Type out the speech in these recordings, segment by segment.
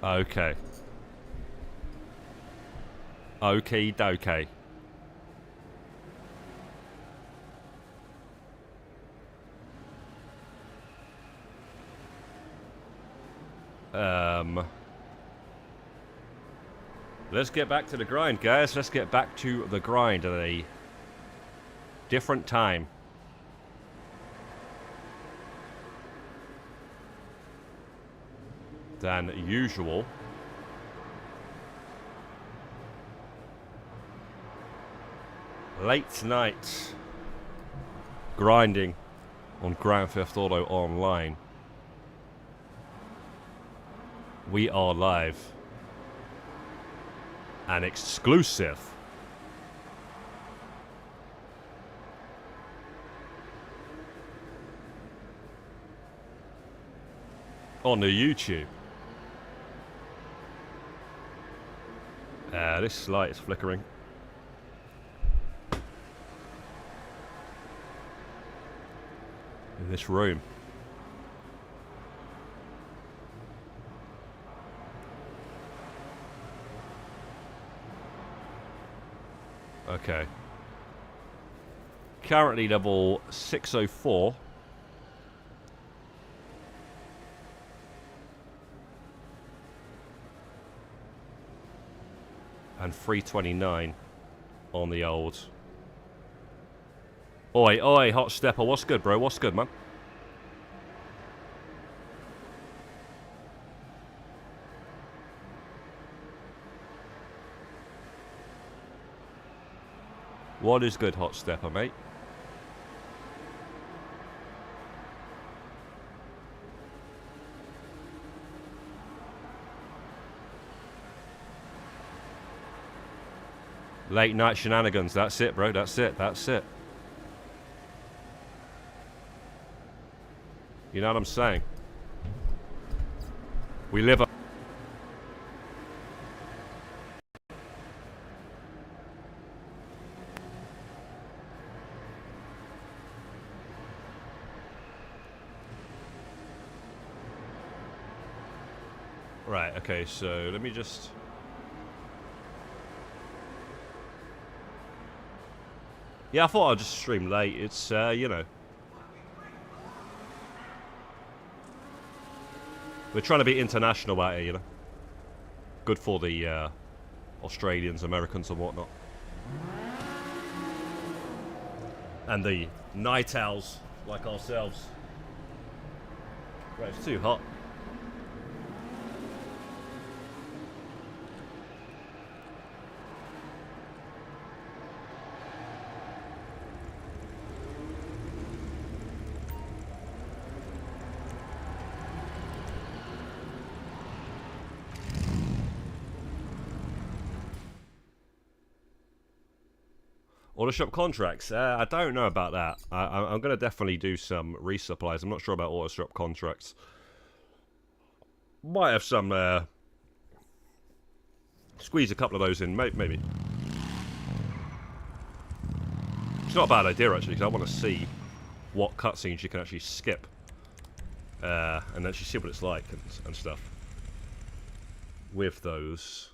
Okay. Okie dokie. Let's get back to the grind, guys. Let's get back to the grind at a different time. Than usual. Late night grinding on Grand Theft Auto Online. We are live and exclusive on the YouTube. This light is flickering. In this room. Okay. Currently level 604. And 329 on the old. Oi, oi, Hot Stepper, what's good, bro? What's good, man? What is good, Hot Stepper, mate? Late night shenanigans, that's it, bro, that's it, that's it. You know what I'm saying? We live Right, okay, so let me just... Yeah, I thought I'd just stream late. It's, you know... We're trying to be international about it, you know? Good for the, Australians, Americans and whatnot. And the night owls, like ourselves. Right, it's too hot. Auto shop contracts? I don't know about that. I'm going to definitely do some resupplies. I'm not sure about auto shop contracts. Might have some... squeeze a couple of those in, maybe. It's not a bad idea, actually, because I want to see what cutscenes you can actually skip. And actually see what it's like and stuff. With those...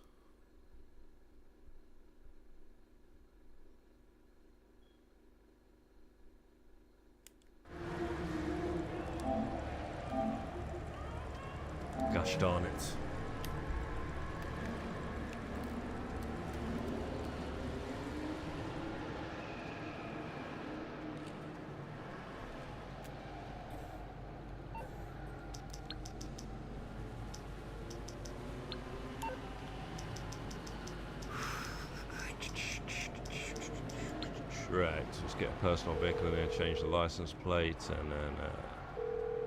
Gosh darn it. Right, so let's get a personal vehicle in there, change the license plate, and then...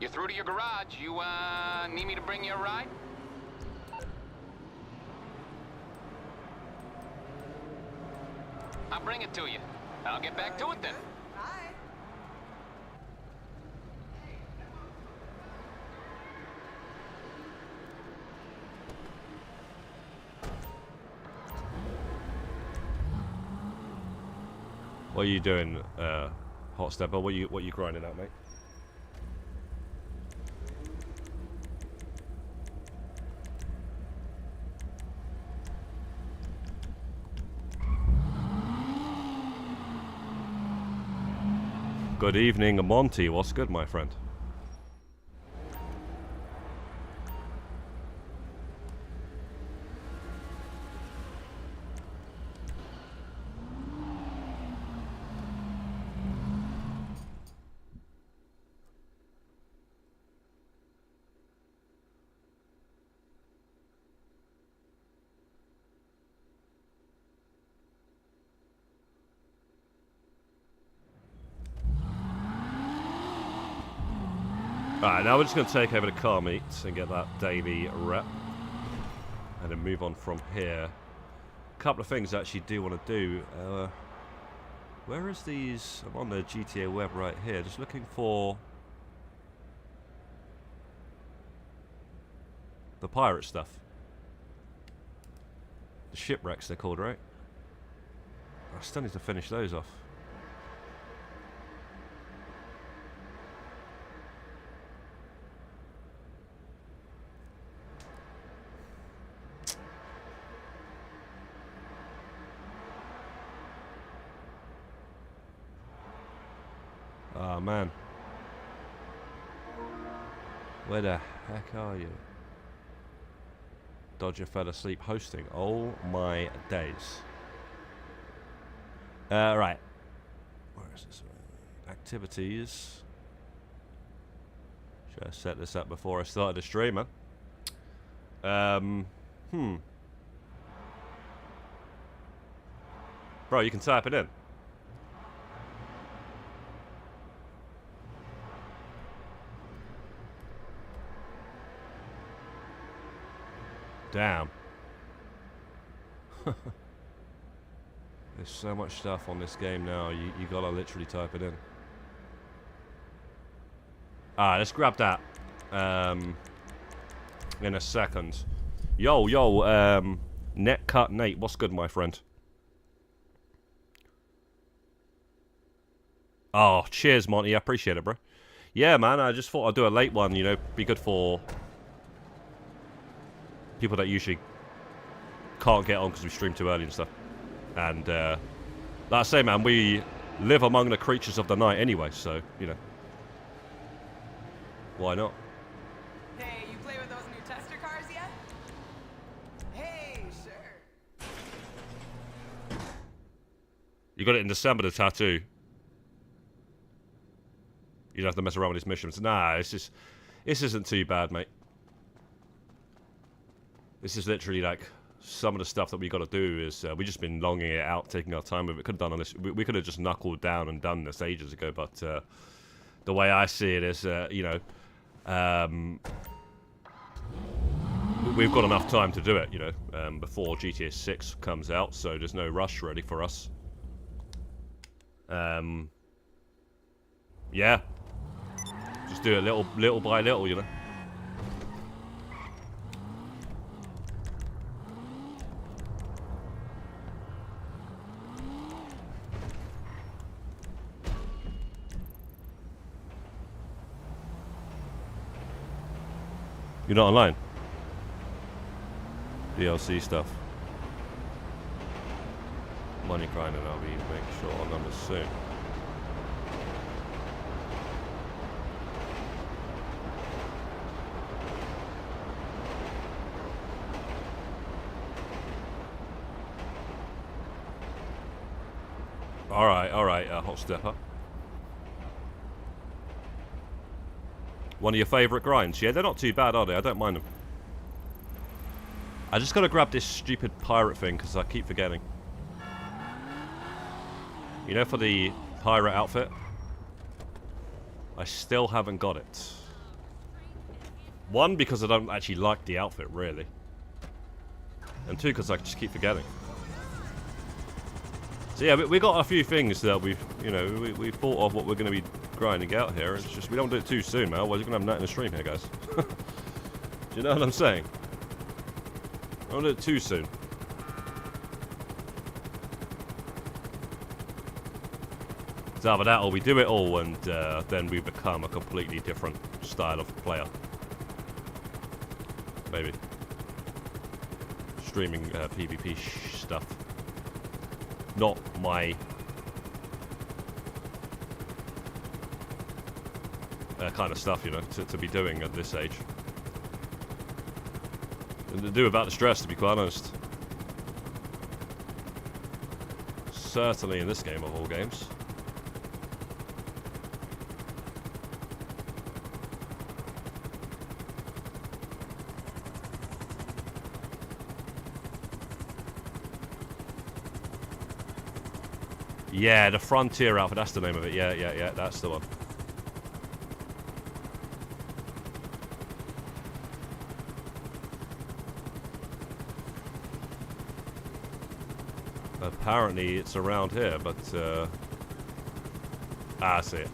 You're through to your garage. You, need me to bring you a ride? I'll bring it to you. I'll get back to it then. Bye. What are you doing, Hot Stepper? What you grinding out, mate? Good evening, Monty. What's good, my friend? Alright, now we're just going to take over the car meets and get that daily rep. And then move on from here. A couple of things I actually do want to do. Where is these? I'm on the GTA web right here. Just looking for the pirate stuff. The shipwrecks they're called, right? I still need to finish those off. Oh man. Where the heck are you? Dodger fell asleep hosting. Oh my days. Right. Where is this? Activities. Should I set this up before I started the stream, man? Bro, you can type it in. Damn. There's so much stuff on this game now, you gotta literally type it in. Alright, let's grab that. In a second. Yo, Netcut Nate, what's good, my friend? Oh, cheers, Monty, I appreciate it, bro. Yeah, man, I just thought I'd do a late one, you know, be good for people that usually can't get on because we stream too early and stuff. And like I say, man, we live among the creatures of the night anyway, so, you know. Why not? Hey, you play with those new tester cars yet? Hey, sure. You got it in December, the tattoo. You don't have to mess around with these missions. Nah, this isn't too bad, mate. This is literally like some of the stuff that we got to do is we just been longing it out, taking our time with it. Could have done on this. We could have just knuckled down and done this ages ago. But the way I see it is, you know, we've got enough time to do it. You know, before GTA 6 comes out, so there's no rush ready for us. Yeah, just do it little by little, you know. You're not online? DLC stuff. Money grind and I'll be making sure our numbers soon. Alright, Hot Stepper. One of your favourite grinds? Yeah, they're not too bad, are they? I don't mind them. I just gotta grab this stupid pirate thing, because I keep forgetting. You know, for the pirate outfit? I still haven't got it. One, because I don't actually like the outfit, really. And two, because I just keep forgetting. So yeah, we got a few things that we've, you know, we thought of what we're going to be grinding out here. It's just we don't do it too soon, man. Otherwise, you're going to have nothing in the stream here, guys. Do you know what I'm saying? Don't do it too soon. It's either that or we do it all and then we become a completely different style of player. Maybe. Streaming PvP stuff. Not my kind of stuff, you know, to be doing at this age. And to do without the stress, to be quite honest. Certainly in this game of all games. Yeah, the Frontier outfit, that's the name of it. Yeah, that's the one. Apparently it's around here, but I see it.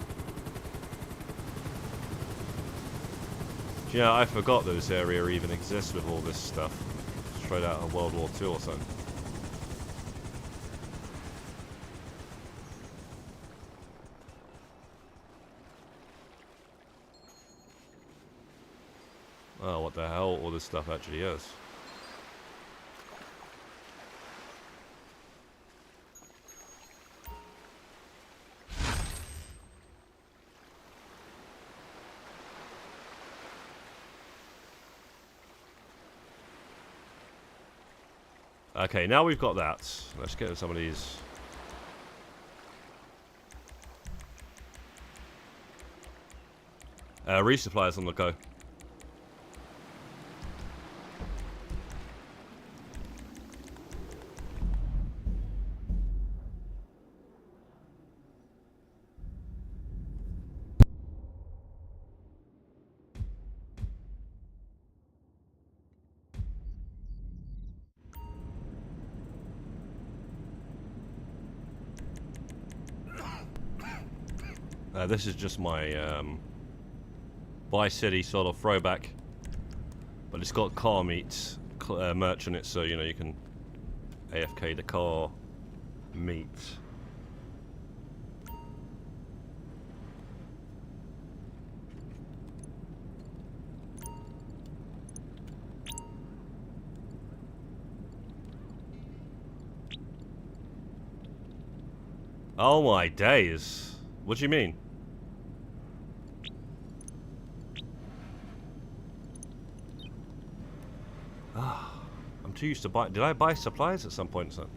Do you know, I forgot this area even exists with all this stuff. Straight out of World War II or something. Oh, what the hell all this stuff actually is. Okay, now we've got that. Let's get some of these. Resupplies on the go. This is just my Vice City sort of throwback, but it's got car meat merch in it, so you know you can AFK the car meat. Oh my days! What do you mean? I'm too used to buy. Did I buy supplies at some point, son?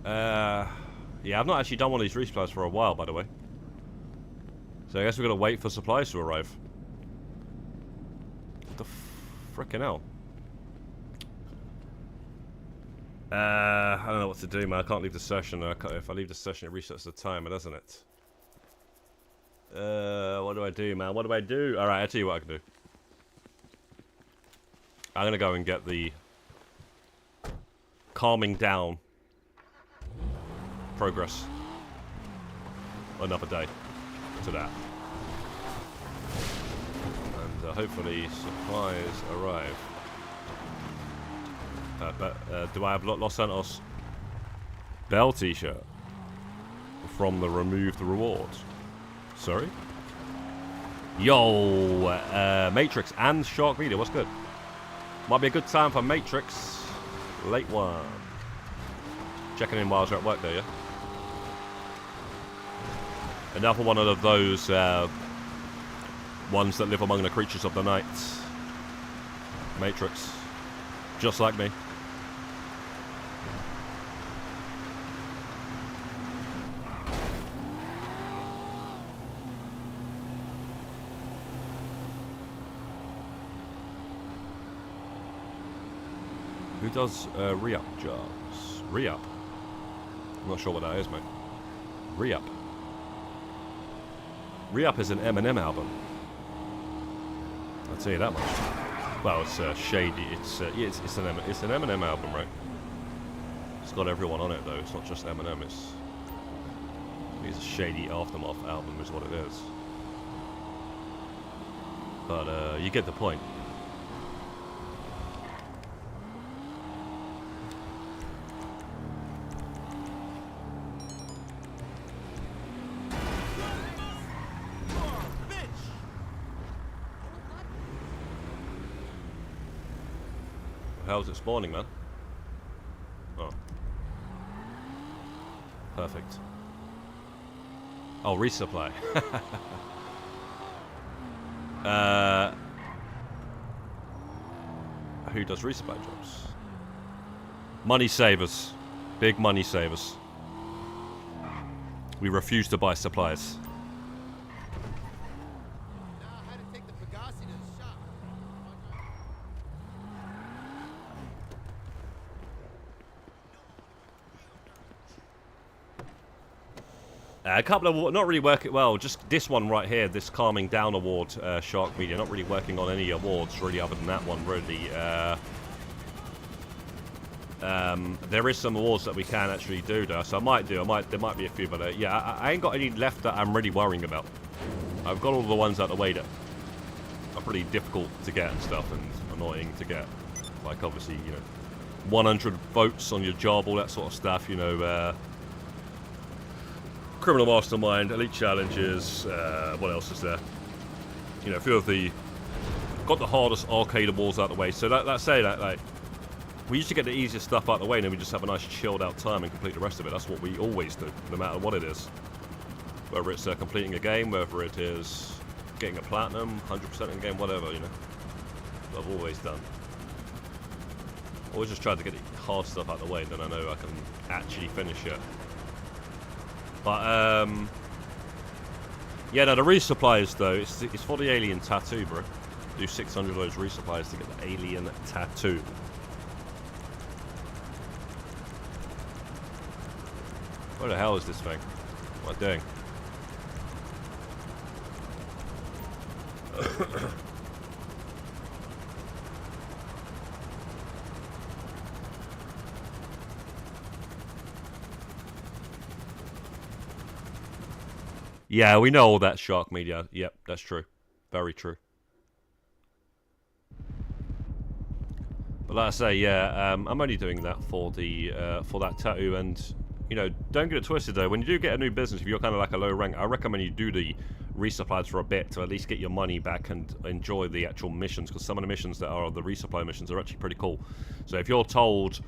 Yeah, I've not actually done one of these resupplies for a while, by the way. So I guess we're gonna wait for supplies to arrive. What the frickin' hell? I don't know what to do, man. I can't leave the session. If I leave the session, it resets the timer, doesn't it? What do I do, man? What do I do? Alright, I'll tell you what I can do. I'm gonna go and get the calming down progress another day to that. And hopefully supplies arrive. Do I have Los Santos Bell t-shirt from the removed rewards? Sorry? Yo, Matrix and Shark Video, what's good? Might be a good time for Matrix. Late one. Checking in while you're at work there, yeah? Another one of those ones that live among the creatures of the night. Matrix. Just like me. Who does re-up jobs? Re-up? I'm not sure what that is, mate. Re-up. Re-up is an Eminem album. I'll tell you that much. Well, it's shady. It's an Eminem album, right? It's got everyone on it though. It's not just Eminem. It's a shady Aftermath album, is what it is. But you get the point. How's it spawning, man? Oh. Perfect. Oh, resupply. Who does resupply jobs? Money savers. Big money savers. We refuse to buy supplies. A couple of not really working well. Just this one right here, this calming down award, Shark Media. Not really working on any awards really, other than that one. Really, there is some awards that we can actually do though, so I might do. There might be a few, but yeah, I ain't got any left that I'm really worrying about. I've got all the ones out of the way that are pretty difficult to get and stuff, and annoying to get. Like obviously, you know, 100 votes on your job, all that sort of stuff. You know. Criminal Mastermind, Elite Challenges, what else is there? You know, a few of the... Got the hardest arcade awards out of the way, so let's say that, like... We used to get the easiest stuff out of the way, and then we just have a nice chilled out time and complete the rest of it. That's what we always do, no matter what it is. Whether it's completing a game, whether it is getting a platinum, 100% in the game, whatever, you know. What I've always done. Always just tried to get the hard stuff out of the way, then I know I can actually finish it. But, yeah, no, the resupplies, though, it's for the alien tattoo, bro. Do 600 of those resupplies to get the alien tattoo. What the hell is this thing? What am I doing? Yeah, we know all that, Shark Media. Yep, that's true. Very true. But like I say, yeah, I'm only doing that for that tattoo, and you know, don't get it twisted though. When you do get a new business, if you're kind of like a low rank, I recommend you do the resupplies for a bit to at least get your money back and enjoy the actual missions, because some of the missions that are the resupply missions are actually pretty cool. So if you're told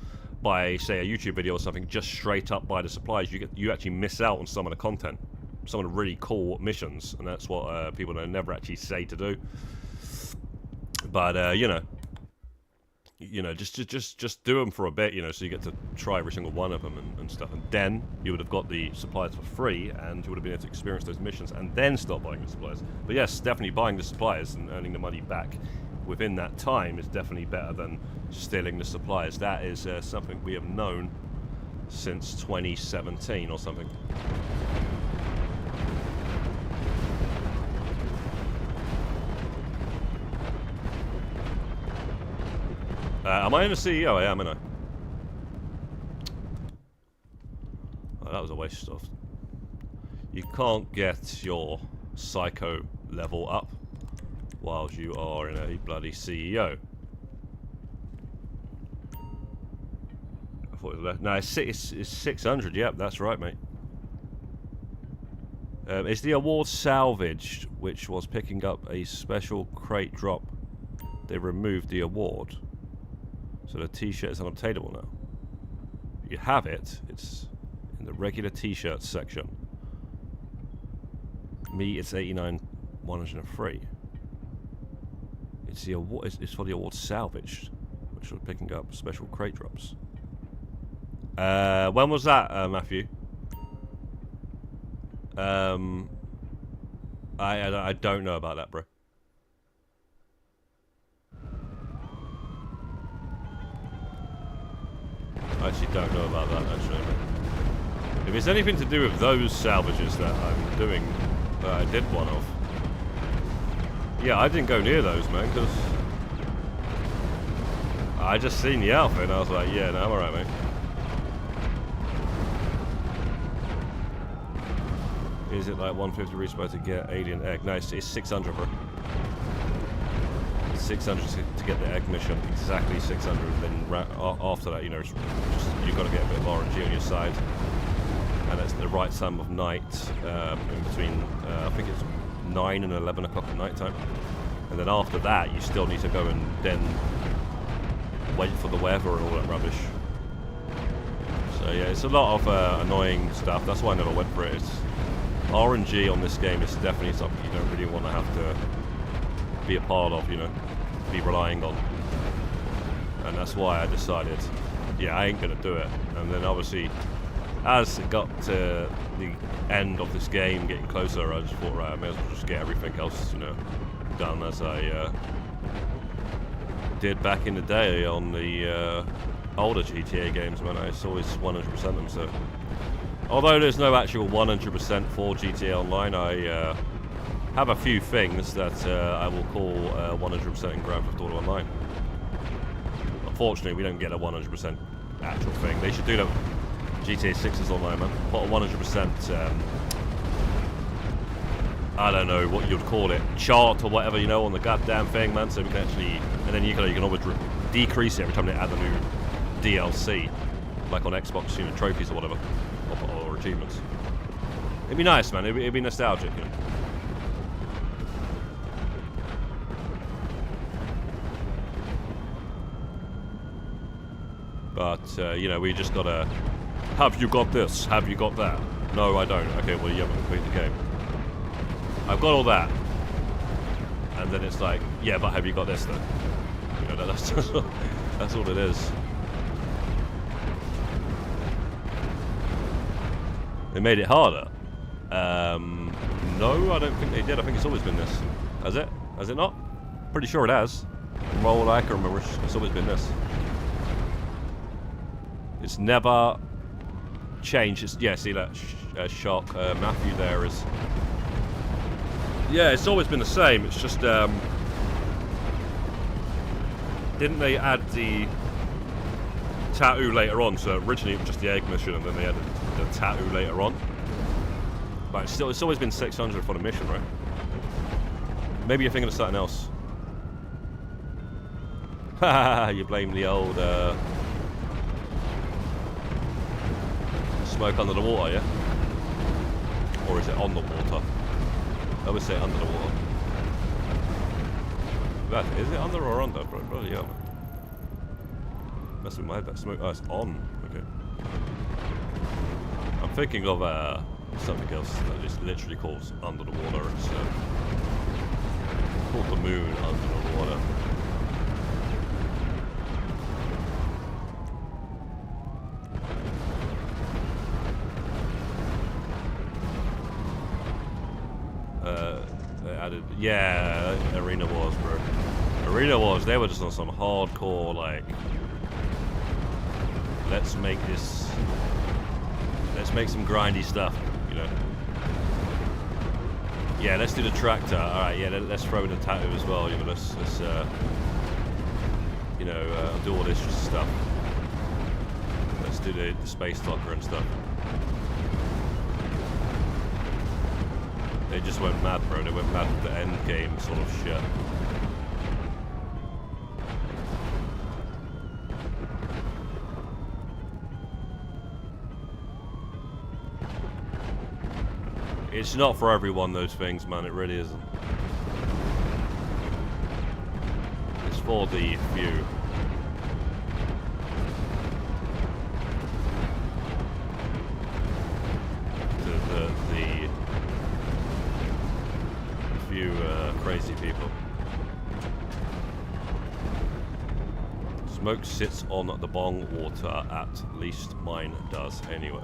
by, say, a YouTube video or something, just straight up buy the supplies, you actually miss out on some of the content. Some of the really cool missions, and that's what people never actually say to do. But you know, just do them for a bit, you know, so you get to try every single one of them and stuff, and then you would have got the supplies for free, and you would have been able to experience those missions, and then start buying the supplies. But yes, definitely buying the supplies and earning the money back within that time is definitely better than stealing the supplies. That is something we have known since 2017 or something. Am I in the CEO? I am, innit? Oh, that was a waste of... You can't get your psycho level up whilst you are in a bloody CEO. I thought it was left. No, it's 600. Yep, that's right, mate. Is the award salvaged, which was picking up a special crate drop? They removed the award. So the t-shirt is unobtainable now. You have it. It's in the regular t-shirt section. Me, it's 89,103. It's the award. It's for the award salvaged, which was picking up special crate drops. When was that, Matthew? I don't know about that, bro. I actually don't know about that, actually. If it's anything to do with those salvages that I'm doing, that I did one of. Yeah, I didn't go near those, man, because I just seen the outfit and I was like, yeah, no, I'm alright, mate. Is it like 150 respawn to get alien egg? No, it's 600, bro. 600 to get the egg mission, exactly 600. Then after that, you know, you've got to get a bit of RNG on your side, and that's the right time of night, in between. I think it's 9 and 11 o'clock at night time, and then after that, you still need to go and then wait for the weather and all that rubbish. So yeah, it's a lot of annoying stuff. That's why I never went for it. It's RNG on this game is definitely something you don't really want to have to be a part of, you know, be relying on. And that's why I decided, yeah, I ain't gonna do it. And then obviously, as it got to the end of this game, getting closer, I just thought, right, I may as well just get everything else, you know, done as I did back in the day on the older GTA games, man. I always 100% them, so. Although there's no actual 100% for GTA Online, I have a few things that I will call 100% in Grand Theft Auto Online. Unfortunately, we don't get a 100% actual thing. They should do that with GTA 6's online, man. Put a 100%, I don't know what you'd call it, chart or whatever, you know, on the goddamn thing, man. So we can actually, and then you can always decrease it every time they add a new DLC, like on Xbox, you know, trophies or whatever, or achievements. It'd be nice, man. It'd be nostalgic, you know. But, you know, we just gotta... Have you got this? Have you got that? No, I don't. Okay, well, you haven't completed the game. I've got all that. And then it's like, yeah, but have you got this, then? You know, that's all it is. They made it harder. No, I don't think they did. I think it's always been this. Has it? Has it not? Pretty sure it has. From all I can remember, it's always been this. It's never changed. It's, yeah, see that shock Matthew there is. Yeah, it's always been the same. It's just didn't they add the tattoo later on? So originally it was just the egg mission, and then they added the tattoo later on. But it's always been 600 for the mission, right? Maybe you're thinking of something else. Haha, you blame the old smoke under the water, yeah? Or is it on the water? I would say under the water. Is it under or under? Probably, yeah. Messing with my head, that smoke. Oh, it's on. Okay. I'm thinking of something else that just literally calls under the water. It's called the moon under the water. Yeah, Arena Wars, bro. Arena Wars, they were just on some hardcore, like, let's make some grindy stuff, you know. Yeah, let's do the tractor. All right, yeah, let's throw in the tattoo as well. You know, let's you know, do all this stuff. Let's do the space talker and stuff. They just went mad, bro. They went mad with the end game sort of shit. It's not for everyone, those things, man. It really isn't. It's for the few. The few crazy people. Smoke sits on the bong water, at least mine does anyway.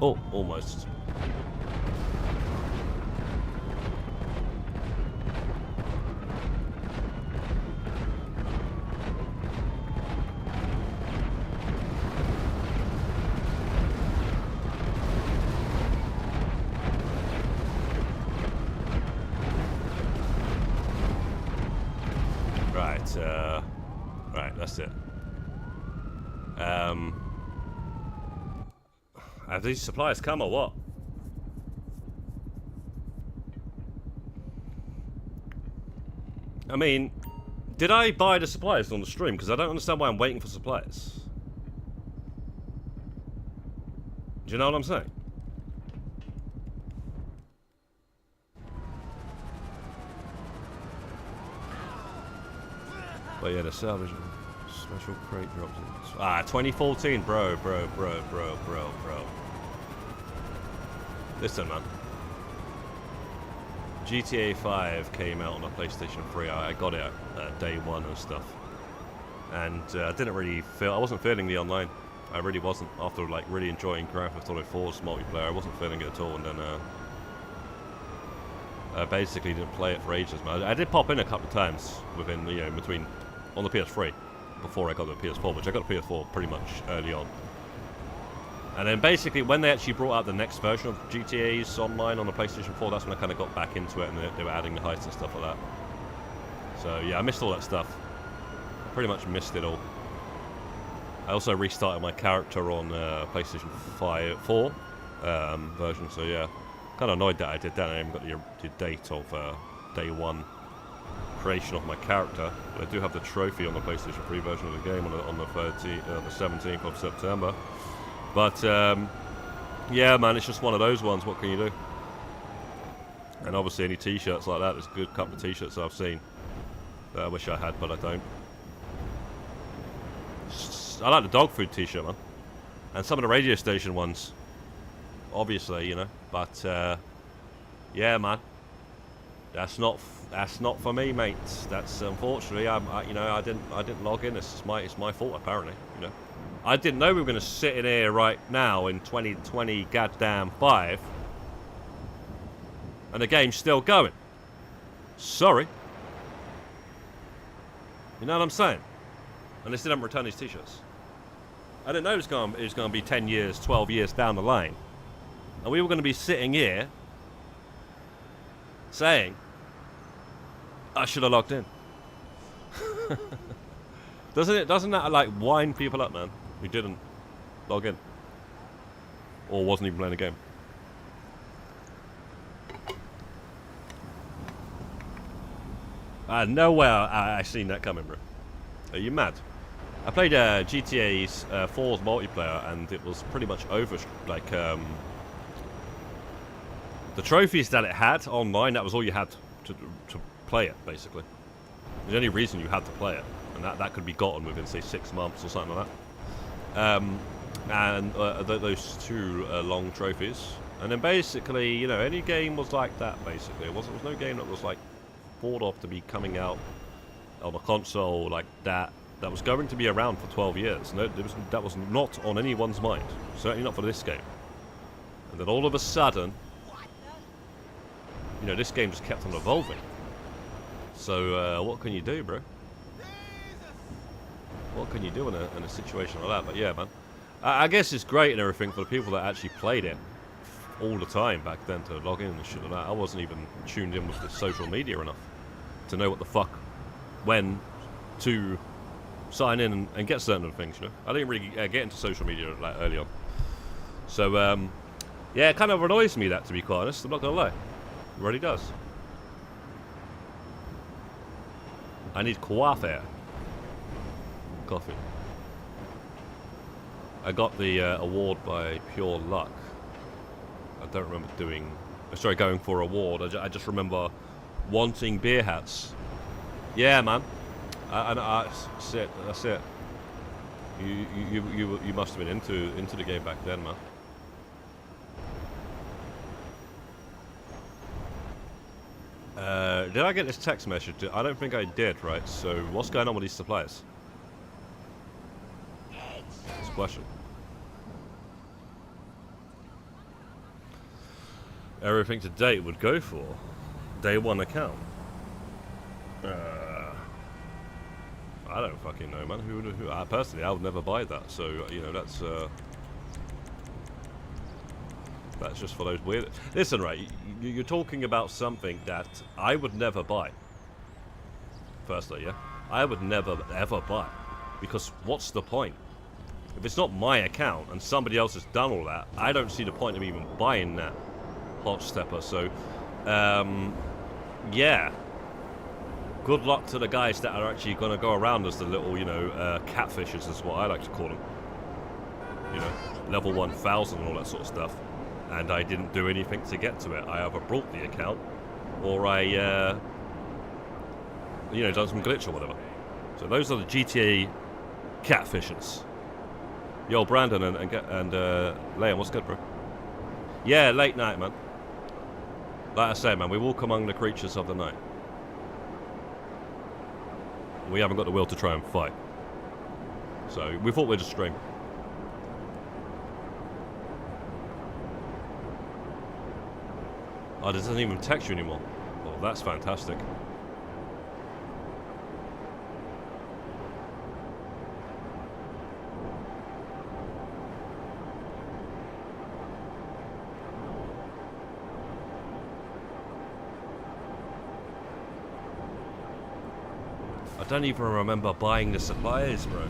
Oh, almost. right, that's it. Have these supplies come or what? I mean, did I buy the supplies on the stream? Because I don't understand why I'm waiting for supplies. Do you know what I'm saying? But yeah, the salvage special crate drops. 2014, bro. Listen, man. GTA 5 came out on a PlayStation 3. I got it day one and stuff, and I didn't really feel. I wasn't feeling the online. I really wasn't. After like really enjoying Grand Theft Auto 4's multiplayer, I wasn't feeling it at all. And then I basically didn't play it for ages, man. I did pop in a couple of times within, you know, in between on the PS3 before I got the PS4, which I got the PS4 pretty much early on. And then basically when they actually brought out the next version of GTA's online on the PlayStation 4, that's when I kind of got back into it, and they were adding the heists and stuff like that. So yeah, I missed all that stuff. I pretty much missed it all. I also restarted my character on PlayStation 4 version, so yeah. Kind of annoyed that I did that. I haven't got the date of day one creation of my character. But I do have the trophy on the PlayStation 3 version of the game on the 17th of September. But yeah, man, it's just one of those ones. What can you do? And obviously, any T-shirts like that, there's a good couple of T-shirts I've seen that I wish I had, but I don't. I like the dog food T-shirt, man, and some of the radio station ones. Obviously, you know, but yeah, man, that's not for me, mate. That's unfortunately, you know, I didn't log in. It's my fault, apparently. You know, I didn't know we were going to sit in here right now in 2020 goddamn 5, and the game's still going. Sorry, you know what I'm saying? And they still haven't returned these T-shirts. I didn't know it was going to be 10 years, 12 years down the line. And we were going to be sitting here saying, I should have logged in. Doesn't that like wind people up, man, who didn't log in? Or wasn't even playing the game? No way I seen that coming, bro. Are you mad? I played GTA's 4's multiplayer, and it was pretty much over, like, the trophies that it had online, that was all you had to play it, basically. The only reason you had to play it, and that could be gotten within, say, 6 months or something like that. And those two long trophies. And then basically, you know, any game was like that, basically. There was no game that was, like, thought of to be coming out on a console like that was going to be around for 12 years. No, that was not on anyone's mind. Certainly not for this game. And then all of a sudden, you know, this game just kept on evolving. So what can you do, bro? What can you do in a situation like that? But yeah, man, I guess it's great and everything for the people that actually played it all the time back then to log in and shit like that. I wasn't even tuned in with the social media enough to know what the fuck, when to sign in and get certain things, you know. I didn't really get into social media like early on. So yeah, it kind of annoys me, that, to be quite honest. I'm not gonna lie, it really does. I need coffee. I got the award by pure luck. I don't remember going for award. I just remember wanting beer hats. Yeah, man. That's it. That's it. You must have been into the game back then, man. Did I get this text message? I don't think I did, right? So what's going on with these supplies? That's a question. Everything to date would go for day one account. I don't fucking know, man. Who personally, I would never buy that. So you know, that's just for those weird. Listen, right? You're talking about something that I would never buy. Firstly, yeah. I would never ever buy, because what's the point? If it's not my account and somebody else has done all that, I don't see the point of even buying that hot stepper. So, yeah. Good luck to the guys that are actually going to go around as the little, you know, catfishes is what I like to call them. You know, level 1000 and all that sort of stuff. And I didn't do anything to get to it. I either brought the account, or I, you know, done some glitch or whatever. So those are the GTA catfishes. Yo, Brandon and Liam, what's good, bro? Yeah, late night, man. Like I say, man, we walk among the creatures of the night. We haven't got the will to try and fight. So we thought we'd just stream. Oh, it doesn't even text you anymore. Oh, that's fantastic. I don't even remember buying the supplies, bro.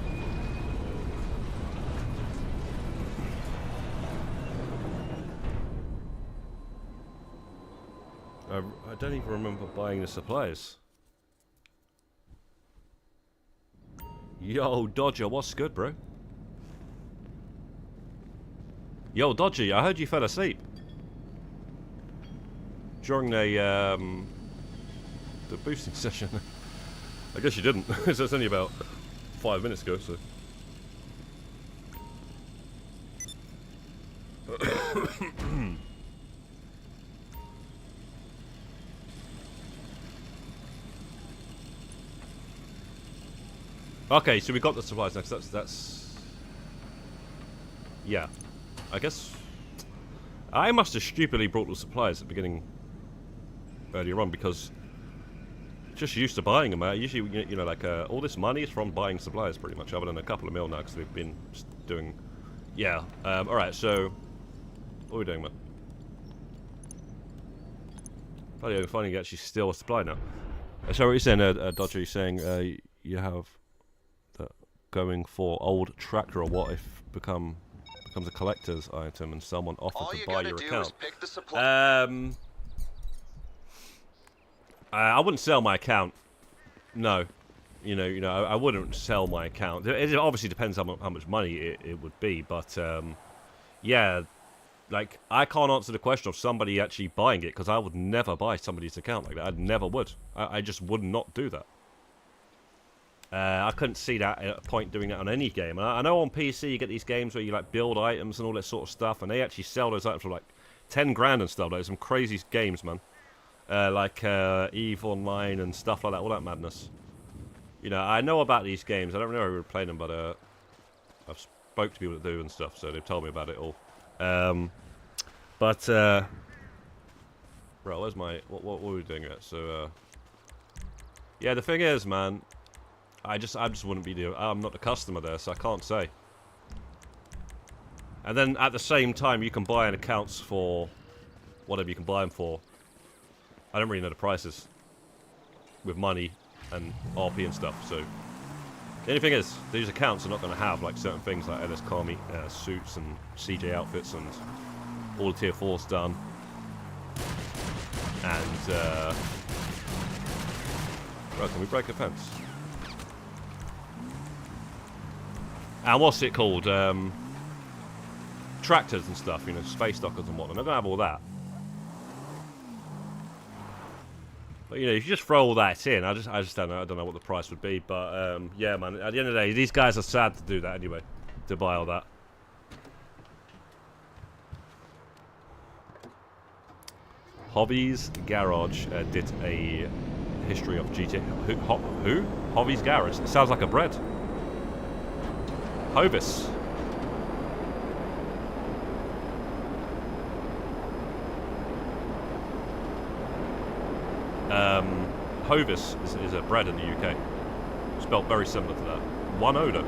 I don't even remember buying the supplies. Yo, Dodger, what's good, bro? Yo, Dodgy, I heard you fell asleep during the boosting session. I guess you didn't. So it's only about 5 minutes ago, so. Okay, so we got the supplies next. That's. Yeah, I guess. I must have stupidly brought the supplies at the beginning earlier on because. Just used to buying them. Usually, you know, like all this money is from buying supplies, pretty much. Other than a couple of mil now, because we've been doing. Yeah. All right. So, what are we doing, man? Oh, yeah, finally actually steal a supply now. So, what are you saying, Dodger? You're saying you have that going for old tractor, or what if becomes a collector's item and someone offers to buy your account? I wouldn't sell my account. No, you know, I wouldn't sell my account. It obviously depends how much money it would be, but yeah, like I can't answer the question of somebody actually buying it because I would never buy somebody's account like that. I never would. I just would not do that. I couldn't see that at a point doing that on any game. I know on PC you get these games where you like build items and all that sort of stuff, and they actually sell those items for like 10 grand and stuff. Like some crazy games, man. Like EVE Online and stuff like that, all that madness. You know, I know about these games. I don't know who would play them, but I've spoke to people that do and stuff, so they've told me about it all. But bro, where's my what were we doing at? So yeah, the thing is, man, I just wouldn't be I'm not the customer there, so I can't say. And then at the same time, you can buy an accounts for whatever you can buy them for. I don't really know the prices with money and RP and stuff, so the only thing is, these accounts are not going to have like certain things like LS Carmi suits and CJ outfits and all the tier 4s done. And right, can we break a fence? And what's it called? Tractors and stuff, you know, space dockers and whatnot. They're going to have all that. But, you know, if you just throw all that in, I just don't know. I don't know what the price would be. But, yeah, man, at the end of the day, these guys are sad to do that anyway, to buy all that. Hobby's Garage did a history of GTA. Who? Hobby's Garage? It sounds like a bread. Hovis. Hovis is a bread in the UK. Spelled very similar to that. One odor.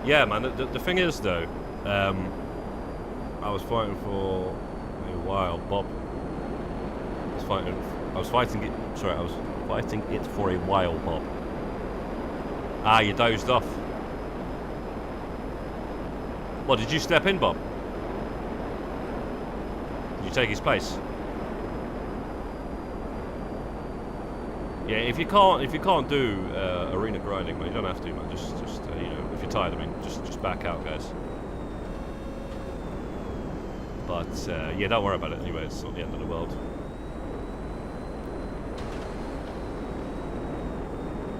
Yeah, man, the thing is, though, I was fighting for a while. Bob was fighting. I was fighting it. Sorry, I was fighting it for a while, Bob. Ah, you dozed off. What, did you step in, Bob? Did you take his place? Yeah, if you can't do arena grinding, man, you don't have to, man. Just you know, if you're tired, I mean, just back out, guys. But yeah, don't worry about it anyway. It's not the end of the world.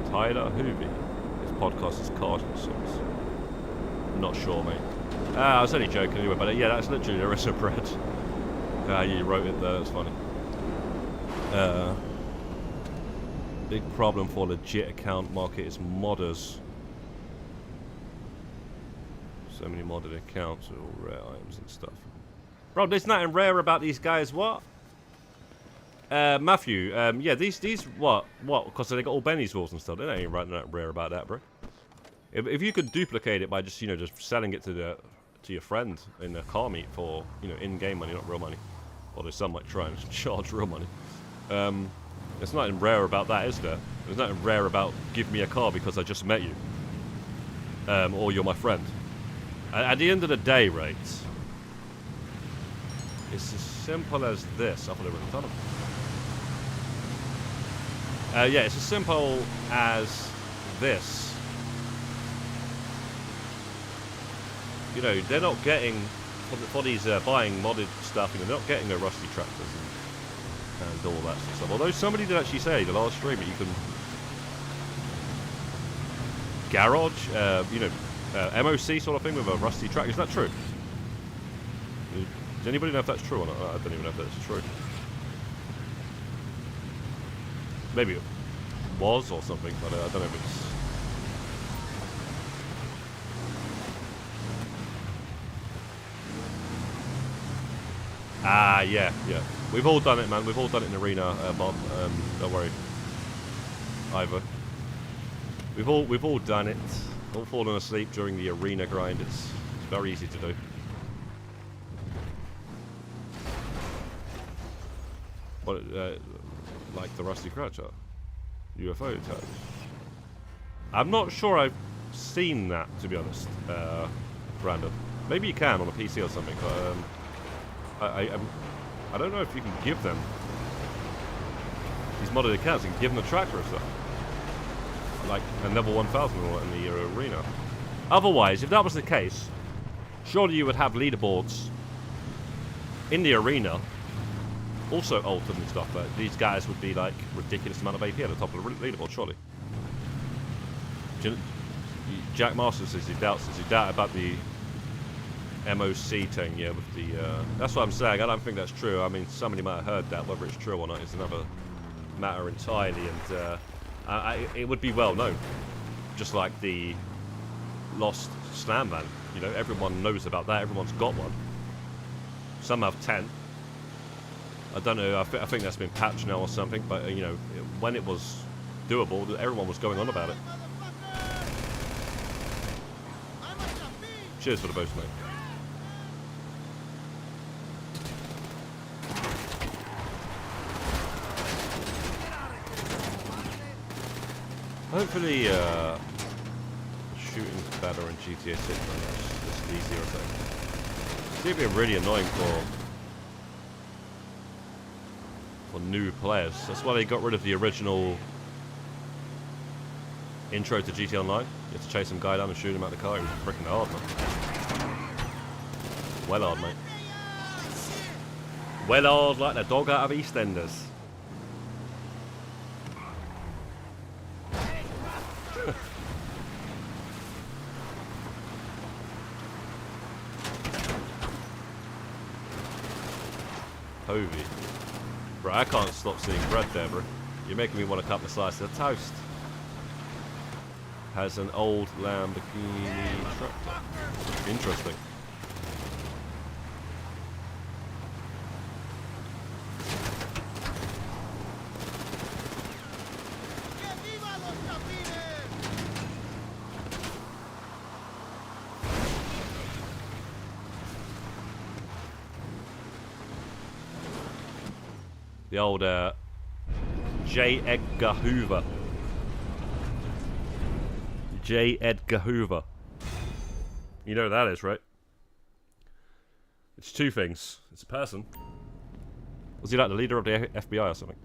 Tyler Hoovy. His podcast is Cardinal Sauce. Not sure, mate. I was only joking anyway, but yeah, that's literally Larissa Bread. You wrote it there. That's funny. Big problem for legit account market is modders. So many modded accounts with all rare items and stuff. Bro, there's nothing rare about these guys. What? Matthew. Yeah, these what? Because they got all Benny's rules and stuff. There ain't nothing rare about that, bro. If you could duplicate it by just just selling it to your friend in a car meet for in-game money, not real money. Although some might try and charge real money. There's nothing rare about that, is there? There's nothing rare about give me a car because I just met you. Or you're my friend. At the end of the day, right, it's as simple as this. I thought I would have done it. Yeah, it's as simple as this. They're not getting, for these buying modded stuff, they're not getting a rusty tractors and all that sort of stuff. Although somebody did actually say, the last stream, that you can garage, MOC sort of thing with a rusty tractor. Is that true? Does anybody know if that's true or not? I don't even know if that's true. Maybe it was or something, but I don't know if it's... Ah, yeah. We've all done it, man. We've all done it in arena, Bob. Don't worry. Either. We've all done it. All fallen asleep during the arena grind. It's very easy to do. What, like the Rusty Croucher? UFO tags? I'm not sure I've seen that, to be honest, Brandon. Maybe you can on a PC or something, but I don't know if you can give them these modded accounts. You can give them a tractor or stuff, like a level 1000 or in the arena. Otherwise, if that was the case, surely you would have leaderboards in the arena, also altered and stuff. But these guys would be like ridiculous amount of AP at the top of the leaderboard, surely. Jack Masters says he doubts. Does he doubt about the MOC thing? Yeah, with the that's what I'm saying. I don't think that's true. I mean, somebody might have heard that. Whether it's true or not is another matter entirely. And it would be well known, just like the lost slam van. Everyone knows about that. Everyone's got one. Some have 10. I don't know. I think that's been patched now or something. But when it was doable, everyone was going on about it. Cheers for the boost, mate. Hopefully, shooting's better in GTA 6, man. It's easier, I think. It's going to be really annoying for new players. That's why they got rid of the original intro to GTA Online. You have to chase some guy down and shoot him out of the car. It was freaking hard, man. Well hard, mate. Well hard like the dog out of EastEnders. Hovey. Bro, I can't stop seeing bread there, bro. You're making me want a couple of slices of toast. Has an old Lamborghini tractor. Interesting. The old J. Edgar Hoover. J. Edgar Hoover. You know what that is, right? It's two things. It's a person. Was he like the leader of the FBI or something?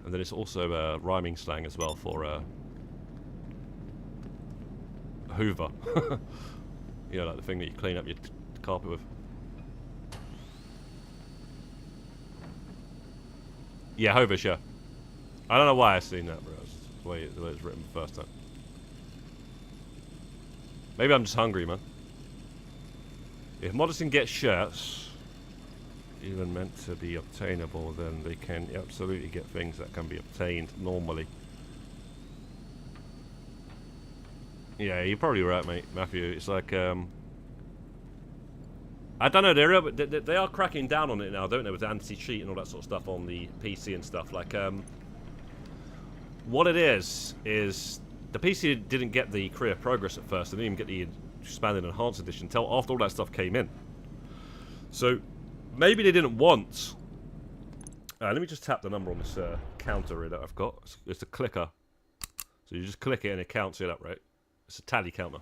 And then it's also rhyming slang as well for Hoover. You know, like the thing that you clean up your carpet with. Yeah, Hoover, yeah. I don't know why I've seen that, bro. It's the way it's written the first time. Maybe I'm just hungry, man. If modders can get shirts, even meant to be obtainable, then they can absolutely get things that can be obtained normally. Yeah, you're probably right, mate, Matthew. It's like, I don't know, they are cracking down on it now, don't they, with anti-cheat and all that sort of stuff on the PC and stuff. Like, what it is the PC didn't get the career progress at first. They didn't even get the expanded enhanced edition until after all that stuff came in. So maybe they didn't want. Let me just tap the number on this counter here that I've got. It's a clicker. So you just click it and it counts it up, right? It's a tally counter.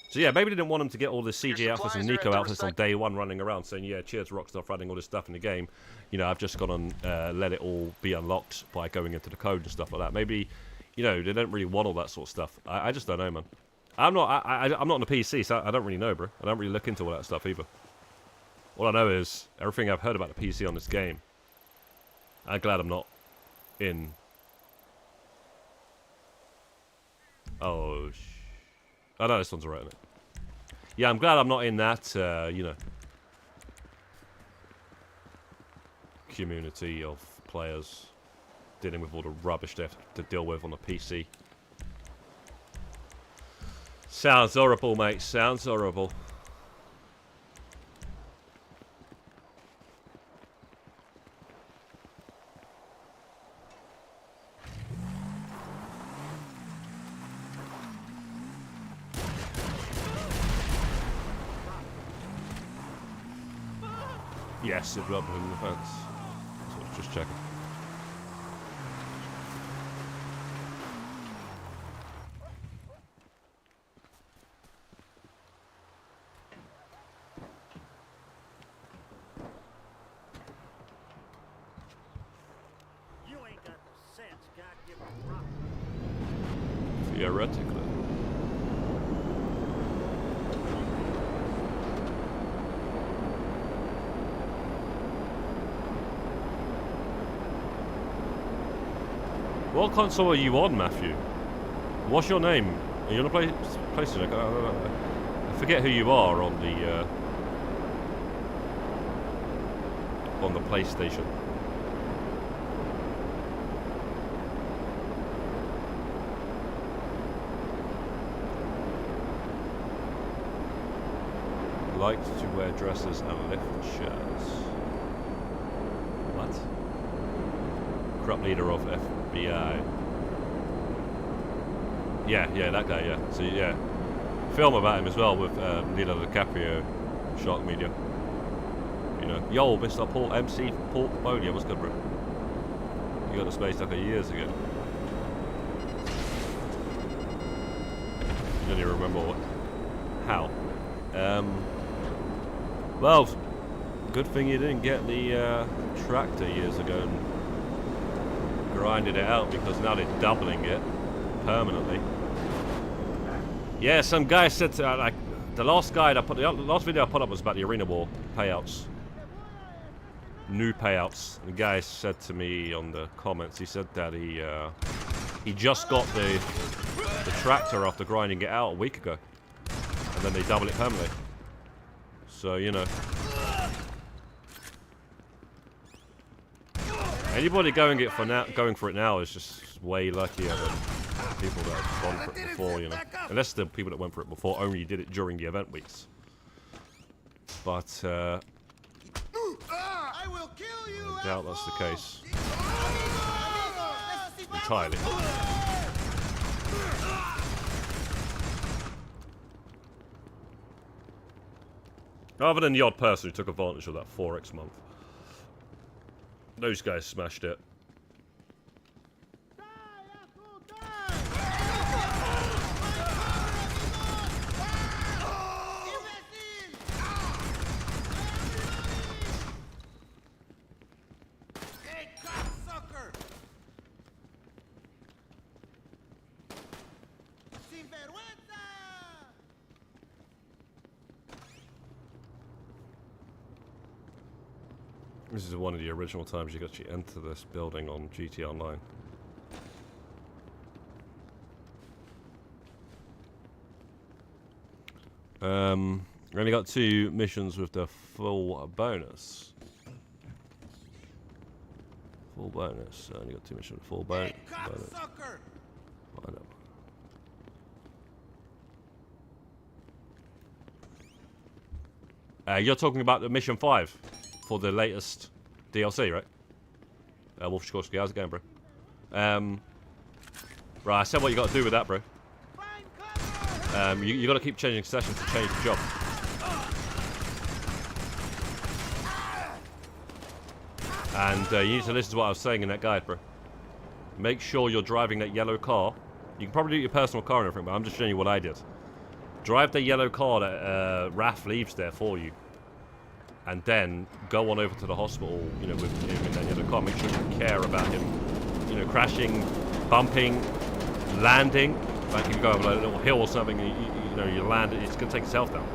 So yeah, maybe they didn't want them to get all the CG outfits and Nico outfits on day one running around saying, yeah, cheers Rockstar for adding all this stuff in the game. You know, I've just gone and let it all be unlocked by going into the code and stuff like that. Maybe, you know, they don't really want all that sort of stuff. I just don't know, man. I'm not on the PC, so I don't really know, bro. I don't really look into all that stuff either. All I know is everything I've heard about the PC on this game. I'm glad I'm not in. Oh, oh no, this one's alright, isn't it? Yeah, I'm glad I'm not in that, you know, community of players dealing with all the rubbish they have to deal with on the PC. Sounds horrible, mate. Sounds horrible. Yes, it rubbed him in the fence. So I was just checking. You ain't got the sense God give a rock. Theoretically. What console are you on, Matthew? What's your name? Are you on a PlayStation? I forget who you are on the PlayStation. Liked to wear dresses and lift shirts. What? Corrupt leader of FBI. Yeah, that guy, yeah. So, yeah. Film about him as well with Leonardo DiCaprio, Shark Media. You know, yo, Mr. Paul MC Portfolio, what's good, bro? You got the space like years ago. You don't even remember what. How? Well, good thing you didn't get the tractor years ago and grinded it out, because now they're doubling it permanently. Yeah, some guy said to, like, the last guy that the last video I put up was about the Arena War payouts, new payouts. The guy said to me on the comments, he said that he just got the tractor after grinding it out a week ago, and then they double it permanently. So, you know, anybody going for it now is just way luckier than people that have gone for it before, you know. Unless the people that went for it before only did it during the event weeks. But I doubt that's the case entirely. Other than the odd person who took advantage of that 4x month. Those guys smashed it. This is one of the original times you could actually enter this building on GT Online. We only got 2 missions with the full bonus. Full bonus. Only got 2 missions with full bonus. I know. You're talking about the mission 5 for the latest DLC, right? Wolf Sikorsky, how's it going, bro? Right, I said what you got to do with that, bro. You got to keep changing sessions to change the job. And you need to listen to what I was saying in that guide, bro. Make sure you're driving that yellow car. You can probably do your personal car and everything, but I'm just showing you what I did. Drive the yellow car that Raph leaves there for you. And then go on over to the hospital, you know, with him in that yellow car. Make sure you care about him, you know, crashing, bumping, landing. Like if you go over like a little hill or something, you know, you land, it's going to take his health down.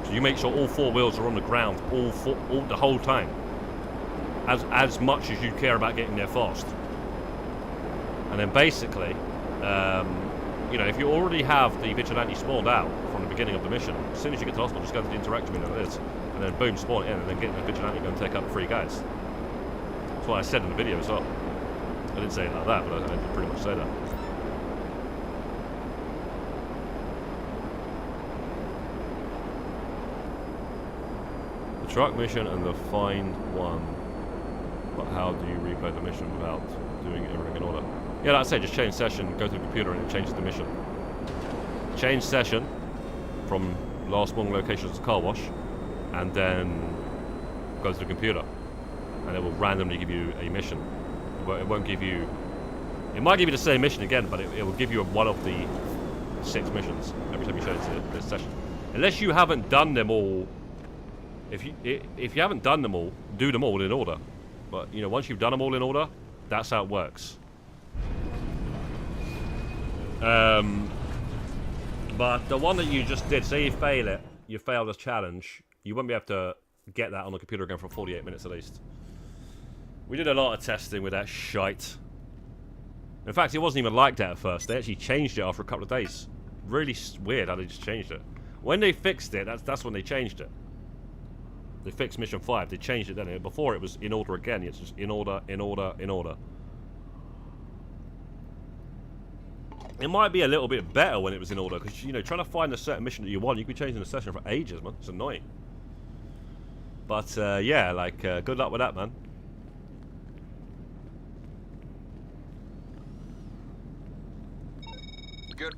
So you make sure all 4 wheels are on the ground all the whole time. As much as you care about getting there fast. And then basically, you know, if you already have the vigilante spawned out from the beginning of the mission, as soon as you get to the hospital, just go to the interaction window, like this, and then boom, spawn it in, and then get the vigilante and go and take up 3 guys. That's what I said in the video as well. I didn't say it like that, but I did pretty much say that. The truck mission and the find one. But how do you replay the mission without doing everything in order? Yeah, like I say, just change session, go to the computer and it changes the mission. Change session from last one location to car wash, and then go to the computer. And it will randomly give you a mission. It won't give you... It might give you the same mission again, but it will give you one of the 6 missions every time you change this session. Unless you haven't done them all... If you haven't done them all, do them all in order. But, you know, once you've done them all in order, that's how it works. But the one that you just did, say you fail it, you fail this challenge, you won't be able to get that on the computer again for 48 minutes at least. We did a lot of testing with that shite. In fact, it wasn't even like that at first. They actually changed it after a couple of days. Really weird how they just changed it. When they fixed it, that's when they changed it. They fixed mission 5. They changed it then. Before it was in order again. It's just in order, in order, in order. It might be a little bit better when it was in order, because, you know, trying to find a certain mission that you want, you could be changing the session for ages, man. It's annoying. But, yeah, like, good luck with that, man. Good.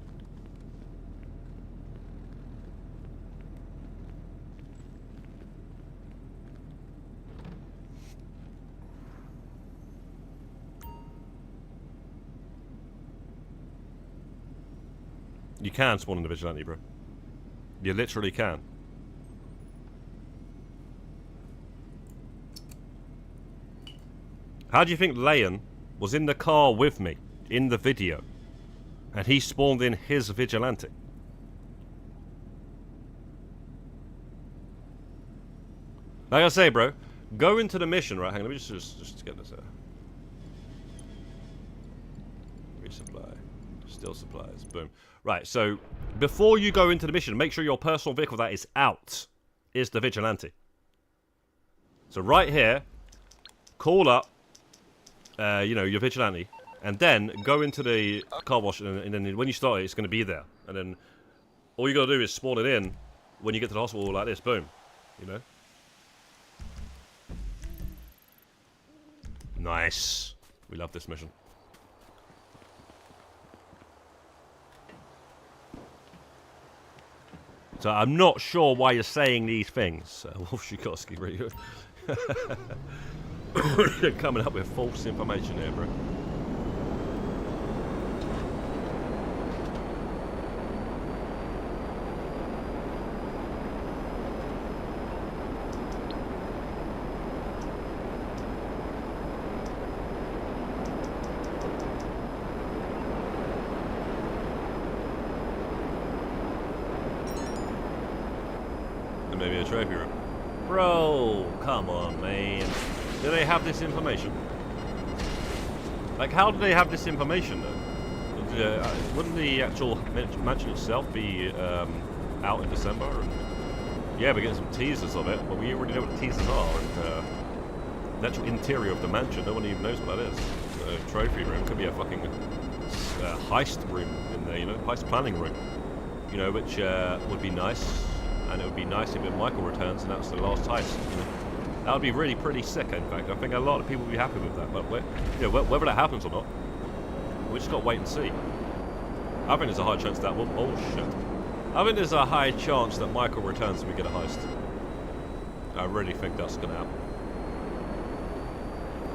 You can spawn in the vigilante, bro. You literally can. How do you think Leon was in the car with me in the video and he spawned in his vigilante? Like I say, bro, go into the mission, right? Hang on, let me just get this out. Resupply. Still supplies. Boom. Right, so before you go into the mission, make sure your personal vehicle that is out is the vigilante. So right here, call up, you know, your vigilante, and then go into the car wash, and then when you start it, it's going to be there. And then all you got to do is spawn it in when you get to the hospital like this. Boom. You know? Nice. We love this mission. So I'm not sure why you're saying these things. Wolf Sikorsky, really. Coming up with false information here, bro. And maybe a trophy room. Bro, come on, man. Do they have this information? Like, how do they have this information, though? Wouldn't the actual mansion itself be out in December? And yeah, we're getting some teasers of it, but we already know what the teasers are. And the actual interior of the mansion, no one even knows what that is. A trophy room could be a fucking heist room in there, you know, heist planning room. You know, which would be nice, and it would be nice if Michael returns and that's the last heist. You know? That would be really pretty sick, in fact. I think a lot of people would be happy with that. But you know, whether that happens or not, we just got to wait and see. I think there's a high chance that will. Oh shit! I think there's a high chance that Michael returns and we get a heist. I really think that's gonna happen.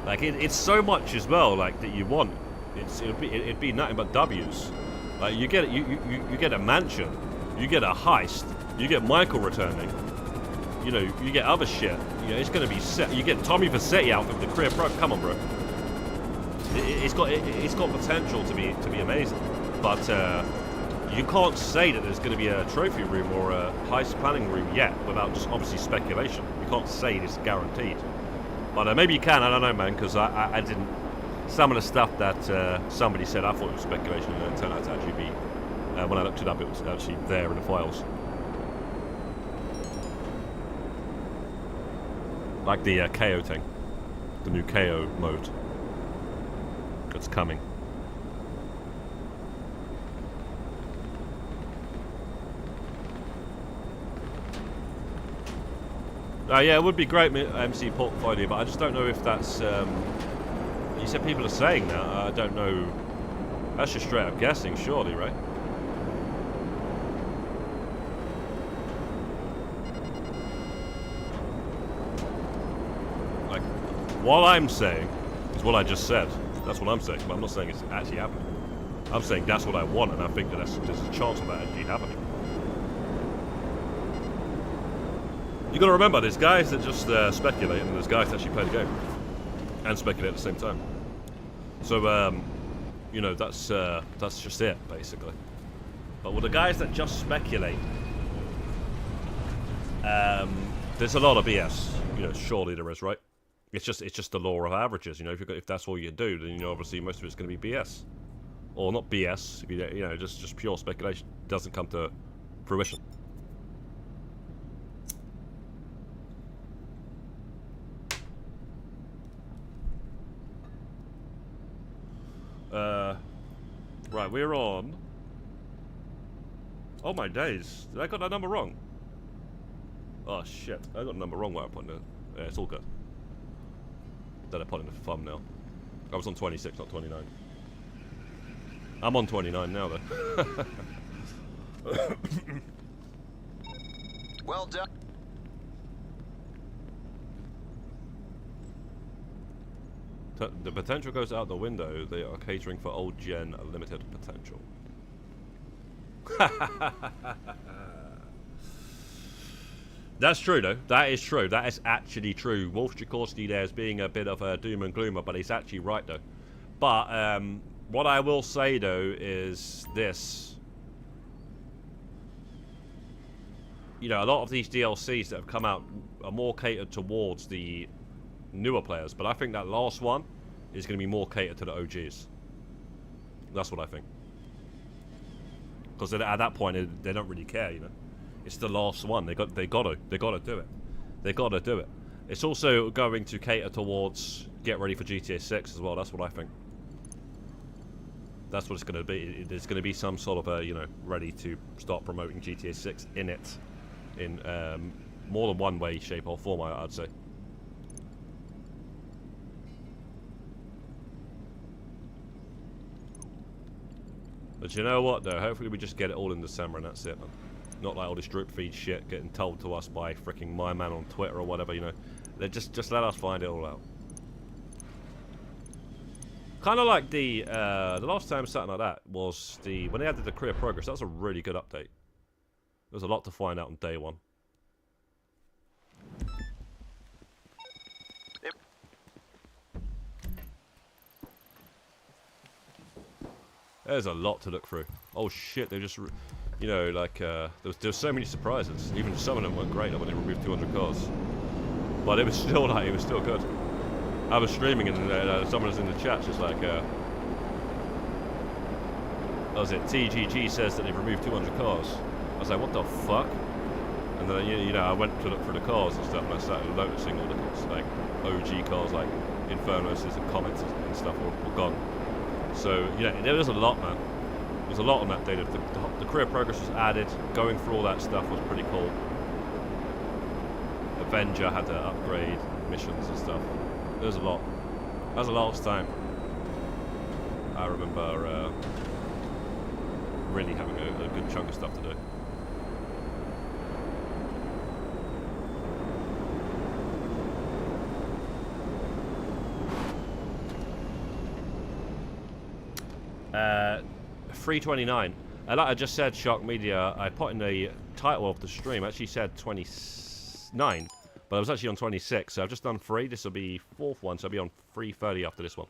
Like it's so much as well, like that you want. It'd be nothing but W's. Like you get you get a mansion, you get a heist, you get Michael returning. You know, you get other shit. You know, it's going to be set. You get Tommy Vassetti out of the career pro. Come on, bro. It's got potential to be amazing, but you can't say that there's going to be a trophy room or a heist planning room yet without just obviously speculation. You can't say this guaranteed, but maybe you can. I don't know, man, because I didn't. Some of the stuff that somebody said, I thought it was speculation, and it turned out to actually be. When I looked it up, it was actually there in the files. Like the KO thing. The new KO mode. That's coming. Yeah, it would be great, MC portfolio, but I just don't know if that's... you said people are saying that. I don't know. That's just straight up guessing, surely, right? What I'm saying is what I just said. That's what I'm saying, but I'm not saying it's actually happening. I'm saying that's what I want, and I think that there's a chance of that actually happening. You gotta remember, there's guys that just speculate, and there's guys that actually play the game and speculate at the same time. So, you know, that's just it, basically. But with the guys that just speculate, there's a lot of BS. You know, surely there is, right? It's just the law of averages, you know. If that's all you do, then you know obviously most of it's going to be BS, or not BS. If you know, just pure speculation doesn't come to fruition. Right, we're on. Oh my days! Did I got that number wrong? Oh shit! I got the number wrong. What I put in there. Yeah, it's all good. That I put in the thumbnail. I was on 26, not 29. I'm on 29 now, though. Well done. The potential goes out the window. They are catering for old gen limited potential. That's true, though. That is true. That is actually true. Wolf Jakorski there is being a bit of a doom and gloomer, but he's actually right, though. But what I will say, though, is this. You know, a lot of these DLCs that have come out are more catered towards the newer players, but I think that last one is going to be more catered to the OGs. That's what I think. Because at that point, they don't really care, you know. It's the last one. They gotta do it. They gotta do it. It's also going to cater towards get ready for GTA 6 as well. That's what I think. That's what it's gonna be. There's gonna be some sort of a, you know, ready to start promoting GTA 6 in it, in more than one way, shape, or form. I'd say. But you know what, though? Hopefully we just get it all in December and that's it, man. Not like all this Dripfeed shit getting told to us by freaking my man on Twitter or whatever, you know. Just let us find it all out. Kind of like the last time something like that was when they added the career progress. That was a really good update. There's a lot to find out on day one. Yep. There's a lot to look through. Oh shit, they just, you know, like, there was so many surprises. Even some of them weren't great, like when they removed 200 cars. But it was still, like, it was still good. I was streaming and someone was in the chat just like, what was it, TGG says that they've removed 200 cars. I was like, what the fuck? And then, you know, I went to look through the cars and stuff, and I started noticing all the, like, OG cars, like Infernos and Comets and stuff were gone. So, yeah, there was a lot, man. There was a lot on that day. The career progress was added. Going through all that stuff was pretty cool. Avenger had to upgrade missions and stuff. There was a lot. That was the last time I remember really having a good chunk of stuff to do. Uh, 329. Like I just said, Shark Media, I put in the title of the stream, actually said 29, but I was actually on 26, so I've just done 3. This will be 4th one, so I'll be on 330 after this one.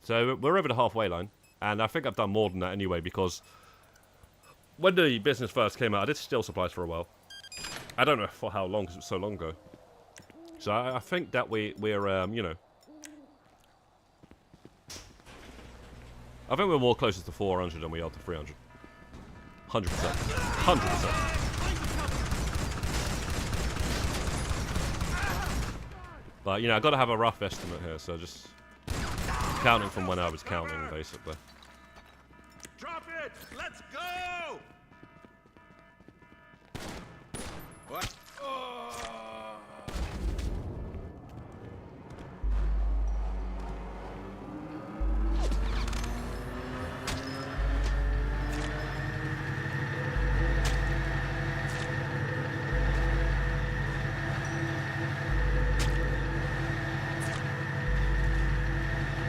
So we're over the halfway line, and I think I've done more than that anyway, because when the business first came out, I did steal supplies for a while. I don't know for how long, because it was so long ago. So I think that we're you know, I think we're more closer to 400 than we are to 300. 100%. 100%. But, you know, I've got to have a rough estimate here, so just counting from when I was counting, basically. Drop it! Let's go! What?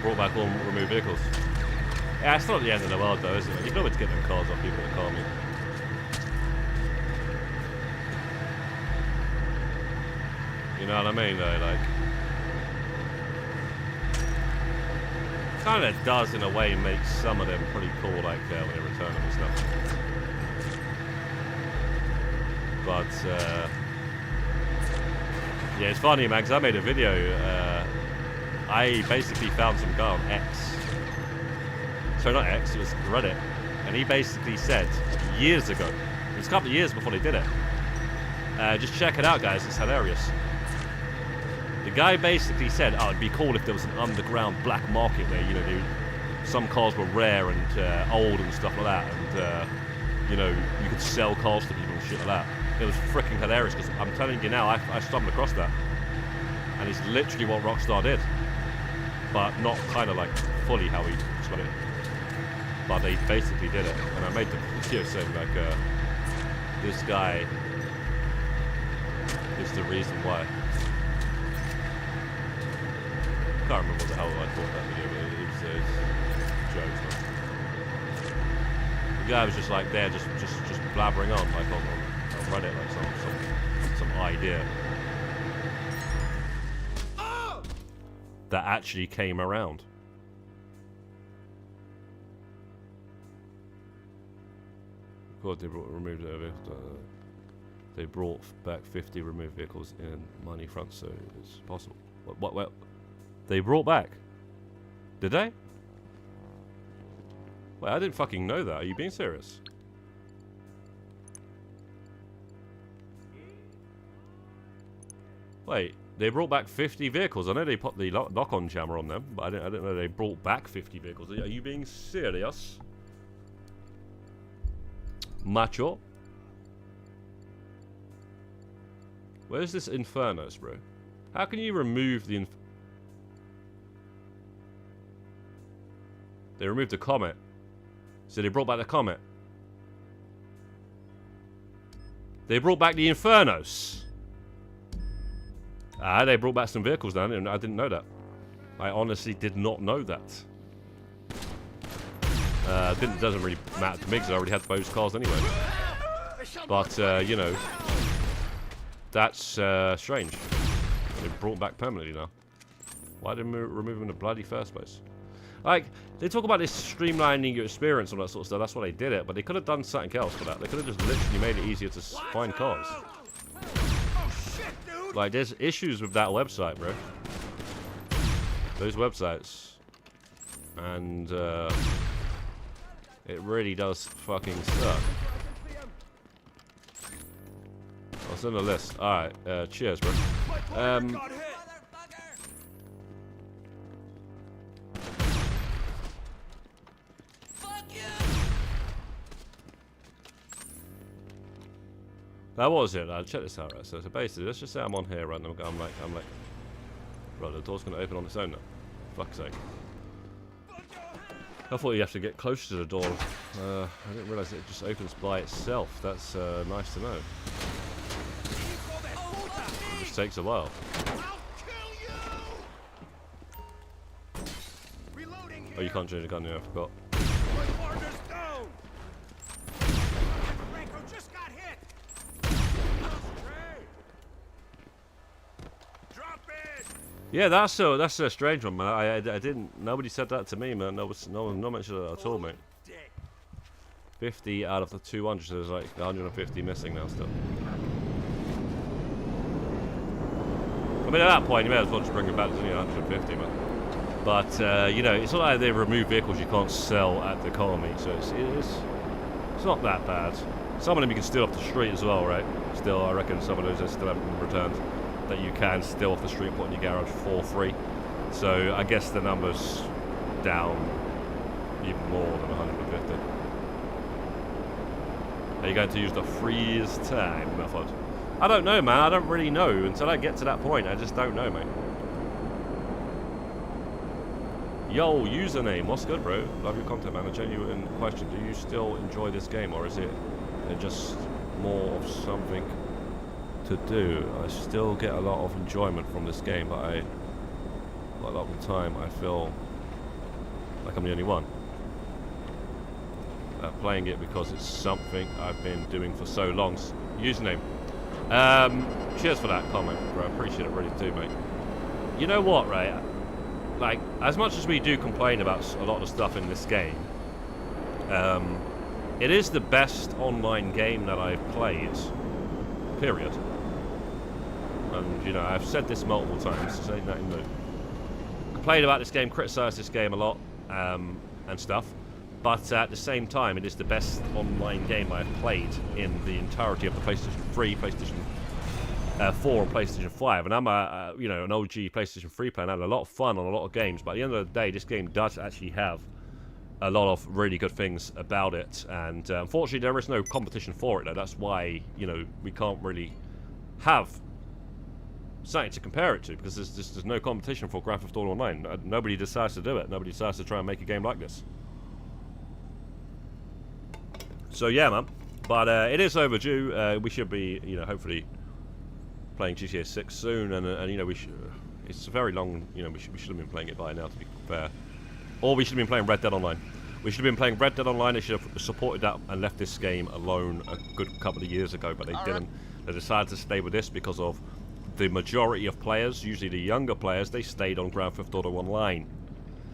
Brought back all removed vehicles. Yeah, it's not the end of the world though, is it? You can always get them cars off people that call me. You know what I mean though, like... Kind of does in a way make some of them pretty cool, like when they return them and stuff. But, yeah, it's funny man, because I made a video, I basically found some guy on X. Sorry, not X, it was Reddit. And he basically said, years ago, it was a couple of years before they did it. Just check it out, guys, it's hilarious. The guy basically said, oh, it'd be cool if there was an underground black market where, you know, some cars were rare and old and stuff like that. And, you know, you could sell cars to people and shit like that. It was freaking hilarious, because I'm telling you now, I stumbled across that. And it's literally what Rockstar did. But not kind of like fully how he explained it. But they basically did it. And I made the video saying like, this guy is the reason why. I can't remember what the hell I thought that video, but it was jokes. The guy was just like there, just blabbering on, like on Reddit, like some idea. That actually came around. God, they removed it. They brought back 50 removed vehicles in money front, so it's possible. What? They brought back? Did they? Wait, I didn't fucking know that. Are you being serious? Wait. They brought back 50 vehicles. I know they put the lock-on jammer on them, but I didn't know they brought back 50 vehicles. Are you being serious? Macho? Where's this Infernos, bro? How can you remove the They removed the Comet. So they brought back the Comet. They brought back the Infernos. They brought back some vehicles down, and I didn't know that. I honestly did not know that. It doesn't really matter to me because I already had those cars anyway. But, you know, that's strange. They brought back permanently now. Why didn't we remove them in the bloody first place? Like, they talk about this streamlining your experience and all that sort of stuff. That's why they did it. But they could have done something else for that. They could have just literally made it easier to find cars. Like, there's issues with that website, bro. Those websites. And, it really does fucking suck. What's on the list? Alright, cheers, bro. That was it. I'll check this out, right? So basically, let's just say I'm on here, right? And I'm like, right, the door's gonna open on its own now. Fuck's sake. I thought you have to get closer to the door. I didn't realise it just opens by itself. That's nice to know. It just takes a while. Oh, you can't change the gun, yeah, I forgot. Yeah, that's a strange one, man. I didn't. Nobody said that to me, man. No mention of that at all, mate. 50 out of the 200, so there's like 150 missing now still. I mean, at that point, you may as well just bring it back to 150, man. But you know, it's not like they remove vehicles you can't sell at the car meet, so it's not that bad. Some of them you can steal off the street as well, right? Still, I reckon some of those still haven't been returned. That you can steal off the street, put in your garage for free. So I guess the number's down even more than 150. Are you going to use the freeze time method? I don't know, man. I don't really know. Until I get to that point, I just don't know, mate. Yo, username. What's good, bro? Love your content, man. A genuine question. Do you still enjoy this game, or is it just more of something to do? I still get a lot of enjoyment from this game, but a lot of the time I feel like I'm the only one playing it because it's something I've been doing for so long. Username. Cheers for that comment, bro. I appreciate it really too, mate. You know what, right? Like, as much as we do complain about a lot of stuff in this game, it is the best online game that I've played. Period. And, you know, I've said this multiple times, so ain't nothing new. Complained about this game, criticised this game a lot, and stuff. But at the same time, it is the best online game I've played in the entirety of the PlayStation 3, PlayStation 4, and PlayStation 5. And I'm a, you know, an OG PlayStation 3 player, and I had a lot of fun on a lot of games. But at the end of the day, this game does actually have a lot of really good things about it. And unfortunately, there is no competition for it, though. That's why, you know, we can't really have something to compare it to, because there's no competition for Grand Theft Auto Online. Nobody decides to do it. Nobody decides to try and make a game like this. So yeah, man. But it is overdue. We should be, you know, hopefully playing GTA 6 soon, and you know, it's very long. You know, we should have been playing it by now, to be fair. Or we should have been playing Red Dead Online. We should have been playing Red Dead Online. They should have supported that and left this game alone a good couple of years ago, but they didn't. They decided to stay with this because of the majority of players, usually the younger players, they stayed on Grand Theft Auto Online.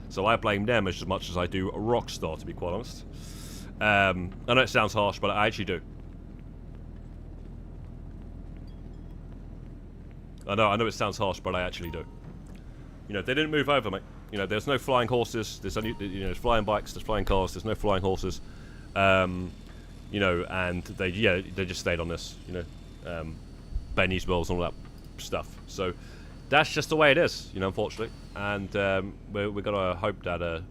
So I blame them as much as I do Rockstar, to be quite honest. I know it sounds harsh, but I actually do. I know it sounds harsh, but I actually do. You know, they didn't move over, mate. You know, there's no flying horses. There's only, you know, there's flying bikes. There's flying cars. There's no flying horses. You know, and they just stayed on this. You know, Benny's Wells and all that stuff. So that's just the way it is. You know, unfortunately, and we're gonna hope that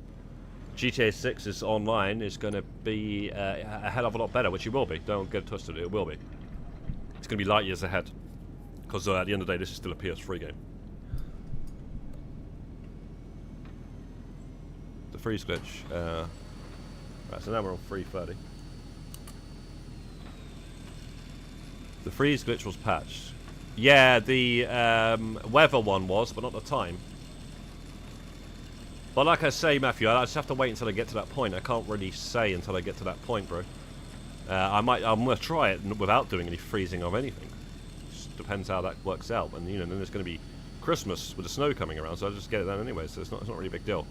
GTA 6's online is going to be a hell of a lot better, which it will be. Don't get it twisted, it will be. It's going to be light years ahead. Because at the end of the day, this is still a PS3 game. The freeze glitch. Right, so now we're on 330. The freeze glitch was patched. Yeah, the weather one was, but not the time. But like I say, Matthew, I just have to wait until I get to that point. I can't really say until I get to that point, bro. I'm gonna try it without doing any freezing of anything. Just depends how that works out. And you know, then there's gonna be Christmas with the snow coming around, so I'll just get it done anyway. So it's not really a big deal.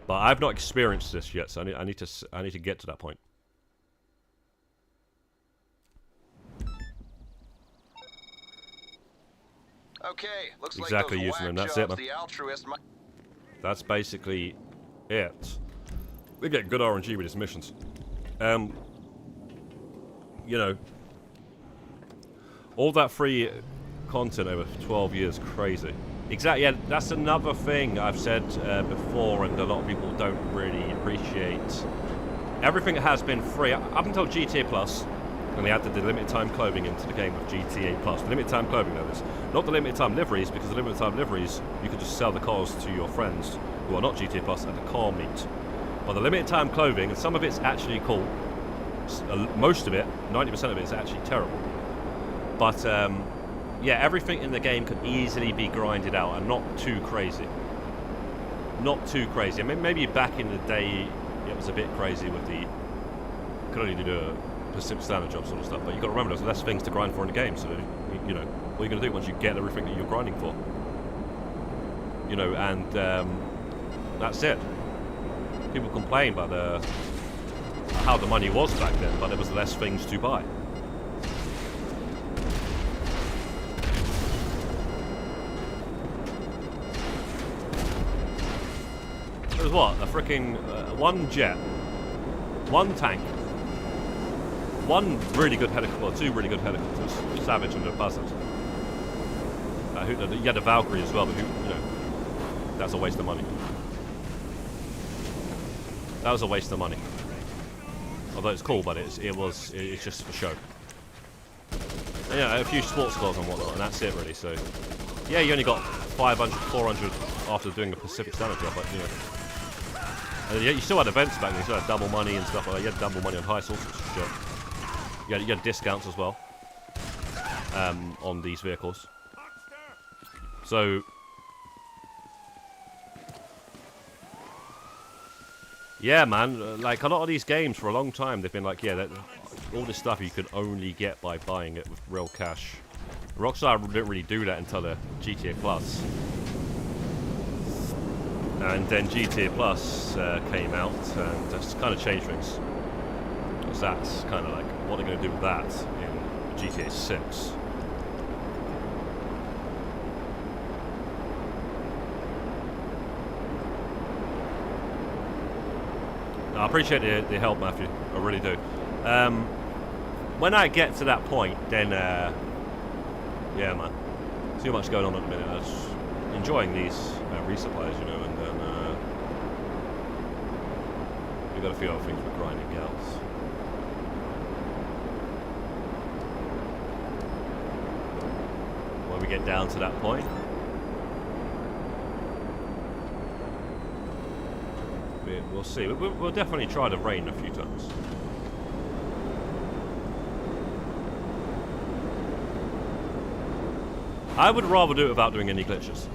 But I've not experienced this yet, so I need to get to that point. Okay, looks Exactly, like those using them. whack That's it, jobs man. the altruist might... That's basically it. We get good RNG with his missions. You know, all that free content over 12 years, crazy. Exactly, yeah, that's another thing I've said before, and a lot of people don't really appreciate. Everything has been free up until GTA Plus, and they added the limited time clothing into the game with GTA Plus. The limited time clothing, that is. Not the limited time liveries, because the limited time liveries, you could just sell the cars to your friends who are not GTA Plus at the car meet. But the limited time clothing, and some of it's actually cool, most of it, 90% of it is actually terrible. But, yeah, everything in the game could easily be grinded out and not too crazy. Not too crazy. I mean, maybe back in the day it was a bit crazy with the... could only do a Pacific Standard job sort of stuff, but you've got to remember there's less things to grind for in the game, so, you know, what are you going to do once you get everything that you're grinding for? You know, and that's it. People complain about how the money was back then, but there was less things to buy. It was what? A freaking one jet, one tank, one really good helicopter, well, two really good helicopters, Savage and the Buzzard. You had a Valkyrie as well, but you know, that's a waste of money. That was a waste of money. Although it's cool, but it's just for show. And, yeah, a few sports cars and whatnot, and that's it really. So, yeah, you only got 500, 400 after doing the Pacific Standard job, but you know. And you still had events back then, you still had double money and stuff like that. You had double money on Heists, all sorts of shit. You had discounts as well on these vehicles. So, yeah, man, like a lot of these games for a long time, they've been like, yeah, all this stuff you could only get by buying it with real cash. Rockstar didn't really do that until the GTA Plus. And then GTA Plus came out and just kind of changed things. Because that's kind of like, what are they going to do with that in GTA 6? I appreciate the help, Matthew. I really do. When I get to that point, then, yeah, man. Too much going on at the minute. I was enjoying these resupplies, you know, and then we've got a few other things we're grinding out. When we get down to that point, we'll see. We'll definitely try the rain a few times. I would rather do it without doing any glitches.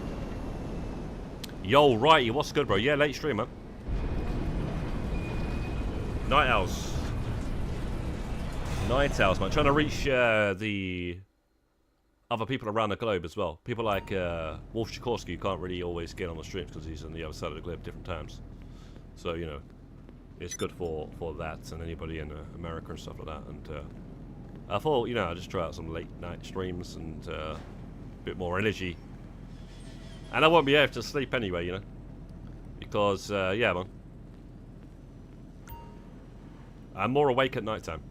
Yo, righty, what's good, bro? Yeah, late stream, man. Night Owls. Night Owls, man. Trying to reach the other people around the globe as well. People like Wolf Sikorsky, who can't really always get on the streams because he's on the other side of the globe at different times. So, you know, it's good for that and anybody in America and stuff like that. And I thought, you know, I'd just try out some late night streams and a bit more energy. And I won't be able to sleep anyway, you know. Because, yeah, man. I'm more awake at night time.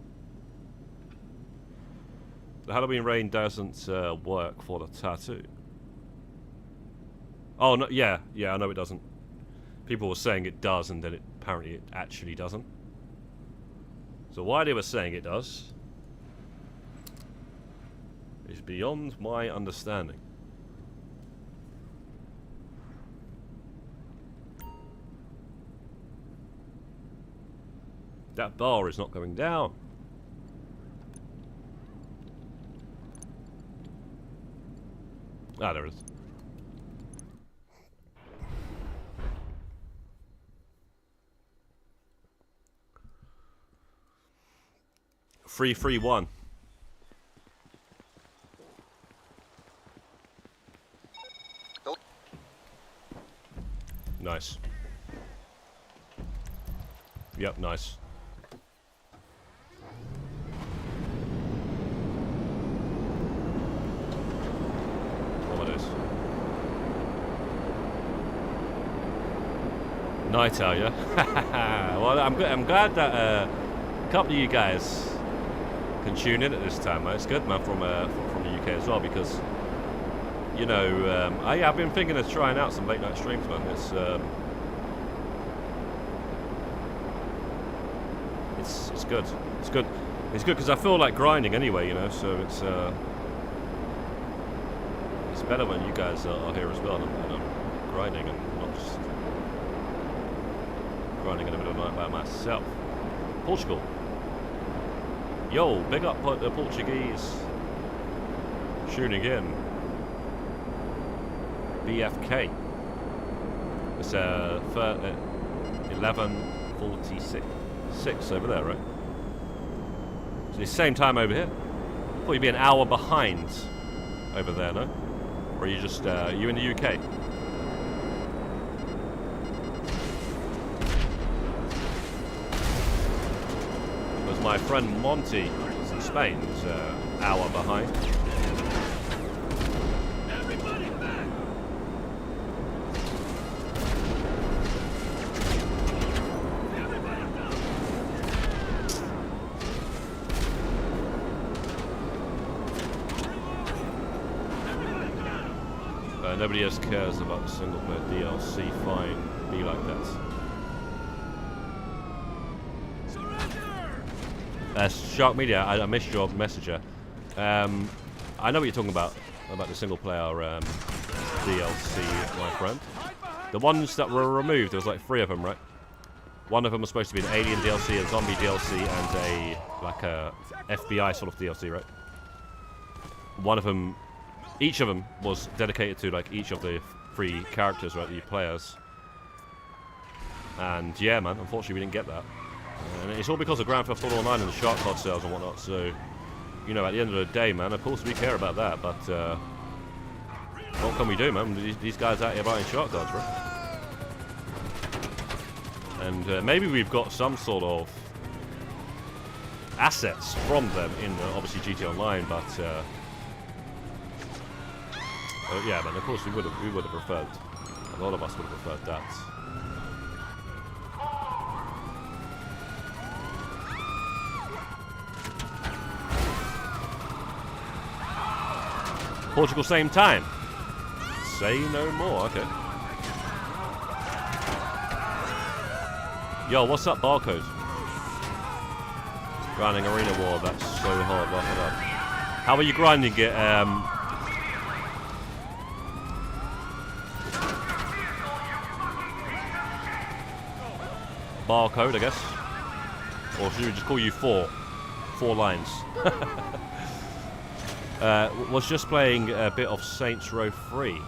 The Halloween rain doesn't work for the tattoo. Oh, no, yeah, I know it doesn't. People were saying it does, and then apparently it actually doesn't. So why they were saying it does is beyond my understanding. That bar is not going down. Ah, there it is. Free, 1. Nice. Yep, nice. What it is? Night owl, yeah? Well, I'm glad that a couple of you guys can tune in at this time, man. It's good, man, from the UK as well, because, you know, I've been thinking of trying out some late night streams, man. It's good. It's good. It's good because I feel like grinding anyway, you know. So it's better when you guys are here as well, and I'm grinding and not just grinding in the middle of the night by myself. Portugal. Yo, big up the Portuguese tuning in. BFK. It's 11:46 over there, right? So the same time over here. Thought you'd be an hour behind over there, no? Or are you just you in the UK? Because my friend Monty is in Spain. He's an hour behind. Nobody else cares about the single player DLC. Fine, be like that. Shark Media, I missed your messenger. I know what you're talking about the single player DLC, my friend. The ones that were removed, there was like 3 of them, right? One of them was supposed to be an Alien DLC, a Zombie DLC, and a FBI sort of DLC, right? One of them. Each of them was dedicated to like each of the 3 characters, right, the players. And yeah, man, unfortunately we didn't get that. And it's all because of Grand Theft Auto Online and the shark card sales and whatnot. So, you know, at the end of the day, man, of course we care about that, but what can we do, man? These guys out here buying shark cards, right? And maybe we've got some sort of assets from them in obviously GT Online, but. Yeah, man. Of course, we would have preferred. A lot of us would have preferred that. Portugal, same time. Say no more. Okay. Yo, what's up, barcode? Grinding Arena War. That's so hard. Lock it up. How are you grinding it? Barcode, I guess. Or should we just call you 4? 4 lines. Was just playing a bit of Saints Row 3. £4.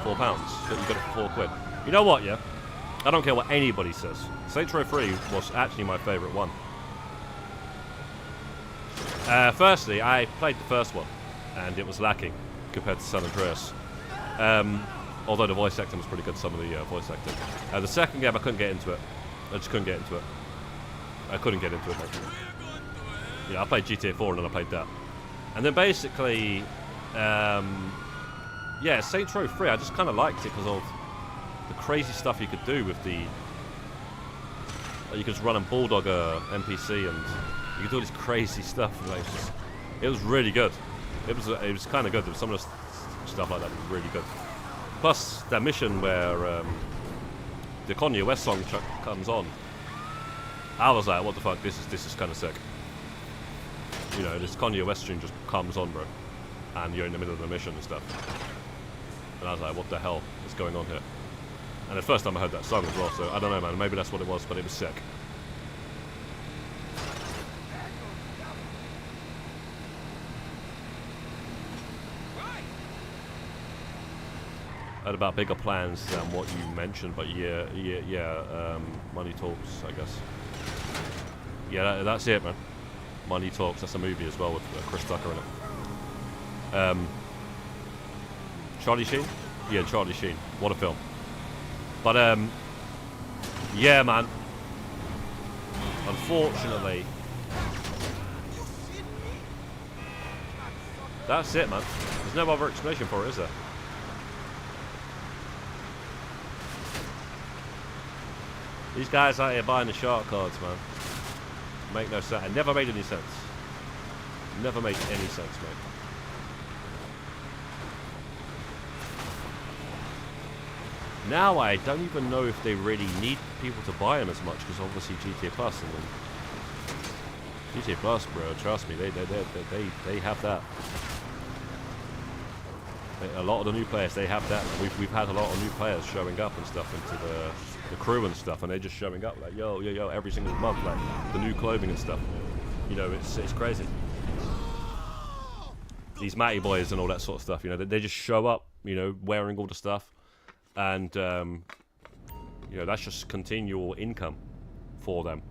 But you got it for £4. You know what, yeah? I don't care what anybody says. Saints Row 3 was actually my favourite one. Firstly, I played the first one, and it was lacking compared to San Andreas. Although the voice acting was pretty good, some of the voice acting. The second game, I couldn't get into it. I just couldn't get into it. I couldn't get into it, mate. Yeah, I played GTA 4 and then I played that. And then basically, yeah, Saints Row 3, I just kind of liked it because of the crazy stuff you could do with the... You could just run and bulldog a NPC and you could do all this crazy stuff. Like, it was really good. It was kind of good. Some of the stuff like that was really good. Plus, that mission where... the Kanye West song comes on. I was like, what the fuck, this is kind of sick. You know, this Kanye West tune just comes on, bro. And you're in the middle of the mission and stuff. And I was like, what the hell is going on here? And the first time I heard that song as well, so I don't know, man, maybe that's what it was, but it was sick. Heard about bigger plans than what you mentioned, but yeah. Money talks, I guess. Yeah, that's it, man. Money talks. That's a movie as well with Chris Tucker in it. Charlie Sheen? Yeah, Charlie Sheen. What a film. But yeah, man. Unfortunately, that's it, man. There's no other explanation for it, is there? These guys out here buying the shark cards, man. Make no sense. It never made any sense. Never made any sense, mate. Now I don't even know if they really need people to buy them as much, because obviously GTA Plus and GTA Plus, bro. Trust me, they have that. A lot of the new players, they have that. We've had a lot of new players showing up and stuff into the crew and stuff, and they're just showing up like yo every single month, like the new clothing and stuff. You know, it's crazy. These Matty boys and all that sort of stuff. You know, they just show up. You know, wearing all the stuff. And, you know, that's just continual income for them.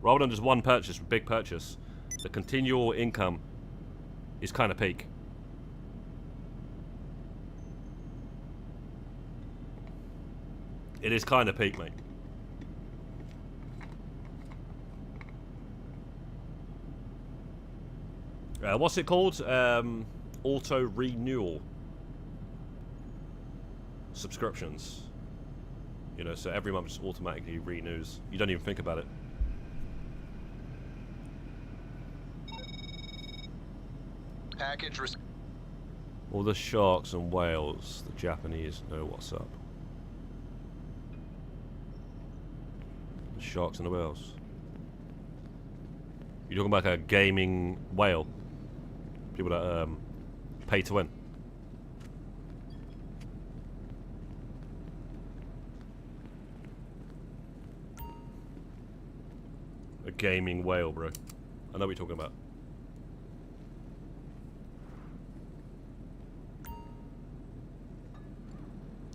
Rather than just one purchase, big purchase, the continual income is kind of peak. It is kind of peak, mate. What's it called? Auto renewal. Subscriptions, you know, so every month just automatically renews. You don't even think about it. Package. All the sharks and whales, the Japanese know what's up. The sharks and the whales. You're talking about like a gaming whale? People that pay to win. A gaming whale, bro. I know what you're talking about.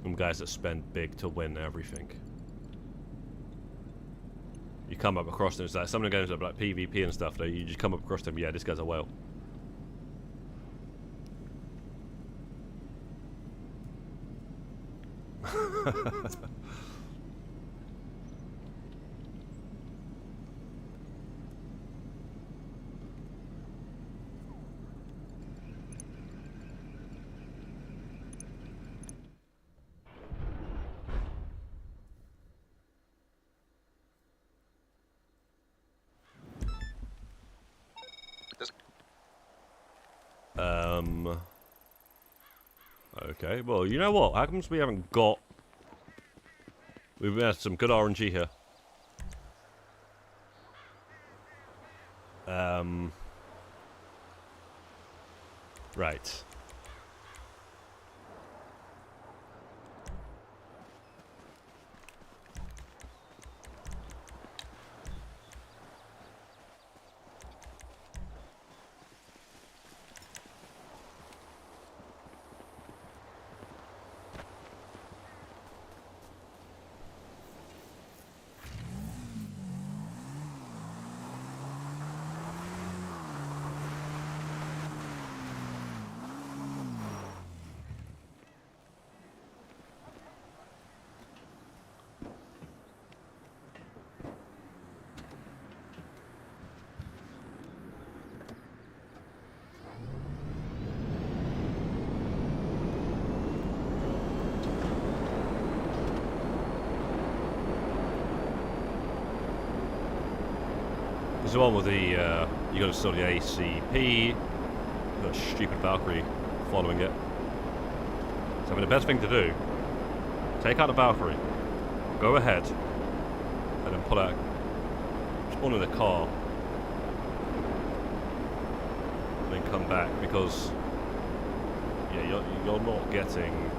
Them guys that spend big to win everything. You come up across them, it's like some of the games that are like PvP and stuff, though, you just come up across them, yeah, this guy's a whale. Okay, well, you know what? How comes we haven't got... We've had some good RNG here. Right. There's the one with the, you gotta install the ACP, got a stupid Valkyrie following it. So I mean the best thing to do, take out the Valkyrie, go ahead, and then pull out, spawn in the car, and then come back, because, yeah, you're not getting...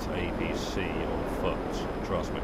APC on foot, trust me.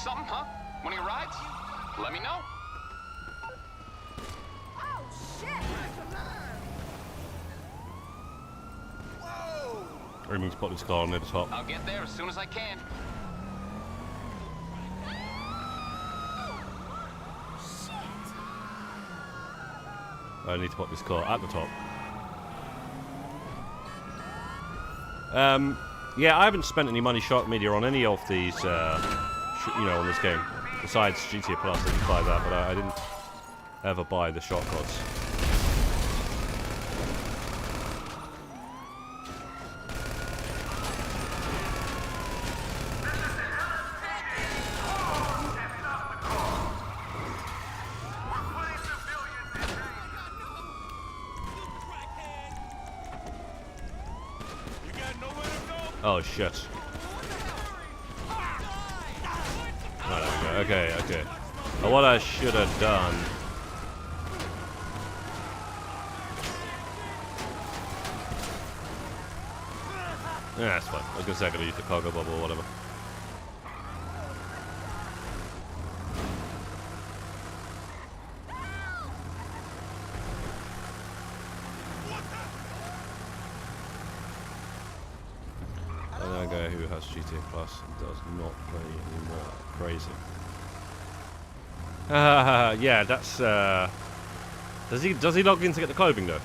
something, huh? One of your rides? Let me know. Oh, shit! Whoa! Everything spotted this car near the top. I'll get there as soon as I can. I need to put this car at the top. Yeah, I haven't spent any money Shark Media on any of these, on this game. Besides GTA Plus, I didn't buy that, but I didn't ever buy the Shark cards. Oh shit. Right, okay. Well, what I should have done. Yeah, that's fine. I was gonna say I could use the cargo bubble or whatever. Who has GTA Plus and does not play anymore. Crazy. Yeah, that's does he log in to get the clothing though?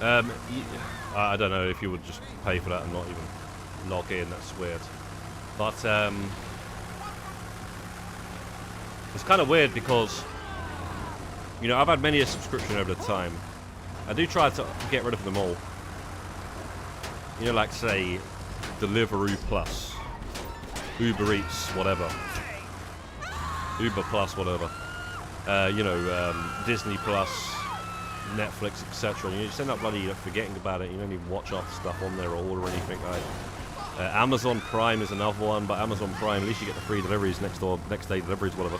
I don't know if you would just pay for that and not even log in, that's weird. But it's kind of weird because I've had many a subscription over the time. I do try to get rid of them all. Like say Deliveroo Plus, Uber Eats, whatever, Uber Plus, whatever. Disney Plus, Netflix, etc. You just end up bloody forgetting about it. You don't even watch other stuff on there or order anything. Like Amazon Prime is another one, but Amazon Prime, at least you get the free deliveries next day deliveries, whatever.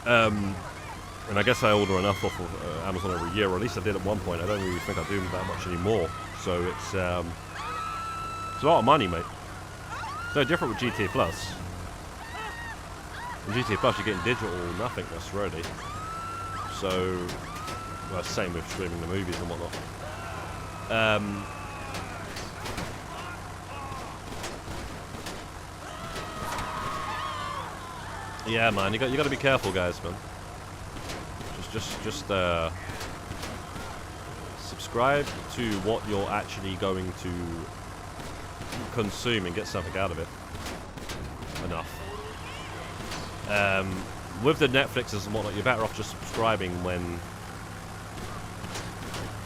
And I guess I order enough off of Amazon every year, or at least I did at one point. I don't really think I do that much anymore. So it's a lot of money, mate. It's no different with GTA Plus. In GTA Plus, you're getting digital nothingness, really. So, well, same with streaming the movies and whatnot. Yeah, man, you got to be careful, guys, man. Just subscribe to what you're actually going to consume and get something out of it. Enough. With the Netflixes and whatnot, you're better off just subscribing when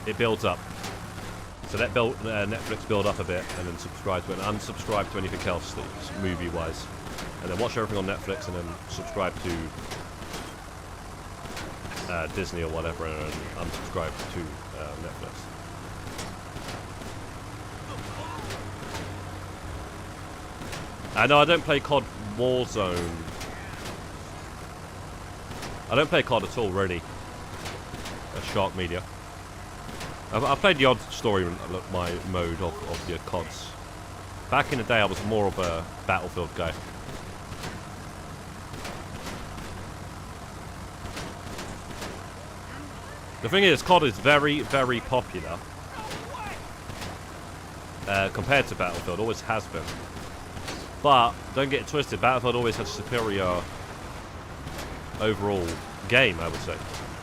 it builds up. So let Netflix build up a bit and then subscribe to it and unsubscribe to anything else that's movie-wise. And then watch everything on Netflix and then subscribe to Disney or whatever and unsubscribe to Netflix. I know I don't play COD Warzone. I don't play COD at all, really. Shark Media. I've played the odd story mode of the CODs. Back in the day, I was more of a Battlefield guy. The thing is, COD is very, very popular compared to Battlefield. Always has been. But don't get it twisted. Battlefield always had superior overall game, I would say.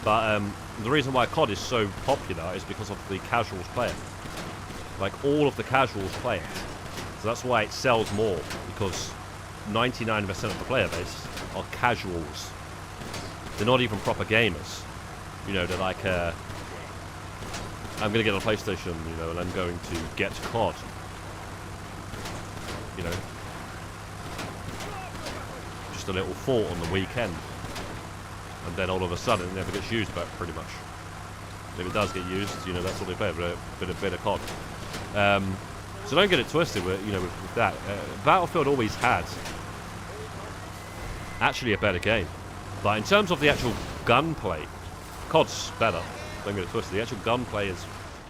But the reason why COD is so popular is because of the casuals play it. Like, all of the casuals play it. So that's why it sells more, because 99% of the player base are casuals. They're not even proper gamers. They're like, I'm going to get a PlayStation, and I'm going to get COD. Just a little thought on the weekend. And then all of a sudden it never gets used, pretty much. If it does get used, that's what they play, a bit of COD. So don't get it twisted with that. Battlefield always had actually a better game. But in terms of the actual gunplay, COD's better. Don't get it twisted. The actual gunplay is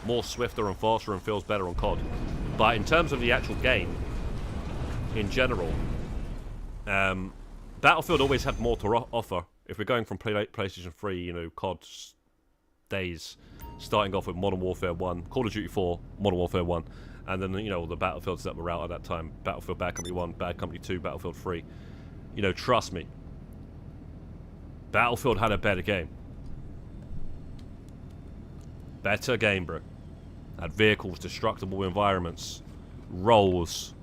more swifter and faster and feels better on COD. But in terms of the actual game, in general, Battlefield always had more to offer. If we're going from PlayStation 3, you know, COD days, starting off with Modern Warfare 1, Call of Duty 4, Modern Warfare 1, and then, you know, the Battlefields that were out at that time, Battlefield Bad Company 1, Bad Company 2, Battlefield 3. You know, trust me, Battlefield had a better game. Better game, bro. Had vehicles, destructible environments, roles.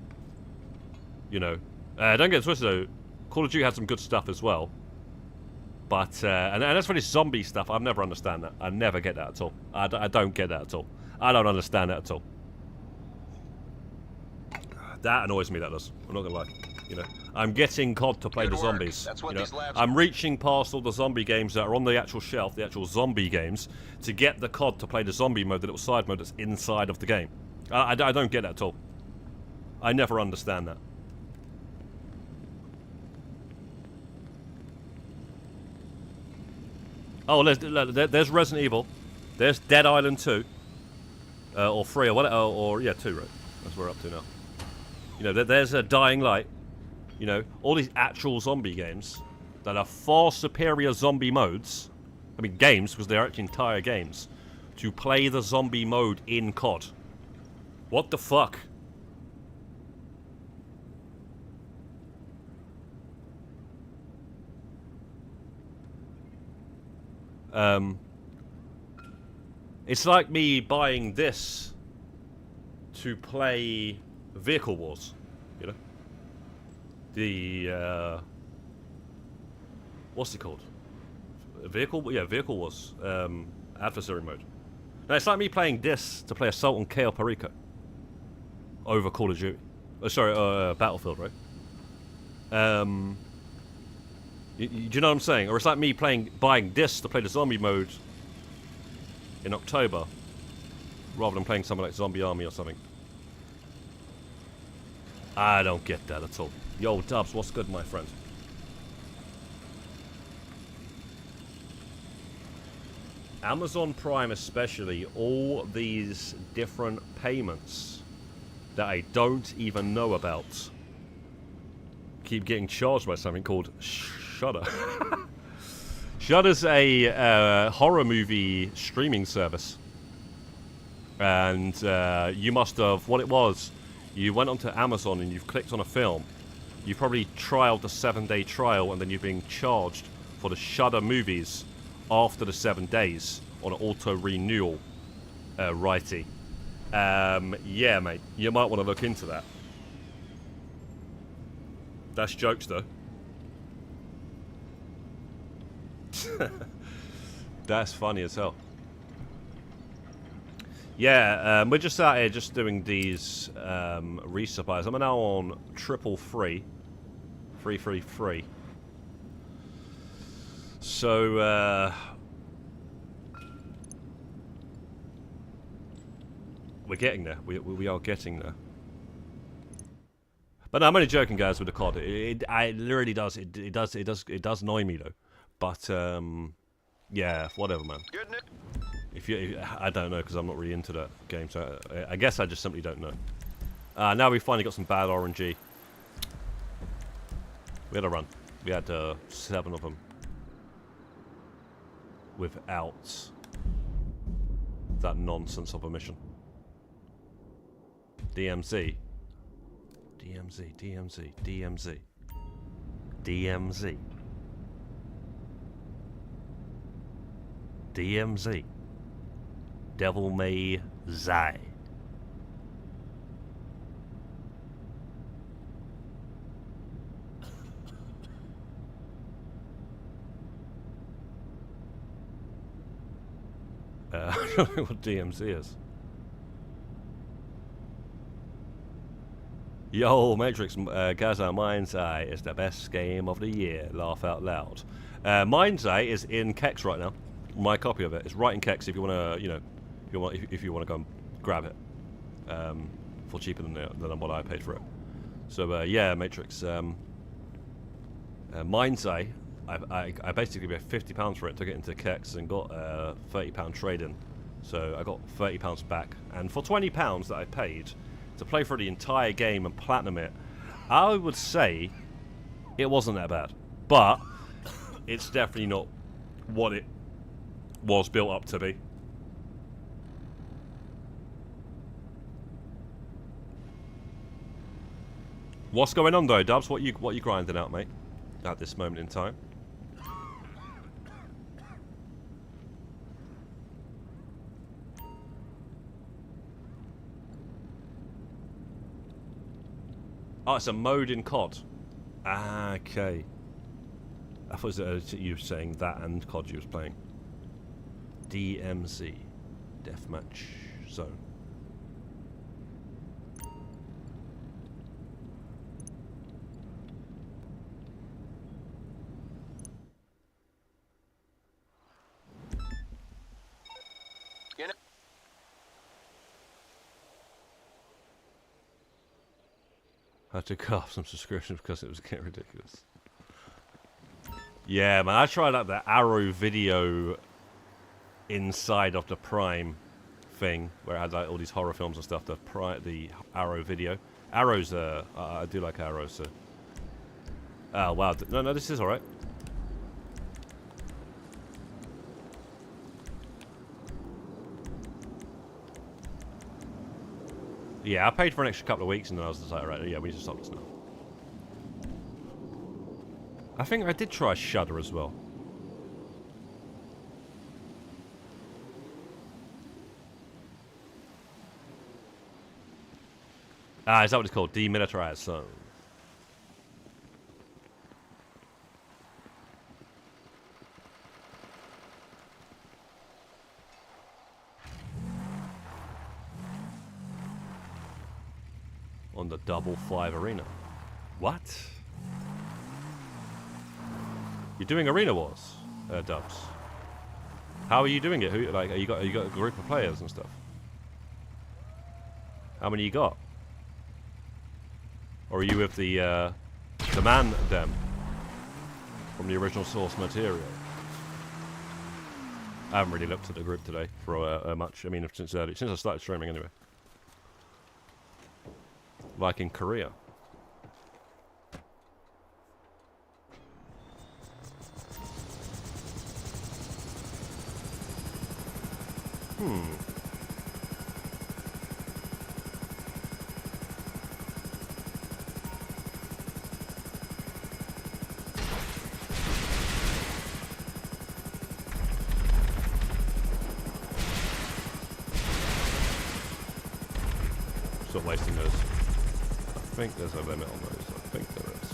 You know, don't get it twisted though. Call of Duty had some good stuff as well. But and as for this zombie stuff, I've never understand that. I never get that at all. I don't get that at all. I don't understand that at all. That annoys me. That does. I'm not gonna lie. You know, I'm getting COD to play Good the work. zombies. That's what you know? these labs I'm reaching past all the zombie games that are on the actual shelf, the actual zombie games, to get the COD to play the zombie mode, the little side mode that's inside of the game. I don't get that at all. I never understand that. Oh, there's Resident Evil. There's Dead Island 2. Or 3, or what? Or yeah, 2, right? That's what we're up to now. You know, there's a Dying Light. You know, all these actual zombie games that are far superior zombie modes. I mean, games, because they're actually entire games. To play the zombie mode in COD. What the fuck? It's like me buying this to play Vehicle Wars, you know? The, what's it called? Vehicle Wars, adversary mode. Now, it's like me playing this to play Assault on Cayo Perico over Call of Duty. Battlefield, right? Do you know what I'm saying? Or it's like me buying this to play the zombie mode in October, rather than playing something like Zombie Army or something. I don't get that at all. Yo, Dubs, what's good, my friend? Amazon Prime especially, all these different payments that I don't even know about keep getting charged by something called Shudder. Shudder's a horror movie streaming service. And you must have, what it was, you went onto Amazon and you've clicked on a film. You probably trialed the 7-day trial and then you're being charged for the Shudder movies after the 7 days on an auto renewal righty. Yeah, mate, you might want to look into that. That's jokes, though. That's funny as hell. Yeah, we're just out here just doing these resupplies. I'm now on 333. So, we're getting there. We are getting there. But no, I'm only joking, guys, with the COD. It literally does. It does annoy me though. But yeah, whatever, man. I don't know because I'm not really into that game. So I guess I just simply don't know. Now we finally got some bad RNG. We had a run. We had 7 of them without that nonsense of a mission. DMZ. Devil May Zai. I don't know what DMZ is. Yo, Matrix, Gaza, Mind's Eye is the best game of the year. Laugh out loud. Mind's Eye is in Kex right now. My copy of it is right in Kex. If you want to, you know, if you want to go and grab it for cheaper than what I paid for it. So yeah, Matrix. Mind's Eye. I basically paid £50 for it. Took it into Kex and got a £30 trade-in. So I got £30 back. And for £20 that I paid to play for the entire game and platinum it, I would say it wasn't that bad, but it's definitely not what it was built up to be. What's going on though, Dubs? What you grinding out, mate? At this moment in time. Oh, it's a mode in COD. Ah, okay. I thought it was, you were saying that and COD you was playing. DMZ. Deathmatch Zone. I had to cut off some subscriptions because it was getting ridiculous. Yeah, man, I tried out the Arrow video inside of the Prime thing, where it had like all these horror films and stuff. The Arrow video. Arrow's, I do like Arrow, so. Oh wow, no, this is all right. Yeah, I paid for an extra couple of weeks and then I was just like, right, yeah, we need to stop this now. I think I did try Shudder as well. Ah, is that what it's called? Demilitarized Zone. On the Double 5 arena. What? You're doing Arena Wars, Dubs. How are you doing it? Who, like, you got a group of players and stuff? How many you got? Or are you with the man dem from the original source material? I haven't really looked at the group today for much. I mean, since I started streaming anyway. Like in Korea. Stop wasting those. I think there's a limit on those. I think there is.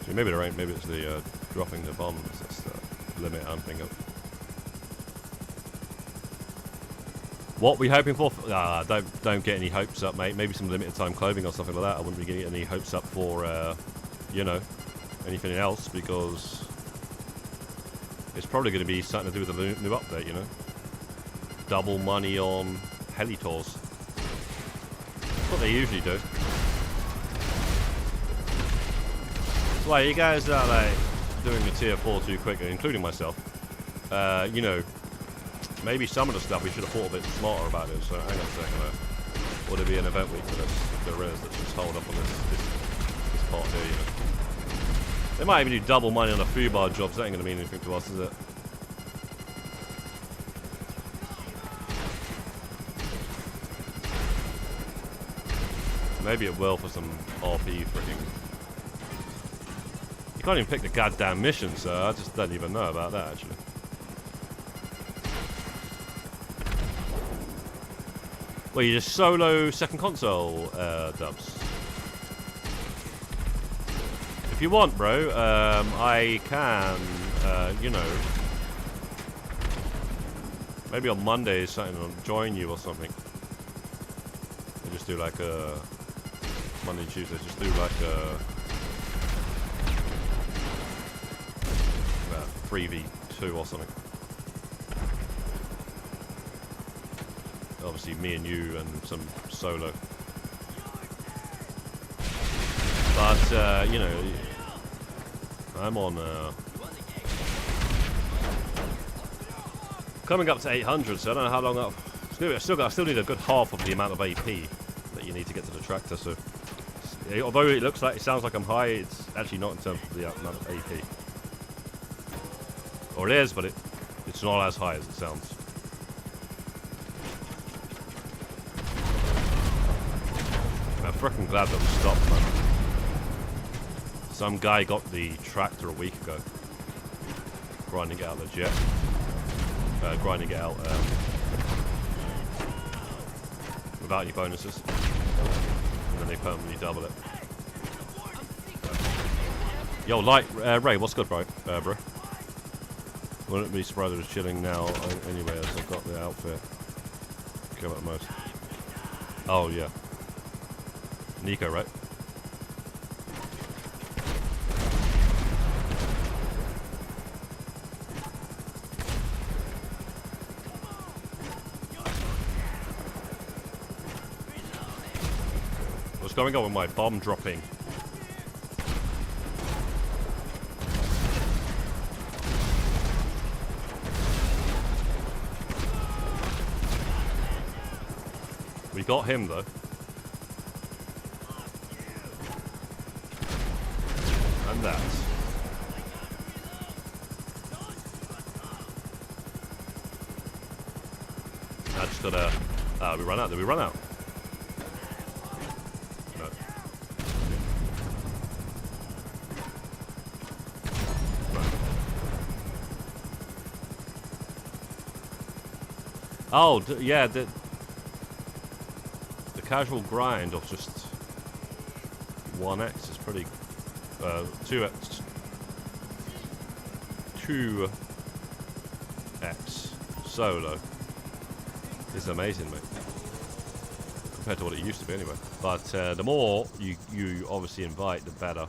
So maybe there ain't. Maybe it's the dropping the bombs. That's the limit I'm thinking of. What we hoping for? Don't get any hopes up, mate. Maybe some limited time clothing or something like that. I wouldn't be getting any hopes up for, you know, anything else because it's probably going to be something to do with the new update. You know, double money on heli tours. That's what they usually do. So like, you guys are like doing the tier 4 too quickly, including myself. You know, maybe some of the stuff we should have thought a bit smarter about it. So hang on a second. Would there be an event week for this? If there is, that's just hold up on this part here. You know, they might even do double money on the food bar jobs. That ain't gonna mean anything to us, is it? Maybe it will for some RP freaking. You can't even pick the goddamn mission, so I just don't even know about that actually. Well, you just solo second console, Dubs. If you want, bro, I can, you know, maybe on Monday something, I'll join you or something. We just do like a Monday, Tuesday, just do like a 3v2 or something. Obviously me and you and some solo. But, you know, I'm on, coming up to 800, so I don't know how long I still need a good half of the amount of AP that you need to get to the tractor, so Although it looks like, it sounds like I'm high, it's actually not in terms of the amount of AP. Or it is, but it's not as high as it sounds. I'm freaking glad that we stopped, man. Some guy got the tractor a week ago. Grinding it out legit. Grinding it out without any bonuses. And then they permanently double it. Yo, Ray, what's good, bro? Wouldn't be surprised if it was chilling now anyway, as I've got the outfit. Care about the most. Oh, yeah. Nico, right? What's going on with my bomb dropping? We got him though. And that. I just gotta. We run out. Did we run out? No. No. Oh, yeah. The casual grind of just 1x is pretty. 2x. 2x solo is amazing, mate. Compared to what it used to be, anyway. But the more you obviously invite, the better.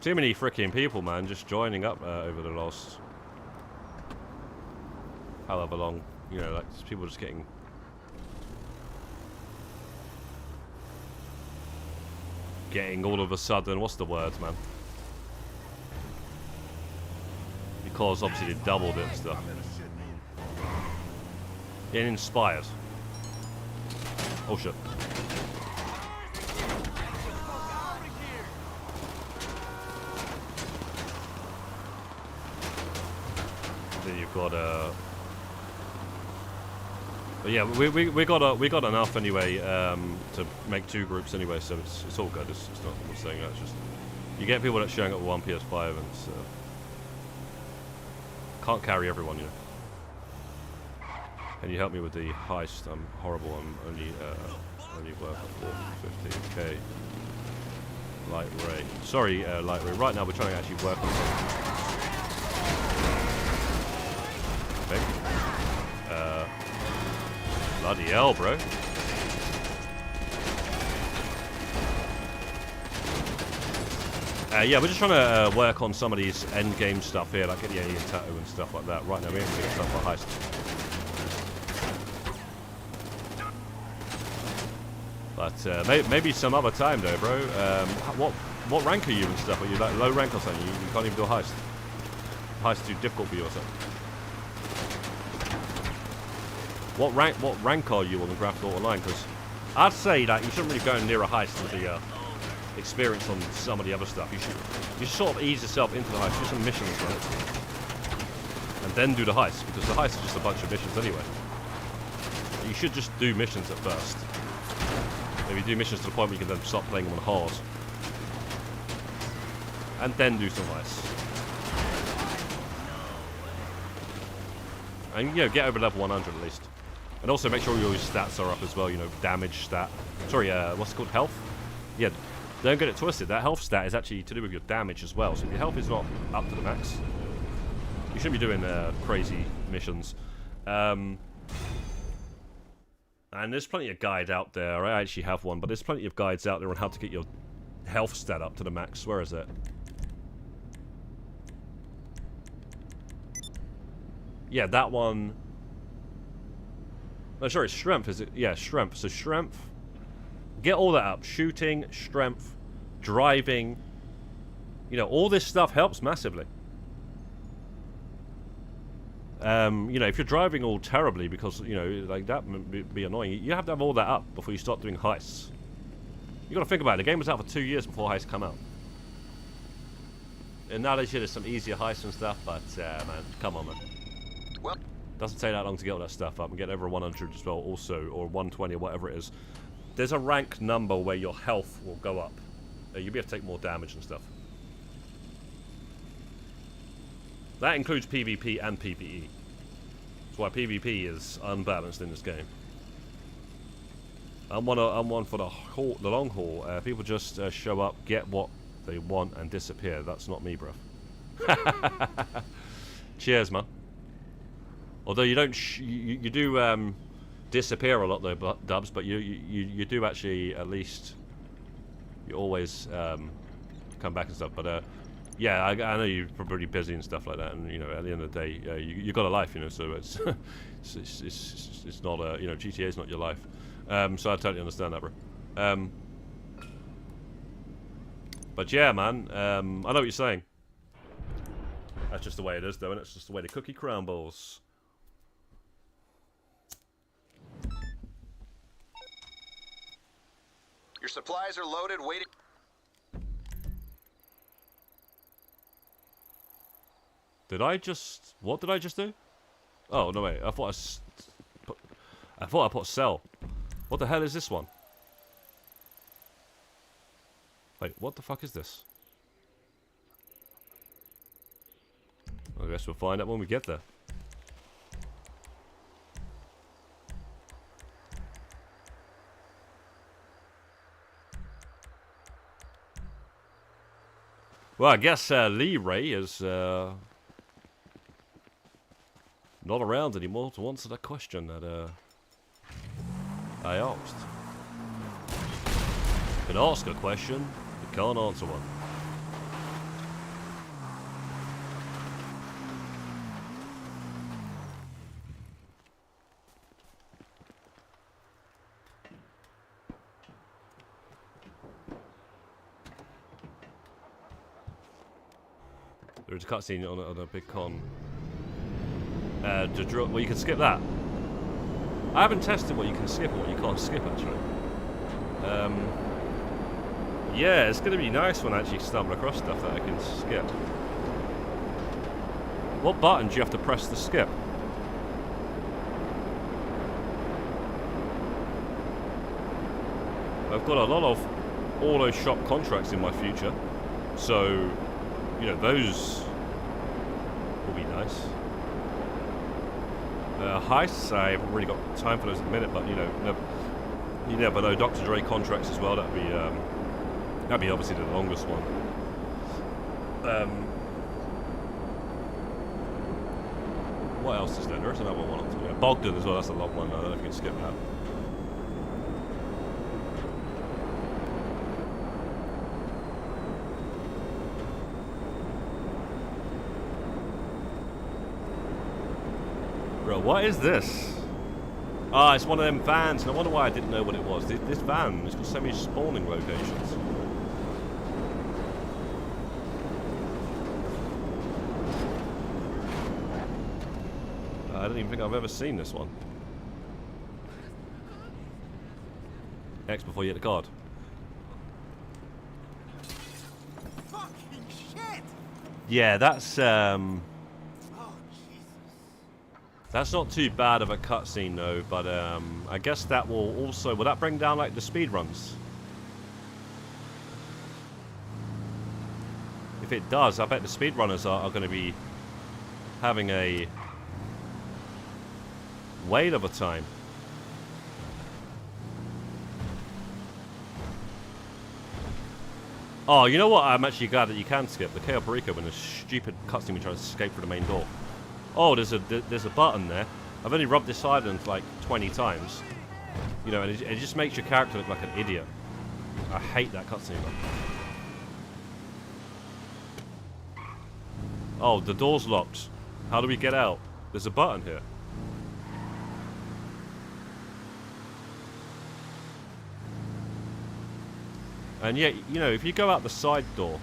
Too many freaking people, man, just joining up over the last however long. You know, like people just getting. Getting all of a sudden, what's the word, man? Because obviously they doubled it and stuff. Getting inspired. Oh shit. Then you've got but yeah, we got enough anyway to make 2 groups anyway, so it's all good. It's not I'm saying that. It's just you get people that showing up with 1 PS5 and can't carry everyone, you know. Can you help me with the heist? I'm horrible. I'm only worth 450k. Light Ray. Sorry, Light Ray. Right now we're trying to actually work on something. Okay. Bloody hell, bro. Yeah, we're just trying to work on some of these end game stuff here, like get the alien tattoo and stuff like that. Right now, we ain't gonna get stuff for heist. But maybe some other time, though, bro. What rank are you and stuff? Are you like low rank or something? You can't even do a heist. Heist too difficult for you or something. What rank are you on the Graphic Online? Because I'd say that you shouldn't really go near a heist with the experience on some of the other stuff. You should sort of ease yourself into the heist, do some missions, right? And then do the heist, because the heist is just a bunch of missions anyway. You should just do missions at first. Maybe do missions to the point where you can then start playing them on hard. And then do some heists. And, you know, get over level 100 at least. And also make sure all your stats are up as well, you know, damage stat. Sorry, what's it called? Health? Yeah, don't get it twisted. That health stat is actually to do with your damage as well. So if your health is not up to the max, you shouldn't be doing crazy missions. And there's plenty of guide out there. I actually have one, but there's plenty of guides out there on how to get your health stat up to the max. Where is it? Yeah, that one. No, sorry, strength, is it? Yeah, strength. So strength. Get all that up. Shooting, strength, driving. You know, all this stuff helps massively. You know, if you're driving all terribly because, you know, like that would be annoying. You have to have all that up before you start doing heists. You got to think about it. The game was out for 2 years before Heists come out. And now they should have some easier heists and stuff, but man, come on, man. Well, Doesn't take that long to get all that stuff up and get over 100 as well, also, or 120 or whatever it is. There's a rank number where your health will go up. You'll be able to take more damage and stuff. That includes PvP and PvE. That's why PvP is unbalanced in this game. I'm one for the long haul. People just show up, get what they want, and disappear. That's not me, bruv. Cheers, man. Although you don't, you do disappear a lot though, Dubs. But you do actually at least you always come back and stuff. But yeah, I know you're probably busy and stuff like that. And you know, at the end of the day, you got a life, you know. So it's it's not a, you know, GTA is not your life. So I totally understand that, bro. But yeah, man, I know what you're saying. That's just the way it is, though, and it's just the way the cookie crumbles. your supplies are loaded, waiting. Did I just... What did I just do? Oh, no, wait. I thought I put sell. What the hell is this one? Wait, what the fuck is this? I guess we'll find out when we get there. Well, I guess Lee Ray is not around anymore to answer that question that I asked. You can ask a question, you can't answer one. There's a cutscene on a big con. Well, you can skip that. I haven't tested what you can skip and what you can't skip, actually. Yeah, it's going to be nice when I actually stumble across stuff that I can skip. What button do you have to press to skip? I've got a lot of auto shop contracts in my future, so you know those will be nice. Heists, I haven't really got time for those at the minute, but you know, you never know. Dr. Dre contracts as well. That'd be obviously the longest one. What else is there? There's another one. Yeah, Bogdan as well. That's a long one. I don't know if you can skip that. Bro, what is this? Ah, it's one of them vans. No wonder why I didn't know what it was. This van has got so many spawning locations. I don't even think I've ever seen this one. X before you hit the card. Fucking shit! Yeah, that's not too bad of a cutscene though, but I guess that will also... Will that bring down like the speed runs? If it does, I bet the speedrunners are going to be having a whale of a time. Oh, you know what? I'm actually glad that you can skip the Cayo Perico when the stupid cutscene we try to escape through the main door. Oh, there's a button there. I've only rubbed this island like 20 times. You know, and it just makes your character look like an idiot. I hate that cutscene. Oh, the door's locked. How do we get out? There's a button here. And yet, you know, if you go out the side door,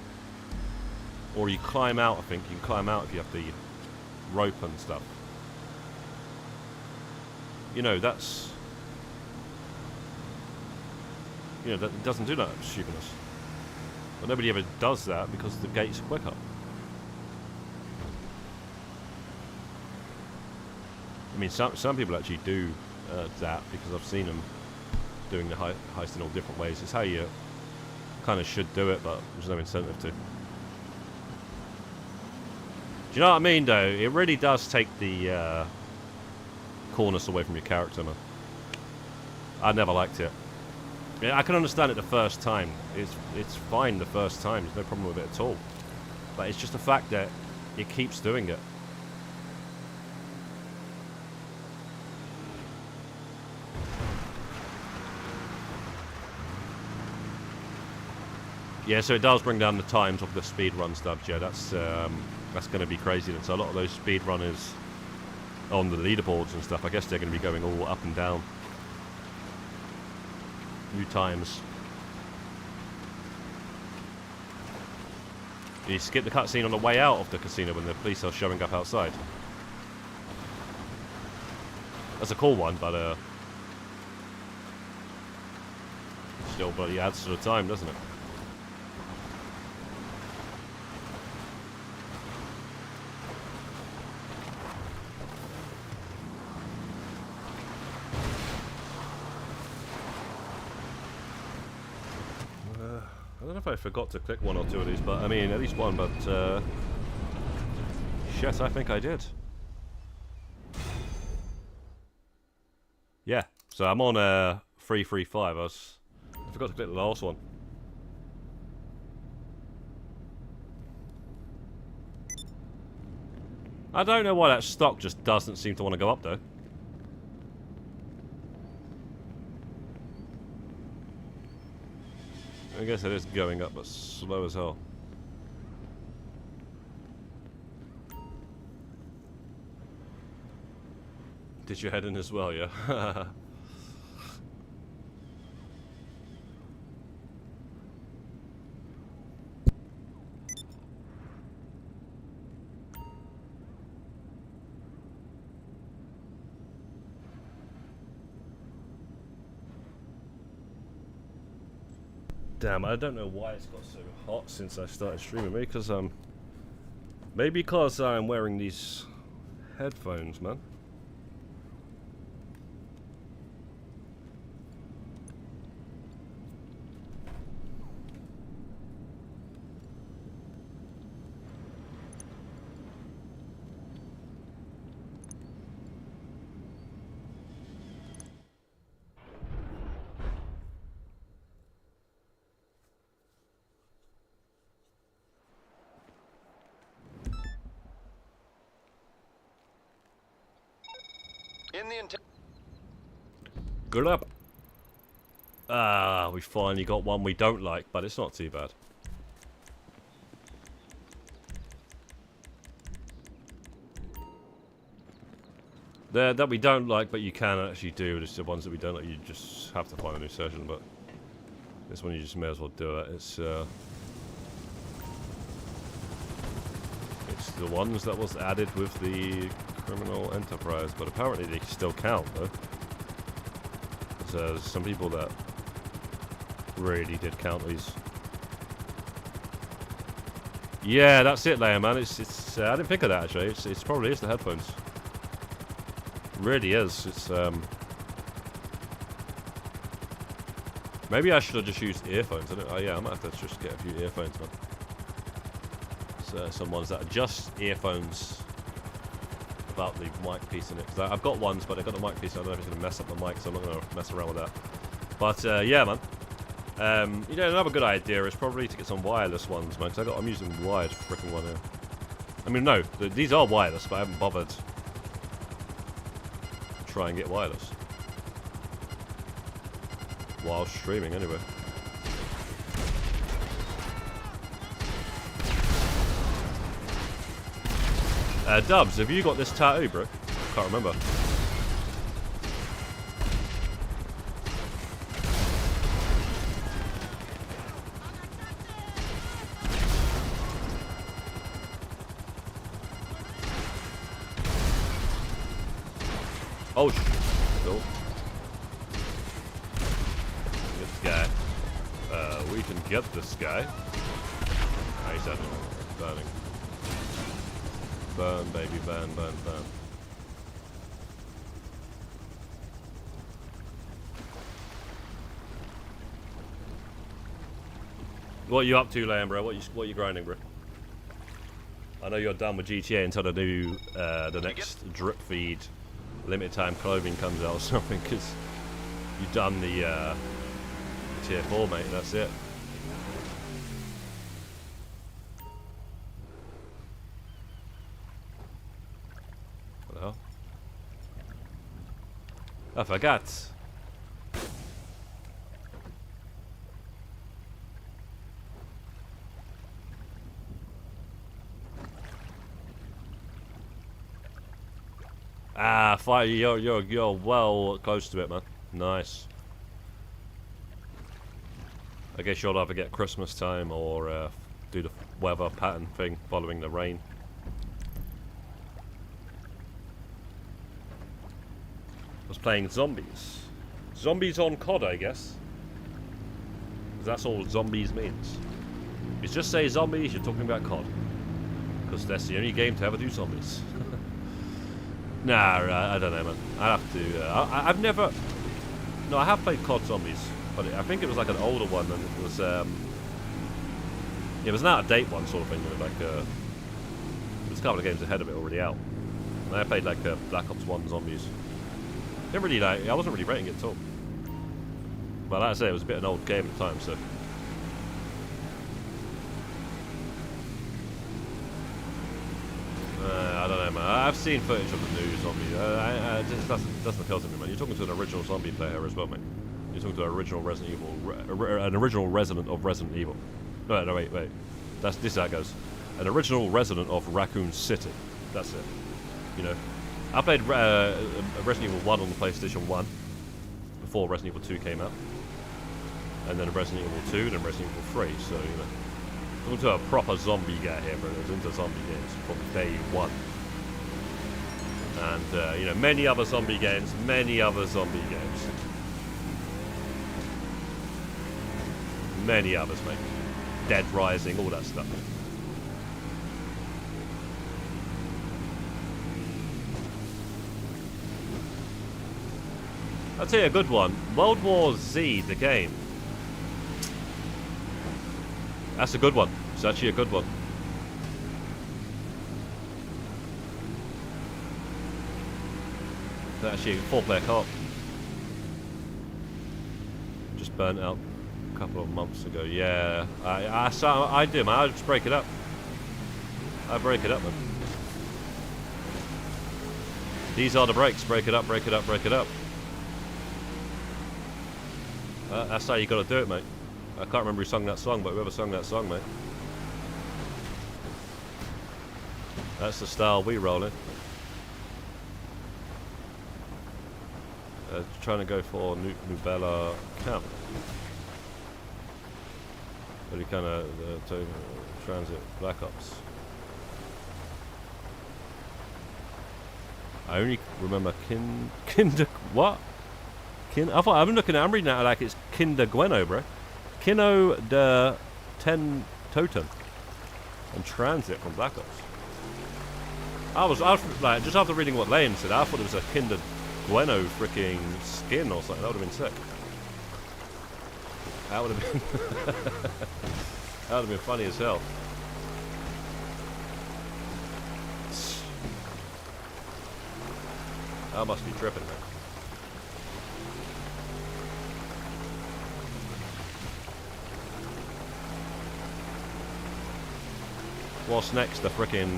or you climb out, I think you can climb out if you have the rope and stuff. You know, that's... you know, that it doesn't do that stupidness. But nobody ever does that because the gates are quicker. I mean, some people actually do that because I've seen them doing the heist in all different ways. It's how you kind of should do it, but there's no incentive to. Do you know what I mean, though? It really does take the coolness away from your character, man. I never liked it. Yeah, I can understand it the first time. It's fine the first time. There's no problem with it at all. But it's just the fact that it keeps doing it. Yeah, so it does bring down the times of the speedrun stuff, yeah. That's going to be crazy. So a lot of those speedrunners on the leaderboards and stuff, I guess they're going to be going all up and down. New times. You skip the cutscene on the way out of the casino when the police are showing up outside. That's a cool one, but still bloody adds to the time, doesn't it? I don't know if I forgot to click one or two of these, but I mean, at least one, but shit, I think I did. Yeah, so I'm on 335. I forgot to click the last one. I don't know why that stock just doesn't seem to want to go up, though. I guess it is going up, but slow as hell. Did you head in as well, yeah? Damn, I don't know why it's got so hot since I started streaming. Maybe because I'm wearing these headphones, man. Good up. Ah, we finally got one we don't like, but it's not too bad. That we don't like, but you can actually do. Just the ones that we don't like, you just have to find a new session. But this one, you just may as well do it. It's the ones that was added with the criminal enterprise, but apparently they still count though. There's some people that really did count these. Yeah, that's it, Leia, man. It's I didn't think of that actually. It's probably is the headphones. Really is. It's maybe I should have just used earphones. Yeah, I might have to just get a few earphones, man. So some ones that are just earphones without the mic piece in it. Because I've got ones, but they've got the mic piece. I don't know if it's going to mess up the mic, so I'm not going to mess around with that. But yeah, man. You know, another good idea is probably to get some wireless ones, man. Because I'm using wired freaking one here. I mean, no, these are wireless, but I haven't bothered to try and get wireless while streaming, anyway. Dubs, have you got this tattoo, bro? Can't remember. Oh, cool. This guy. can get this guy. Oh, he's dead. Burning. Burn, baby, burn, burn, burn. What are you up to, Liam, bro? What you grinding, bro? I know you're done with GTA until the next Dripfeed limited time clothing comes out or something, because you've done the tier 4, mate. That's it. What the hell? I forgot. Ah, fire! You're well close to it, man. Nice. I guess you'll either get Christmas time or do the weather pattern thing following the rain. I was playing zombies. Zombies on COD, I guess. 'Cause that's all zombies means. If you just say zombies, you're talking about COD. Because that's the only game to ever do zombies. Nah, I don't know, man. I have to. I've never. No, I have played COD Zombies, but I think it was like an older one, and it was. It was an out-of-date one, sort of thing. With like, it was a couple of games ahead of it already out. And I played like Black Ops 1 Zombies. Didn't really like. I wasn't really rating it at all. But like I say, it was a bit of an old game at the time, so. I don't know, man. I've seen footage of the new zombie. It just doesn't appeal to me, man. You're talking to an original zombie player as well, mate. You're talking to an original Resident Evil, an original resident of Resident Evil. No, wait. This is how it goes. An original resident of Raccoon City. That's it. You know, I played Resident Evil 1 on the PlayStation 1 before Resident Evil 2 came out, and then Resident Evil 2, then Resident Evil 3. So you know. I'm to a proper zombie guy here, bro. I was into zombie games from day one. And, you know, many other zombie games. Many others, mate. Dead Rising, all that stuff. I'll tell you a good one. World War Z, the game. That's a good one. It's actually a good one. It's actually a 4-player co-op. Just burnt out a couple of months ago. Yeah, I do, man. I just break it up. I break it up, man. These are the breaks. Break it up, break it up, break it up. That's how you got to do it, mate. I can't remember who sung that song, but whoever sung that song, mate. That's the style we roll in. Trying to go for Nubella Camp. Really kind of transit Black Ops. I only remember Kinder what? I've been looking at. I'm reading that like it's Kinder Bueno, bro. Kino de Ten Totem and Transit from Black Ops. I was like, just after reading what Lane said, I thought it was a Kinder Bueno freaking skin or something. That would have been sick. That would have been that would have been funny as hell. That must be tripping, man. What's next? The frickin'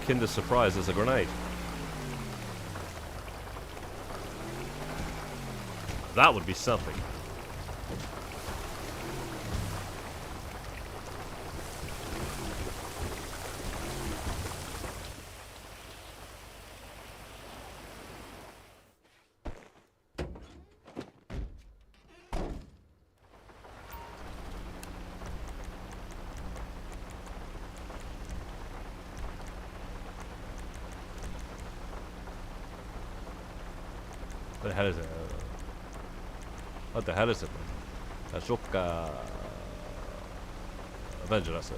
Kinder Surprise as a grenade. That would be something. What the hell is it? What the hell is it, man? Ashoka. Avenger, that's it.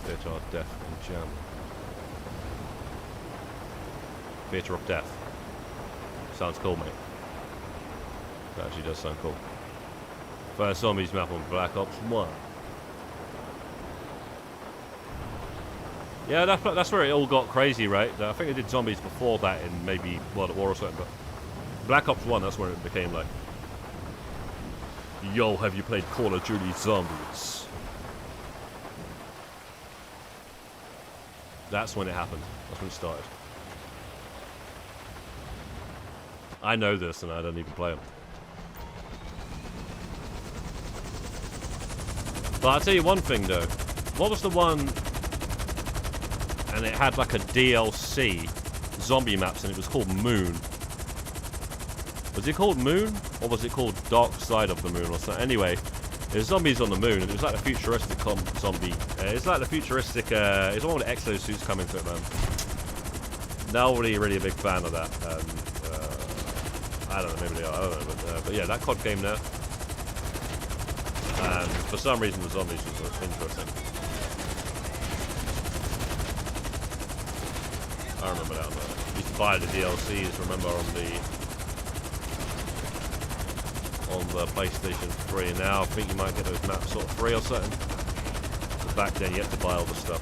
Theatre of Death in Jam. Theatre of Death. Sounds cool, mate. That actually does sound cool. First zombies map on Black Ops 1. Yeah, that's where it all got crazy, right? I think they did zombies before that in maybe World at War or something, but Black Ops 1, that's where it became like, yo, have you played Call of Duty Zombies? That's when it happened. That's when it started. I know this and I don't even play them. But I'll tell you one thing though. What was the one... and it had like a DLC zombie maps and it was called Moon. Was it called Moon? Or was it called Dark Side of the Moon or something? Anyway, there's zombies on the moon and it was like a futuristic zombie. It's like the futuristic, it's all the exosuits coming to it, man. Not really a big fan of that. I don't know, maybe they are, I don't know. But yeah, that COD game there. And for some reason the zombies was interesting. I remember that one. Used to buy the DLCs, remember, on the PlayStation 3. And now I think you might get those maps sort of free or something. But back then you had to buy all the stuff.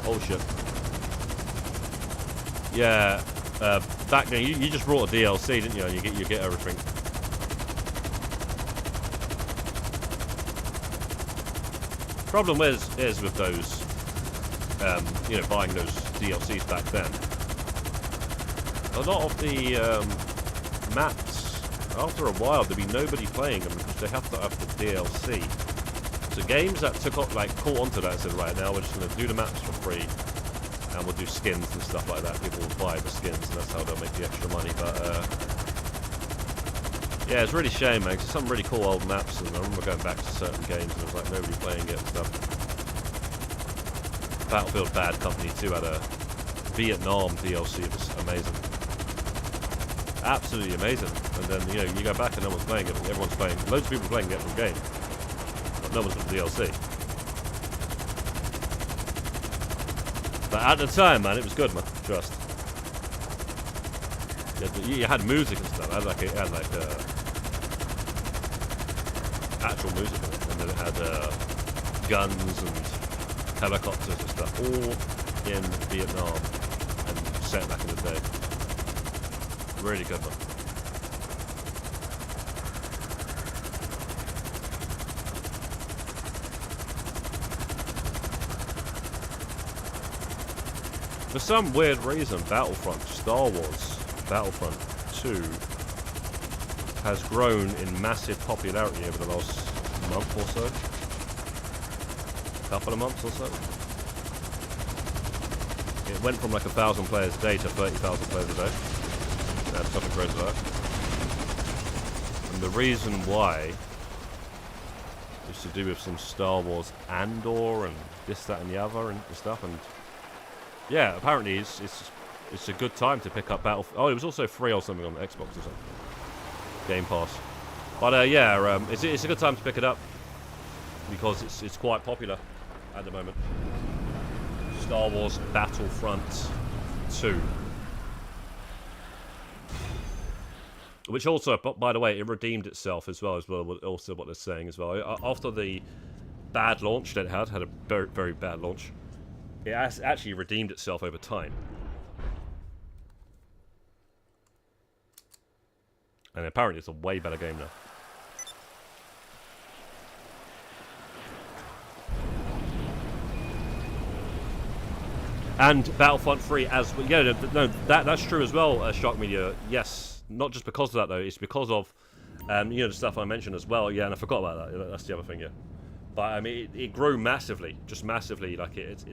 Oh shit. Yeah, back then you just brought a DLC, didn't you? And you get everything. Problem is with those, you know, buying those DLCs back then. A lot of the maps, after a while, there'd be nobody playing them because they have to have the DLC. So games that caught onto that and said, right, now we're just going to do the maps for free, and we'll do skins and stuff like that. People will buy the skins, and that's how they'll make the extra money. But yeah, it's really a shame, man, because some really cool old maps, and I remember going back to certain games, and there was like nobody playing it and stuff. Battlefield Bad Company 2 had a Vietnam DLC. It was amazing. Absolutely amazing. And then, you know, you go back and no one's playing it. Everyone's playing. Loads of people playing the actual game. But no one's got the DLC. But at the time, man, it was good, man. Trust. You had music and stuff. It had like actual music in it. And then it had guns and helicopters and stuff. All in Vietnam. And set back in the day. Really good one. For some weird reason, Battlefront, Star Wars Battlefront 2 has grown in massive popularity over the last month or so. Couple of months or so. It went from like 1,000 players a day to 30,000 players a day. Something crazy like that. And the reason why is to do with some Star Wars Andor and this, that, and the other and stuff. And yeah, apparently it's a good time to pick up Battlefield. Oh, it was also free or something on the Xbox or something. Game Pass. But yeah, it's a good time to pick it up because it's quite popular at the moment. Star Wars Battlefront 2. Which also, by the way, it redeemed itself as well, also what they're saying as well. After the bad launch that it had a very, very bad launch, it has actually redeemed itself over time. And apparently it's a way better game now. And Battlefront 3 as well. Yeah, no, that's true as well, Shark Media. Yes. Not just because of that though, it's because of you know, the stuff I mentioned as well. Yeah, and I forgot about that. That's the other thing, yeah. But I mean, it grew massively, just massively. Like it's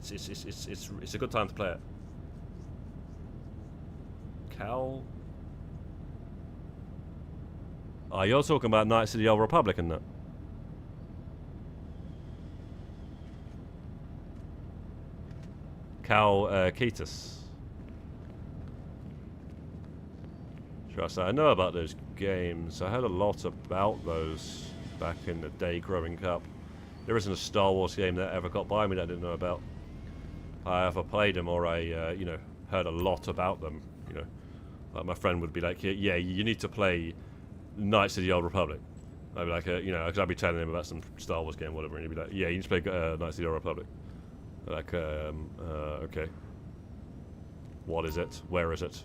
a good time to play it. Cal. Oh, you're talking about Knights of the Old Republic and that. Cal Ketis. Trust, I know about those games. I heard a lot about those back in the day growing up. There isn't a Star Wars game that ever got by me that I didn't know about. I either played them or I, you know, heard a lot about them. You know, like my friend would be like, "Yeah, you need to play Knights of the Old Republic." I'd be like, you know, because I'd be telling him about some Star Wars game, or whatever, and he'd be like, "Yeah, you need to play Knights of the Old Republic." Like, okay. What is it? Where is it?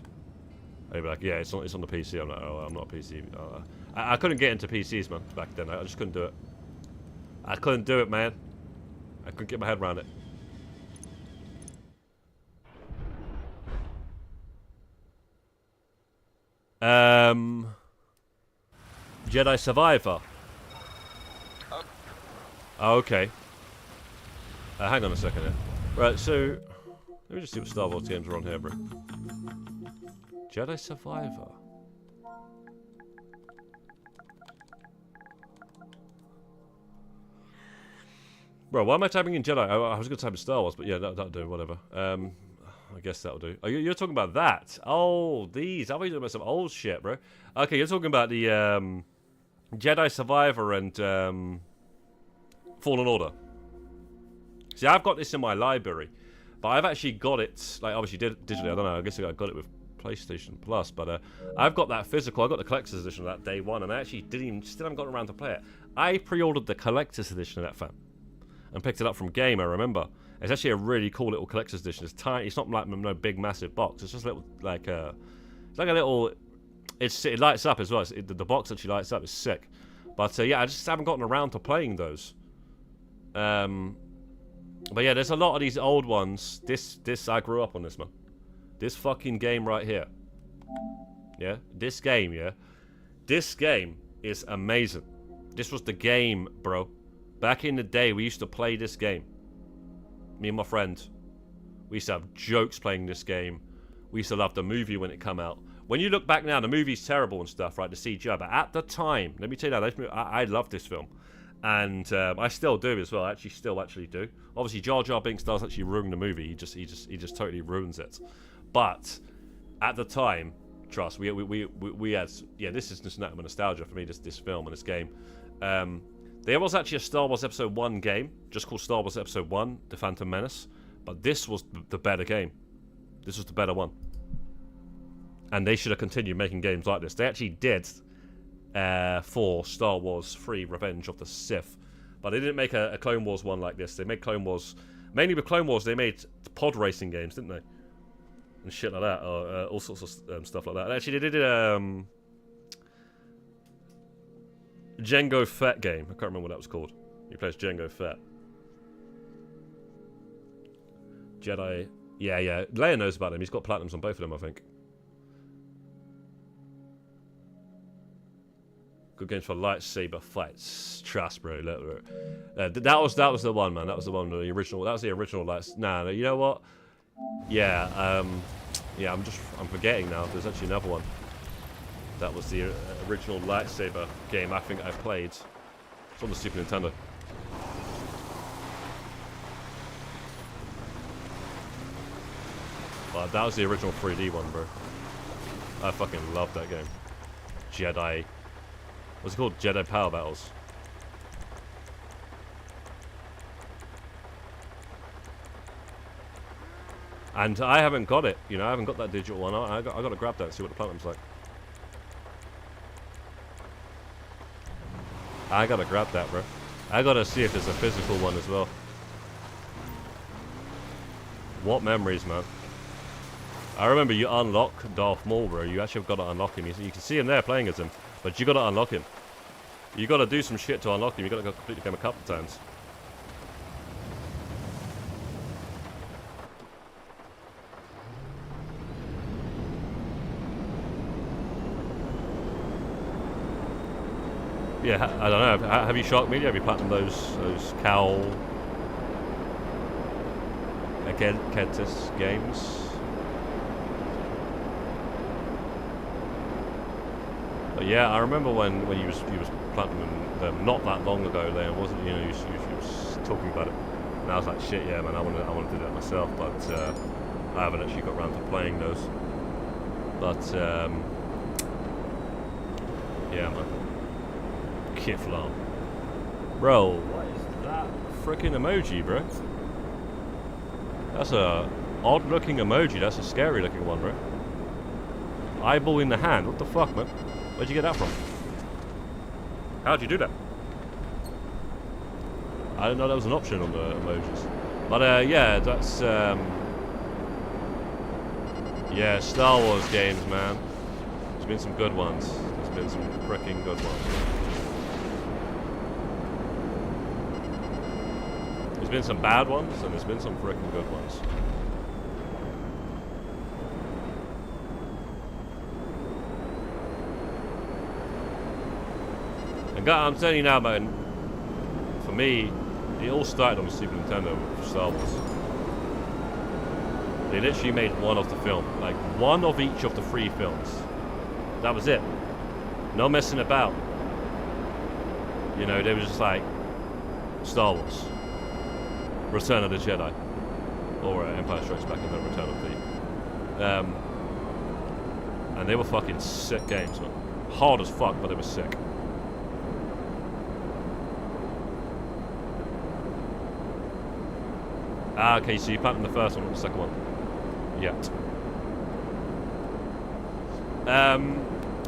I'd be like, "Yeah, it's on the PC." I'm like, "Oh, I'm not a PC." I couldn't get into PCs, man, back then. I just couldn't do it. I couldn't do it, man. I couldn't get my head around it. Jedi Survivor. Oh, okay. Hang on a second here. Right, so let me just see what Star Wars games are on here, bro. Jedi Survivor. Bro, why am I typing in Jedi? I was going to type in Star Wars, but yeah, that'll do, whatever. I guess that'll do. Oh, you're talking about that? Oh, these. I thought you were talking about some old shit, bro. Okay, you're talking about the Jedi Survivor and Fallen Order. See, I've got this in my library, but I've actually got it, like, obviously digitally. I don't know, I guess I got it with PlayStation Plus, but I've got that physical. I got the collector's edition of that day one, and I actually still haven't gotten around to play it. I pre-ordered the collector's edition of that, fam, and picked it up from Game, I remember. It's actually a really cool little collector's edition. It's tiny. It's not like no big massive box. It's just a little, like it's like a little. It lights up as well. The box actually lights up. It's sick. But yeah, I just haven't gotten around to playing those. But yeah, there's a lot of these old ones. This I grew up on this, man. This fucking game right here. Yeah, this game. Yeah, this game is amazing. This was the game, bro. Back in the day, we used to play this game. Me and my friend, we used to have jokes playing this game. We used to love the movie when it came out. When you look back now, the movie's terrible and stuff, right? The CGI, but at the time, let me tell you that I loved this film, and I still do as well. I still do. Obviously, Jar Jar Binks does actually ruin the movie. He just totally ruins it. But at the time, trust we had, yeah. This is just nostalgia for me. This film and this game. There was actually a Star Wars Episode 1 game, just called Star Wars Episode 1, The Phantom Menace. But this was the better game. This was the better one. And they should have continued making games like this. They actually did for Star Wars 3, Revenge of the Sith. But they didn't make a Clone Wars one like this. They made Clone Wars... Mainly with Clone Wars, they made pod racing games, didn't they? And shit like that. Or all sorts of stuff like that. And actually, they did Jango Fett game. I can't remember what that was called. He plays Jango Fett. Jedi. Yeah. Leia knows about him. He's got platinums on both of them, I think. Good games for lightsaber fights. Trust, bro. That was the one, man. That was the one. The original. That was the original lights. Nah, you know what? Yeah. Yeah. I'm forgetting now. There's actually another one. That was the original lightsaber game I think I played. It's on the Super Nintendo. But that was the original 3D one, bro. I fucking loved that game. Jedi. What's it called? Jedi Power Battles. And I haven't got it, you know, I haven't got that digital one. I got to grab that and see what the platinum's like. I gotta grab that, bro. I gotta see if there's a physical one as well. What memories, man. I remember you unlock Darth Maul, bro. You actually have got to unlock him. You can see him there playing as him, but you got to unlock him. You got to do some shit to unlock him. You got to go complete the game a couple of times. Yeah, I don't know. Have you Shark Media? Have you platinumed those Cal Ketis games? But yeah, I remember when you was platinum them not that long ago. There wasn't, you know, you was talking about it. And I was like, shit, yeah, man, I want to do that myself, but I haven't actually got around to playing those. But yeah, man. Kit flam. Bro, what is that freaking emoji, bro? That's a odd-looking emoji. That's a scary-looking one, bro. Eyeball in the hand. What the fuck, man? Where'd you get that from? How'd you do that? I didn't know that was an option on the emojis. But yeah, that's yeah, Star Wars games, man. There's been some good ones. There's been some freaking good ones. There's been some bad ones, and there's been some freaking good ones. And God, I'm telling you now, man, for me, it all started on the Super Nintendo with Star Wars. They literally made one of the film, like one of each of the 3 films. That was it. No messing about. You know, they were just like Star Wars, Return of the Jedi, or Empire Strikes Back and then Return of the. And they were fucking sick games, man. Hard as fuck, but they were sick. Ah, okay, so you platinum the first one, not the second one. Yet.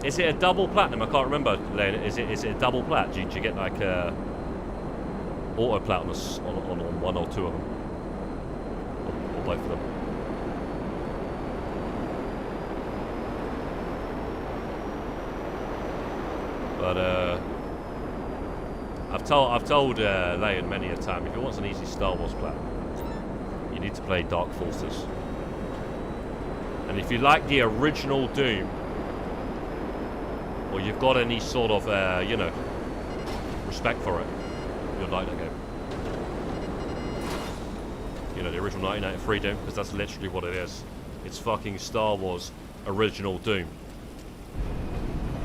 Is it a double platinum? I can't remember, Lane. Is it a double plat? Do you get like auto plat on one or two of them? Or both of them? But I've told Lane many a time, if he wants an easy Star Wars plat, you need to play Dark Forces. And if you like the original Doom, or you've got any sort of, you know, respect for it, you'll like that game. You know, the original 1993 Doom, because that's literally what it is. It's fucking Star Wars original Doom.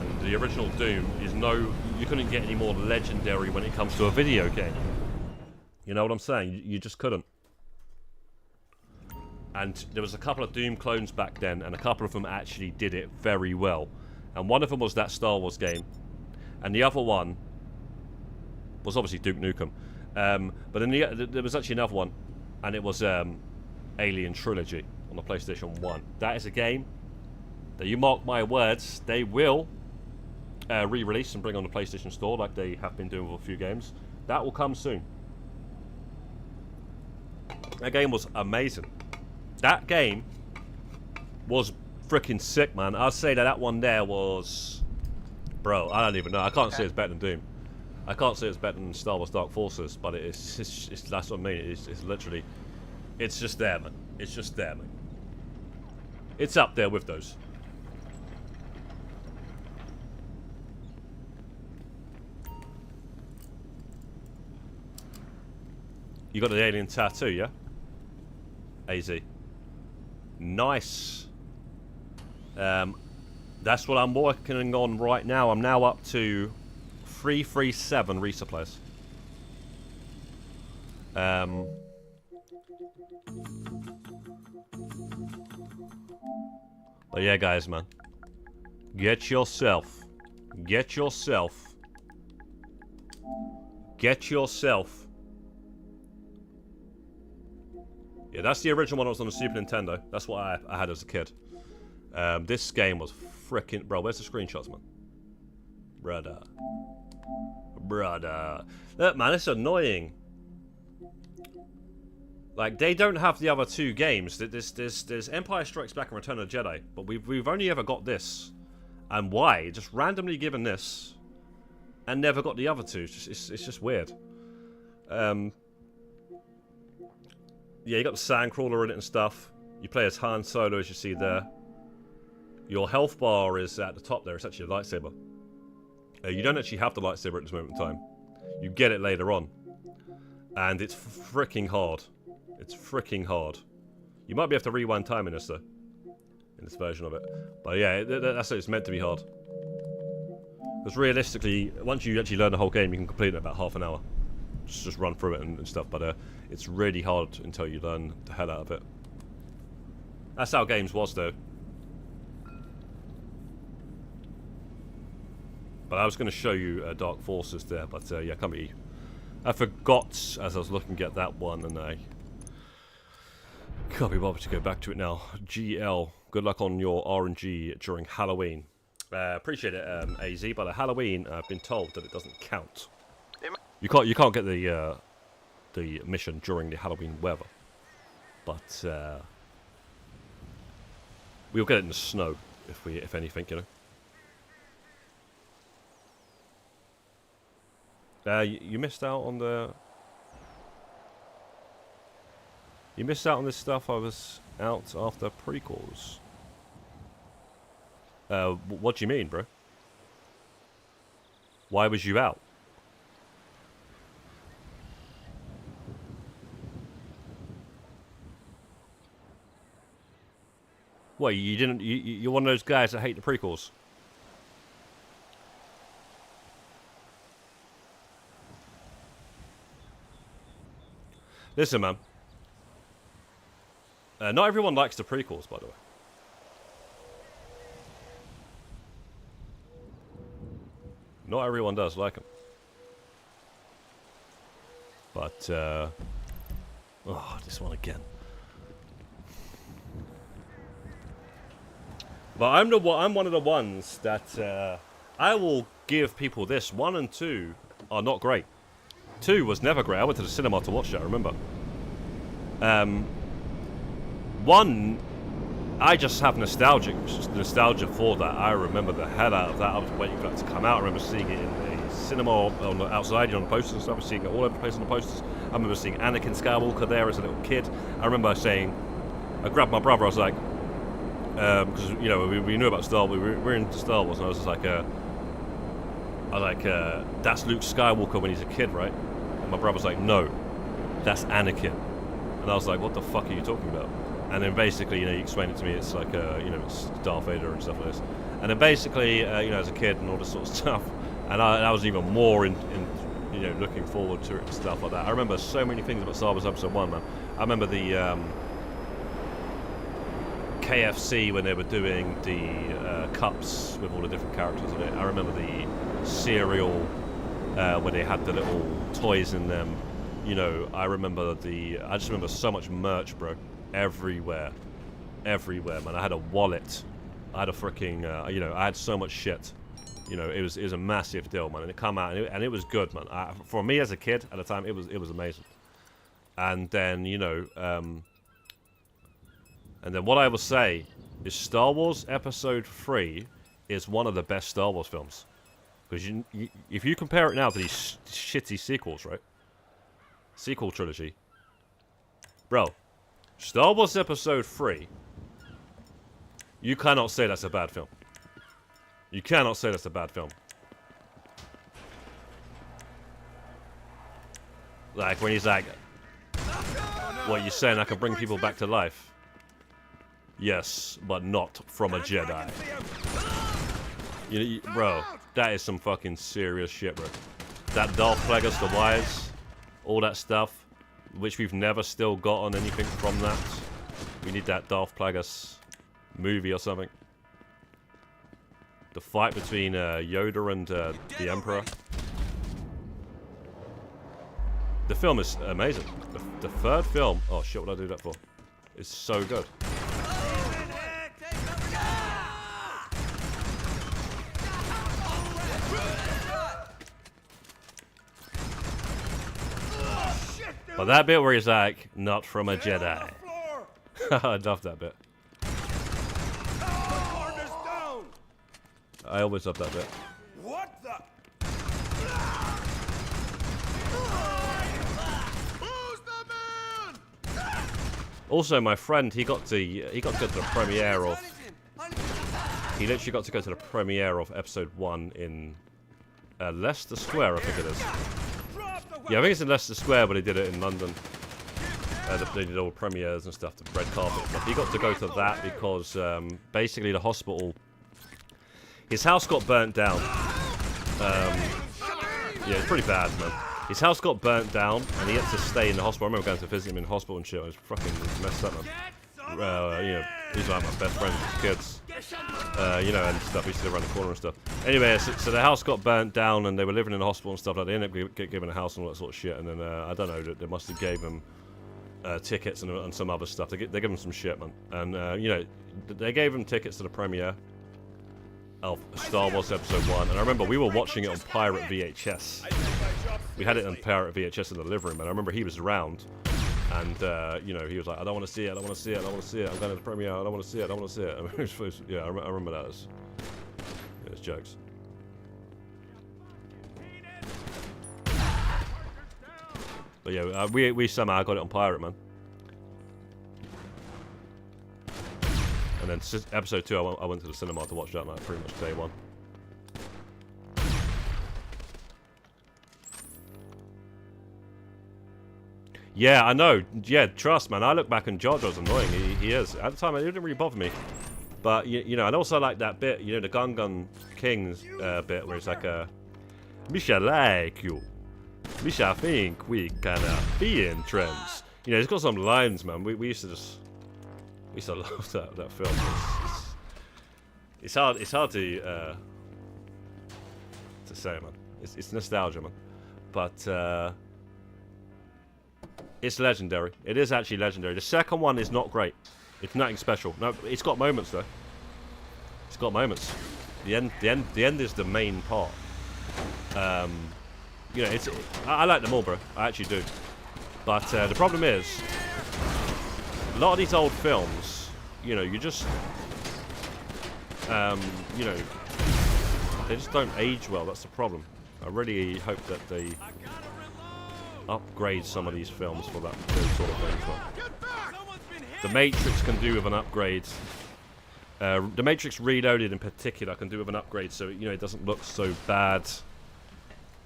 And the original Doom is you couldn't get any more legendary when it comes to a video game. You know what I'm saying? You just couldn't. And there was a couple of Doom clones back then, and a couple of them actually did it very well. And one of them was that Star Wars game, and the other one was obviously Duke Nukem. But then there was actually another one, and it was Alien Trilogy on the PlayStation 1. That is a game that, you mark my words, they will re-release and bring on the PlayStation Store like they have been doing with a few games. That will come soon. That game was amazing. That game was freaking sick, man. I'd say that one there was... Bro, I don't even know. I can't say it's better than Doom. I can't say it's better than Star Wars Dark Forces, but it's that's what I mean. It's literally... It's just there, man. It's just there, man. It's up there with those. You got the alien tattoo, yeah? AZ. Nice. That's what I'm working on right now. I'm now up to 337 resupplies. But yeah, guys, man. Get yourself. Yeah, that's the original one that was on the Super Nintendo. That's what I had as a kid. This game was freaking... Bro, where's the screenshots, man? Brother. Look, man, it's annoying. Like, they don't have the other 2 games. There's Empire Strikes Back and Return of the Jedi. But we've only ever got this. And why? Just randomly given this. And never got the other 2. It's just weird. Yeah, you got the Sandcrawler in it and stuff. You play as Han Solo, as you see there. Your health bar is at the top there. It's actually a lightsaber. You don't actually have the lightsaber at this moment in time. You get it later on. And it's freaking hard. It's freaking hard. You might be able to rewind time in this, though. In this version of it. But yeah, that's what it's meant to be hard. Because realistically, once you actually learn the whole game, you can complete it in about half an hour. just run through it and stuff. But it's really hard until you learn the hell out of it. That's how games was, though. But I was going to show you Dark Forces there, but yeah, I forgot as I was looking at that one, and I can't be bothered to go back to it now. GL, good luck on your RNG during Halloween. Appreciate it, AZ. But at Halloween, I've been told that it doesn't count. You can't get the mission during the Halloween weather, but we'll get it in the snow if anything, you know. You missed out on the. You missed out on this stuff. I was out after prequels. What do you mean, bro? Why was you out? What, you didn't? You're one of those guys that hate the prequels. Listen, man. Not everyone likes the prequels, by the way. Not everyone does like them. But, oh, this one again. But I'm one of the ones that I will give people this. 1 and 2 are not great. 2 was never great. I went to the cinema to watch it, I remember. 1, I just have nostalgia for that. I remember the hell out of that. I was waiting for that to come out. I remember seeing it in the cinema on the outside, on the posters and stuff. I was seeing it all over the place on the posters. I remember seeing Anakin Skywalker there as a little kid. I remember saying, I grabbed my brother, I was like, because you know we knew about Star Wars, we were into Star Wars, and I was just like, that's Luke Skywalker when he's a kid, right? And my brother was like, no, that's Anakin. And I was like, what the fuck are you talking about? And then basically, you know, you explained it to me. It's like, you know, it's Darth Vader and stuff like this. And then basically, you know, as a kid and all this sort of stuff, and I was even more in you know, looking forward to it and stuff like that. I remember so many things about Star Wars Episode 1, man. I remember the KFC when they were doing the cups with all the different characters in it. I remember the cereal where they had the little toys in them. You know, I just remember so much merch, bro. Everywhere, man. I had a wallet. I had a freaking, you know, I had so much shit. You know, it was a massive deal, man. And it came out, and it was good, man. For me as a kid at the time, it was amazing. And then, you know, and then what I will say is Star Wars Episode 3 is one of the best Star Wars films. Because if you compare it now to these shitty sequels, right? Sequel trilogy. Bro, Star Wars Episode 3, you cannot say that's a bad film. You cannot say that's a bad film. Like, when he's like, what, you saying I can bring people back to life? Yes, but not from a Jedi. Bro, that is some fucking serious shit, bro. That Darth Plagueis, the Wise, all that stuff, which we've never still got on anything from that. We need that Darth Plagueis movie or something. The fight between Yoda and the Emperor. The film is amazing. The third film, oh shit, what did I do that for? It's so good. But that bit where he's like, not from a Jedi. I love that bit. I always love that bit. What the? Who's the man? Also, my friend, he got to go to the premiere of. He literally got to go to the premiere of Episode 1 in Leicester Square, I think it is. Yeah, I think it's in Leicester Square, but they did it in London. They did all premieres and stuff, the red carpet. But he got to go to that because basically the hospital. His house got burnt down. Yeah, it's pretty bad, man. His house got burnt down, and he had to stay in the hospital. I remember going to visit him in hospital and shit. It was fucking messed up, man. You know, he's like my best friend as kids. You know, and stuff. He used to live around the corner and stuff. Anyway, so the house got burnt down, and they were living in the hospital and stuff like that. They ended up given a house and all that sort of shit. And then I don't know, they must have gave him tickets and some other stuff. They gave him some shit, man. And you know, they gave him tickets to the premiere of Star Wars Episode 1. And I remember we were watching it on pirate VHS. We had it on pirate VHS in the living room, and I remember he was around. And, you know, he was like, I don't want to see it, I don't want to see it, I don't want to see it, I'm going to the premiere, I don't want to see it, I don't want to see it. I mean, yeah, I remember that as jokes. But yeah, we somehow got it on pirate, man. And then episode 2, I went to the cinema to watch that, like, pretty much day one. Yeah, I know. Yeah, trust, man. I look back and Jar Jar's annoying. He is. At the time, it didn't really bother me. But, you know, and also like that bit, you know, the Gun Kings bit where it's like, Misha like you. Misha think we can be in trends. You know, it's got some lines, man. We used to just... We used to love that film. It's hard to say, man. It's nostalgia, man. But, it's legendary. It is actually legendary. The second one is not great. It's nothing special. No, it's got moments though. It's got moments. The end is the main part. You know, I like them all, bro. I actually do. But the problem is, a lot of these old films, you know, you just, you know, they just don't age well. That's the problem. I really hope that they upgrade some of these films for those sort of things. The Matrix can do with an upgrade. The Matrix Reloaded in particular can do with an upgrade, so you know it doesn't look so bad.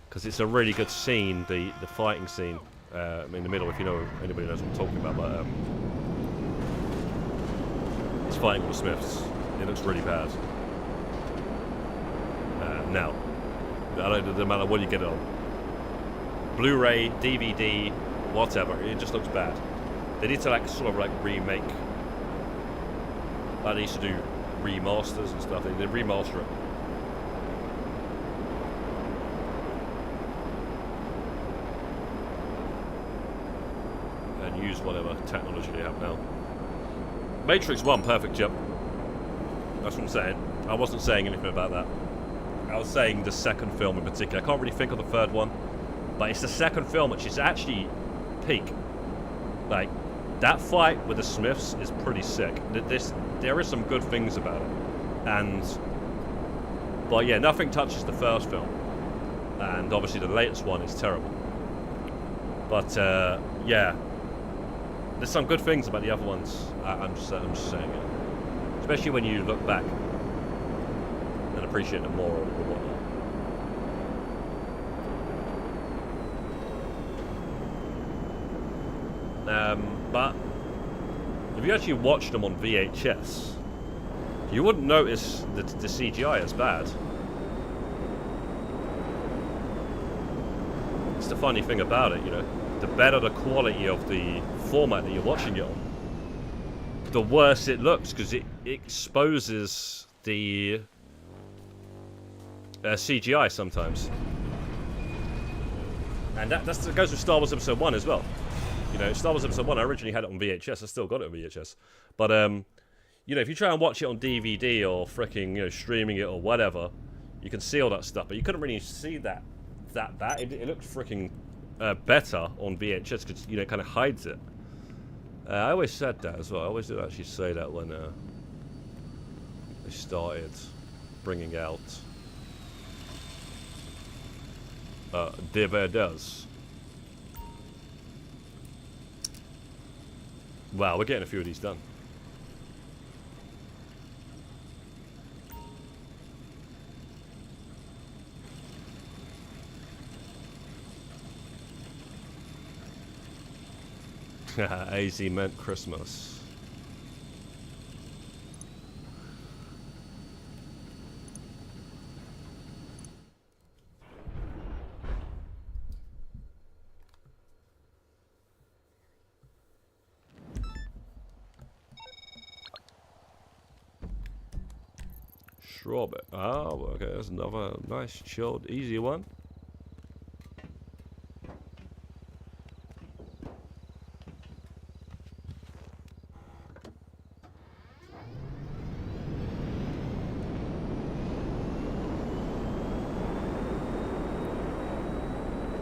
Because it's a really good scene, the fighting scene in the middle. If you know, anybody knows what I'm talking about, but it's fighting with the Smiths. It looks really bad. Now, it doesn't matter what you get it on. Blu-ray, DVD, whatever, it just looks bad. They need to like sort of like remake. Like they used to do remasters and stuff. They remaster it. And use whatever technology they have now. Matrix 1, perfect jump. That's what I'm saying. I wasn't saying anything about that. I was saying the second film in particular. I can't really think of the third one. But it's the second film which is actually peak. Like, that fight with the Smiths is pretty sick. There is some good things about it. But yeah, nothing touches the first film. And obviously the latest one is terrible. But yeah, there's some good things about the other ones. I'm just saying it. Especially when you look back and appreciate them more or whatnot. But if you actually watched them on VHS, you wouldn't notice the CGI as bad. It's the funny thing about it, you know. The better the quality of the format that you're watching it on, the worse it looks, because it exposes the CGI sometimes. And that goes with Star Wars Episode 1 as well. You know, Star Wars Episode 1, I originally had it on VHS. I still got it on VHS. But, you know, if you try and watch it on DVD or fricking, you know, streaming it or whatever, you can see all that stuff. But you couldn't really see that. It looked fricking better on VHS because, you know, it kind of hides it. I always said that as well. I always did actually say that when they started bringing out DVDs. Wow, we're getting a few of these done. AZ meant Christmas. Extra orbit. Oh, okay, that's another nice, chilled, easy one.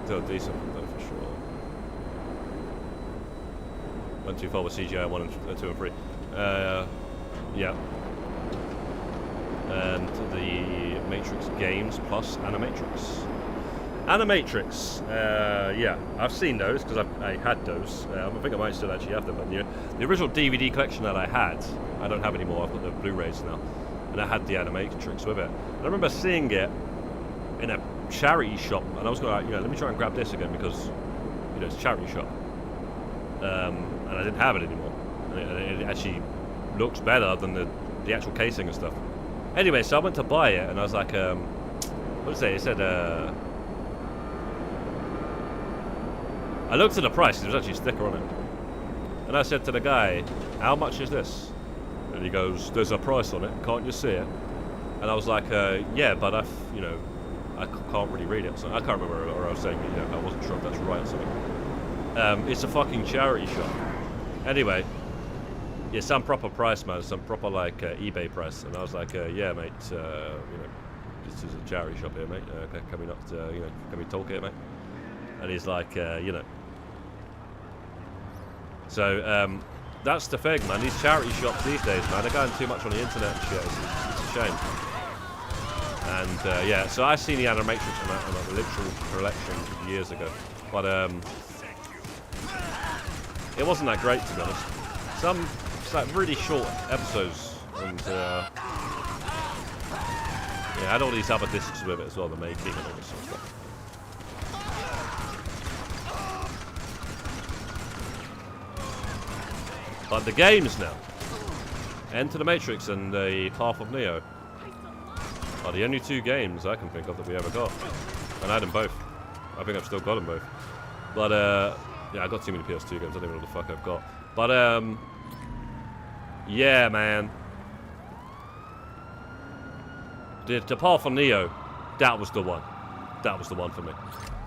Still decent one though, for sure. Went too far with CGI 1 and 2 and 3. Yeah. And the Matrix games plus Animatrix. Animatrix, yeah, I've seen those because I had those. I think I might still actually have them. But the original DVD collection that I had, I don't have anymore. I've got the Blu-rays now, and I had the Animatrix with it. And I remember seeing it in a charity shop, and I was going, let me try and grab this again because, it's a charity shop, and I didn't have it anymore. And it actually looks better than the actual casing and stuff. Anyway, so I went to buy it, and I was like, what did it say? It said, I looked at the price, there was actually a sticker on it. And I said to the guy, how much is this? And he goes, there's a price on it, can't you see it? And I was like, yeah, but I can't really read it. So I can't remember what I was saying, but I wasn't sure if that's right or something. It's a fucking charity shop. Anyway, yeah, some proper price, man, some proper like eBay price. And I was like, yeah, mate, this is a charity shop here, mate. Can we not, can we talk here, mate? And he's like, So, that's the thing, man. These charity shops these days, man, they're going too much on the internet and shit. It's a shame. And, yeah, so I seen the Animatrix on a literal collection years ago. But, it wasn't that great, to be honest. It's like really short episodes. And, yeah, I had all these other discs with it as well, the making and all this sort of stuff. But the games now, Enter the Matrix and the Path of Neo, are the only two games I can think of that we ever got. And I had them both. I think I've still got them both. But, yeah, I got too many PS2 games, I don't even know what the fuck I've got. But, yeah, man. The Path of Neo, that was the one. That was the one for me.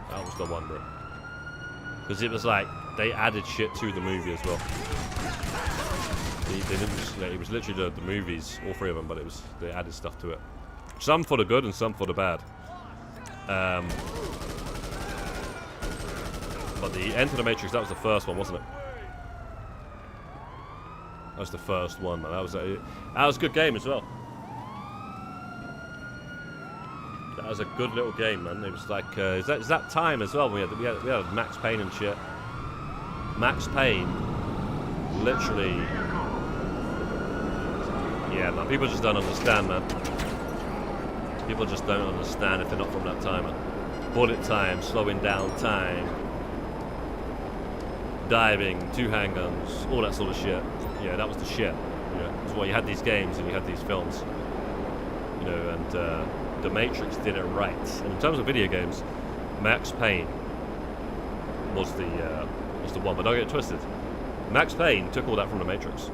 That was the one, bro. Because it was like, they added shit to the movie as well. They didn't just, it was literally the movies, all three of them, but they added stuff to it. Some for the good and some for the bad. But the Enter the Matrix, that was the first one, wasn't it? That was the first one, man. That was a good game as well. That was a good little game, man. It was like, is that time as well? We had Max Payne and shit. Max Payne, literally, yeah, man. People just don't understand, man. People just don't understand if they're not from that time, man. Bullet time, slowing down time, diving, two handguns, all that sort of shit. Yeah, that was the shit. That's why you had these games and you had these films. And The Matrix did it right. And in terms of video games, Max Payne was the one, but don't get it twisted. Max Payne took all that from The Matrix.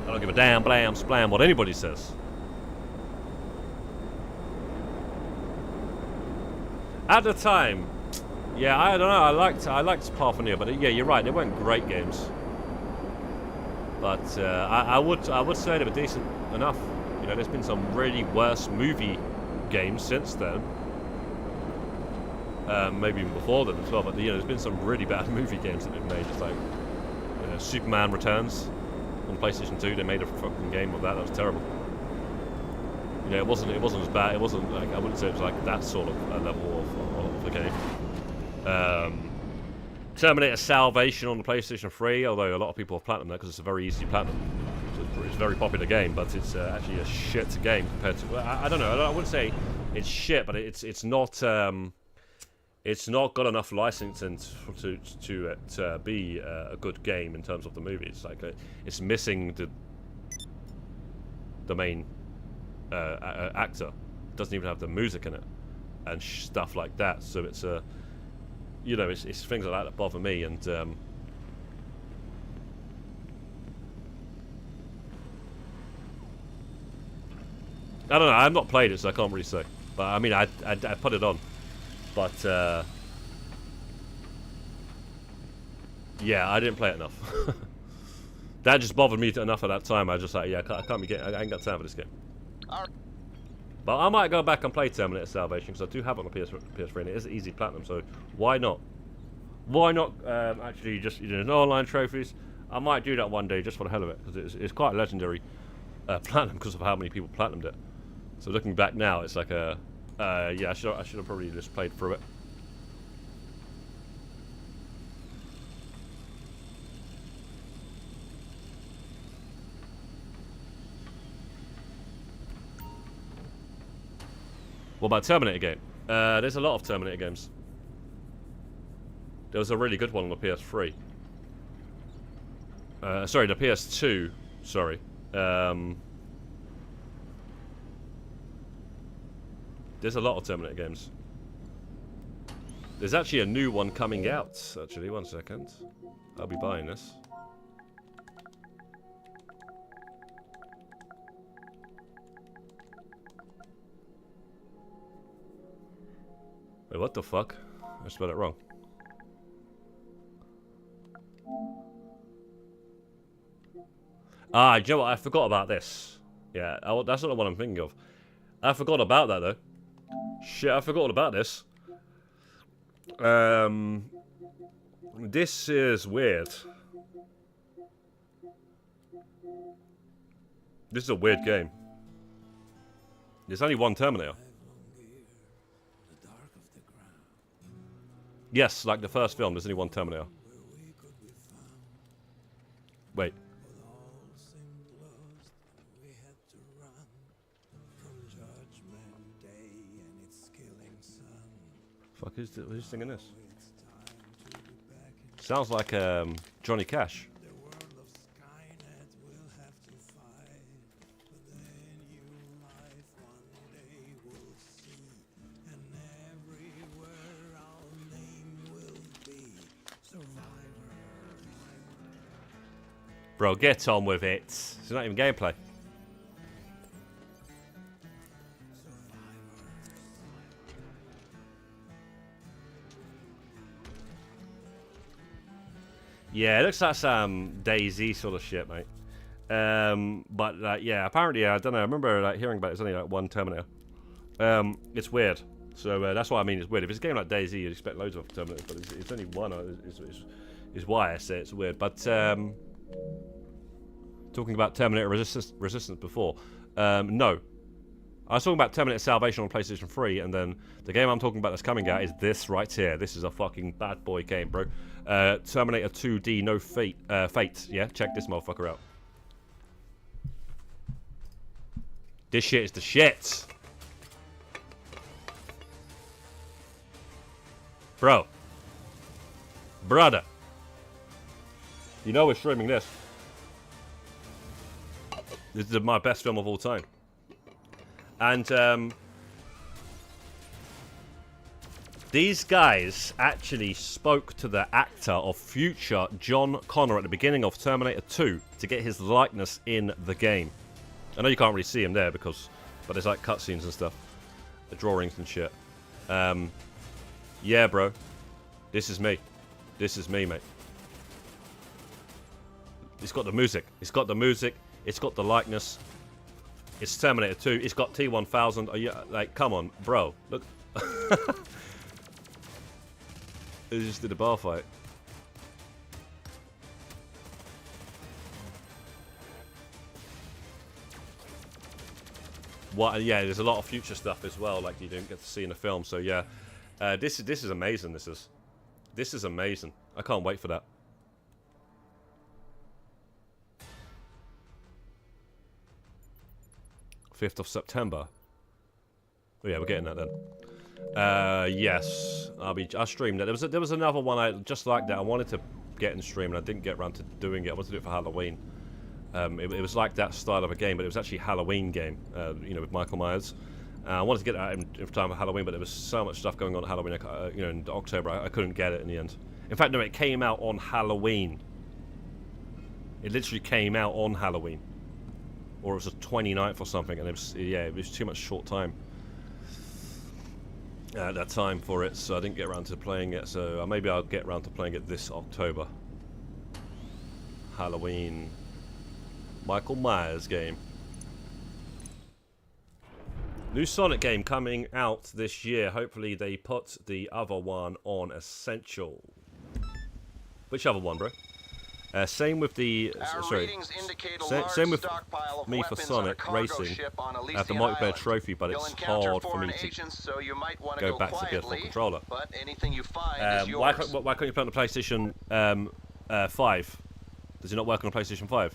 I don't give a damn, blam, splam, what anybody says. At the time, yeah, I don't know, I liked Path of Neo, but yeah, you're right, they weren't great games. But I would say they were decent enough. There's been some really worse movie games since then. Maybe even before then as well, but there's been some really bad movie games that they've made. It's like Superman Returns on PlayStation 2. They made a fucking game of that. That was terrible. It wasn't as bad. It wasn't like, I wouldn't say it was like that sort of level of the game. Terminator Salvation on the PlayStation 3, although a lot of people have platinum that because it's a very easy platinum. It's a very popular game, but it's actually a shit game compared to. I don't know. I wouldn't say it's shit, but it's not. It's not got enough licensing to be a good game in terms of the movie. It's like it's missing the main actor. It doesn't even have the music in it and stuff like that. So it's it's things like that bother me. And I don't know. I've not played it, so I can't really say. But I mean, I put it on. But yeah, I didn't play it enough. That just bothered me enough at that time. I was just like, yeah, I can't be getting. I ain't got time for this game. But I might go back and play Terminator Salvation because I do have it on the PS3 and it is easy platinum. So why not? Why not actually just no online trophies? I might do that one day just for the hell of it because it's quite a legendary platinum because of how many people platinumed it. So looking back now, it's like a yeah. I should have probably just played through it. What about Terminator game? There's a lot of Terminator games. There was a really good one on the PS3. Sorry, the PS2. Sorry. There's a lot of Terminator games. There's actually a new one coming out. Actually, 1 second. I'll be buying this. Wait, what the fuck? I spelled it wrong. Ah, you know what? I forgot about this. Yeah, that's not the one I'm thinking of. I forgot about that, though. Shit, I forgot all about this. This is weird. This is a weird game. There's only one Terminator. Yes, like the first film, there's only one Terminator. Wait. Fuck, who's singing this? Sounds like Johnny Cash. Bro, get on with it. It's not even gameplay. Yeah, it looks like some DayZ sort of shit, mate. But yeah, apparently, I don't know. I remember like hearing about it. It's only like one Terminator. It's weird. So that's what I mean. It's weird. If it's a game like DayZ, you'd expect loads of Terminators, but it's only one. Is why I say it's weird. But talking about Terminator Resistance before, no. I was talking about Terminator Salvation on PlayStation 3, and then the game I'm talking about that's coming out is this right here. This is a fucking bad boy game, bro. Terminator 2D No Fate. Yeah, check this motherfucker out. This shit is the shit. Bro. Brother. You know we're streaming this. This is my best film of all time. And these guys actually spoke to the actor of future John Connor at the beginning of Terminator 2 to get his likeness in the game. I know you can't really see him there but there's like cutscenes and stuff, the drawings and shit. Yeah, bro, this is me. This is me, mate. It's got the music. It's got the music. It's got the likeness. It's Terminator 2. It's got T-1000. Are you like, come on, bro? Look. They just did a bar fight. What? Yeah, there's a lot of future stuff as well, like you don't get to see in the film. So yeah, this is amazing. This is amazing. I can't wait for that. September 5th. Oh yeah, we're getting that then. Yes, I'll stream that. There was another one I just like that. I wanted to get in stream and I didn't get around to doing it. I wanted to do it for Halloween. It was like that style of a game, but it was actually a Halloween game. You know, with Michael Myers. I wanted to get that in time for Halloween, but there was so much stuff going on at Halloween. You know, in October, I couldn't get it in the end. In fact, no, it came out on Halloween. It literally came out on Halloween. or it was the 29th or something, and it was, yeah, it was too much short time at that time for it, so I didn't get around to playing it. So maybe I'll get around to playing it this October. Halloween, Michael Myers game. New Sonic game coming out this year. Hopefully they put the other one on Essential. Which other one, bro? Same with the same with me for Sonic Racing. I have the multiplayer trophy, but it's hard for me to go back to PS4 controller. Why can't you play on the PlayStation 5? Does it not work on a PlayStation 5?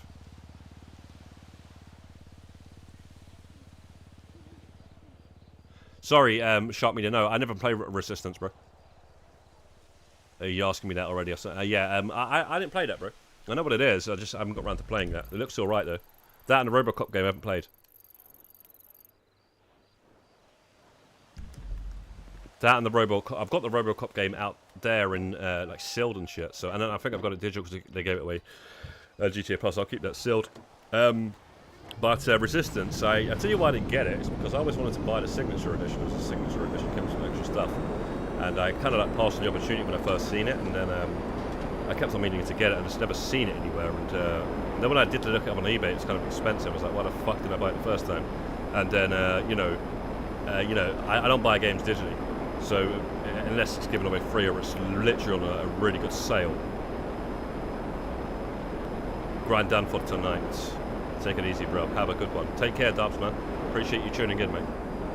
Sorry, Shark Media. No, I never play Resistance, bro. Are you asking me that already? Yeah, I didn't play that, bro. I know what it is. I haven't got around to playing that. It looks all right though. That and the RoboCop game I haven't played. That and the RoboCop. I've got the RoboCop game out there in like sealed and shit. So, and then I think I've got it digital because they gave it away. GTA Plus. I'll keep that sealed. But Resistance, I tell you why I didn't get it. It's because I always wanted to buy the Signature Edition. It was a Signature Edition, came with some extra stuff. And I kind of like passed on the opportunity when I first seen it, and then I kept on meaning to get it. I just never seen it anywhere. And then when I did look it up on eBay, it was kind of expensive. I was like, why the fuck did I buy it the first time? And then I don't buy games digitally, so unless it's given away free or it's literally on a really good sale. Grind done for tonight. Take it easy, bro. Have a good one. Take care, Dubs, man. Appreciate you tuning in, mate.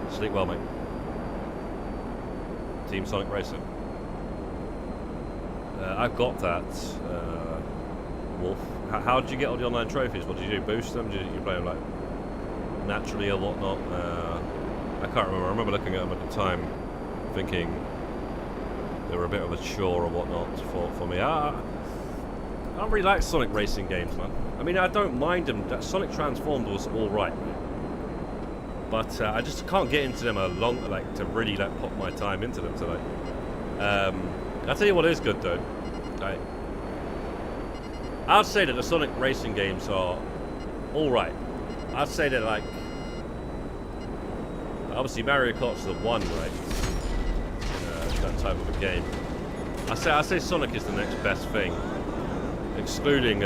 Sleep well, mate. Team Sonic Racing. I've got that, Wolf. How did you get all the online trophies? What did you do? Boost them? Did you play them like naturally or whatnot? I can't remember. I remember looking at them at the time, thinking they were a bit of a chore or whatnot for me. I don't really like Sonic racing games, man. I mean, I don't mind them. That Sonic Transformed was all right, but I just can't get into them to really put my time into them. So I'll tell you what is good though. I'd say that the Sonic racing games are all right. I'd say that obviously Mario Kart's the one, right? That type of a game. I say Sonic is the next best thing, excluding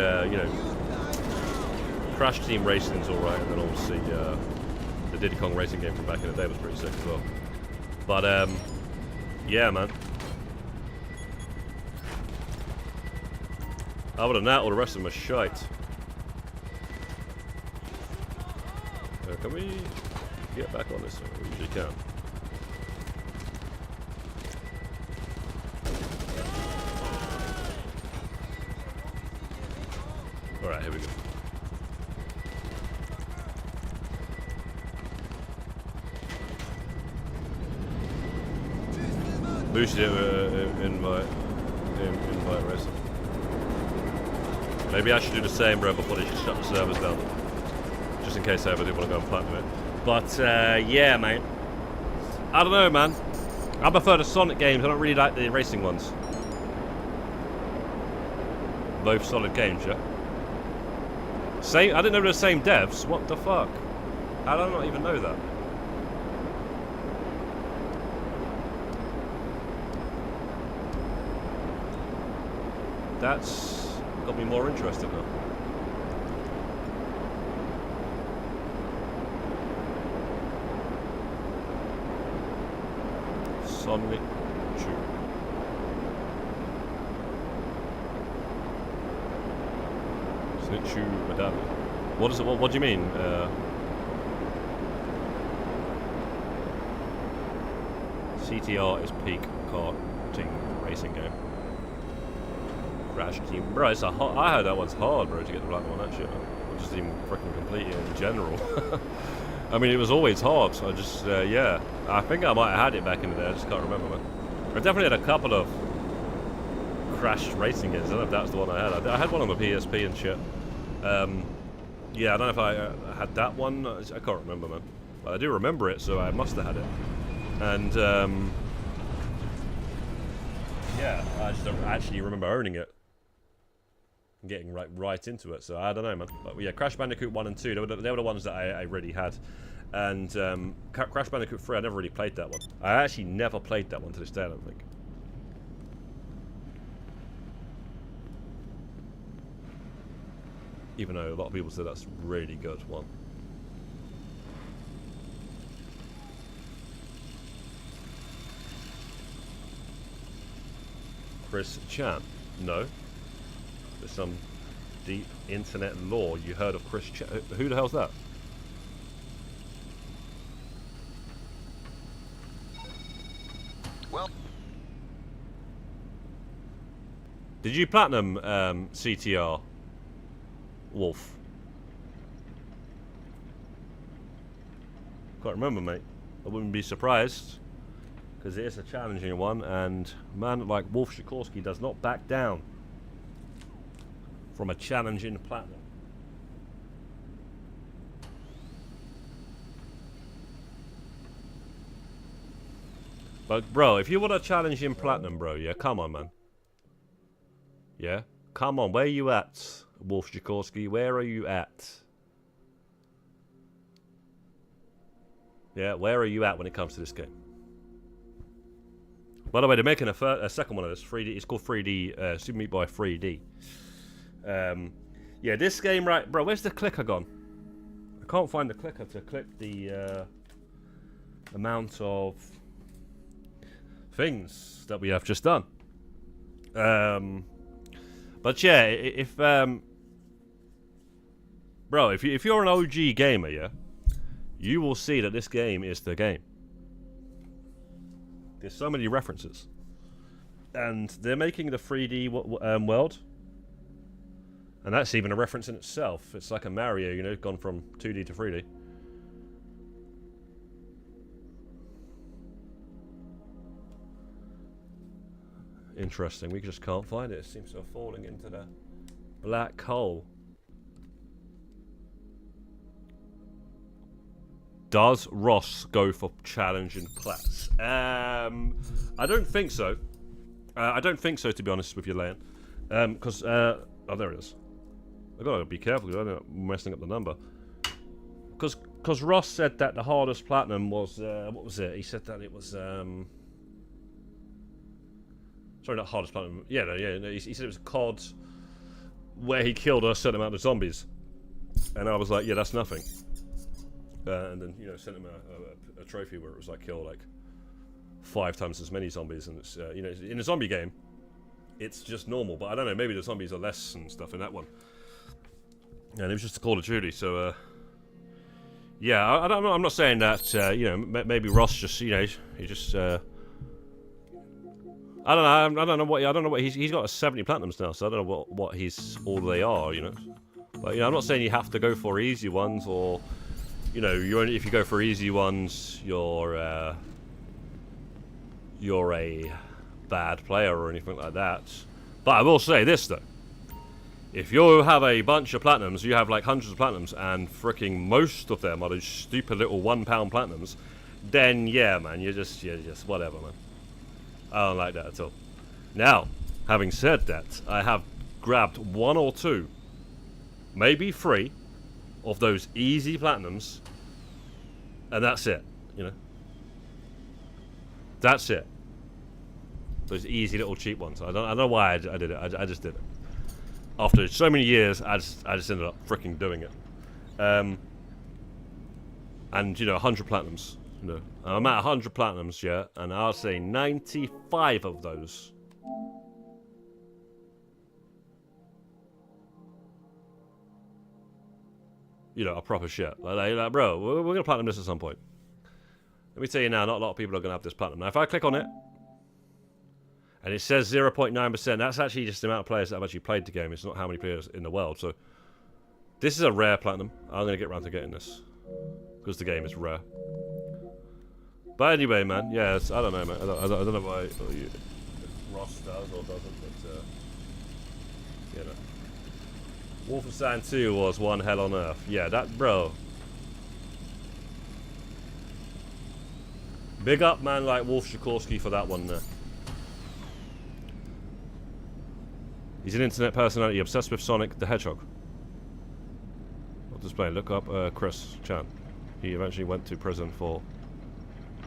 Crash Team Racing's all right, and then obviously the Diddy Kong racing game from back in the day was pretty sick as well. But yeah, man. Other than that, all the rest of them are shite. Can we get back on this one? We usually can. Alright, here we go. Boosted invite racing. Maybe I should do the same, bro, before they should shut the servers down. Just in case I ever do want to go and platinum it. But, yeah, mate. I don't know, man. I prefer the Sonic games. I don't really like the racing ones. Both solid games, yeah? Same? I didn't know they were the same devs. What the fuck? How did I not even know that? That's got me more interested now. Sonic Chu. Sonic Chu Madame. What is it? What do you mean? CTR is peak karting racing game. Crash Team, bro. It's I heard that one's hard, bro, to get the platinum on that shit. Or just even freaking complete it in general. I mean, it was always hard. So I just, yeah. I think I might have had it back in the day. I just can't remember, man. I definitely had a couple of Crash racing games. I don't know if that was the one I had. I had one on the PSP and shit. Yeah, I don't know if I had that one. I can't remember, man. But I do remember it, so I must have had it. And yeah, I just don't actually remember owning it. getting right into it. So I don't know, man. But yeah, Crash Bandicoot 1 and 2, they were the ones that I really had. And Crash Bandicoot 3, I never really played that one. I actually never played that one to this day, I don't think. Even though a lot of people said that's a really good one. Chris Chan. No. There's some deep internet lore. You heard of Chris Chan? Who the hell's that? Well, Did you platinum CTR? Wolf. Can't remember, mate. I wouldn't be surprised. Because it is a challenging one, and a man like Wolf Sikorsky does not back down from a challenging platinum. But bro, if you want a challenging platinum, bro, yeah, come on, man. Yeah, come on. Where are you at, Wolf Sikorsky? Where are you at? Yeah, where are you at when it comes to this game? By the way, they're making a second one of this. 3D. It's called 3D. Super Meat Boy 3D. Yeah, this game, right, bro. Where's the clicker gone? I can't find the clicker to click the amount of things that we have just done. But yeah, if bro, if you're an OG gamer, yeah, you will see that this game is the game. There's so many references, and they're making the 3D world, and that's even a reference in itself. It's like a Mario, you know, gone from 2D to 3D. Interesting. We just can't find it. It seems to have fallen into the black hole. Does Ross go for challenging plats? I don't think so. I don't think so, to be honest with you, Leon. Because, oh, there it is. I gotta be careful because I'm messing up the number. Because Ross said that the hardest platinum was, what was it? He said that it was, sorry, not hardest platinum. Yeah, no, he said it was COD where he killed a certain amount of zombies. And I was like, yeah, that's nothing. And then, you know, sent him a trophy where it was like kill like 5 times as many zombies, and it's you know, in a zombie game, it's just normal. But I don't know, maybe the zombies are less and stuff in that one. And it was just a Call of Duty, so yeah, I'm not saying that you know, maybe Ross just, you know, he just I don't know what he's got 70 platinums now, so I don't know what he's all they are, you know. But you know, I'm not saying you have to go for easy ones, or you know, if you go for easy ones, you're a bad player or anything like that. But I will say this though: if you have a bunch of platinums, you have like hundreds of platinums, and freaking most of them are those stupid little £1 platinums, then yeah, man, you're just whatever, man. I don't like that at all. Now, having said that, I have grabbed 1 or 2, maybe 3, of those easy platinums, and that's it, you know. That's it. Those easy little cheap ones. I don't know why I did it. I just did it. After so many years, I just ended up freaking doing it. And you know, 100 platinums. You know, I'm at 100 platinums, yeah, and I'll say 95 of those. You know, a proper shit. Like, bro, we're gonna platinum this at some point. Let me tell you now, not a lot of people are gonna have this platinum. Now, if I click on it, and it says 0.9%, that's actually just the amount of players that have actually played the game. It's not how many players in the world. So, this is a rare platinum. I'm gonna get around to getting this because the game is rare. But anyway, man, yeah, I don't know, man. I don't know why if Ross does or doesn't, but you know. Wolfenstein 2 was one hell on earth. Yeah, that, bro. Big up, man, like Wolf Sikorsky for that one there. He's an internet personality obsessed with Sonic the Hedgehog. I'll display. Look up Chris Chan. He eventually went to prison for...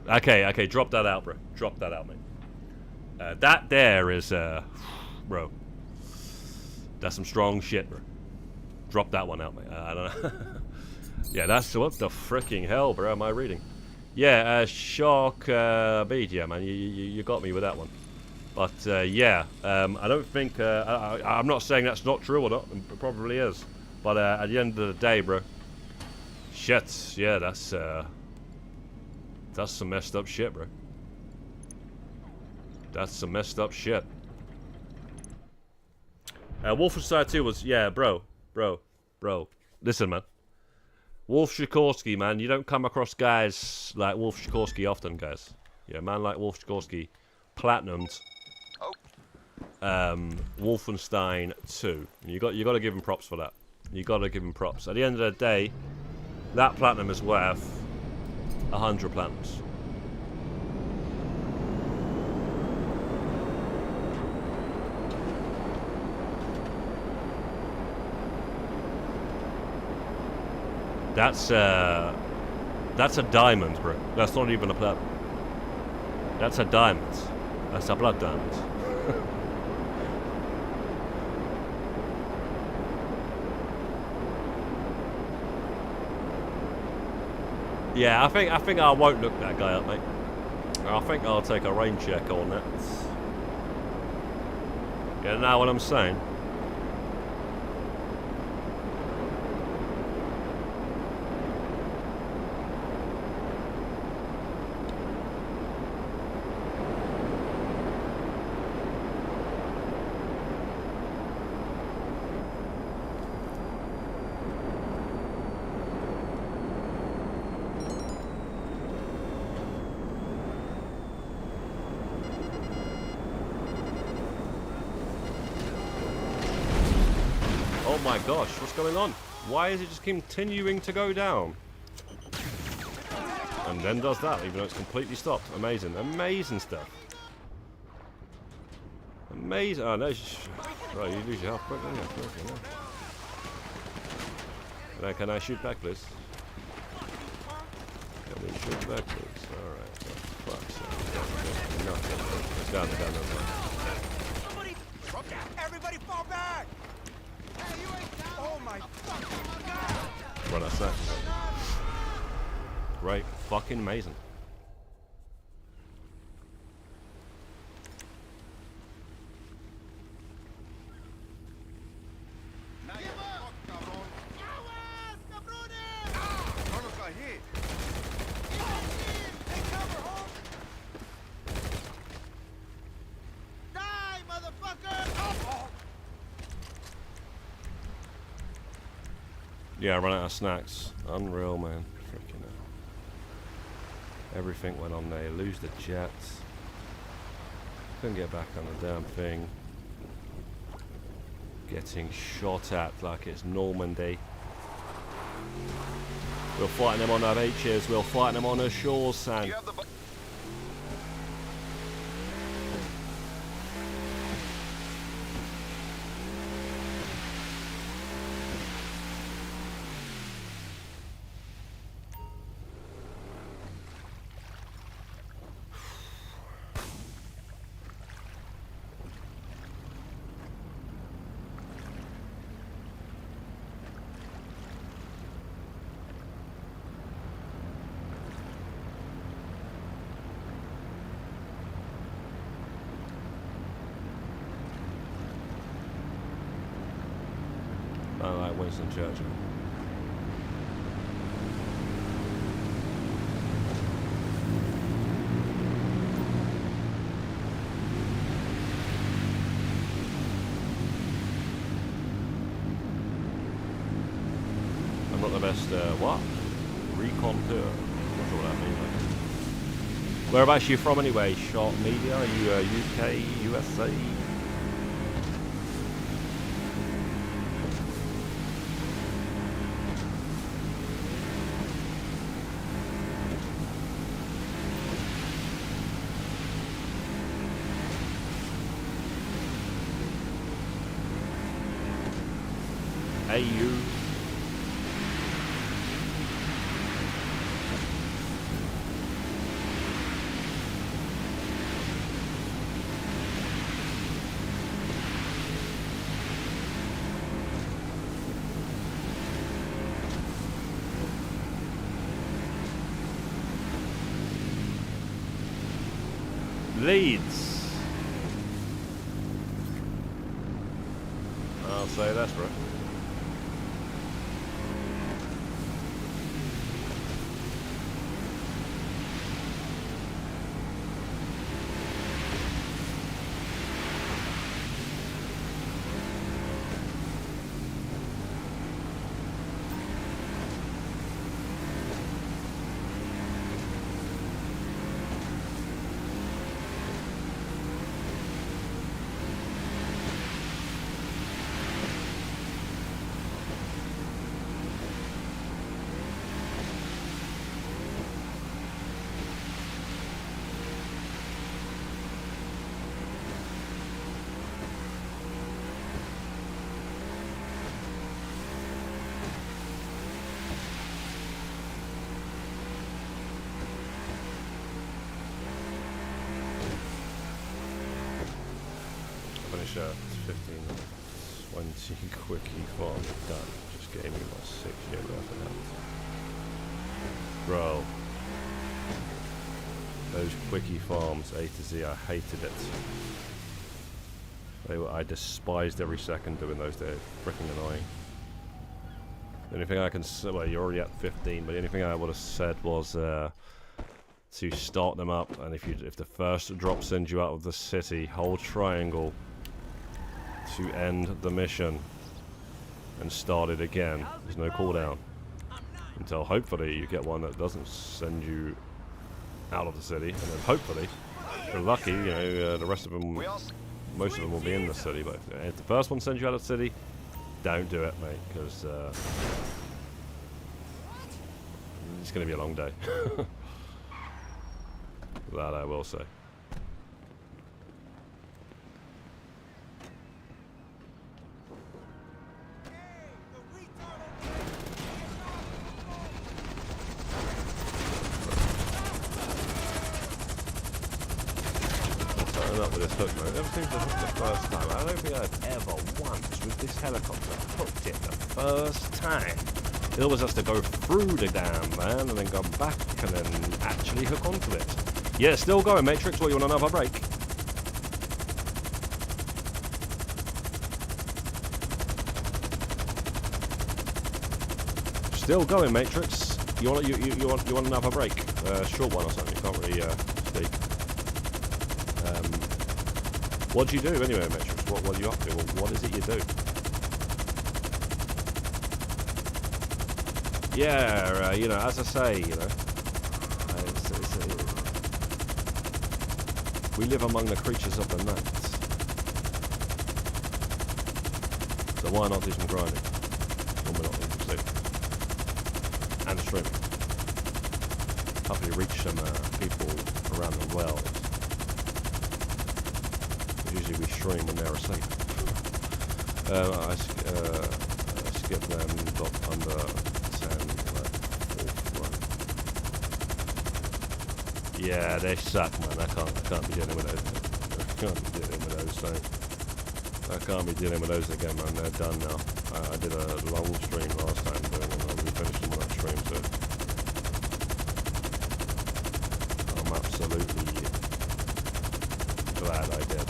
Okay, drop that out, bro. Drop that out, mate. That there is, bro. That's some strong shit, bro. Drop that one out, mate. I don't know. Yeah, that's... What the freaking hell, bro, am I reading? Yeah, Shark Bead, yeah, man. You got me with that one. But, yeah. I don't think... I'm not saying that's not true or not. It probably is. But, at the end of the day, bro. Shit. Yeah, that's some messed up shit, bro. That's some messed up shit. Wolfenstein 2 was... Yeah, bro. Listen, man. Wolf Sikorsky, man. You don't come across guys like Wolf Sikorsky often, guys. Yeah, a man like Wolf Sikorsky platinumed Wolfenstein 2. You got to give him props for that. You got to give him props. At the end of the day, that platinum is worth 100 platinums. That's a diamond, bro. That's not even a platinum. That's a diamond. That's a blood diamond. Yeah, I think I won't look that guy up, mate. I think I'll take a rain check on that. You know what I'm saying? Oh my gosh, what's going on? Why is it just continuing to go down? And then does that, even though it's completely stopped. Amazing, amazing stuff. Amazing. Oh no, right, you lose your health quick, don't you? Okay, can I shoot back, please? Can we shoot back, please? Alright, for fuck's sake. Nothing. Let's go, let's go. Somebody! Everybody fall back! Hey, you ain't down! Oh my fucking god! Right, that's that. Great, fucking amazing. Yeah, I ran out of snacks. Unreal, man. Freaking hell. Everything went on there. Lose the jets. Couldn't get back on the damn thing. Getting shot at like it's Normandy. We're fighting them on our beaches. We're fighting them on the shores, Sam. I like Winston Churchill. I'm not the best, what? Reconteur. Not sure what that means. Like. Whereabouts are you from anyway? Sharp Media? Are you UK, USA? AU. Leeds. I'll say that's right. Finish at 15 minutes, 20 quickie farm done. Just gave me my 6 year worth of health. Bro. Those quickie farms A to Z, I hated it. I despised every second doing those. They're freaking annoying. The only thing I can say, well, you're already at 15, but the only thing I would have said was to start them up, and if the first drop sends you out of the city, hold triangle to end the mission and start it again. There's no cooldown until hopefully you get one that doesn't send you out of the city, and then hopefully, if you're lucky, you know, the rest of them, most of them will be in the city. But if the first one sends you out of the city, don't do it, mate, because it's going to be a long day. That I will say. Up with this hook, mate. Ever since the hook the first time, I don't think I've ever once with this helicopter hooked it the first time. It always has to go through the damn man and then go back and then actually hook onto it. Yeah, still going, Matrix. What, you want another break? Still going, Matrix. You want another break? Short one or something. You can't really speak. What do you do anyway, Matrix? What are you up to? What is it you do? Yeah, you know, as I say, you know, we live among the creatures of the night. So why not do some grinding when we're not in the sleep? And streaming. Hopefully reach some people around the world. Usually we stream when they're asleep. I skip them, got under 10, like, fourth run. Yeah, they suck, man. I can't be dealing with those. I can't be dealing with those, so I can't be dealing with those again, man. They're done now. I did a long stream last time doing them, and we finished them on that stream, so I'm absolutely glad I did.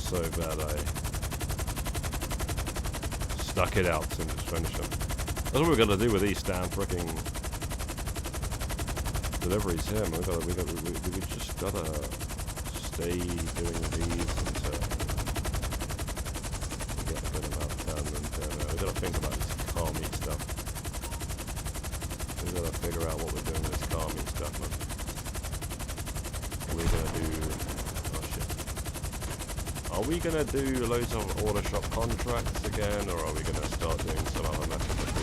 So glad I stuck it out and just finished them. That's what we're gonna do with these damn fricking deliveries here, man. We just gotta stay doing these until we get a good amount done, and then we gotta think about this car meat stuff. We gotta figure out what we're doing with this car meat stuff, man. Are we gonna do? Are we going to do loads of order shop contracts again, or are we going to start doing some other method of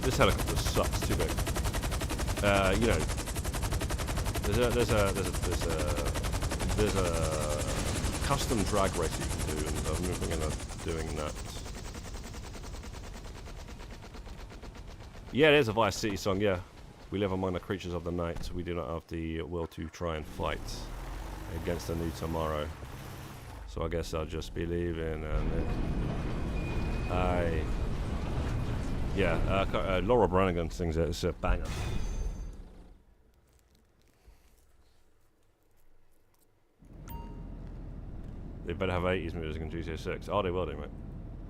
This helicopter sucks. Too big. You know, there's a custom drag race you can do, and I'm thinking of doing that. Yeah, it is a Vice City song. Yeah, we live among the creatures of the night. We do not have the will to try and fight against a new tomorrow. So I guess I'll just be leaving, and yeah, Laura Branigan sings it. It's a banger. They better have 80s music in GTA 6. Oh, they will do, mate.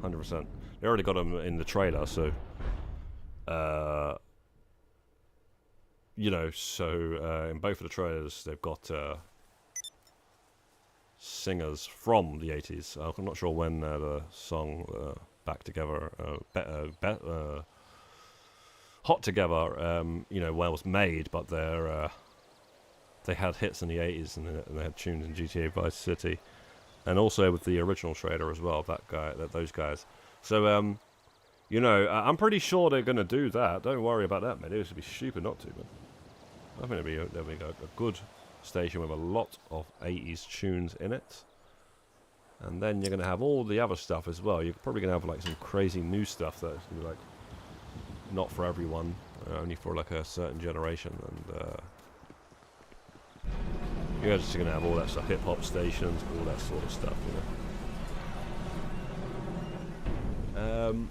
100%. They already got them in the trailer, so you know, so in both of the trailers they've got singers from the 80s. I'm not sure when the song Back Together, Hot Together, you know, well, was made, but they had hits in the 80s, and they had tunes in GTA Vice City, and also with the original trailer as well, those guys. So you know, I'm pretty sure they're going to do that. Don't worry about that, mate. It would be stupid not to, man. I think there'll be a good station with a lot of 80s tunes in it. And then you're going to have all the other stuff as well. You're probably going to have like some crazy new stuff that's going to be like not for everyone, only for like a certain generation. And you're just going to have all that stuff, hip-hop stations, all that sort of stuff, you know.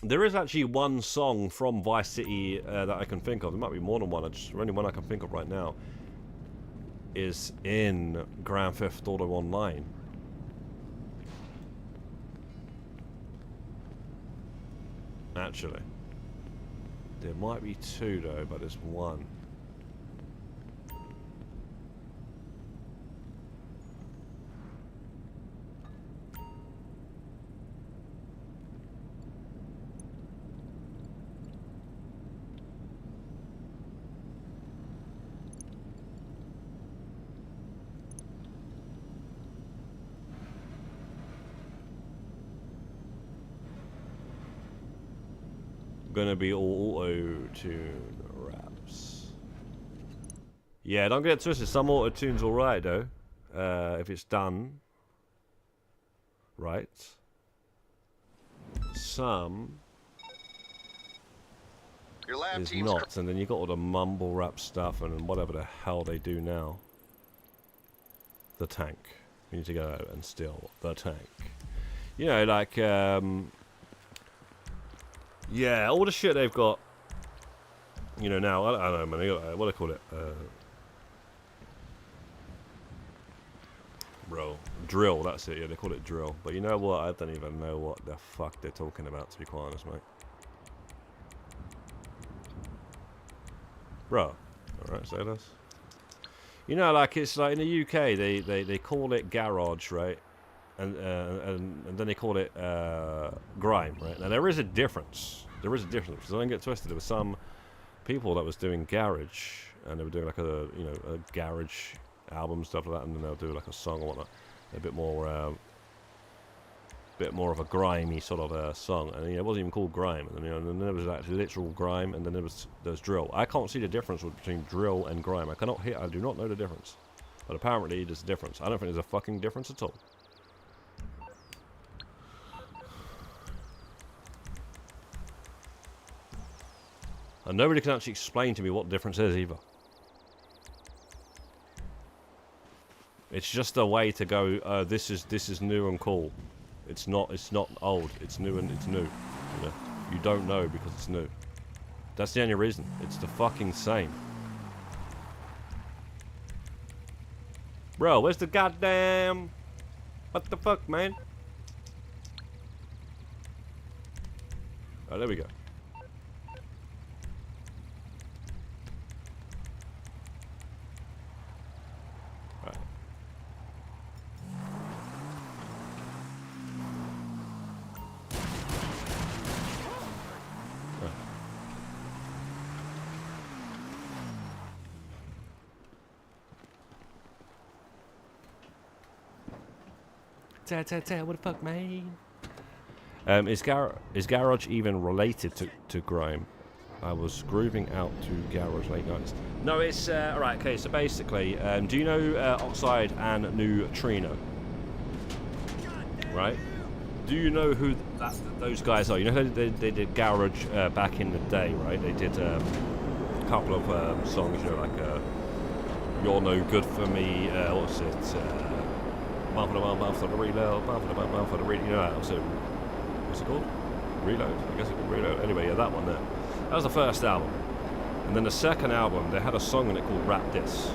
There is actually one song from Vice City that I can think of. There might be more than one. The only one I can think of right now is in Grand Theft Auto Online. Actually, there might be two though, but there's one. Gonna be all auto-tune raps. Yeah, don't get it twisted. Some auto-tune's alright though, if it's done right. Some is not, and then you got all the mumble rap stuff and whatever the hell they do now. The tank. We need to go and steal the tank. You know, like yeah, all the shit they've got, you know, now, I don't know, man, what do they call it? Bro, drill, that's it, yeah, they call it drill. But you know what, I don't even know what the fuck they're talking about, to be quite honest, mate. Bro, alright, say this. You know, like, it's like in the UK, they call it garage, right? And then they call it grime, right? Now there is a difference. There is a difference. So don't get twisted. There were some people that was doing garage, and they were doing like a garage album, stuff like that, and then they'll do like a song or whatnot, a bit more of a grimy sort of song. And it wasn't even called grime. And then there was like literal grime, and then there's drill. I can't see the difference between drill and grime. I do not know the difference. But apparently there's a difference. I don't think there's a fucking difference at all. And nobody can actually explain to me what the difference is either. It's just a way to go. This is new and cool. It's not old. It's new and it's new. You know? You don't know because it's new. That's the only reason. It's the fucking same. Bro, where's the goddamn? What the fuck, man? Oh, there we go. What the fuck, man? Is garage even related to grime? I was grooving out to garage late nights. No, it's alright. Okay, so basically, do you know Oxide and Neutrino? Right? Do you know who those guys are? You know they did garage back in the day, right? They did a couple of songs, you know, like "You're No Good for Me." What's it? "Bump for the bump, bump for the reload, bump for the bump, bump for the reload." You know that? Also, what's it called? Reload. I guess it's called Reload. Anyway, yeah, that one there. That was the first album, and then the second album they had a song in it called "Rap This,"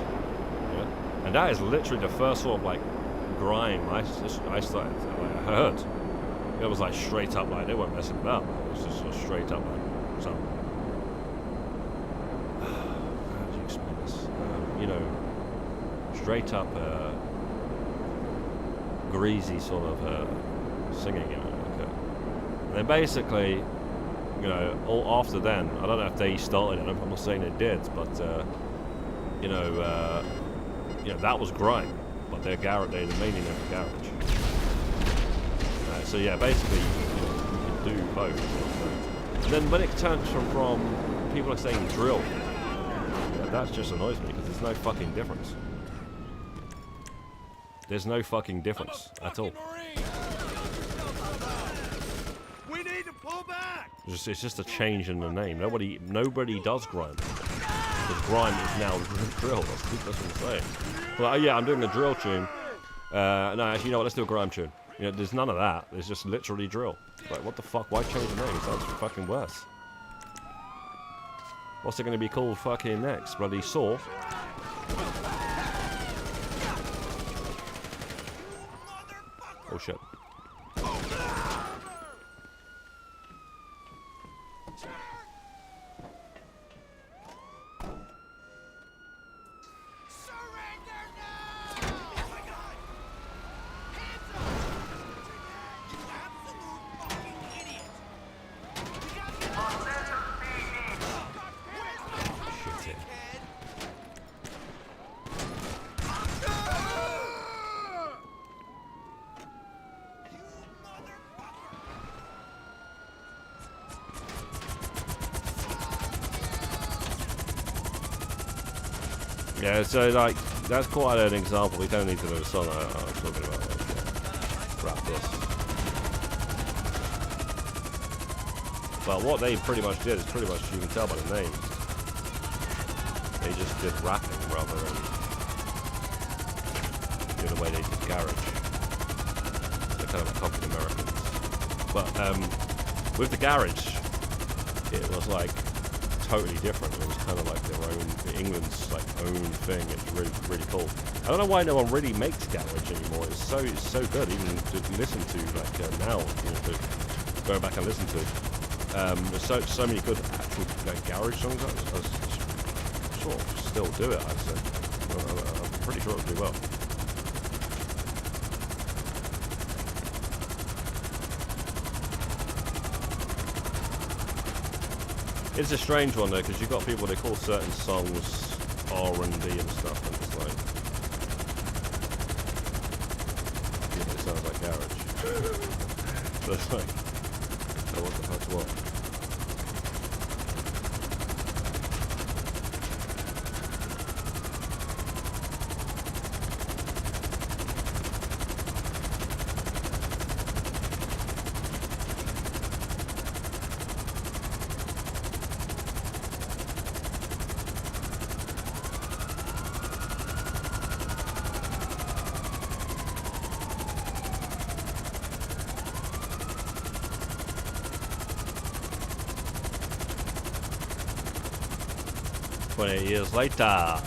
yeah? And that is literally the first sort of like grime I started. Like, I heard. It was like straight up, like they weren't messing about. It was just sort of straight up, like so. How do you explain this? You know, straight up, greasy sort of singing. You know, like, and then basically, you know, all after then, I don't know if they started it. I'm not saying they did, but you know, that was grime, but they're mainly known for garage. So yeah, basically, you can do both. And then when it turns from people are saying drill, that just annoys me because there's no fucking difference. There's no fucking difference at all. We need to pull back. It's just a change in the name. Nobody does grime. Because grime is now drill. That's what I'm saying. Well, yeah, I'm doing a drill tune. No, actually, you know what? Let's do a grime tune. You know, there's none of that. There's just literally drill. Like, what the fuck? Why change the name? Sounds fucking worse. What's it going to be called fucking next? Bloody Saw? Oh shit. Yeah, so like, that's quite an example. We don't need to know the song I'm talking about. Like, Rap This. But what they pretty much did is pretty much, you can tell by the name, they just did rapping rather than the way they did garage. They're kind of copied Americans. But with the garage, it was like totally different. It was kind of like their own, England's like own thing. It's really cool. I don't know why no one really makes garage anymore. It's so good, even to listen to like now. You know, to go back and listen to it. There's so many good actual garage songs. I sort of still do it. I'd say. I'm pretty sure it'll do well. It's a strange one though, because you've got people, they call certain songs R&B and stuff, and it's like, yeah, it sounds like garage. So it's like, so what the fuck's what? 28 years later.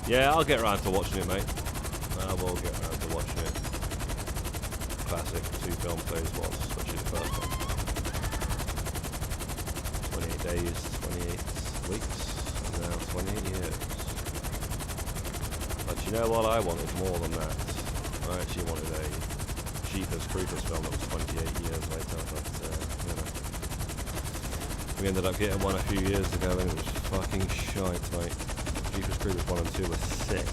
Yeah, I'll get around to watching it, mate. I will get around to watching it. Classic 2 film plays was, especially the first one. 28 days, 28 weeks, and now 28 years. But you know what? I wanted more than that. I actually wanted a Jeepers Creepers film that was 28 years later, but you know, we ended up getting one a few years ago and it was fucking shite, mate. Jeepers Creepers 1 and 2 were sick.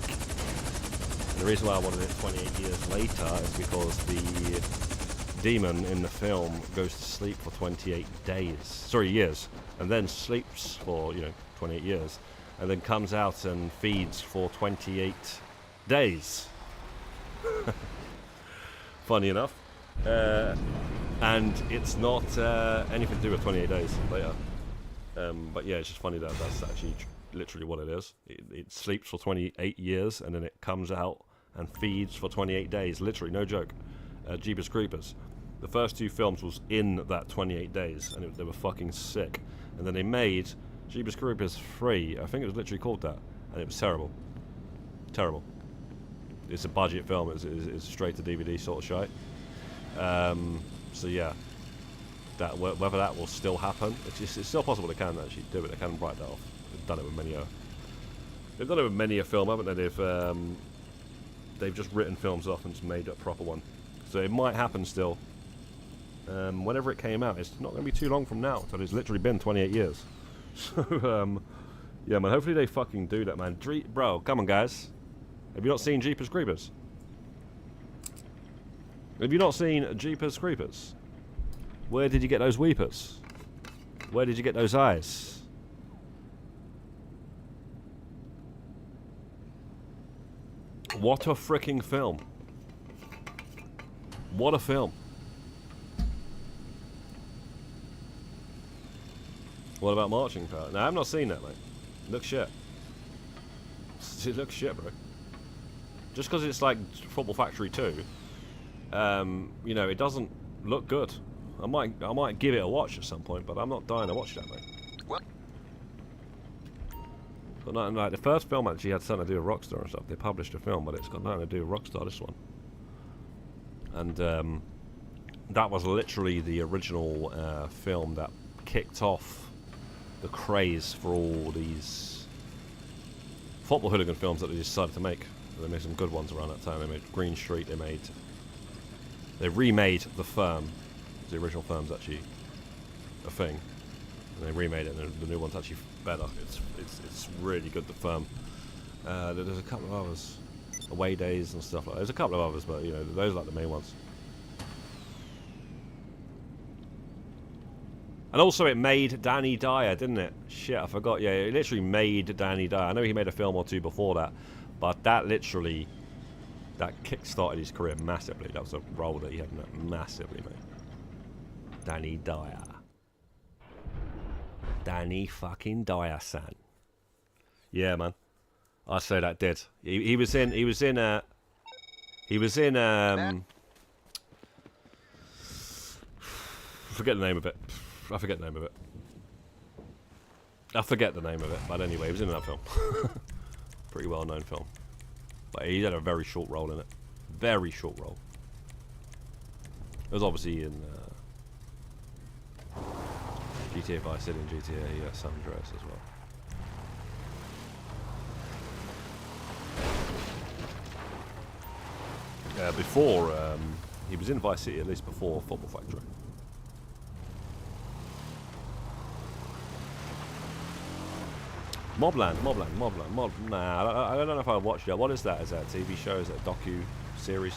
The reason why I wanted it 28 years later is because the demon in the film goes to sleep for 28 days. Sorry, years. And then sleeps for, 28 years. And then comes out and feeds for 28 days. Funny enough. And it's not anything to do with 28 days later. But yeah, it's just funny that that's actually literally what it is. It sleeps for 28 years and then it comes out and feeds for 28 days. Literally, no joke. Jeepers Creepers. The first 2 films was in that 28 days and they were fucking sick. And then they made Jeepers Creepers 3. I think it was literally called that. And it was terrible. Terrible. It's a budget film. It's straight to DVD sort of shite. So yeah. Whether that will still happen, it's still possible they can actually do it. They can write that off. They've done it with many a film, haven't they? They've just written films off and just made a proper one. So it might happen still. Whenever it came out, it's not going to be too long from now. So it's literally been 28 years. So yeah, man. Hopefully they fucking do that, man. Bro, come on, guys. Have you not seen Jeepers Creepers? Have you not seen Jeepers Creepers? Where did you get those weepers? Where did you get those eyes? What a freaking film. What a film. What about Marching Power? No, I've not seen that, mate. It looks shit. It looks shit, bro. Just because it's like Football Factory 2, it doesn't look good. I might give it a watch at some point, but I'm not dying to watch that, mate. What? But nothing like the first film actually had something to do with Rockstar and stuff. They published a film, but it's got nothing to do with Rockstar. This one, and that was literally the original film that kicked off the craze for all these football hooligan films that they decided to make. They made some good ones around that time. They made Green Street. They remade The Firm. The original Firm's actually a thing, and they remade it, and the new one's actually better. It's really good. The Firm. There's a couple of others, Away Days and stuff like that. There's a couple of others, but those are like the main ones. And also, it made Danny Dyer, didn't it? Shit, I forgot. Yeah, it literally made Danny Dyer. I know he made a film or two before that, but that kick-started his career massively. That was a role that he had massively, mate. Danny Dyer. Danny fucking Dyer-san. Yeah, man. I say that did. He was in forget the name of it. I forget the name of it. But anyway, he was in that film. Pretty well-known film. But he had a very short role in it. Very short role. It was obviously in GTA Vice City and GTA San Andreas as well. Before, he was in Vice City at least before Football Factory. Mobland. Nah, I don't know if I watched it. What is that? Is that a TV show? Is that a docu-series?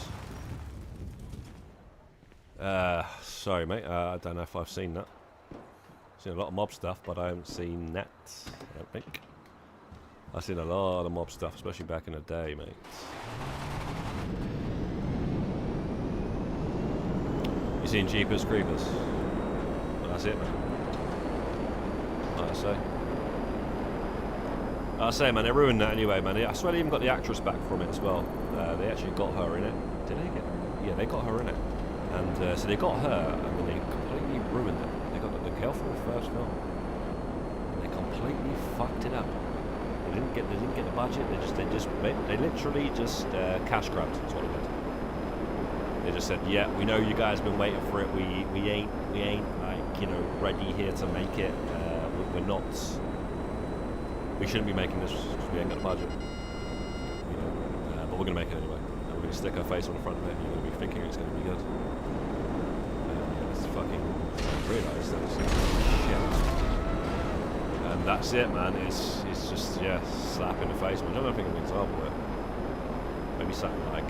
Sorry, mate. I don't know if I've seen that. I've seen a lot of mob stuff, but I haven't seen that, I don't think. I've seen a lot of mob stuff, especially back in the day, mate. You seen Jeepers Creepers? Well, that's it, man. Like I say, man, they ruined that anyway, man. I swear they even got the actress back from it as well. They actually got her in it. Did they get her? Yeah, they got her in it. And so they got her, and then they completely ruined it. They got the girl from the first film. And they completely fucked it up. They didn't get the budget. They literally just cash grabbed. That's what they did. They just said, yeah, we know you guys have been waiting for it. We ain't like ready here to make it. We're not. We shouldn't be making this because we ain't got a budget. But we're gonna make it anyway. And we're gonna stick our face on the front of it. And you're gonna be thinking it's gonna be good. It's fucking realised that it's shit. And that's it, man. It's just slap in the face. Man. I don't think I'm an example of it. But maybe something like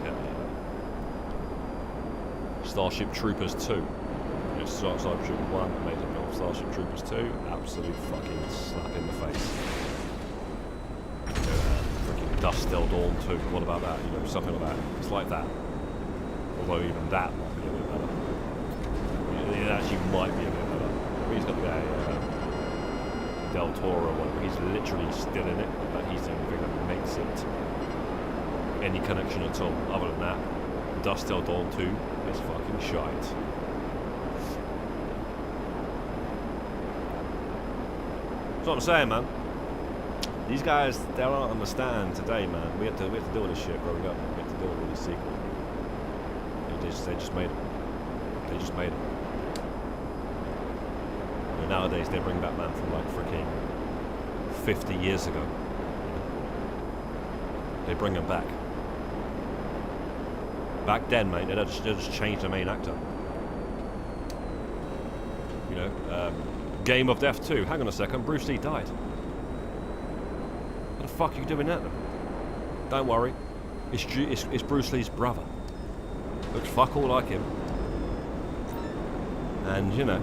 Starship Troopers 2. You know, Starship Troopers 1, amazing film. Starship Troopers 2, absolute fucking slap in the face. You know, freaking Dust Till Dawn 2, what about that? You know, something like that. It's like that. Although even that might be a bit better. It actually might be a bit better. He's got the guy, Del Toro one, but he's literally still in it, but he's the only thing that makes it any connection at all. Other than that, Dust Till Dawn 2 is fucking shite. That's what I'm saying, man. These guys, they don't understand today, man. We have to deal with this shit growing up. We have to deal with these sequels. They just made it. They just made it. You know, nowadays, they bring Batman from like freaking 50 years ago. They bring him back. Back then, mate, they just changed the main actor. You know, Game of Death 2. Hang on a second, Bruce Lee died. What the fuck are you doing that then? Don't worry, it's Bruce Lee's brother. Looks fuck all like him. And, you know,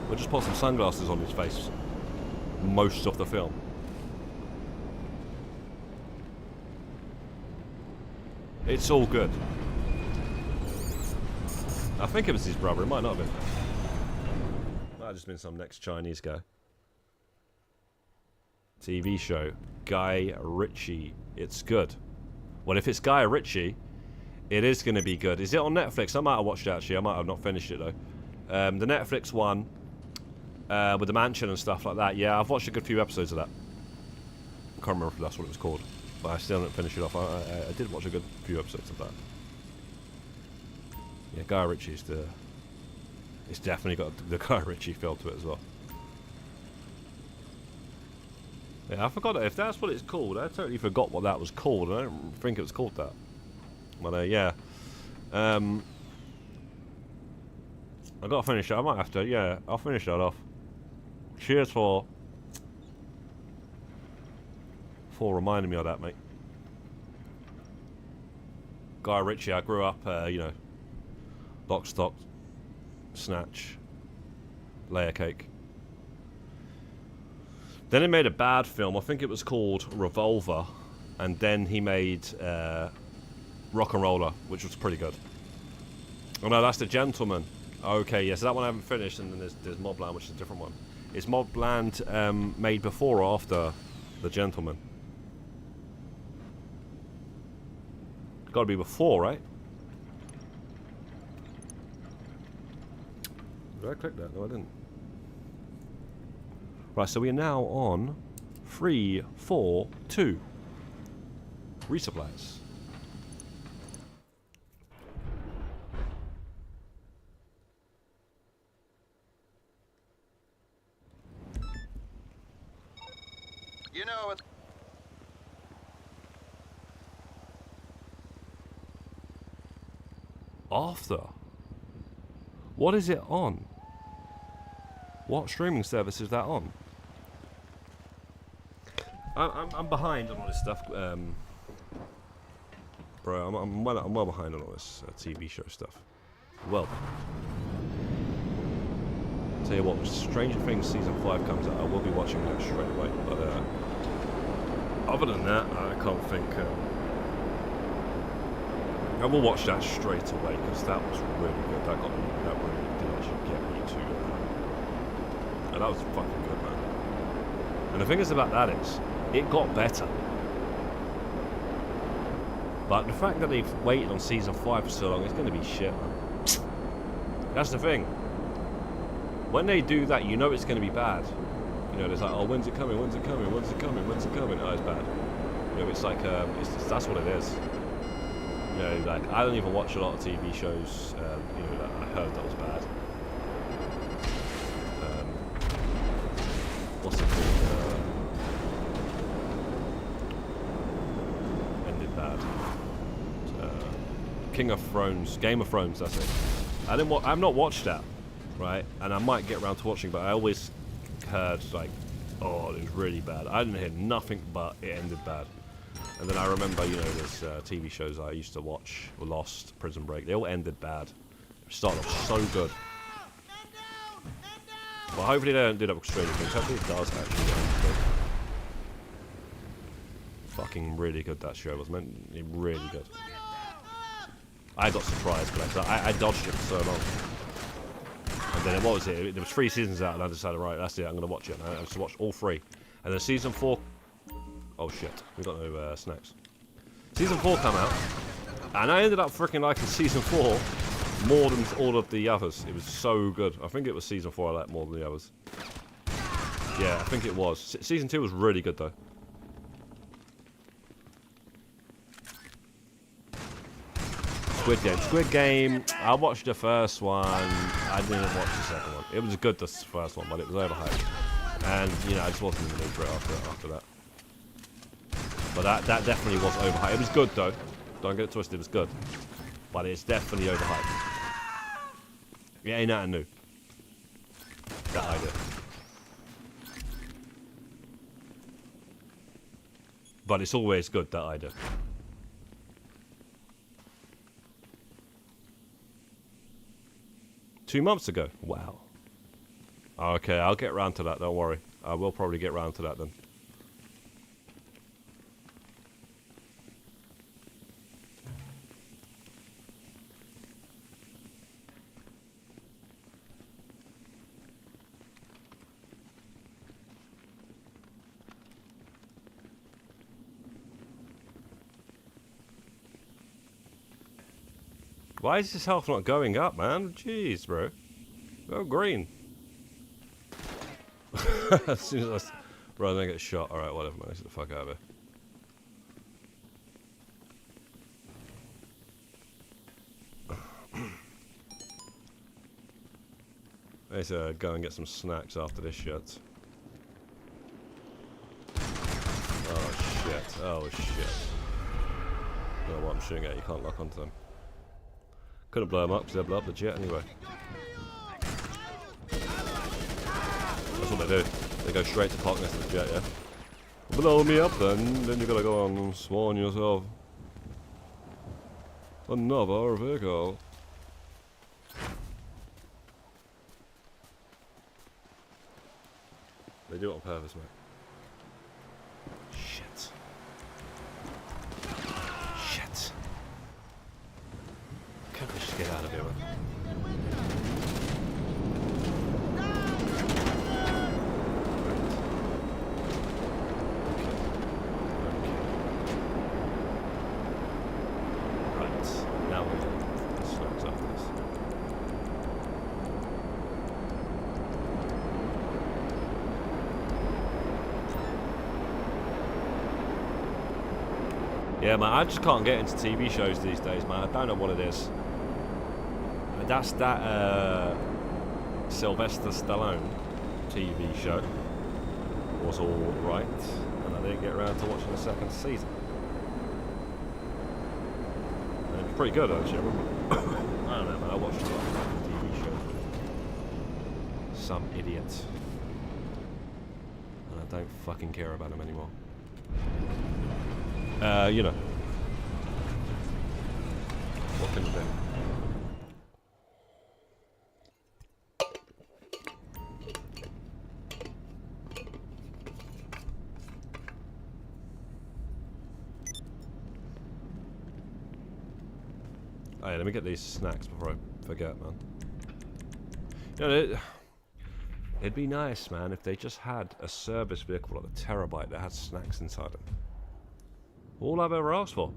we'll just put some sunglasses on his face most of the film. It's all good. I think it was his brother, it might not have been. Might have just been some next Chinese guy. TV show, Guy Ritchie. It's good. Well, if it's Guy Ritchie, it is going to be good. Is it on Netflix? I might have watched it actually. I might have not finished it though. The Netflix one with the mansion and stuff like that. Yeah, I've watched a good few episodes of that. I can't remember if that's what it was called, but I still didn't finish it off. I did watch a good few episodes of that. Yeah, Guy Ritchie's it's definitely got the Guy Ritchie feel to it as well. Yeah, I forgot it. If that's what it's called, I totally forgot what that was called. I don't think it was called that. But yeah, I gotta finish it. I might have to. Yeah, I'll finish that off. Cheers for reminding me of that, mate. Guy Ritchie. I grew up, you know, Lock, Stock, Snatch, Layer Cake. Then he made a bad film. I think it was called Revolver, and then he made Rock and Roller, which was pretty good. Oh no, that's The Gentleman. Okay, yes, that one I haven't finished, and then there's Mobland, which is a different one. Is Mobland made before or after The Gentleman? It's got to be before, right? Did I click that? No, I didn't. Right, so we are now on 3, 4, 2 Resupplies. You know it. After? What is it on? What streaming service is that on? I'm behind on all this stuff, bro. I'm well behind on all this TV show stuff. Well, tell you what, Stranger Things season 5 comes out, I will be watching that straight away. But other than that, I can't think. I will watch that straight away because that was really good. That really did actually get me to. And that was fucking good, man. And the thing is about that is, it got better. But the fact that they've waited on season 5 for so long, it's going to be shit, man. That's the thing. When they do that, you know it's going to be bad. You know, there's like, oh, when's it coming? When's it coming? When's it coming? When's it coming? Oh, it's bad. You know, it's like, that's what it is. You know, like, I don't even watch a lot of TV shows, you know, that I heard that was bad. What's it called? Ended bad. King of Thrones, Game of Thrones, that's it. I've not watched that, right? And I might get around to watching, but I always heard, like, oh, it was really bad. I didn't hear nothing but it ended bad. And then I remember, you know, there's TV shows I used to watch, Lost, Prison Break. They all ended bad. It started off so good. Well, hopefully they don't do that with Stranger Things. Hopefully it does actually end good. Fucking really good that show was, man. Really good. I got surprised, but I dodged it for so long. And then what was it? There was 3 seasons out, and I decided, right, that's it. I'm gonna watch it. And I just watched all 3. And then season 4. Oh shit, we got no snacks. Season 4 come out, and I ended up freaking liking season 4 more than all of the others. It was so good. I think it was season 4 I liked more than the others. Yeah, I think it was. Season 2 was really good though. Squid Game, I watched the first one, I didn't watch the second one. It was good, the first one, but it was overhyped. And, you know, I just wasn't in the mood for it after that. But that definitely was overhyped. It was good, though. Don't get it twisted, it was good. But it's definitely overhyped. It ain't nothing new. That idea. But it's always good, that idea. Two months ago. Wow. Okay, I'll get round to that, don't worry. I will probably get round to that then. Why is his health not going up, man? Jeez, bro. Go green. As soon as bro, then I get shot. Alright, whatever, man. Let's get the fuck out of here. Let's go and get some snacks after this shit. Oh shit. Oh shit. I don't know what I'm shooting at. You can't lock onto them. Couldn't blow them up because they'll blow up the jet anyway. That's what they do. They go straight to park next to the jet, yeah? Blow me up then you gotta go on and spawn yourself another vehicle. They do it on purpose, mate. Shit. Shit. Can't we just get out of here, man? Yeah, man, I just can't get into TV shows these days, man. I don't know what it is. I mean, that's that Sylvester Stallone TV show was all right, and I didn't get around to watching the second season. And it was pretty good, actually. I remember. I don't know, man. I watched a lot of TV shows with some idiot, and I don't fucking care about him anymore. You know. What can you do? Oh yeah, let me get these snacks before I forget, man. You know, it'd be nice, man, if they just had a service vehicle like the Terabyte that had snacks inside them. All I've ever asked for.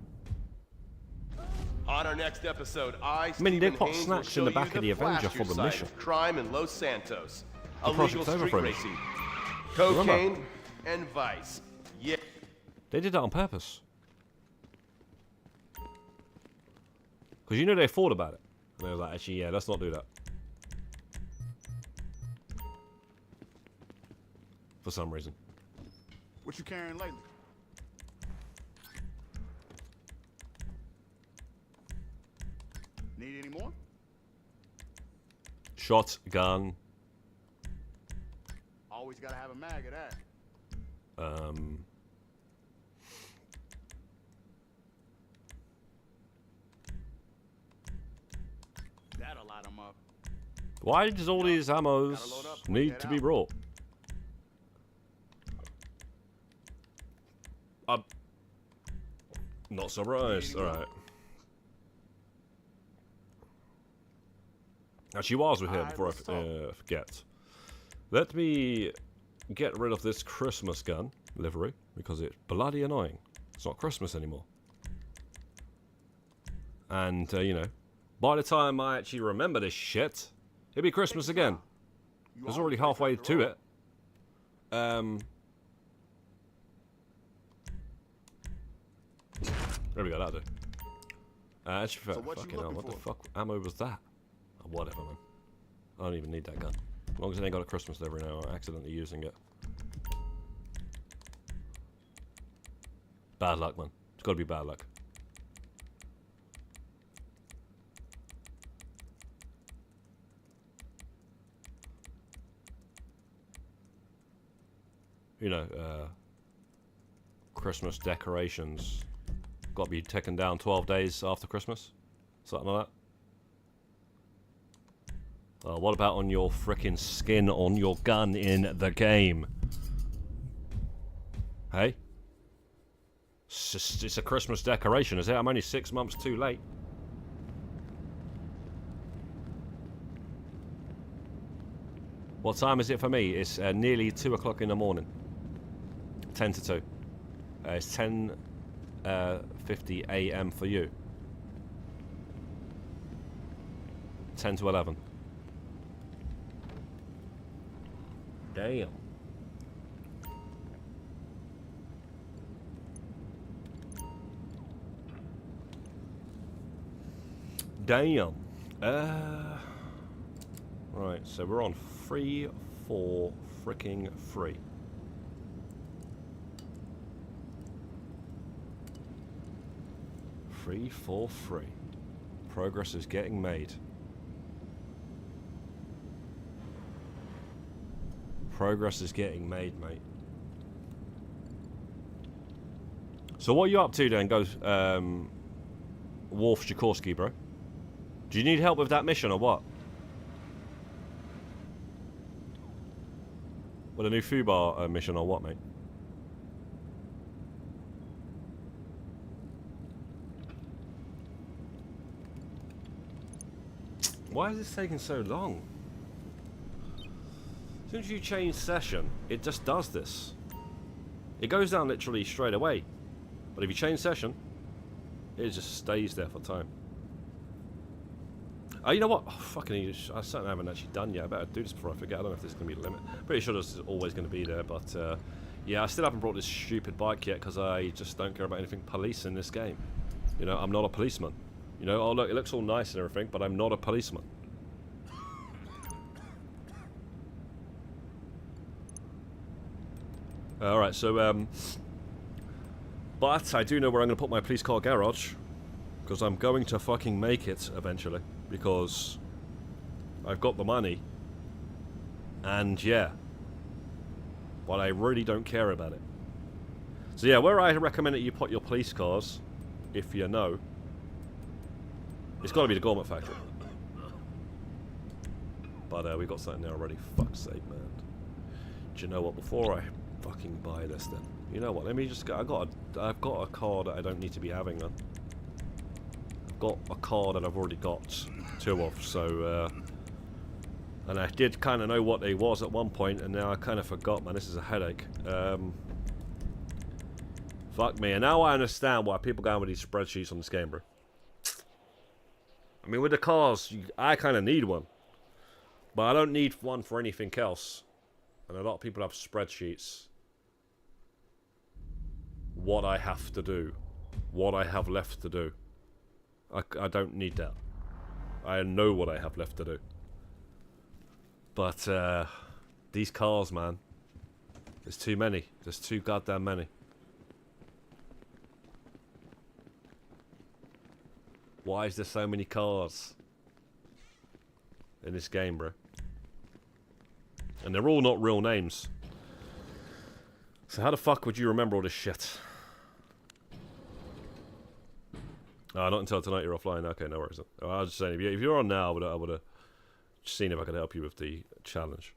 On our next episode, I mean, they put snacks in the back of the Avenger for the mission. Crime in Los Santos, The illegal project's over street for him. racing, cocaine, and vice. Yeah. They did that on purpose. Because you know they thought about it. And they were like, actually, yeah, let's not do that. For some reason. What you carrying lately? Need any more? Shotgun. Always gotta have a mag of that. Light 'em up. Why does all these ammos Gotta load up, need head to be out. brought? I'm not surprised. Alright. Actually, whilst we're here, Alright, before what's I forget, let me get rid of this Christmas gun livery, because it's bloody annoying. It's not Christmas anymore. And, you know, by the time I actually remember this shit, it'll be Christmas again. It's already halfway to it. There we go, that'll do. Actually, So what you fucking hell, looking what the for? fuck ammo was that? Oh, whatever, man. I don't even need that gun. As long as it ain't got a Christmas livery now, I'm accidentally using it. Bad luck, man. It's gotta be bad luck. You know, Christmas decorations got to be taken down 12 days after Christmas. Something like that. What about on your frickin' skin on your gun in the game? Hey? It's a Christmas decoration, is it? I'm only 6 months too late. What time is it for me? It's nearly 2 o'clock in the morning. 10 to 2. It's 10:50 a.m. for you. 10 to 11. Damn. Damn. Right, so we're on 3, 4, freaking 3. Three, 4, 3. Progress is getting made. Progress is getting made, mate. So what are you up to then, Worf Sikorsky, bro? Do you need help with that mission or what? With a new Fubar mission or what, mate? Why is this taking so long? As soon as you change session, it just does this. It goes down literally straight away. But if you change session, it just stays there for time. Oh, you know what? Oh, fucking, I certainly haven't actually done yet. I better do this before I forget. I don't know if this is going to be the limit. Pretty sure this is always going to be there, but yeah, I still haven't brought this stupid bike yet because I just don't care about anything police in this game. You know, I'm not a policeman. You know, oh look, it looks all nice and everything, but I'm not a policeman. Alright, so, but I do know where I'm going to put my police car garage, because I'm going to fucking make it eventually, because I've got the money, and yeah, but I really don't care about it. So yeah, where I recommend that you put your police cars, if you know, it's got to be the Gormit factory. But we got something there already. Fuck's sake, man. Do you know what? Before I fucking buy this, then you know what? Let me just go. I've got a car that I don't need to be having. Then I've got a car that I've already got 2 of. So and I did kind of know what they was at one point, and now I kind of forgot. Man, this is a headache. Fuck me. And now I understand why people go with these spreadsheets on this game, bro. I mean, with the cars, I kind of need one. But I don't need one for anything else. And a lot of people have spreadsheets. What I have to do. What I have left to do. I don't need that. I know what I have left to do. But, these cars, man. There's too many. There's too goddamn many. Why is there so many cars in this game, bro? And they're all not real names. So how the fuck would you remember all this shit? Not until tonight you're offline. Okay, no worries. I was just saying, if you're on now, I would have seen if I could help you with the challenge.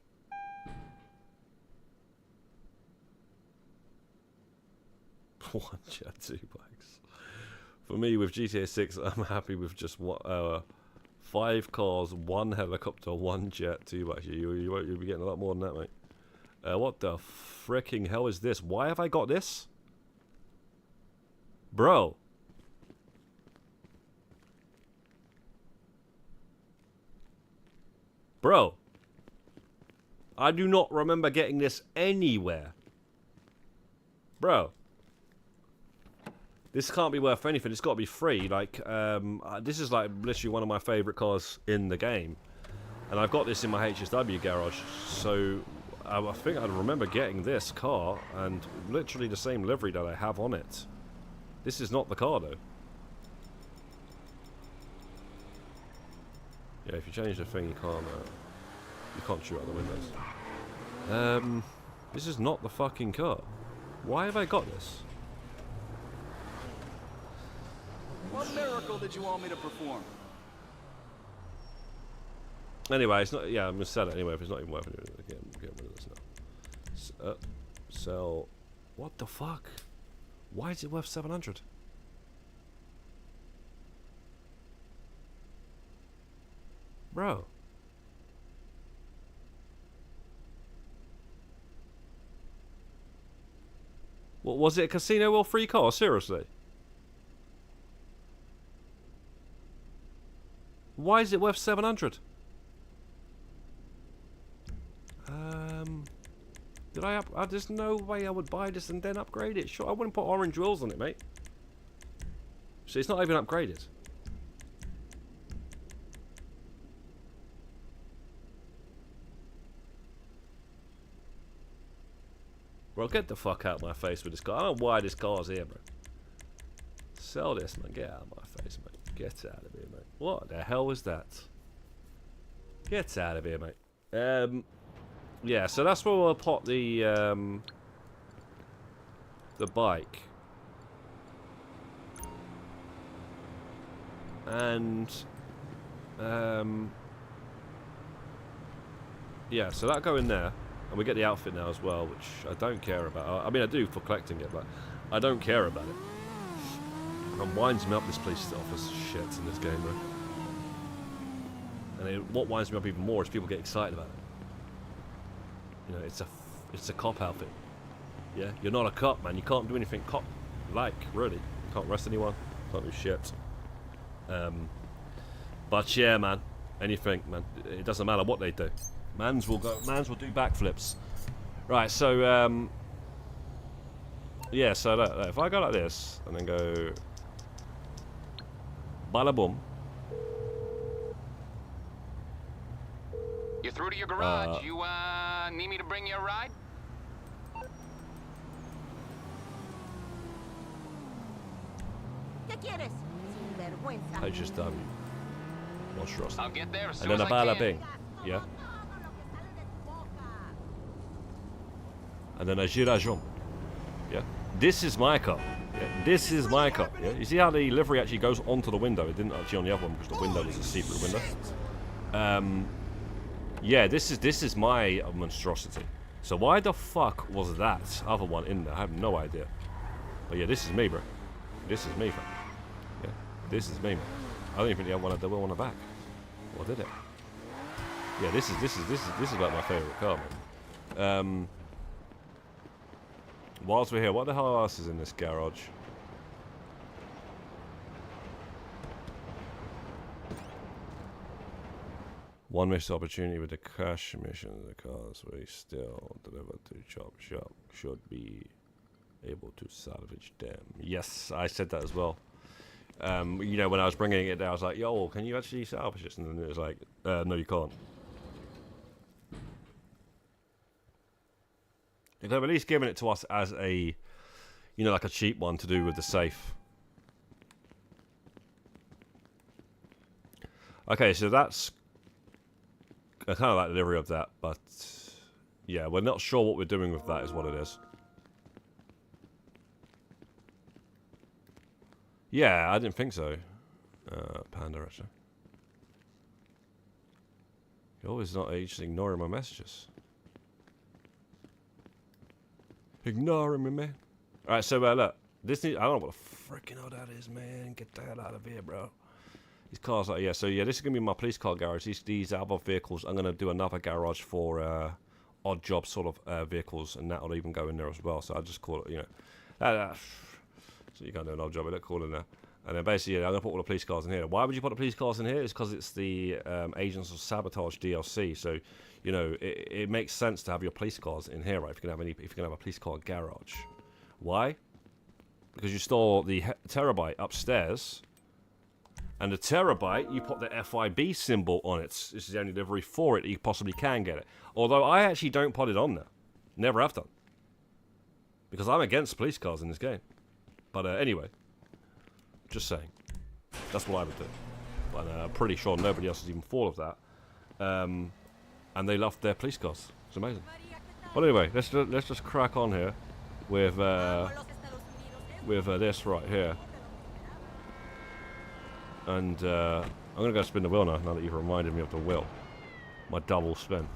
One jet, 2 bikes. For me, with GTA 6, I'm happy with just 5 cars, 1 helicopter, 1 jet, 2 bikes. You'll be getting a lot more than that, mate. What the fricking hell is this? Why have I got this? Bro. Bro. I do not remember getting this anywhere. Bro. This can't be worth anything. It's got to be free. Like, this is like literally one of my favourite cars in the game. And I've got this in my HSW garage. So, I think I remember getting this car and literally the same livery that I have on it. This is not the car, though. Yeah, if you change the thing, you can't shoot out the windows. This is not the fucking car. Why have I got this? What miracle did you want me to perform? Anyway, it's not. Yeah, I'm gonna sell it anyway. If it's not even worth it, get rid of this now. Sell. What the fuck? Why is it worth 700? Bro. What was it? A casino or free car? Seriously. Why is it worth 700? Did I up? There's no way I would buy this and then upgrade it. Sure, I wouldn't put orange wheels on it, mate. So it's not even upgraded. Bro, get the fuck out of my face with this car. I don't know why this car's here, bro. Sell this, man. Get out of my face, mate. Get out of here, mate. What the hell was that? Get out of here, mate. Yeah, so that's where we'll plot the bike. And yeah, so that'll go in there. And we get the outfit now as well, which I don't care about. I mean, I do for collecting it, but I don't care about it. It winds me up, this place offers shit in this game, though. And what winds me up even more is people get excited about it. You know, it's a cop outfit. Yeah, you're not a cop, man. You can't do anything cop-like, really. You can't arrest anyone. Can't do shit. But yeah, man. Anything, man. It doesn't matter what they do. Mans will do backflips. Right, so yeah, so look, if I go like this and then go bada boom. You're through to your garage. You need me to bring you a ride? ¿Qué quieres? Sinvergüenza. HSW. Monstrosity. I'll get there as And soon then as a I bada can. bing. Yeah. And then a girajum. Yeah. This is my car. Yeah. This is my car. Yeah. You see how the livery actually goes onto the window? It didn't actually on the other one because the window was a see-through window. Yeah, this is my monstrosity. So why the fuck was that other one in there? I have no idea. But yeah, this is me, bro. This is me, fam. Yeah. This is me, man. I don't even think the other one had the wheel on the back. Or did it? Yeah, this is like my favourite car, man. Whilst we're here, what the hell else is in this garage? One missed opportunity with the crash mission of the cars we still delivered to Chop Shop. Should be able to salvage them. Yes, I said that as well. You know, when I was bringing it there, I was like, yo, can you actually salvage this? And then it was like, no, you can't. They've at least given it to us as a, you know, like a cheap one to do with the safe. Okay, so that's I kind of like the delivery of that, but yeah, we're not sure what we're doing with that is what it is. Yeah, I didn't think so. Panda, actually. You're always not just ignoring my messages. Ignoring me, man. Alright, so look. This I don't know what the freaking hell that is, man. Get the hell out of here, bro. These cars, yeah. So yeah, this is gonna be my police car garage. These other vehicles, I'm gonna do another garage for odd job sort of vehicles, and that'll even go in there as well. So I just call it, you know, so you can't do an odd job. I don't call it there. And then basically, yeah, I'm gonna put all the police cars in here. Why would you put the police cars in here? It's because it's the Agents of Sabotage DLC. So, you know, it makes sense to have your police cars in here, right? If you can have a police car garage. Why? Because you store the terabyte upstairs, and the terabyte, you put the FIB symbol on it. This is the only delivery for it that you possibly can get it. Although I actually don't put it on there. Never have done. Because I'm against police cars in this game. But anyway, just saying. That's what I would do. But I'm pretty sure nobody else has even thought of that. And they love their police cars. It's amazing. But anyway, let's just crack on here with this right here. And I'm going to go spin the wheel now that you've reminded me of the wheel. My double spin.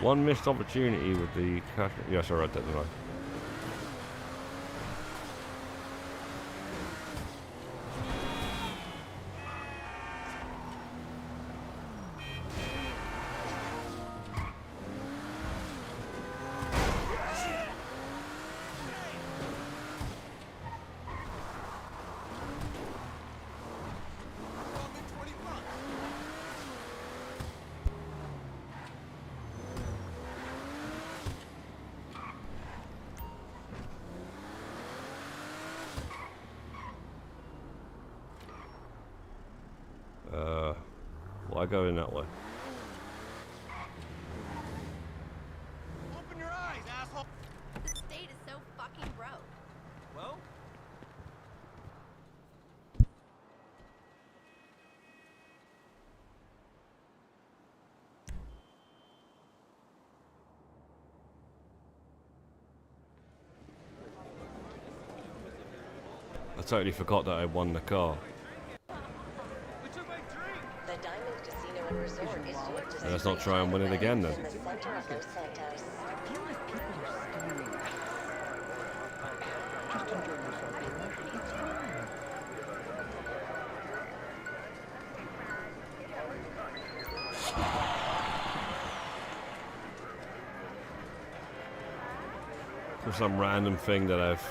One missed opportunity with the cash. Yes, I read that, didn't I? Why go in that way? Open your eyes, asshole! The state is so fucking broke. Well? I totally forgot that I won the car. The Diamond Casino and Resort is your decision. Let's not try and win it again then. In the center of Los Santos. For some random thing that I've...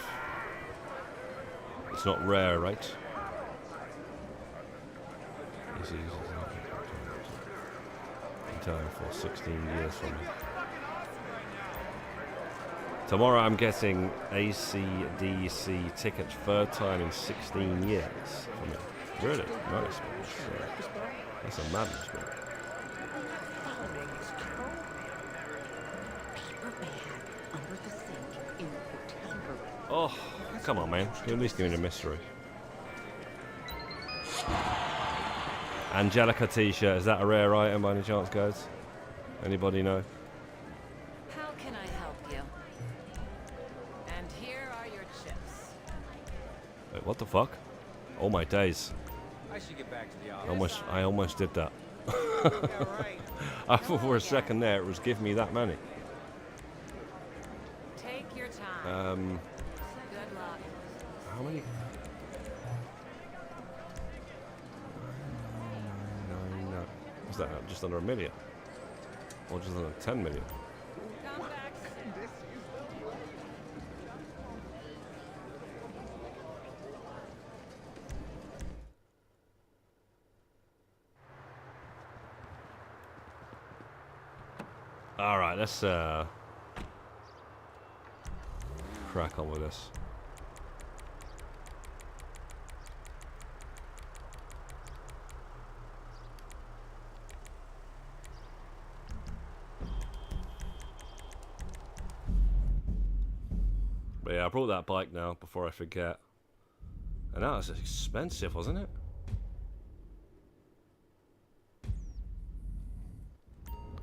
It's not rare, right? Easy. Time for 16 years from now. Tomorrow I'm getting ACDC tickets, third time in 16 years for me. Really? Nice. That's a madness, man. Oh, come on, man. You at least give me the mystery. Angelica t-shirt, is that a rare item by any chance, guys? Anybody know? How can I help you? And here are your chips. Wait, what the fuck? Oh my days. I should get back to the office. I almost did that. Yeah, right. I thought for a second there it was giving me that many. Take your time. Good luck. How many? 999. Was that just under 1 million? Or just under 10 million? Come back soon. All right, let's crack on with this. But yeah, I brought that bike now before I forget. And that was expensive, wasn't it?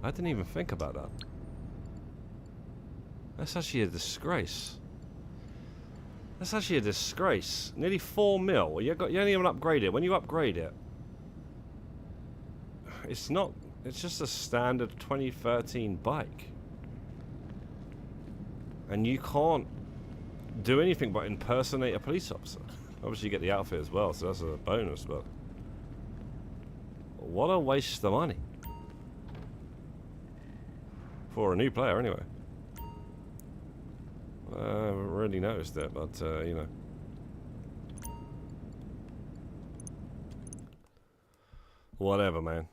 I didn't even think about that. That's actually a disgrace. That's actually a disgrace. Nearly 4 mil. You only even upgrade it. When you upgrade it, it's not. It's just a standard 2013 bike, and you can't do anything but impersonate a police officer. Obviously, you get the outfit as well, so that's a bonus. But what a waste of money for a new player, anyway. I haven't really noticed it, but you know. Whatever, man.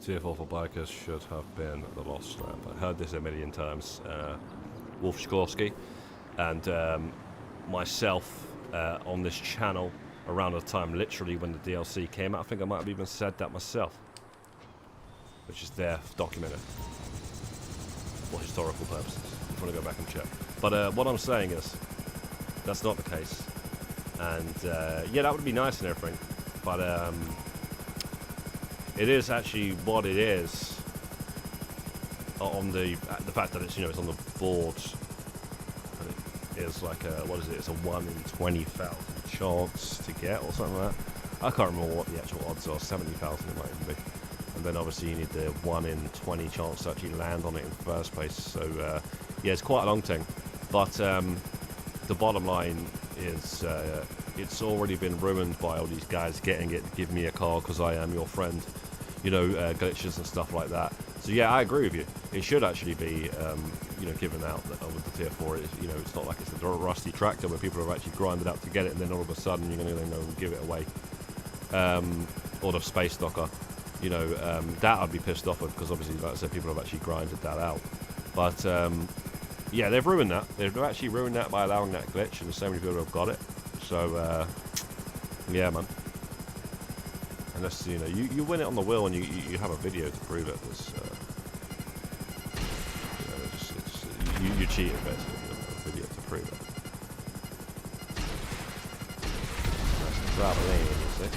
Tier 4 for bikers should have been the lost lamp. I heard this a million times. Wolf Skorsky and myself on this channel around the time literally when the DLC came out. I think I might have even said that myself, which is there documented for historical purposes. If you want to go back and check. But what I'm saying is that's not the case, and yeah, that would be nice and everything, but it is actually what it is on the fact that it's, you know, it's on the board. And it is like a, what is it? It's a 1 in 20,000 chance to get or something like that. I can't remember what the actual odds are. 70,000 it might even be. And then obviously you need the 1 in 20 chance to actually land on it in the first place. So yeah, it's quite a long thing. But the bottom line is it's already been ruined by all these guys getting it. Give me a car because I am your friend. You know, glitches and stuff like that. So yeah, I agree with you. It should actually be, you know, given out with the tier 4. You know, it's not like it's a rusty tractor where people have actually grinded out to get it, and then all of a sudden you're going to go and give it away. Or the space docker. You know, that I'd be pissed off with because obviously, like I said, people have actually grinded that out. But yeah, they've ruined that. They've actually ruined that by allowing that glitch, and so many people have got it. So yeah, man. Unless, you know, you win it on the wheel and you have a video to prove it. It's, you know, you cheated basically. You have a video to prove it. That's the traveling, you see.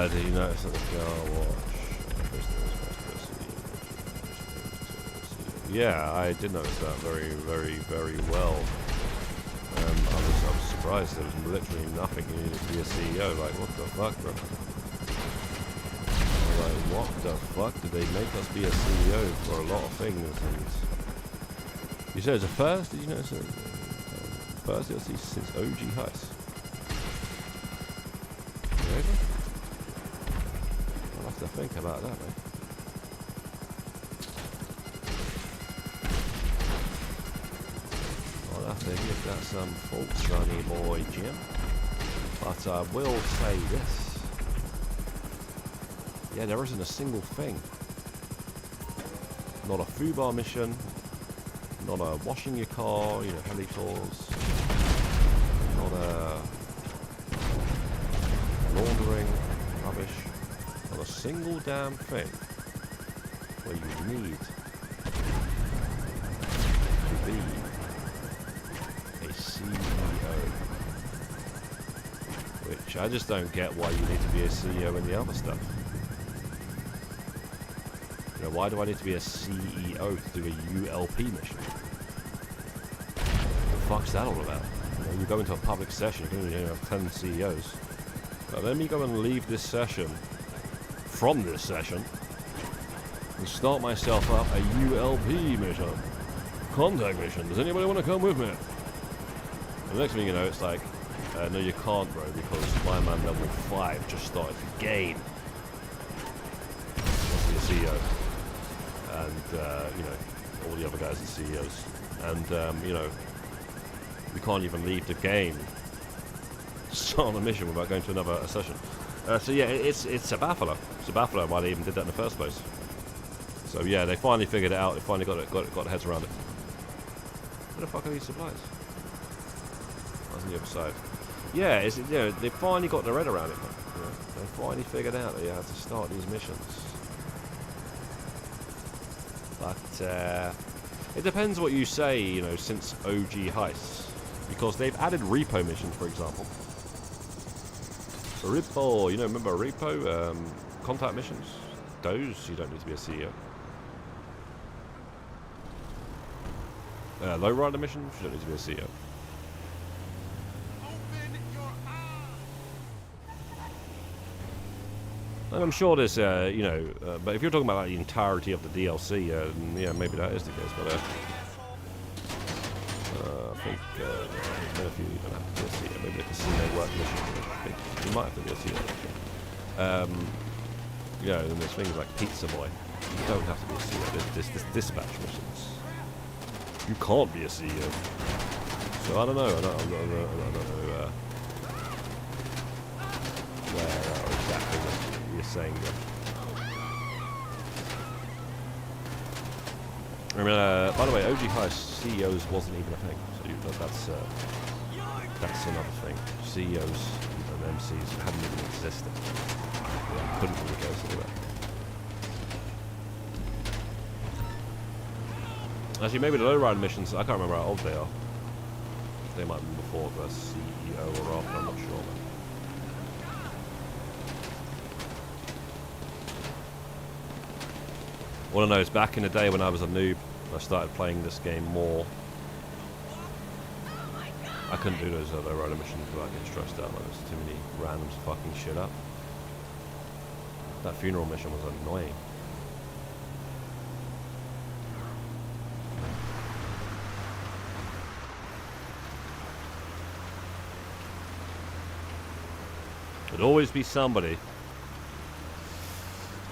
Did you notice that the car wash? Yeah, I did notice that very, very, very well. I was surprised. There was literally nothing you needed to be a CEO. Like, what the fuck, bro? Like, what the fuck? Did they make us be a CEO for a lot of things? And you said it's a first? Did you notice it? First DLC since OG Heists. Really? I'll have to think about that, mate. To give that some thought, sonny boy Jim. But I will say this. Yeah, there isn't a single thing. Not a foobar mission. Not a washing your car, you know, heli tours. Not a laundering rubbish. Not a single damn thing where you need to be CEO, which I just don't get why you need to be a CEO in the other stuff. You know, why do I need to be a CEO to do a ULP mission? What the fuck's that all about? You know, you go into a public session, you can only have 10 CEOs. But let me go and leave this session, from this session, and start myself up a ULP mission. Contact mission. Does anybody want to come with me? the next thing you know, it's like, no, you can't, bro, because Fireman level 5 just started the game. Wants to be a CEO, and you know, all the other guys are CEOs, and you know, we can't even leave the game, start on a mission without going to another session. So yeah, it's a baffler. It's a baffler why they even did that in the first place. So yeah, they finally figured it out. They finally got their heads around it. Where the fuck are these supplies? That's on the other side. Yeah, it's, you know, they finally got their head around it. You know? They finally figured out that you had to start these missions. But it depends what you say. You know, since OG Heists, because they've added repo missions, for example. Repo, you know, remember repo contact missions? Those you don't need to be a CEO. Lowrider missions, you don't need to be a CEO. And I'm sure there's, you know, but if you're talking about like, the entirety of the DLC, yeah, maybe that is the case. But I think if you don't have to be a CEO, maybe the casino work mission, you might have to be a CEO. You know, and there's things like Pizza Boy. You don't have to be a CEO. There's dispatch missions. You can't be a CEO. So I don't know. I don't know where exactly what you're saying there. I mean, by the way, OG Heist CEOs wasn't even a thing. So that's another thing. CEOs and MCs hadn't even existed. Yeah, couldn't really go through that. Actually, maybe the lowrider missions, I can't remember how old they are. They might have been before the CEO or after, I'm not sure. All I know is back in the day when I was a noob, I started playing this game more. I couldn't do those lowrider missions without getting stressed out. Like, there's too many randoms fucking shit up. That funeral mission was annoying. There'd always be somebody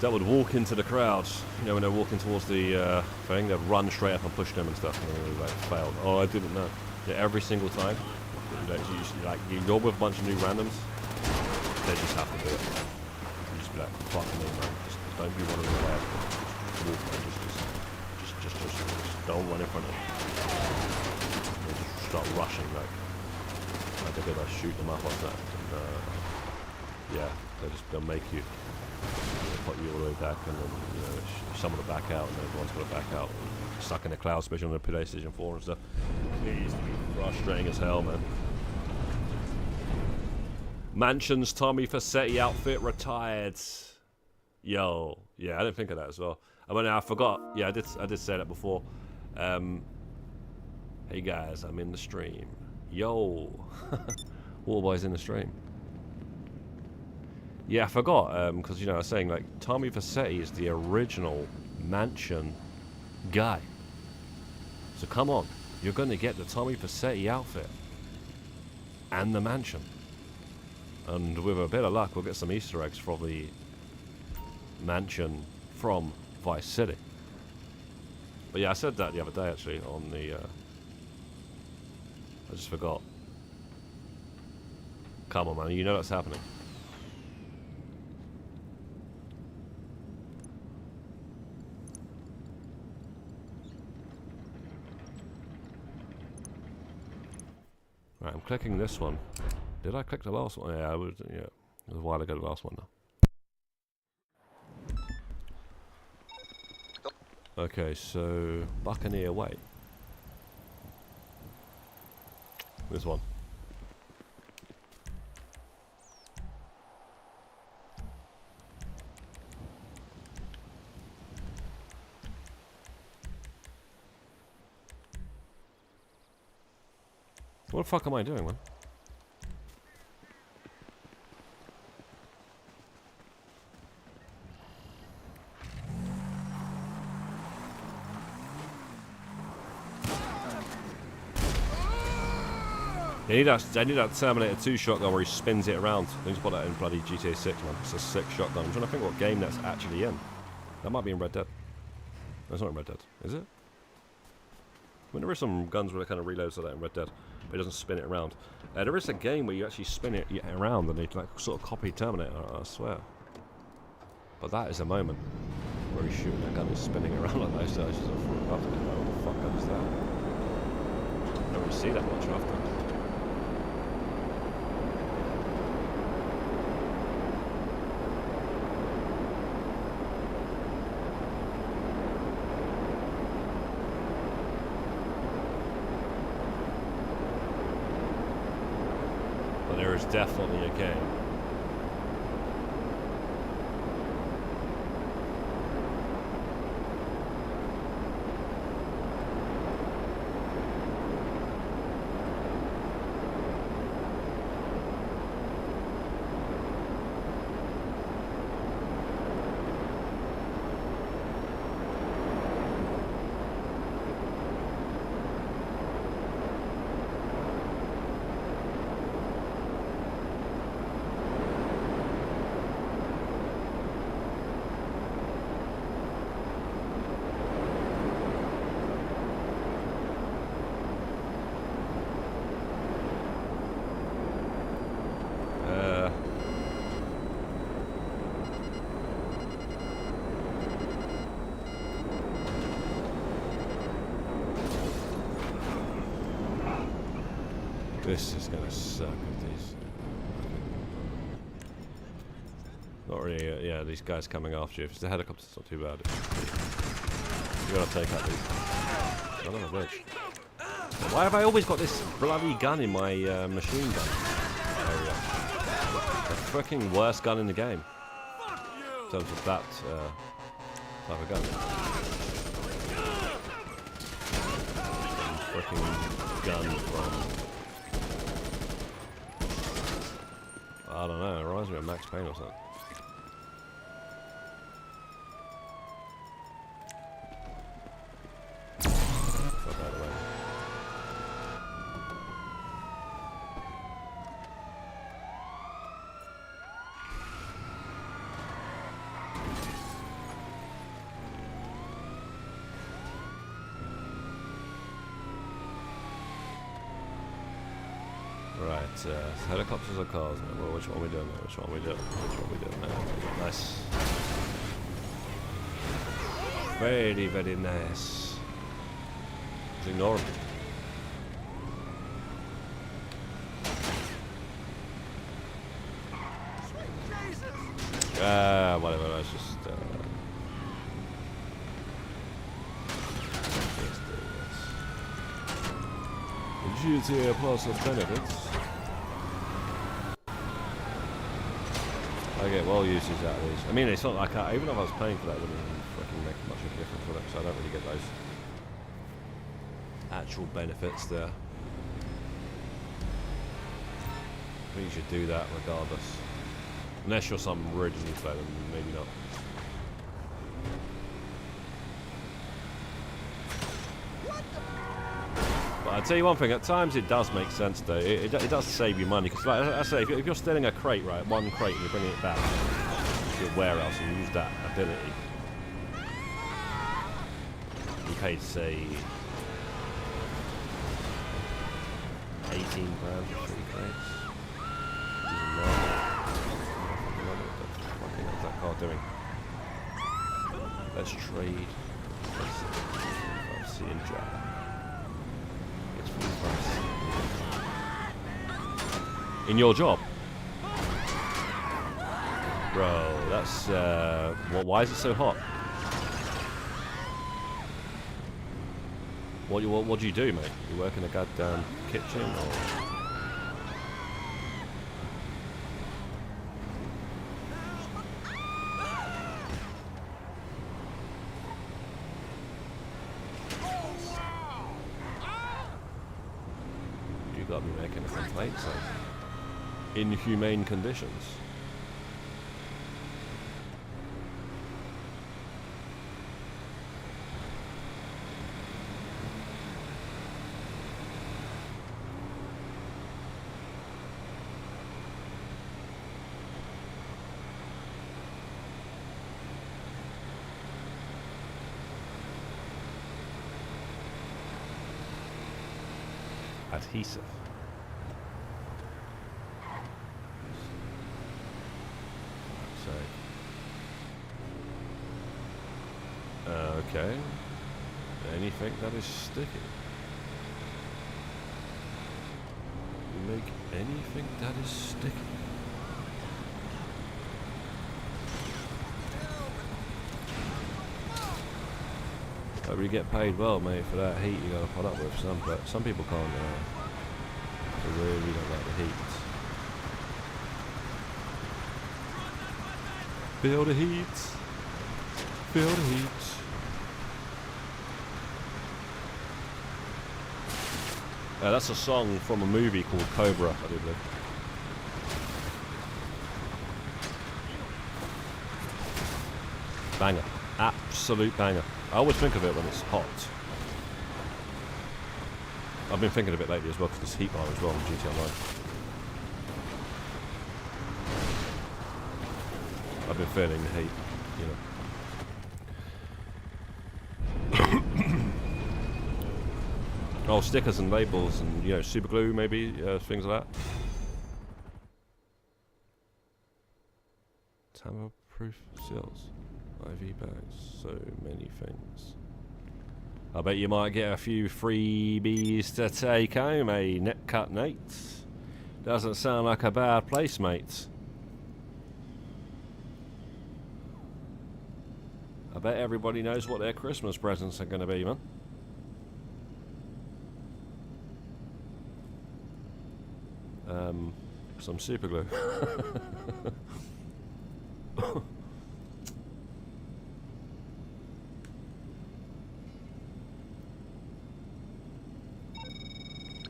that would walk into the crowds. You know, when they're walking towards the thing, they'd run straight up and push them and stuff, and they like failed. Oh, I didn't know. Yeah, every single time. You're with a bunch of new randoms, they just have to do it. You just be like, fuck me, man. Just don't be one of the lads. Just walk, man. Just don't run in front of them. They just start rushing, like they're gonna shoot them up like that. And, yeah, they'll make you. They'll put you all the way back, and then you know someone will back out, and everyone's gonna back out. Stuck in the cloud, especially on the PlayStation 4 and stuff. It used to be frustrating as hell, man. Mansion's Tommy Fassetti outfit retired. Yo, yeah, I didn't think of that as well. I mean, I forgot. Yeah, I did say that before. Hey guys, I'm in the stream. Yo, Waterboy's in the stream. Yeah, I forgot because you know I was saying like Tommy Fassetti is the original Mansion guy. So come on, you're going to get the Tommy Fassetti outfit and the Mansion. And with a bit of luck, we'll get some Easter eggs for the Mansion from Vice City. But yeah, I said that the other day actually on the... I just forgot. Come on, man, you know that's happening. Right, I'm clicking this one. Did I click the last one? Yeah, it was a while ago, the last one now. Okay, so Buccaneer Way. This one. What the fuck am I doing, man? They need that Terminator 2 shotgun where he spins it around. They need to put that in bloody GTA 6, man. It's a sick shotgun. I'm trying to think what game that's actually in. That might be in Red Dead. That's not in Red Dead, is it? I mean, there are some guns where it kind of reloads like that in Red Dead, but it doesn't spin it around. There is a game where you actually spin it around and they like sort of copy Terminator, I swear. But that is a moment where he's shooting that gun and spinning around like that. So I just sort of threw it up and like, what the fuck gun is that? I don't really see that much often. There is definitely a game. This is gonna suck with these. Not really, yeah, these guys coming after you. If it's the helicopter, it's not too bad. You gotta take out these. Son of a bitch. Why have I always got this bloody gun in my machine gun area? The freaking worst gun in the game. In terms of that type of gun. Freaking gun from... I don't know, it reminds me of Max Payne or something. Fuck out of the way. Right, helicopters or cars? Well, which one are we doing now? Which one are we doing? Which one are we doing now? Nice. Very, very nice. Just ignore them. Whatever, let's just do this. GTA Plus of benefits. I get well uses out of these. I mean, it's not like even if I was paying for that, it wouldn't fucking make much of a difference for them, so I don't really get those actual benefits there. I think you should do that regardless. Unless you're some original player, then maybe not. But I'll tell you one thing, at times it does make sense though. It does save you money, because like I say, if you're stealing a crate, right, one crate, and you're bringing it back to your warehouse and you use that ability, you paid, say, £18 for 3 crates. What's that car doing? Let's trade. Let's see and drive. In your job, bro. That's why is it so hot? What do you do, mate? You work in a goddamn kitchen or? You gotta be making a complaint, so. Inhumane conditions. adhesive. So, okay. Anything that is sticky. Make anything that is sticky. But you get paid well, mate, for that heat you gotta put up with. Some people can't. They really don't like the heat. Feel the heat. Feel the heat. That's a song from a movie called Cobra, I do believe. Banger. Absolute banger. I always think of it when it's hot. I've been thinking of it lately as well because there's heat bar as well on GTA Online. I've been feeling the heat, you know. Oh, stickers and labels and, you know, super glue maybe, things like that. Tamper-proof seals, IV bags, so many things. I bet you might get a few freebies to take home, eh, Netcut Nate? Doesn't sound like a bad place, mate. I bet everybody knows what their Christmas presents are going to be, man. Some super glue.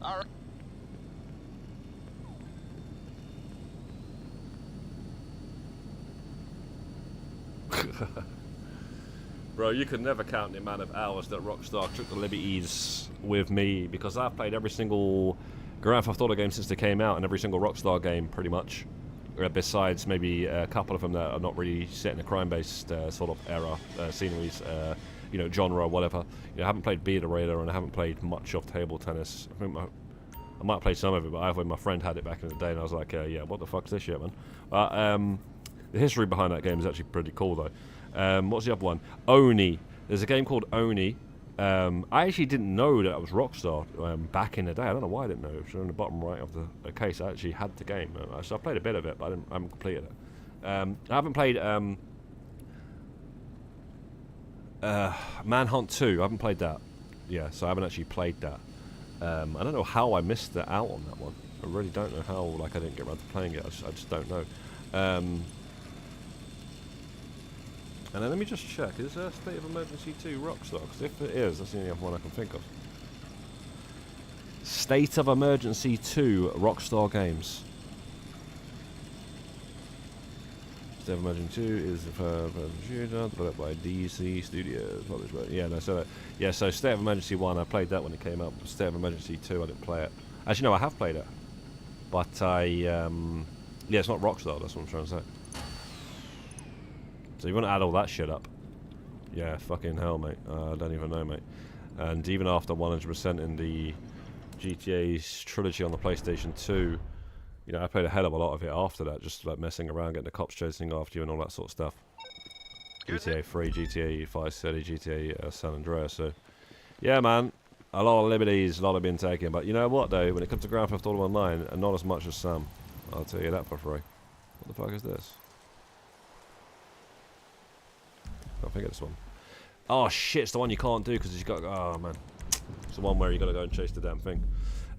All right. Bro, you could never count the amount of hours that Rockstar took the liberties with me, because I've played every single Grand Theft Auto game since they came out, and every single Rockstar game pretty much, besides maybe a couple of them that are not really set in a crime-based sort of era, sceneries, you know, genre or whatever. You know, I haven't played Beta Raider, and I haven't played much of table tennis. I think I might have played some of it, but either my friend had it back in the day, and I was like, yeah, what the fuck's this shit, man? But the history behind that game is actually pretty cool, though. What's the other one? Oni. There's a game called Oni. I actually didn't know that it was Rockstar back in the day. I don't know why I didn't know. It was on the bottom right of the case. I actually had the game. So I played a bit of it, but I haven't completed it. I haven't played Manhunt 2. I haven't played that. Yeah, so I haven't actually played that. I don't know how I missed out on that one. I really don't know how. Like, I didn't get around to playing it. I just don't know. And then let me just check, is State of Emergency 2 Rockstar? Because if it is, that's the only other one I can think of. State of Emergency 2 Rockstar Games. State of Emergency 2 is developed by DC Studios. Yeah, no, so so State of Emergency 1, I played that when it came out. State of Emergency 2, I didn't play it. Actually, no, I have played it. But yeah, it's not Rockstar, that's what I'm trying to say. So you want to add all that shit up? Yeah, fucking hell, mate. I don't even know, mate. And even after 100% in the GTA trilogy on the PlayStation 2, you know, I played a hell of a lot of it after that, just like messing around, getting the cops chasing after you and all that sort of stuff. GTA 3, GTA 5 City, GTA San Andreas. So, yeah, man, a lot of liberties, a lot have been taken. But you know what, though? When it comes to Grand Theft Auto Online, and not as much as Sam. I'll tell you that for free. What the fuck is this? I think it's this one. Oh shit, it's the one you can't do because you got. Oh man, it's the one where you got to go and chase the damn thing.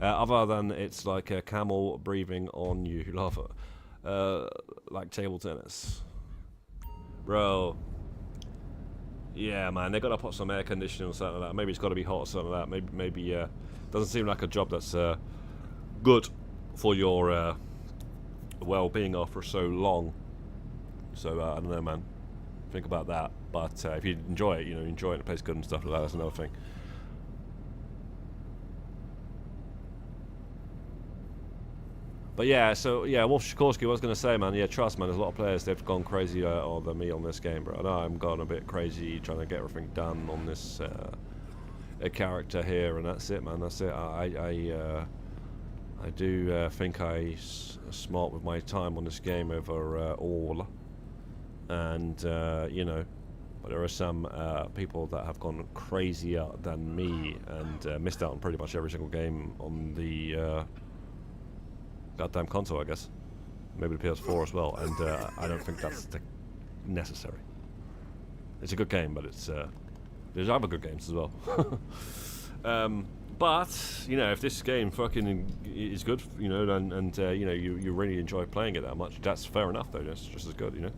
Other than it's like a camel breathing on you, lava, like table tennis, bro. Yeah, man, they got to put some air conditioning or something like that. Maybe it's got to be hot or something like that. Maybe doesn't seem like a job that's good for your well-being after so long. So I don't know, man. Think about that. But if you enjoy it, you know, enjoy it and it tastes good and stuff like that, that's another thing. But yeah, so yeah, Wolf Sikorsky, what I was going to say, man, yeah, trust, man, there's a lot of players, they've gone crazy than me on this game, bro. I know I'm gone a bit crazy trying to get everything done on this a character here, and that's it, man. That's it. I do think I smart with my time on this game over all, and you know, but there are some people that have gone crazier than me and missed out on pretty much every single game on the goddamn console, I guess. Maybe the PS4 as well, and I don't think that's necessary. It's a good game, but it's there's other good games as well. But you know, if this game fucking is good, you know, and you know, you really enjoy playing it that much, that's fair enough though. That's just as good, you know.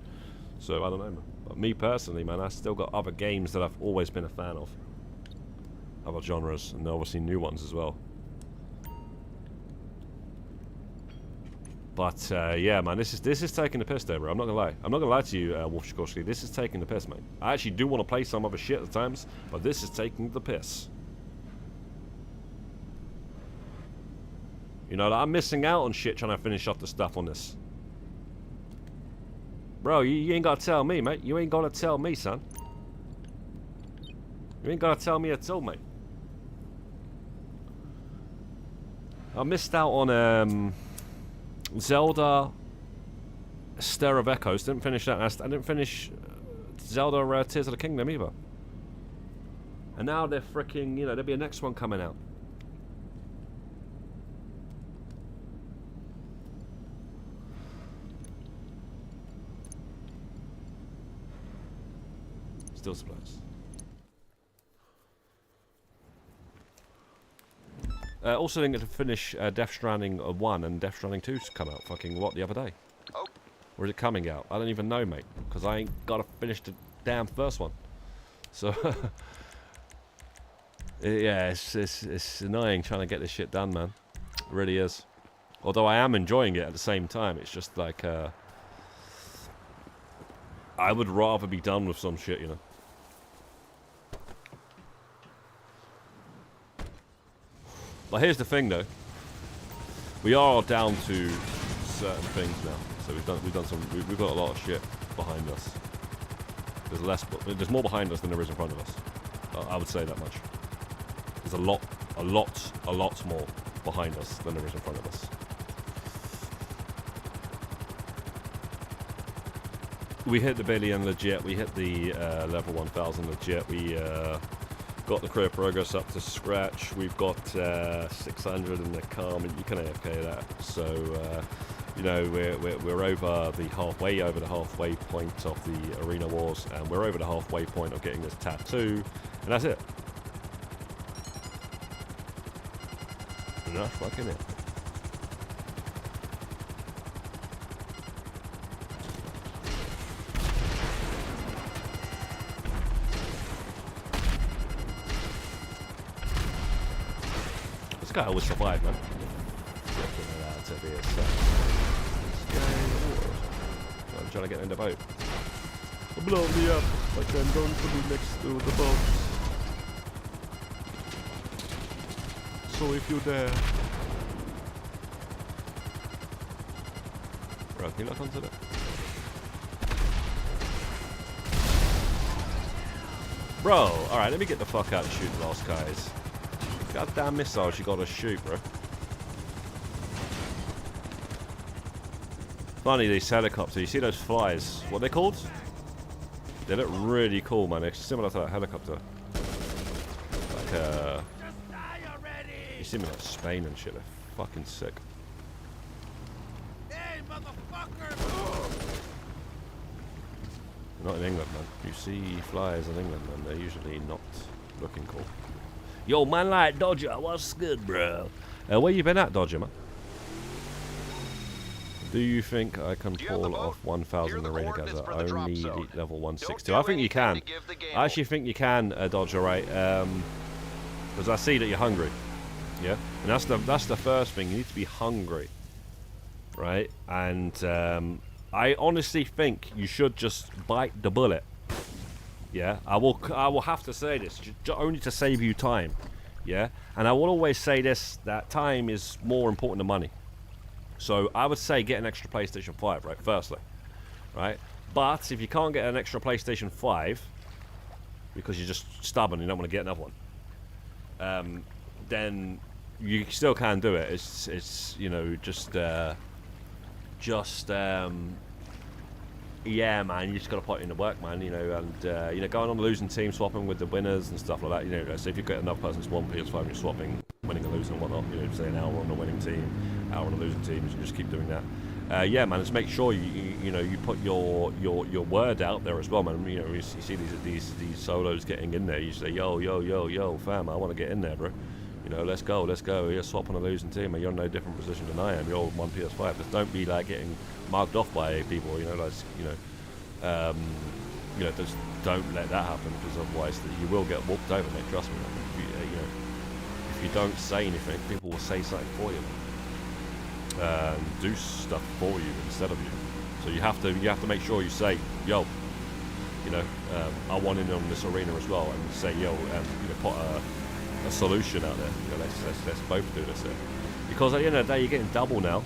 So I don't know, man. But me personally, man, I still got other games that I've always been a fan of, other genres, and obviously new ones as well. But yeah, man, this is taking the piss there, bro. I'm not gonna lie. I'm not gonna lie to you, Wolf Shikorsky. This is taking the piss, mate. I actually do want to play some other shit at times, but this is taking the piss. You know, like, I'm missing out on shit trying to finish off the stuff on this. Bro, you ain't gotta tell me, mate. You ain't gotta tell me, son. You ain't gotta tell me at all, mate. I missed out on Zelda Stir of Echoes. Didn't finish that. I didn't finish Zelda Tears of the Kingdom either. And now they're freaking, you know, there'll be a next one coming out. Still supplies. Also didn't get to finish Death Stranding 1 and Death Stranding 2 to come out fucking what the other day. Oh. Or is it coming out? I don't even know, mate, because I ain't got to finish the damn first one. So yeah, it's annoying trying to get this shit done, man. It really is. Although I am enjoying it at the same time. It's just like I would rather be done with some shit, you know. But here's the thing, though. We are down to certain things now. So we've got a lot of shit behind us. There's more behind us than there is in front of us. I would say that much. There's a lot more behind us than there is in front of us. We hit the billion legit. We hit the level 1000 legit. We got the career progress up to scratch. We've got 600 in the car. I mean, you can AFK that. So you know, we're over the halfway point of the arena wars, and we're over the halfway point of getting this tattoo, and that's it. And that's fucking it. This guy always survived, man. I'm trying to get in the boat. Blow me up like I'm going to be next to the boat. So if you're there. Right, can you look onto that? Bro, alright, let me get the fuck out and shoot the last guys. Goddamn missiles you gotta shoot, bro. Funny, these helicopters, you see those flies, what are they called? They look really cool, man. They're similar to that helicopter. Like, you see me like Spain and shit, they're fucking sick. Hey, motherfucker! Not in England, man. You see flies in England, man, they're usually not looking cool. Yo, man, like Dodger, what's good, bro? Where you been at, Dodger, man? Do you think I can pull off 1000 arena Gazza? Only level 160. I think you can. I actually think you can, Dodger, right? Because I see that you're hungry. Yeah, and that's the first thing. You need to be hungry, right? And I honestly think you should just bite the bullet. Yeah, I will have to say this only to save you time. Yeah, and I will always say this: that time is more important than money. So I would say get an extra PlayStation 5, right? Firstly, right? But if you can't get an extra PlayStation 5 because you're just stubborn, you don't want to get another one, then you still can do it. It's you know, yeah, man, you just gotta put in the work, man. You know, and you know, going on the losing team, swapping with the winners and stuff like that. You know, so if you get another person's one PS5 and you're swapping, winning and losing and whatnot. You know, say an hour on the winning team, hour on the losing team, you just keep doing that. Yeah, man, just make sure you know you put your word out there as well, man. You know, you see these solos getting in there. You say, yo, fam, I want to get in there, bro. You know, let's go. You're swapping a losing team, and you're in no different position than I am. You're one PS5. Just don't be like getting mugged off by people. You know, like just don't let that happen, because otherwise you will get walked over, mate. Trust me. You know, if you don't say anything, people will say something for you. Do stuff for you instead of you. So you have to make sure you say, yo, you know, I want in on this arena as well, and say, yo, you know, put a solution out there. You know, let's both do this here. Because at the end of the day, you're getting double now.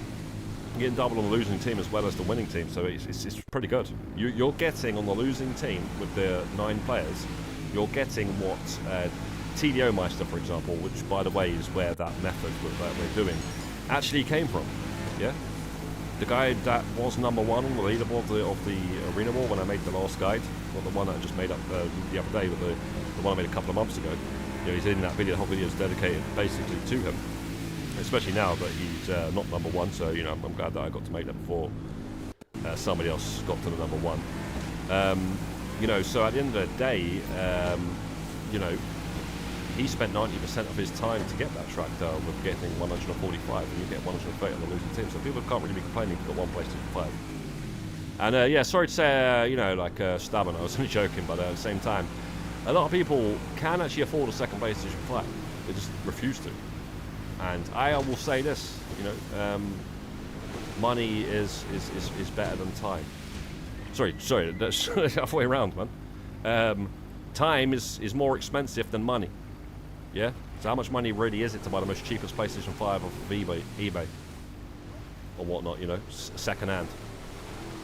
You're getting double on the losing team as well as the winning team, so it's pretty good. You're getting on the losing team with the 9 players. You're getting what TDO Meister, for example, which by the way is where that method that we're doing actually came from. Yeah, the guy that was number 1 on the leaderboard of the arena war when I made the last guide, not the one that I just made up the other day, but the one I made a couple of months ago. You know, he's in that video. The whole video is dedicated basically to him, especially now that he's not number 1. So you know, I'm glad that I got to make that before somebody else got to the number 1. You know, so at the end of the day, you know, he spent 90% of his time to get that track with getting 145, and you get 130 on the losing team. So people can't really be complaining if you've got 1 PlayStation 5. And yeah, sorry to say, you know, like stubborn. I was only joking, but at the same time, a lot of people can actually afford a second PlayStation 5. They just refuse to. And I will say this, you know, money is better than time. Sorry, that's the other way around, man. Time is more expensive than money. Yeah? So how much money really is it to buy the most cheapest PlayStation 5 off of eBay? Or whatnot, you know, second hand.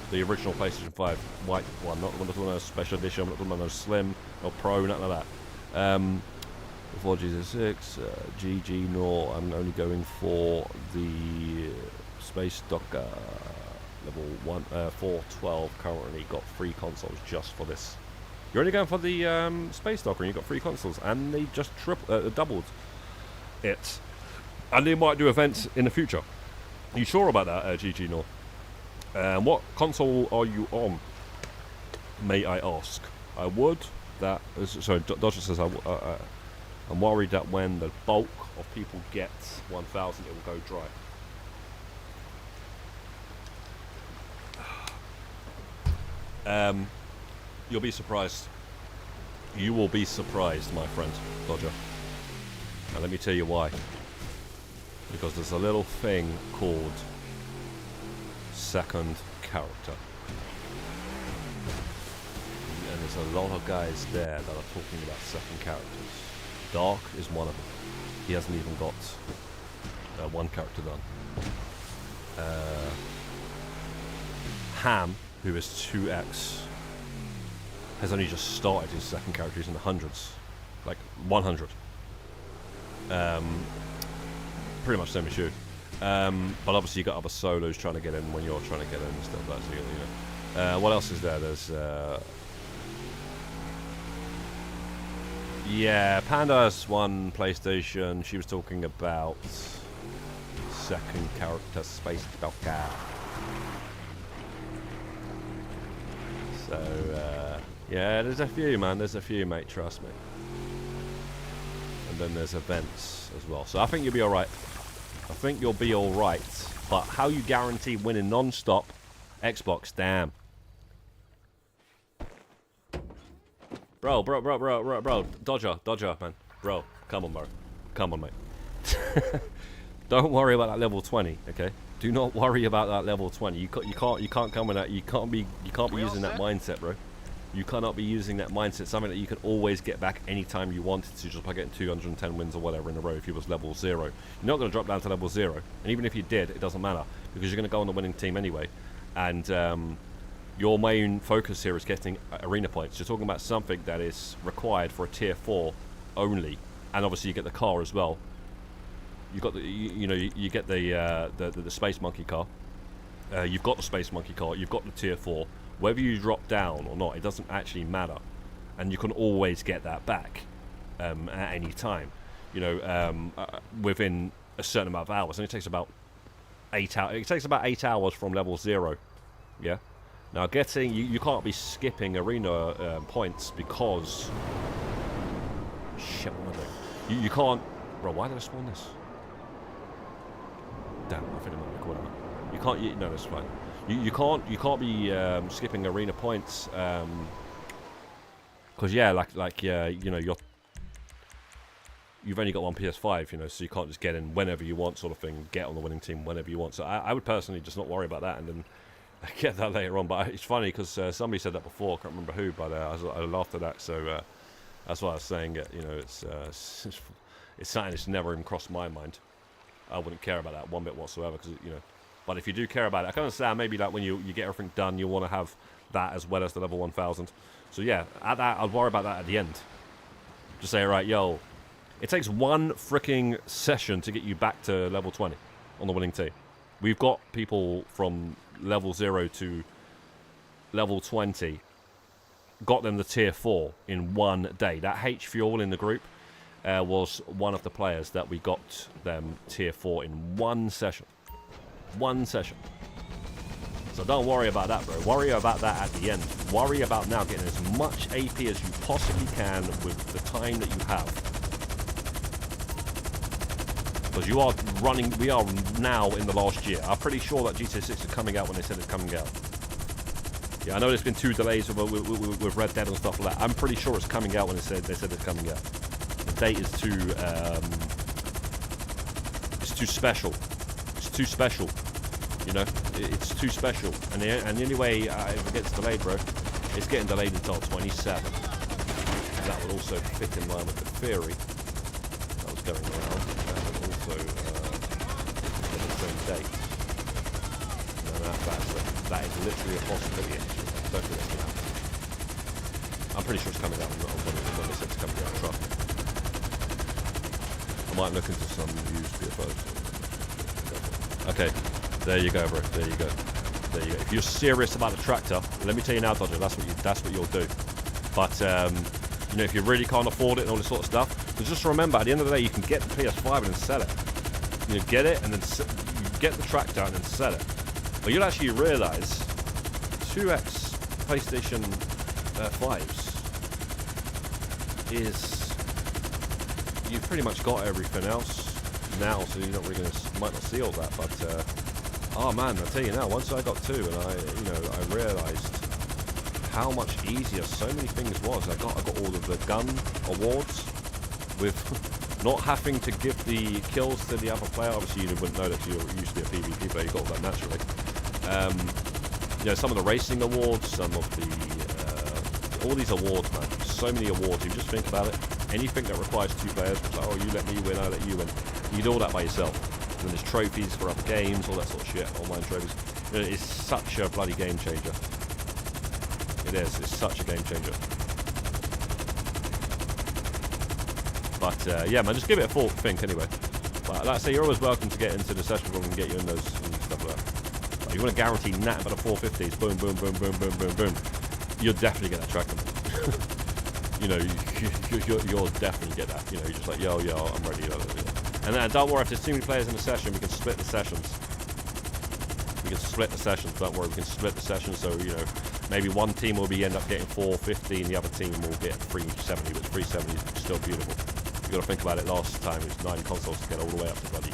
The original PlayStation 5 white one, not the one special edition, not the one slim or pro, nothing like that. Before GZ6, GG nor, I'm only going for the Space Docker level 412. Currently got 3 consoles just for this. You're only going for the Space Docker, and you've got 3 consoles, and they just doubled it. And they might do events in the future. Are you sure about that, GG nor? What console are you on, may I ask? I would that... Sorry, Dodger says, I'm worried that when the bulk of people get 1,000, it will go dry. You'll be surprised. You will be surprised, my friend, Dodger. And let me tell you why. Because there's a little thing called second character. And there's a lot of guys there that are talking about second characters. Dark is one of them. He hasn't even got 1 character done. Ham, who is 2x, has only just started his second character. He's in the hundreds, like 100. Pretty much same as you. But obviously you got other solos trying to get in when you're trying to get in and stuff like that. So, you know. What else is there? There's yeah, Panda has 1 PlayStation. She was talking about second character Space Docker. So yeah, there's a few, man. There's a few, mate. Trust me. And then there's events as well. So I think you'll be all right. I think you'll be all right. But how you guarantee winning non-stop? Xbox, damn. Bro, Dodger, man. Bro, come on, bro. Come on, mate. Don't worry about that level 20, okay? Do not worry about that level 20. You can't come with that. You can't be using that mindset, bro. You cannot be using that mindset. Something that you can always get back anytime you wanted to, just by getting 210 wins or whatever in a row. If you was level 0, you're not going to drop down to level 0. And even if you did, it doesn't matter, because you're going to go on the winning team anyway. And your main focus here is getting arena points. You're talking about something that is required for a tier 4 only, and obviously you get the car as well. You got the you get the Space Monkey car. You've got the Space Monkey car. You've got the Tier 4. Whether you drop down or not, it doesn't actually matter, and you can always get that back at any time. Within a certain amount of hours, and it takes about 8 hours. It takes about 8 hours from level 0. Yeah. Now you can't be skipping arena points because shit. What am I doing? You can't. Bro, why did I spawn this? Damn, I think I'm not recording. You can't. No, that's fine. You can't be skipping arena points because you've only got one PS5, so you can't just get in whenever you want, sort of thing. Get on the winning team whenever you want. So I would personally just not worry about that, and then get that later on. But it's funny because somebody said that before. I can't remember who, but I laughed at that. So that's why I was saying it. It's something that's never even crossed my mind. I wouldn't care about that one bit whatsoever, because But if you do care about it, I can understand maybe like when you get everything done, you want to have that as well as the level 1000. So yeah, at that I'd worry about that at the end. Just say, right, yo, it takes one freaking session to get you back to level 20 on the winning team. We've got people from level 0 to level 20, got them the tier 4 in one day. That H Fuel in the group was one of the players that we got them tier 4 in one session. One session. So don't worry about that, bro. Worry about that at the end. Worry about now getting as much AP as you possibly can with the time that you have. Because you are running, we are now in the last year. I'm pretty sure that GTA 6 is coming out when they said it's coming out. Yeah, I know there's been 2 delays with Red Dead and stuff like that. I'm pretty sure it's coming out when they said it's coming out. The date is too special. It's too special. It's too special. And the only way if it gets delayed, bro, it's getting delayed until 27. And that would also fit in line with the theory that was going around. That would also get the same date. That is literally a possibility. I don't think that's going to happen. I'm pretty sure it's coming out when they said it's coming out. Trust me. I might look into some used PFOs. Okay. There you go, bro. There you go. There you go. If you're serious about the tractor, let me tell you now, Dodger, that's what you'll do. But if you really can't afford it and all this sort of stuff, but just remember, at the end of the day, you can get the PS5 and then sell it. Get it and then you get the tractor and then sell it. But you'll actually realise 2X PlayStation 5s is you've pretty much got everything else now, so you're not really might not see all that, but. Oh man, I'll tell you now, once I got 2 and I realised how much easier so many things was. I got all of the gun awards with not having to give the kills to the other player. Obviously you wouldn't know that you used to be a PvP player, you got all that naturally. Some of the racing awards, some of the all these awards, man. So many awards. If you just think about it, anything that requires 2 players, it's like, oh, you let me win, I let you win. You do all that by yourself. And there's trophies for other games, all that sort of shit, online trophies. It's such a bloody game changer. It is. It's such a game changer. But yeah, man, just give it a full think anyway. But like I say, you're always welcome to get into the session room and get you in those and stuff like that. But you want to guarantee nothing but the 450s, boom, boom, boom, boom, boom, boom, boom. You'll definitely get that tractor. You'll definitely get that. You're just like, yo, I'm ready. And don't worry, if there's too many players in the session, we can split the sessions. Don't worry, we can split the sessions. So, maybe one team will end up getting 450 and the other team will get 370, but 370 is still beautiful. You've got to think about it. Last time it was 9 consoles to get all the way up to bloody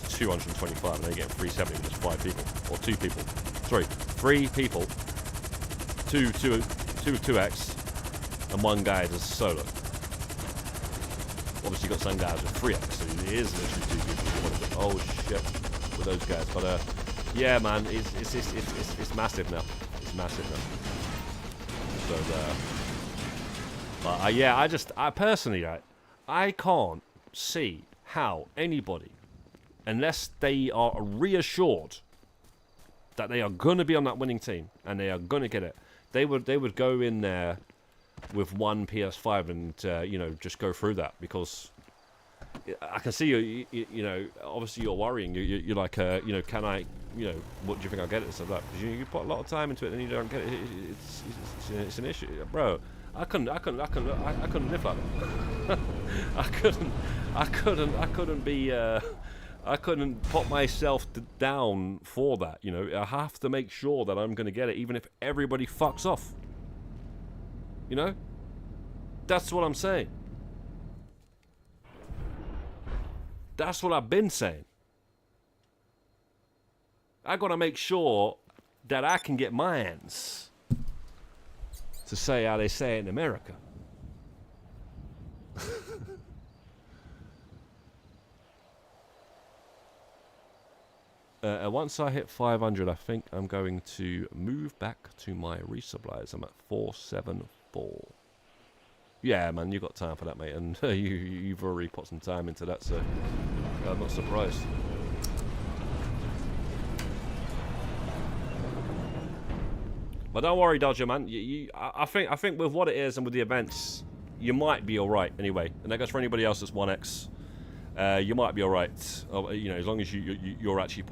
225 and they get 370 with just 5 people. Or 2 people. Sorry, 3 people. 2x and 1 guy just solo. Obviously, you've got some guys with 3x, so it is literally 2 people. Oh shit, with those guys. But yeah, man, it's massive now. It's massive now. So, but yeah, I personally, I can't see how anybody, unless they are reassured that they are going to be on that winning team and they are going to get it, they would go in there with one PS5 and just go through that, because I can see you know, obviously you're worrying. You're like, you know, can I, you know, what do you think I'll get it and stuff like that? Because you put a lot of time into it and you don't get it. It's an issue, bro. I couldn't live like that. I couldn't put myself down for that. You know, I have to make sure that I'm gonna get it, even if everybody fucks off. You know, that's what I'm saying. That's what I've been saying. I gotta make sure that I can get mines. To say how they say it in America. Once I hit 500, I think I'm going to move back to my resupplies. I'm at 474. Yeah, man, you got time for that, mate, and you've already put some time into that, so I'm not surprised. But don't worry, Dodger, man. I think with what it is and with the events, you might be all right anyway. And that goes for anybody else that's 1x. You might be all right. You know, as long as you're actually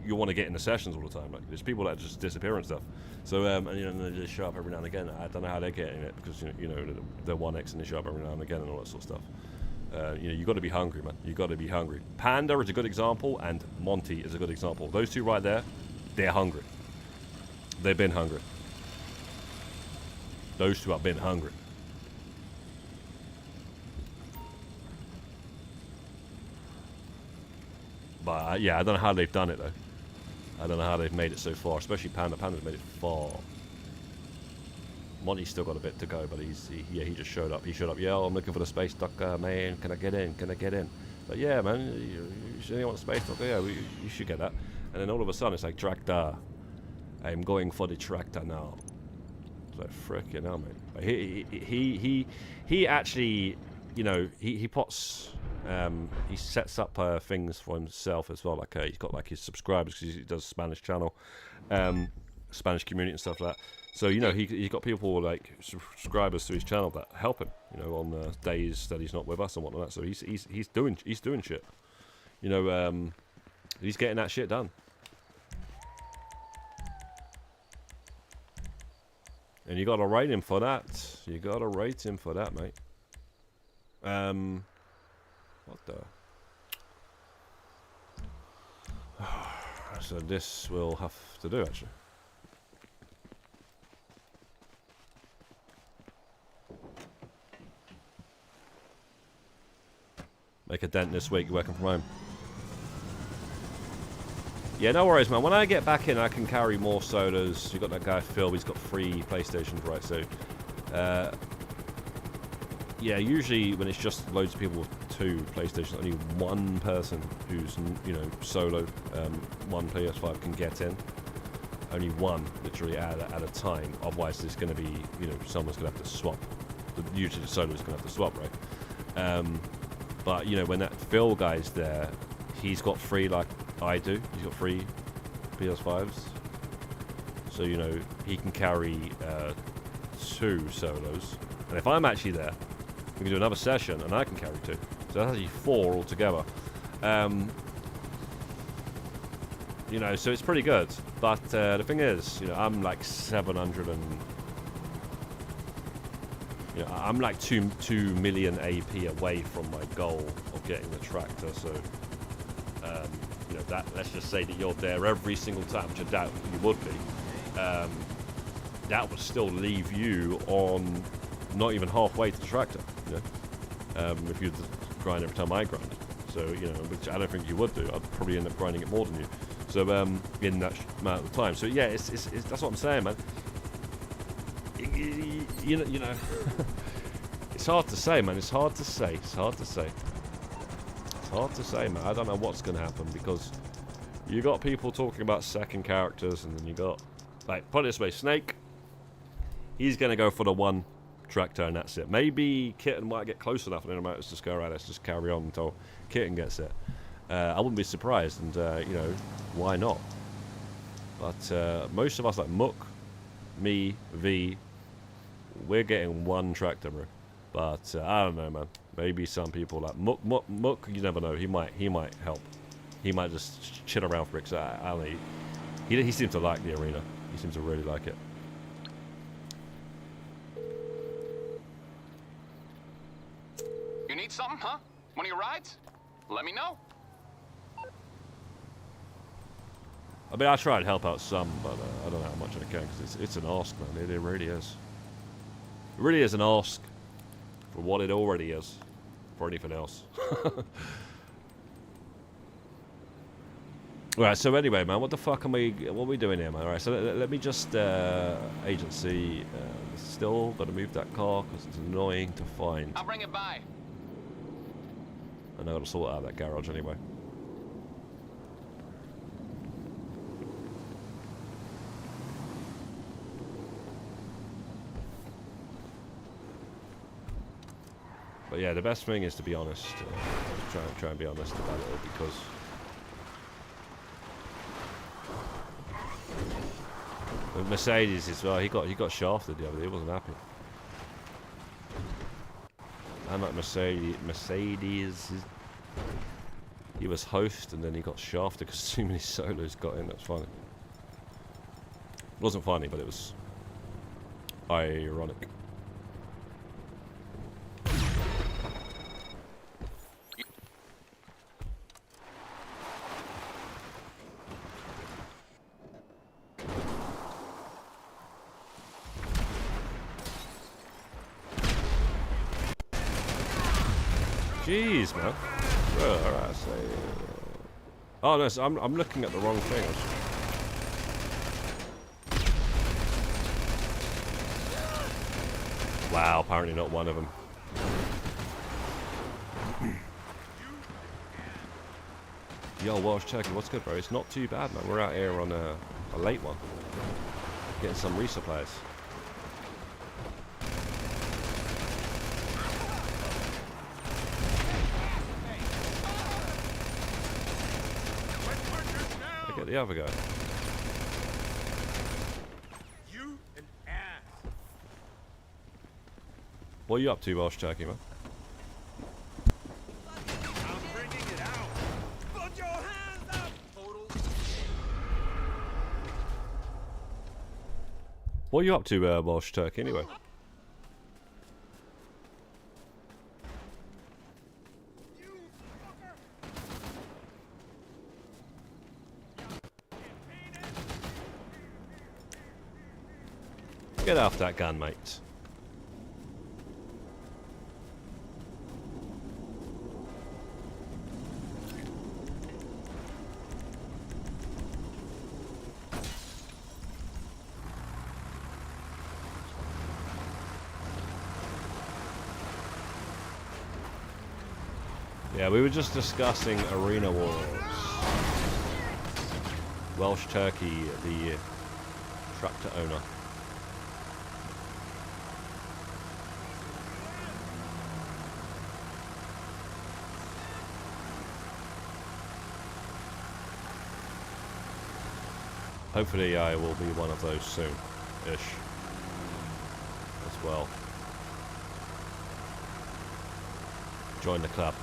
you want to get in the sessions all the time. Like, there's people that just disappear and stuff. So and you know, they just show up every now and again. I don't know how they're getting it because you know they're 1x and they show up every now and again and all that sort of stuff. You know, you got to be hungry, man. You got to be hungry. Panda is a good example, and Monty is a good example. Those two right there, they're hungry. They've been hungry. Those two have been hungry. But yeah, I don't know how they've done it though. I don't know how they've made it so far, especially Panda. Panda's made it far. Monty's still got a bit to go, but he just showed up. He showed up. Yeah, I'm looking for the space docker, man. Can I get in? Can I get in? But yeah, man, you want a space docker? Yeah, you should get that. And then all of a sudden, it's like tractor. I'm going for the tractor now. It's like frickin' hell, mate. But he actually, you know, he puts, he sets up things for himself as well. Like he's got like his subscribers because he does Spanish channel, Spanish community and stuff like that. So you know he's got people like subscribers to his channel that help him. You know, on days that he's not with us and whatnot. So he's doing shit. You know, he's getting that shit done. And you gotta rate him for that. You gotta rate him for that, mate. What the? So this will have to do, actually. Make a dent this week, working from home. Yeah, no worries, man. When I get back in, I can carry more sodas. You got that guy Phil. He's got 3 PlayStations, right? So, yeah. Usually, when it's just loads of people with 2 PlayStations, only one person who's solo, 1 PS5 can get in. Only one, literally at a time. Otherwise, there's going to be someone's going to have to swap. Usually, the solo's going to have to swap, right? But when that Phil guy's there, he's got 3 like I do. He's got 3 PS5s. So, he can carry 2 solos. And if I'm actually there, we can do another session and I can carry 2. So that's actually 4 altogether. So it's pretty good. But the thing is, I'm like 700 and... I'm like 2 million AP away from my goal of getting the tractor. So... that, let's just say that you're there every single time, which I doubt you would be. That would still leave you on not even halfway to the tractor. If you grind every time I grind. So which I don't think you would do. I'd probably end up grinding it more than you. So in that amount of time. So yeah, it's that's what I'm saying, man. It's hard to say, man. It's hard to say. It's hard to say. Hard to say, man. I don't know what's going to happen because you got people talking about second characters, and then you got, like, put it this way, Snake, he's going to go for the 1 tractor, and that's it. Maybe Kitten might get close enough, and then I might just go, right, let's just carry on until Kitten gets it. I wouldn't be surprised, and, why not? But most of us, like Mook, me, V, we're getting 1 tractor, bro. But I don't know, man. Maybe some people like Mook. You never know. He might help. He might just chill around for it. 'Cause I don't know. He seems to like the arena. He seems to really like it. You need something, huh? One of your rides? Let me know. I mean, I try and help out some, but I don't know how much I can because it's an ask, man. It really is. It really is an ask for what it already is. For anything else. Alright, so anyway, man, what are we doing here, man? Alright, so let me just, agency, still gotta move that car because it's annoying to find. I'll bring it by. And I gotta sort out that garage anyway. But yeah, the best thing is to be honest. Try and be honest about it all because with Mercedes as well, he got shafted the other day. He wasn't happy. And like Mercedes, he was host and then he got shafted because too many solos got in. That's funny. It wasn't funny, but it was ironic. Jeez, man. Alright, so... Oh, no, so I'm looking at the wrong thing. Wow, apparently not one of them. Yo, Welsh Turkey, what's good, bro? It's not too bad, man. We're out here on a late one. Getting some resupplies. Look at the other guy. You an ass. What are you up to, Welsh Turkey, man? I'm bringing it out. Put your hands up, total. What are you up to, Welsh Turkey, anyway? Get off that gun, mate. Yeah, we were just discussing Arena Wars. Welsh Turkey, the tractor owner. Hopefully I will be one of those soon-ish as well. Join the club.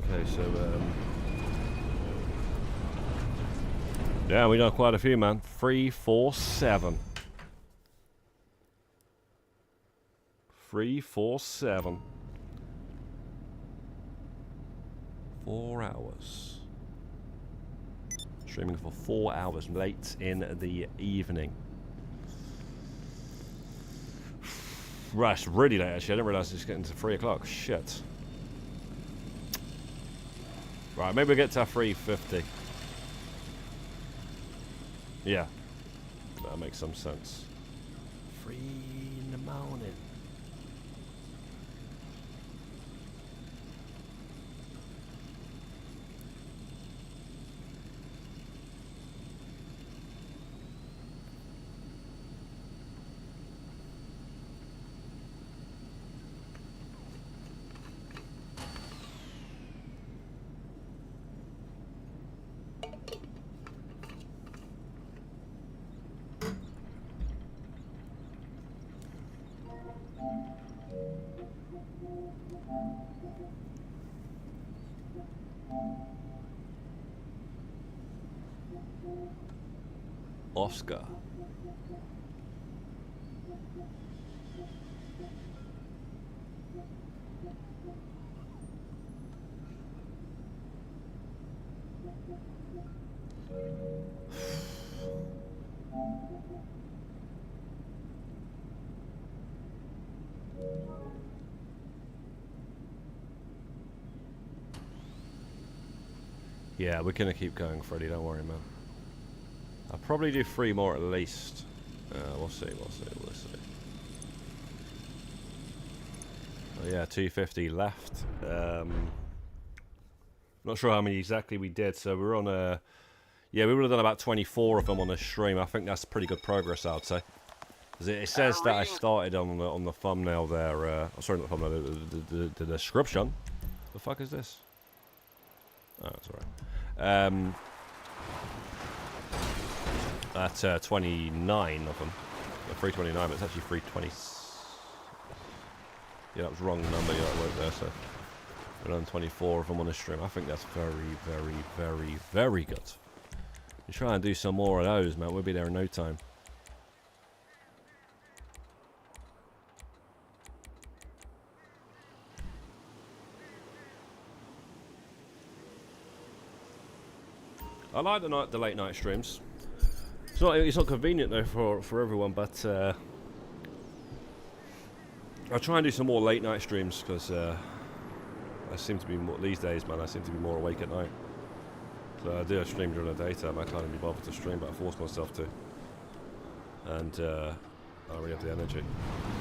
Okay, so Yeah, we done quite a few, man. 3, 4, 7. 3, 4, 7. 4 hours. Streaming for 4 hours late in the evening. Right, it's really late actually. I didn't realise it's getting to 3 o'clock. Shit. Right, maybe we'll get to 3:50. Yeah. That makes some sense. 3 in the morning. Oscar. Yeah, we're gonna keep going, Freddy, don't worry, man. I'll probably do 3 more at least. We'll see. Oh, yeah, 250 left. Not sure how many exactly we did, so we're on a... Yeah, we would have done about 24 of them on the stream. I think that's pretty good progress, I'd say. It says that I started on the thumbnail there. Sorry, not the thumbnail, the description. The fuck is this? Oh, that's alright. At 29 of them. 329, but it's actually 320. Yeah, that was wrong number. Yeah, that weren't there. So we're on 24 of them on the stream. I think that's very, very, very, very good. You try and do some more of those, man. We'll be there in no time. I like the late night streams. It's not convenient though for everyone, but I'll try and do some more late night streams because I seem to be more these days, man. I seem to be more awake at night. So I do a stream during the daytime. I can't even be bothered to stream, but I force myself to. And I don't really have the energy.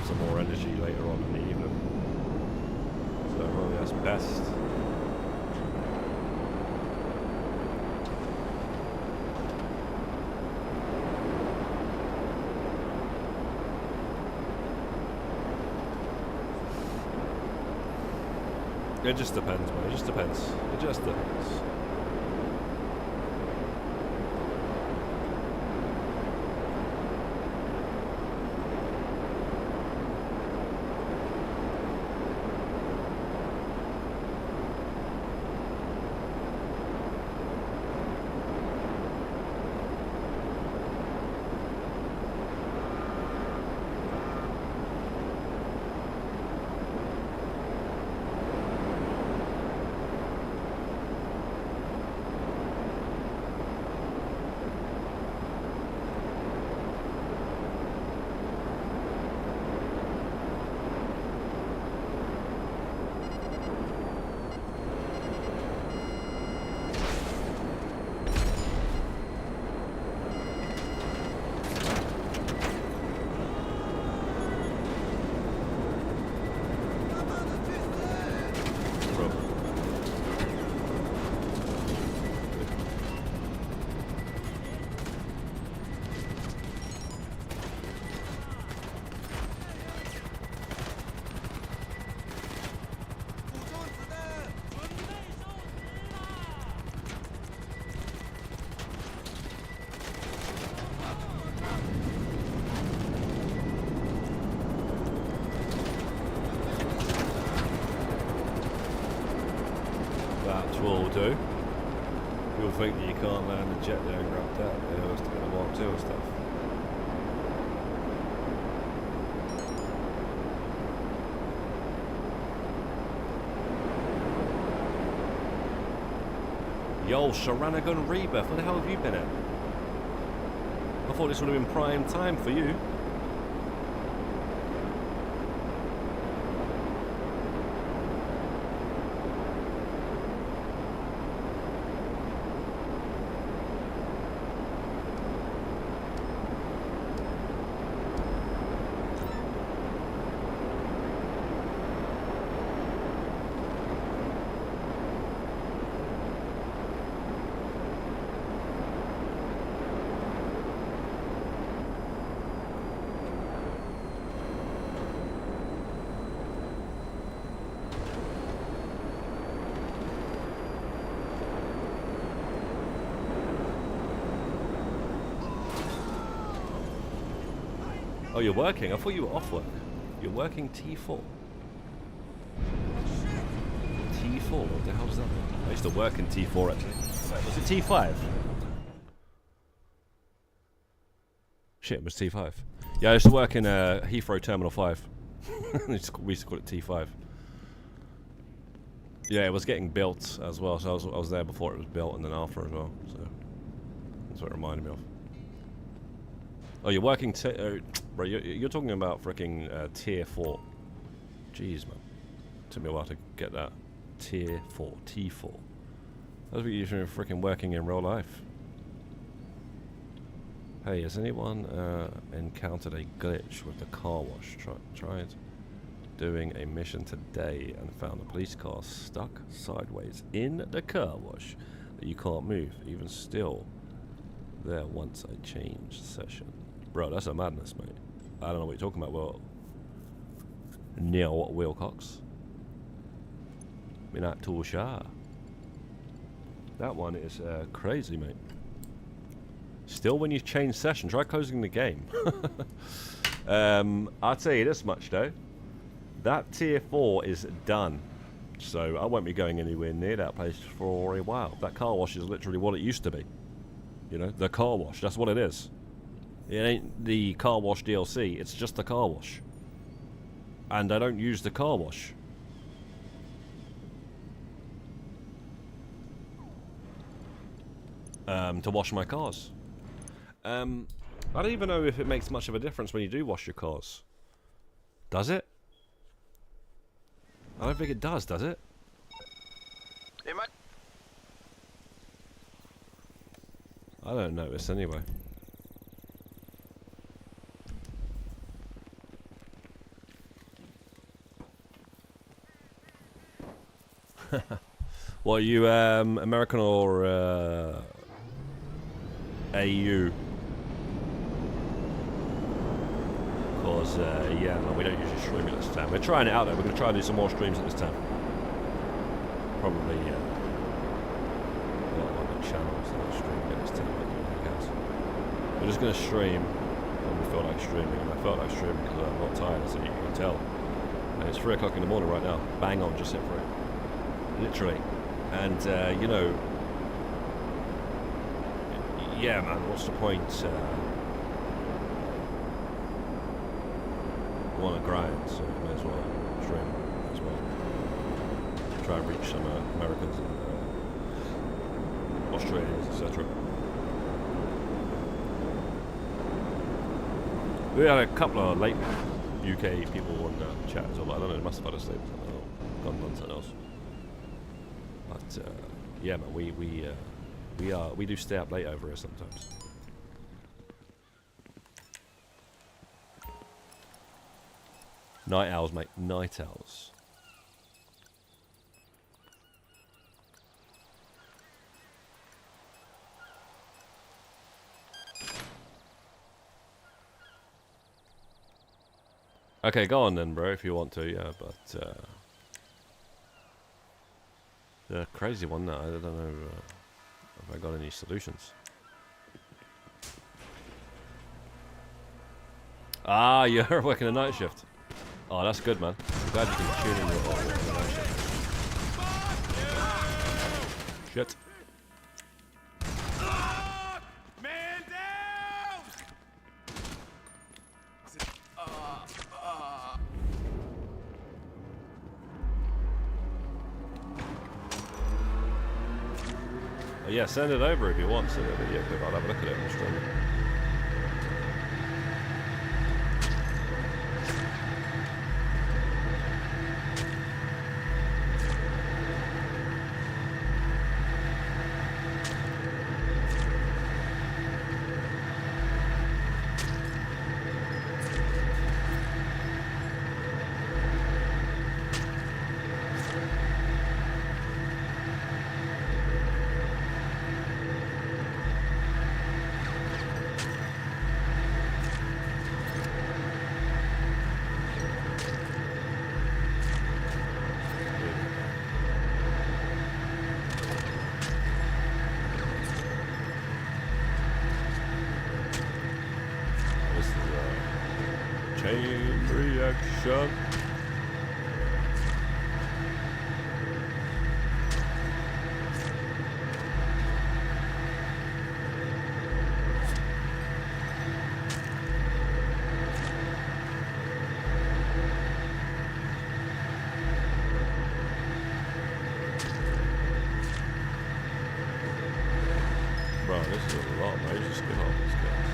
Some more energy later on in the evening. So probably that's best. It just depends, man. It just depends. It just depends. People think that you can't land a jet there and grab that. They always do the Mark II and stuff. Yo, Sharanagun Rebirth, where the hell have you been at? I thought this would have been prime time for you. Oh, you're working? I thought you were off work. You're working T4. T4? What the hell does that mean? I used to work in T4 actually. Was it T5? Shit, it was T5. Yeah, I used to work in Heathrow Terminal 5. We used to call it T5. Yeah, it was getting built as well, so I was there before it was built and then after as well. So that's what it reminded me of. Oh, you're working bro, you're talking about freaking tier 4. Jeez, man. Took me a while to get that. Tier 4, T4. That's what you're freaking working in real life. Hey, has anyone encountered a glitch with the car wash? Tried doing a mission today and found a police car stuck sideways in the car wash that you can't move. Even still, there once I changed session. Bro, that's a madness, mate. I don't know what you're talking about. Well, Neil Wilcox. We're not too sure. That one is crazy, mate. Still, when you change session, try closing the game. I'll tell you this much, though. That tier 4 is done. So I won't be going anywhere near that place for a while. That car wash is literally what it used to be. You know, the car wash. That's what it is. It ain't the car wash DLC, it's just the car wash. And I don't use the car wash. To wash my cars. I don't even know if it makes much of a difference when you do wash your cars. Does it? I don't think it does it? I don't notice anyway. What, are you American or AU? Because, yeah, no, we don't usually stream it this time. We're trying it out though, we're going to try and do some more streams at this time. Probably, a lot of other channels that are streaming at this time, I guess. We're just going to stream when we feel like streaming, and I felt like streaming because I'm not tired, so you can tell. And it's 3 o'clock in the morning right now. Bang on, just hit for it. Literally. And, you know, yeah, man, what's the point? Want to grind, so may as well stream as well. Try and reach some Americans and Australians, etc. We had a couple of late UK people on the chat as well. I don't know, they must have had a sleep. Gone on something else. But yeah, man, we do stay up late over here sometimes. Night owls, mate. Night owls. Okay, go on then, bro, if you want to, yeah, but the crazy one, I don't know if I got any solutions. Ah, you're working a night shift. Oh, that's good, man. I'm glad you can tune in your night shift. Shit. Yeah, send it over if you want. Send a video clip. I'll have a look at it on stream. Chain reaction. Bro, this is a lot, mate. Just get off these guys.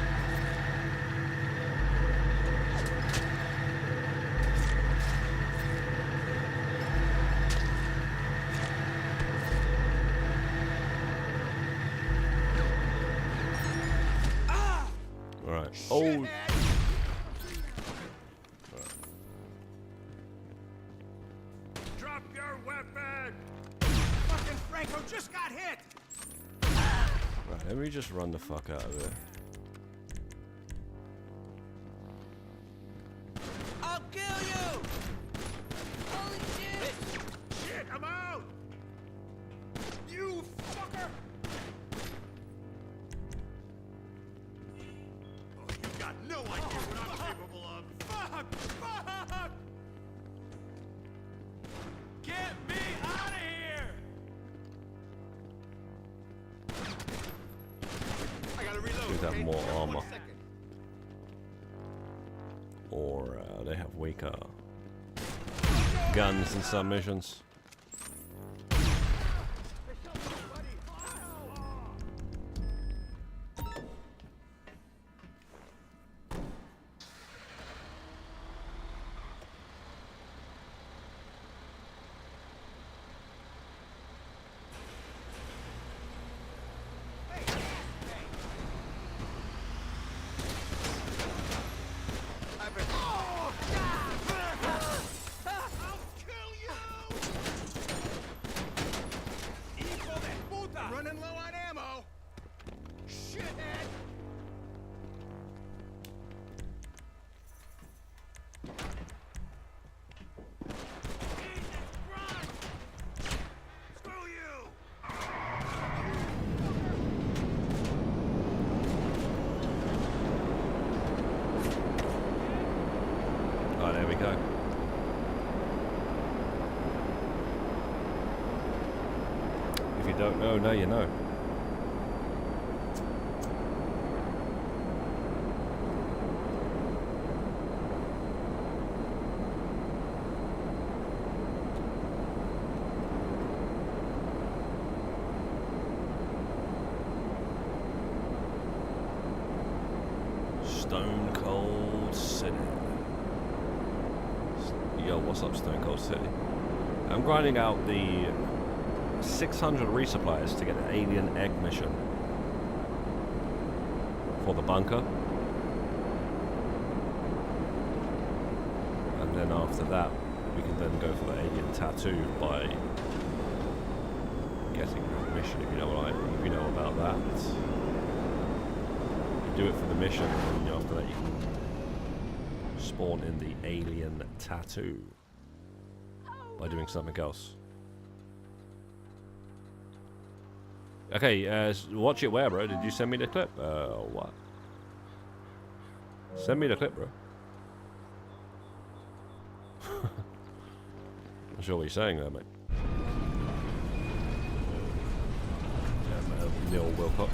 Alright. Oh. Drop your weapon! Fucking Franco just got hit! Right, let me just run the fuck out of there. I'll kill you! Holy shit! Shit, I'm out! You fucker! Oh, you got no idea what I'm capable of! Fuck! Fuck! Get me out of here! I gotta reload. Should have okay? more Just 1 armor. second. Or they have weaker guns in some missions. Running low on ammo. Shithead. Jesus Christ! Screw you! Oh, there we go. If you don't know, now you know. Stone Cold City. Yo, what's up, Stone Cold City? I'm grinding out the 600 resupplies to get an alien egg mission for the bunker. And then after that, we can then go for the alien tattoo by getting the mission, if you know what if you know about that. You do it for the mission, and then after that you can spawn in the alien tattoo by doing something else. Okay, watch it where, bro? Did you send me the clip? What? Send me the clip, bro. Not sure what you're saying there, mate. Yeah, Neil Wilcox.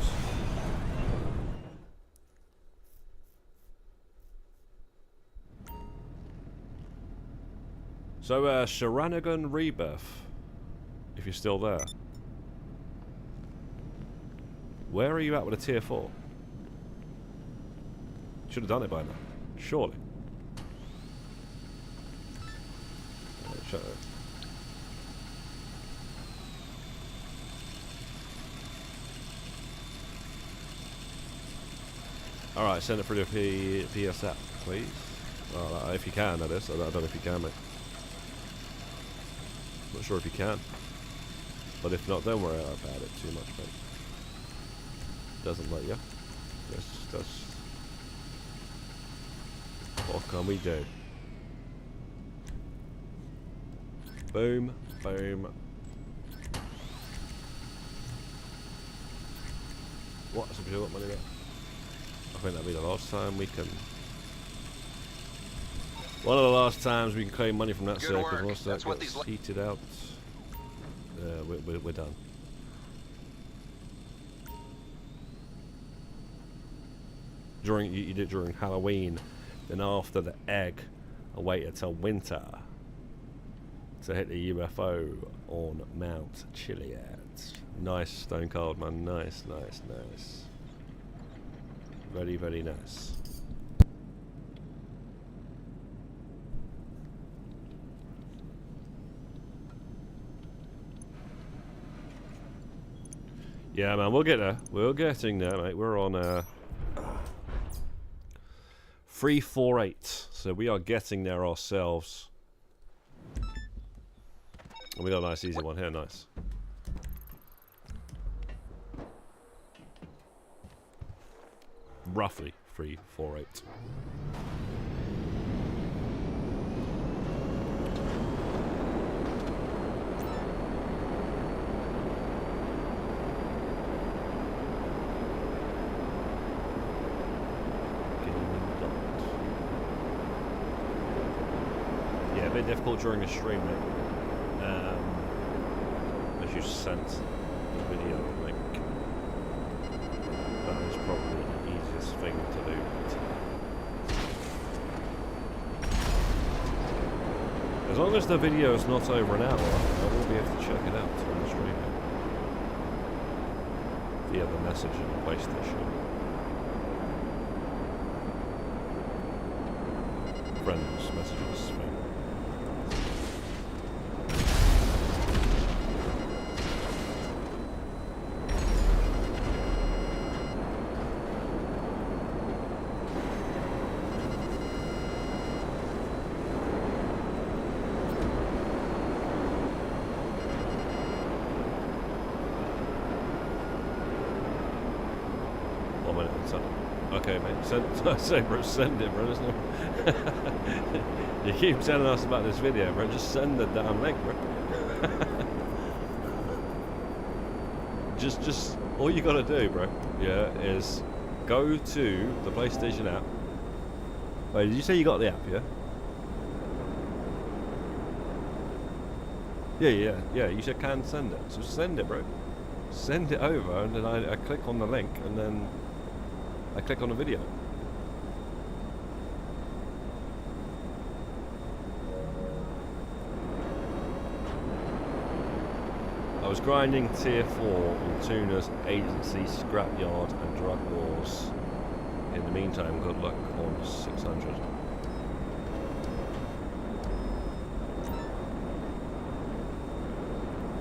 So, Sharanigan Rebirth, if you're still there. Where are you at with a tier 4? Should have done it by now. Surely. Shut up. Alright, send it through the PS app, please. Well, if you can, that is. I don't know if you can, mate. Not sure if you can. But if not, don't worry about it too much, mate. Doesn't let you. That's what can we do? Boom, boom. What? So we got money there? I think that'll be the last time we can. One of the last times we can claim money from that Good circle. work. Once that That's what gets these heated out, we're done. During you did during Halloween, then after the egg, I waited till winter to hit the UFO on Mount Chiliad. Nice, Stone Cold, man. Nice, nice, nice. Very, very nice. Yeah, man, we'll get there. We're getting there, mate. We're on 348, so we are getting there ourselves. And we got a nice easy one here, nice. Roughly 348. Yeah, a bit difficult during a stream, mate. As you sent the video link, that is probably the easiest thing to do. As long as the video is not over an hour, I will be able to check it out on the stream via the message in the PlayStation. Friends messages thing. Okay, mate. Send it, bro. You keep telling us about this video, bro. Just send the damn link, bro. just all you gotta do, bro. Yeah, is go to the PlayStation app. Wait, did you say you got the app? Yeah. Yeah. You said can send it, so send it, bro. Send it over, and then I click on the link, and then I click on the video. I was grinding tier 4 on Tuna's Agency, Scrapyard and Drug Wars. In the meantime, good luck on 600.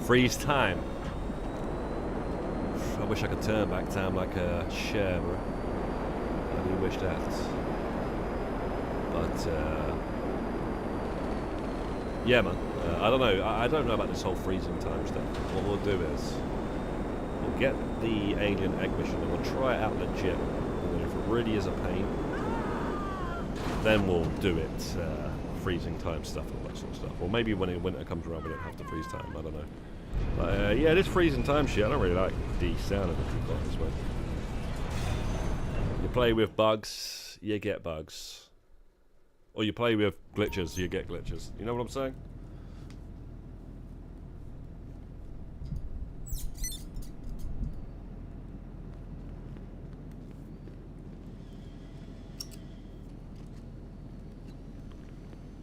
Freeze time. I wish I could turn back time like a share, bro. I do wish that. But yeah, man. I don't know. I don't know about this whole freezing time stuff. What we'll do is we'll get the alien egg mission and we'll try it out legit. And if it really is a pain, then we'll do it freezing time stuff and all that sort of stuff. Or maybe when winter comes around, we don't have to freeze time. I don't know. But yeah, this freezing time shit, I don't really like the sound of it, to be honest, man. You play with bugs, you get bugs. Or you play with glitches, you get glitches. You know what I'm saying?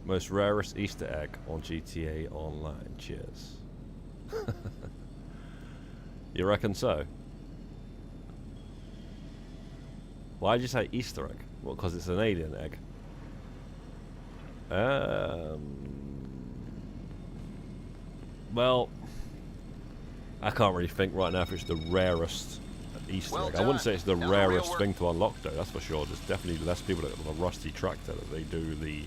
Most rarest Easter egg on GTA Online. Cheers. You reckon so? Why did you say Easter egg? Well, because it's an alien egg. Well, I can't really think right now if it's the rarest Easter egg. I wouldn't say it's the rarest thing to unlock, though. That's for sure. There's definitely less people that have a rusty tractor that they do the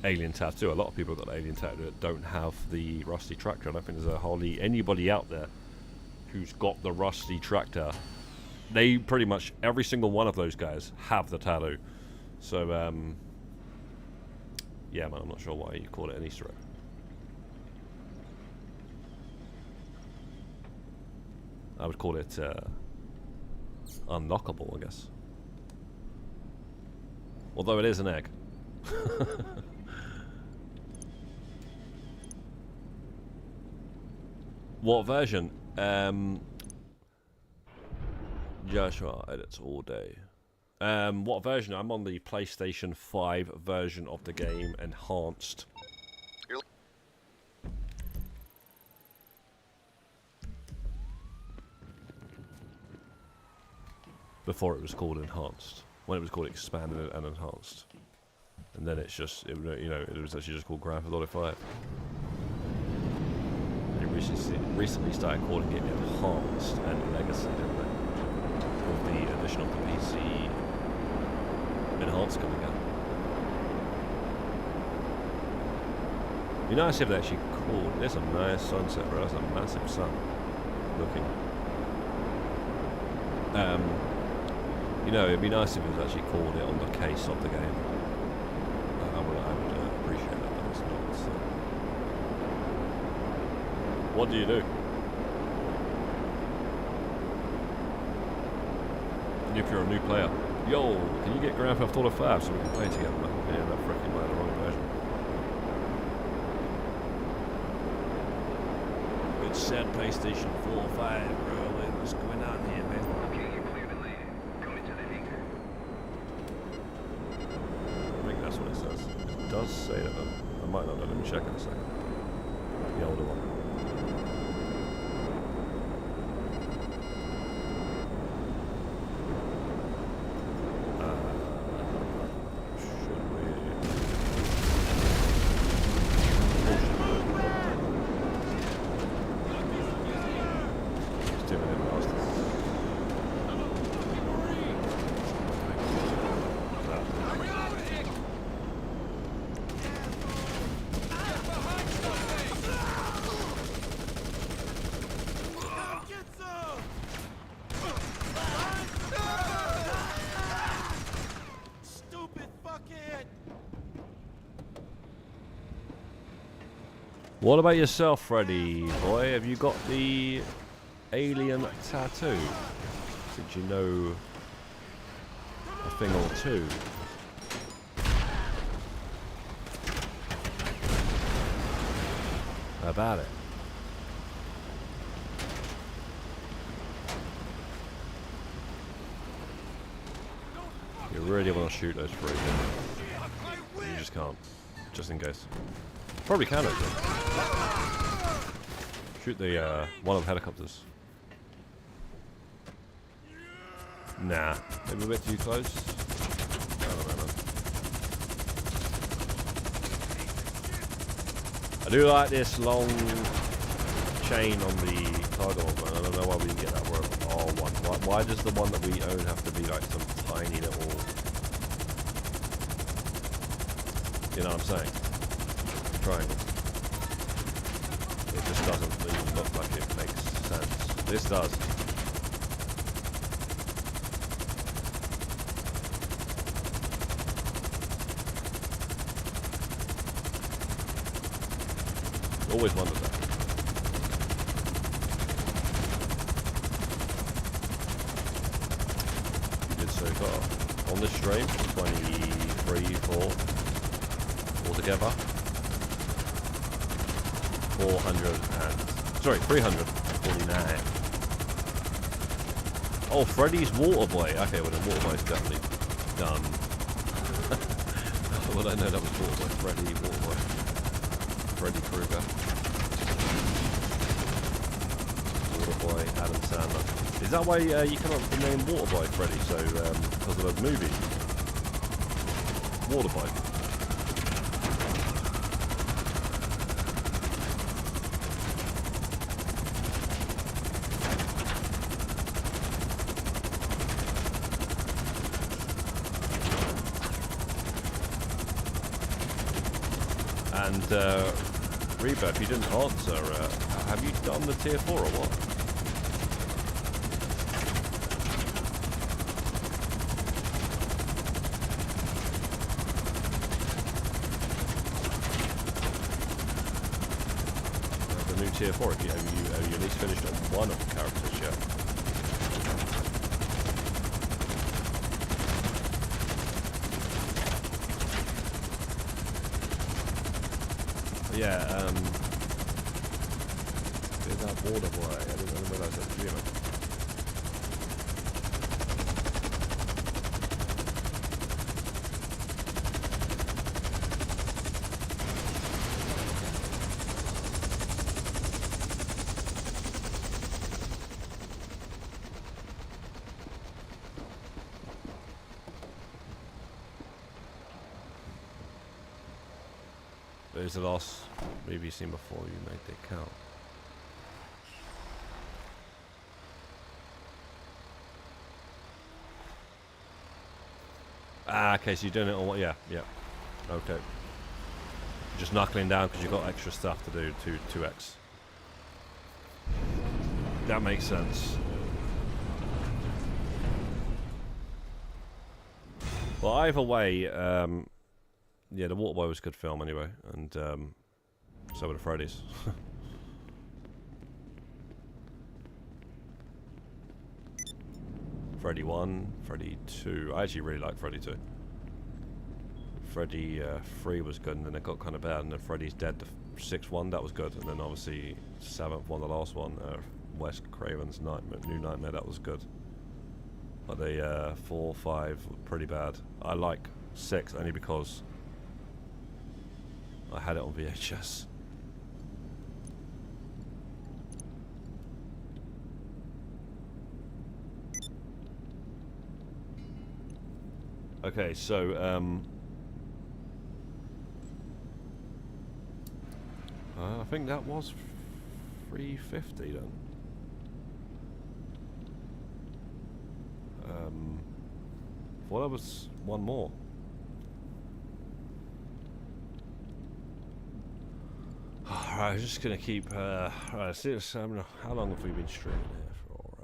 alien tattoo. A lot of people have got the alien tattoo that don't have the rusty tractor. I don't think there's a hardly anybody out there who's got the rusty tractor. They pretty much every single one of those guys have the tattoo. So yeah, man, I'm not sure why you call it an Easter egg. I would call it unlockable, I guess. Although it is an egg. What version? Joshua edits all day. What version? I'm on the PlayStation 5 version of the game, enhanced. Before it was called enhanced, when it was called expanded and enhanced, and then it's just, it was actually just called Grand Theft Auto 5. They recently started calling it enhanced and legacy, didn't they? With the addition of the PC enhanced coming out. Be nice if they actually called. There's a nice sunset, bro. That's a massive sun. Looking. You know, it'd be nice if it was actually called it on the case of the game. I would appreciate that, but it's not. So. What do you do? If you're a new player, yo, can you get Grand Theft Auto 5 so we can play together? Yeah, that freaking might have the wrong version. It's said PlayStation 4 or 5, bro. What's going on here, man? Okay, you're cleared and landed. Come into the hangar. I think that's what it says. It does say that, though. I might not know. Let me check in a second. The older one. What about yourself, Freddy boy? Have you got the alien tattoo? Did you know a thing or two? About it? You really want to shoot those three? You just can't. Just in case. Probably can actually. Shoot the one of the helicopters. Nah, maybe a bit too close. I don't know, man. I do like this long chain on the cargo hold, man. I don't know why we didn't get that R1. Why does the one that we own have to be like some tiny little? You know what I'm saying? Triangle. It just doesn't even look like it makes sense. This does. Always wondered that. You did so far. On this stream, 23, 4 altogether. 349. Oh, Freddy's Waterboy. Okay, well then Waterboy's definitely done. Well, I know that was Waterboy. Waterboy. Freddy Krueger. Waterboy, Adam Sandler. Is that why you cannot remain water bike, Freddy? So, because of those movies? Water bike. And, Reba, if you didn't answer, have you done the tier 4 or what? The new tier 4, have you at least finished on one of the characters yet? Yeah, is that water boy? I didn't realize that was you. Who's the last movie you've seen before you made the account? Ah, okay, so you're doing it on what? Yeah, yeah. Okay. Just knuckling down because you've got extra stuff to do, 2x. That makes sense. Well, either way, yeah, The Waterboy was a good film anyway, and so were the Freddy's. Freddy 1, Freddy 2. I actually really like Freddy 2. Freddy 3 was good, and then it got kind of bad, and then Freddy's Dead, the 6th one, that was good, and then obviously 7th one, the last one, Wes Craven's Nightmare, New Nightmare, that was good. But the 4, 5 were pretty bad. I like 6 only because I had it on VHS. Okay, so I think that was 350 then. Well, there was one more. Alright, I'm just gonna keep. Alright, see, how long have we been streaming here for?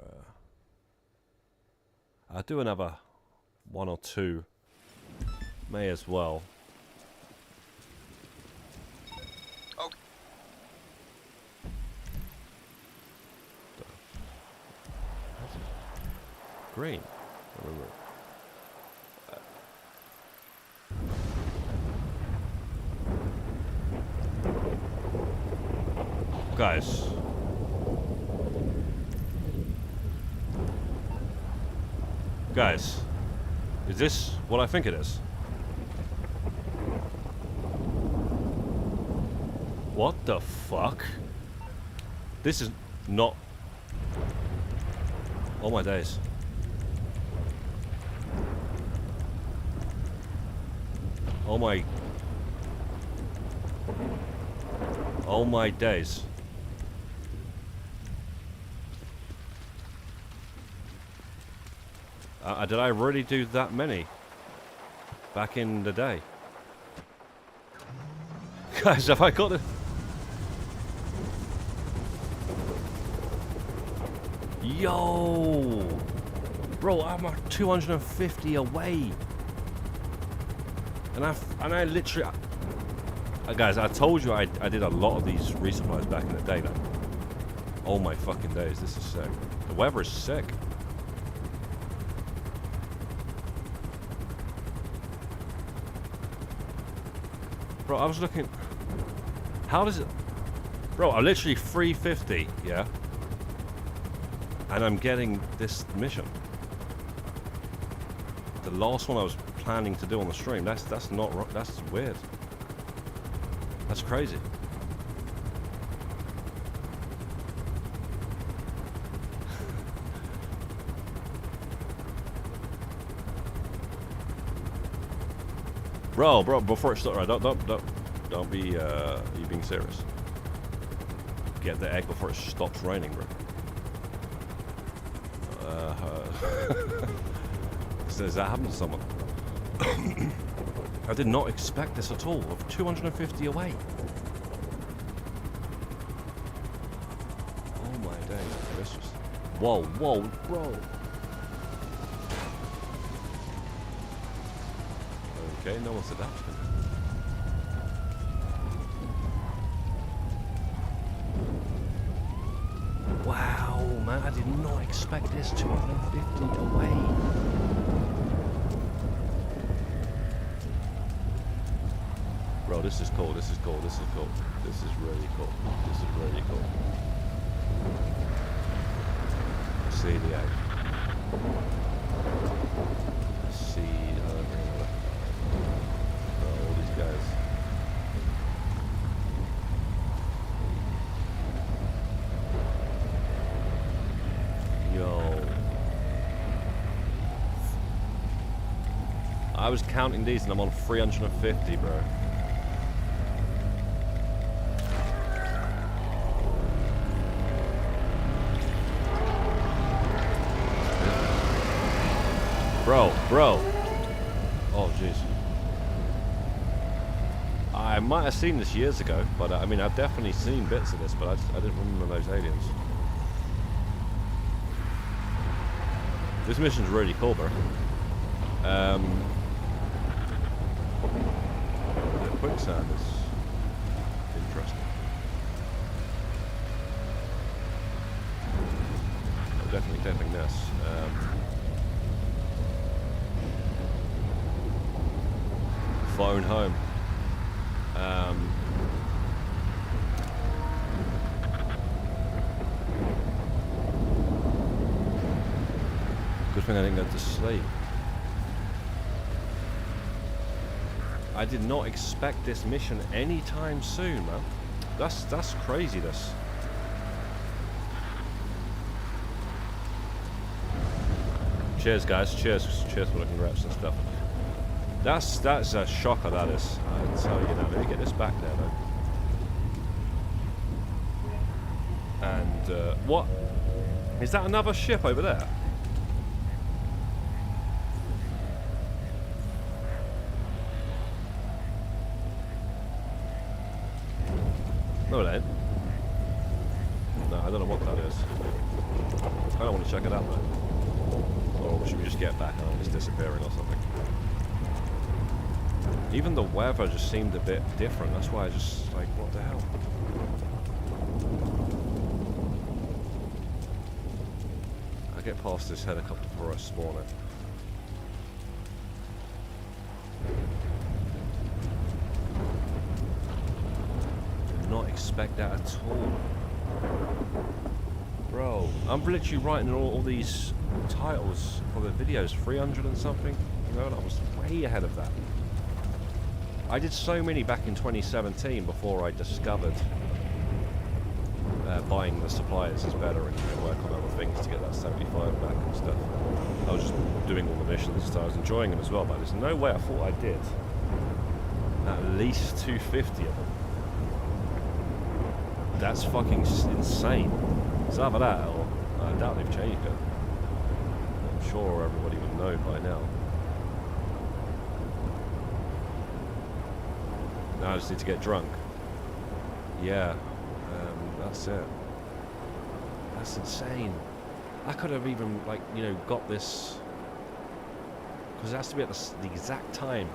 I'll do another 1 or 2. May as well. Okay. Green. I remember. Guys. Guys. Is this what I think it is? What the fuck? This is not... Oh my days. Oh my... Oh my days. Did I really do that many back in the day? Guys, have I got it? Yo! Bro, I'm 250 away. And I literally... guys, I told you I did a lot of these resupplies back in the day. Like, oh my fucking days, this is sick. The weather is sick. Bro, I was looking... How does it... Bro, I'm literally 350, yeah? And I'm getting this mission. The last one I was planning to do on the stream, that's not right. That's weird. That's crazy. Bro, before it starts, right, don't be, you being serious. Get the egg before it stops raining, bro. Does that happen to someone? I did not expect this at all, with 250 away. Oh my days, this just... Whoa, bro. Okay, no one's adapted. Wow, man, I did not expect this 250 away. Bro, this is cool, this is cool, this is cool. This is really cool. This is really cool. See the egg. See, all these guys. Yo. I was counting these and I'm on 350, bro. Bro. Oh, jeez. I might have seen this years ago, but I mean, I've definitely seen bits of this, but I didn't remember those aliens. This mission's really cool, bro. The quicksand is interesting. I'm definitely tapping this. Phone home. Good thing I didn't go to sleep. I did not expect this mission anytime soon, man. That's crazy, this. Cheers, guys. Cheers for the congrats and stuff. That's a shocker, that is. I tell you now. Let me get this back there, though. And what is that? Another ship over there? No, it ain't. No, I don't know what that is. I don't want to check it out, though. Or should we just get back and it's disappearing or something? Even the weather just seemed a bit different. That's why I just, like, what the hell? I get past this helicopter before I spawn it. Did not expect that at all. Bro, I'm literally writing all these titles for the videos, 300 and something. You know, and I was way ahead of that. I did so many back in 2017 before I discovered buying the supplies is better and work on other things to get that 75 back and stuff. I was just doing all the missions, so I was enjoying them as well, but there's no way I thought I did at least 250 of them. That's fucking insane. It's either that or I doubt they've changed it. I'm sure everybody would know by now. Now I just need to get drunk. Yeah, that's it. That's insane. I could have even, like, you know, got this, because it has to be at the exact time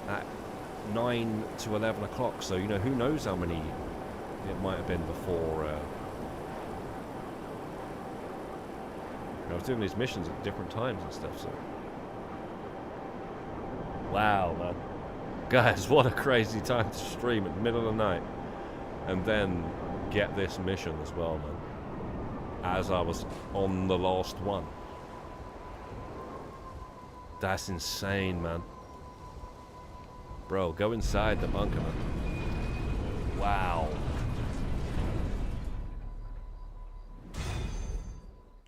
at 9 to 11 o'clock. So, you know, who knows how many it might have been before. I was doing these missions at different times and stuff. So, wow, man. Guys, what a crazy time to stream at the middle of the night and then get this mission as well, man, as I was on the last one. That's insane, man. Bro, go inside the bunker, man. Wow.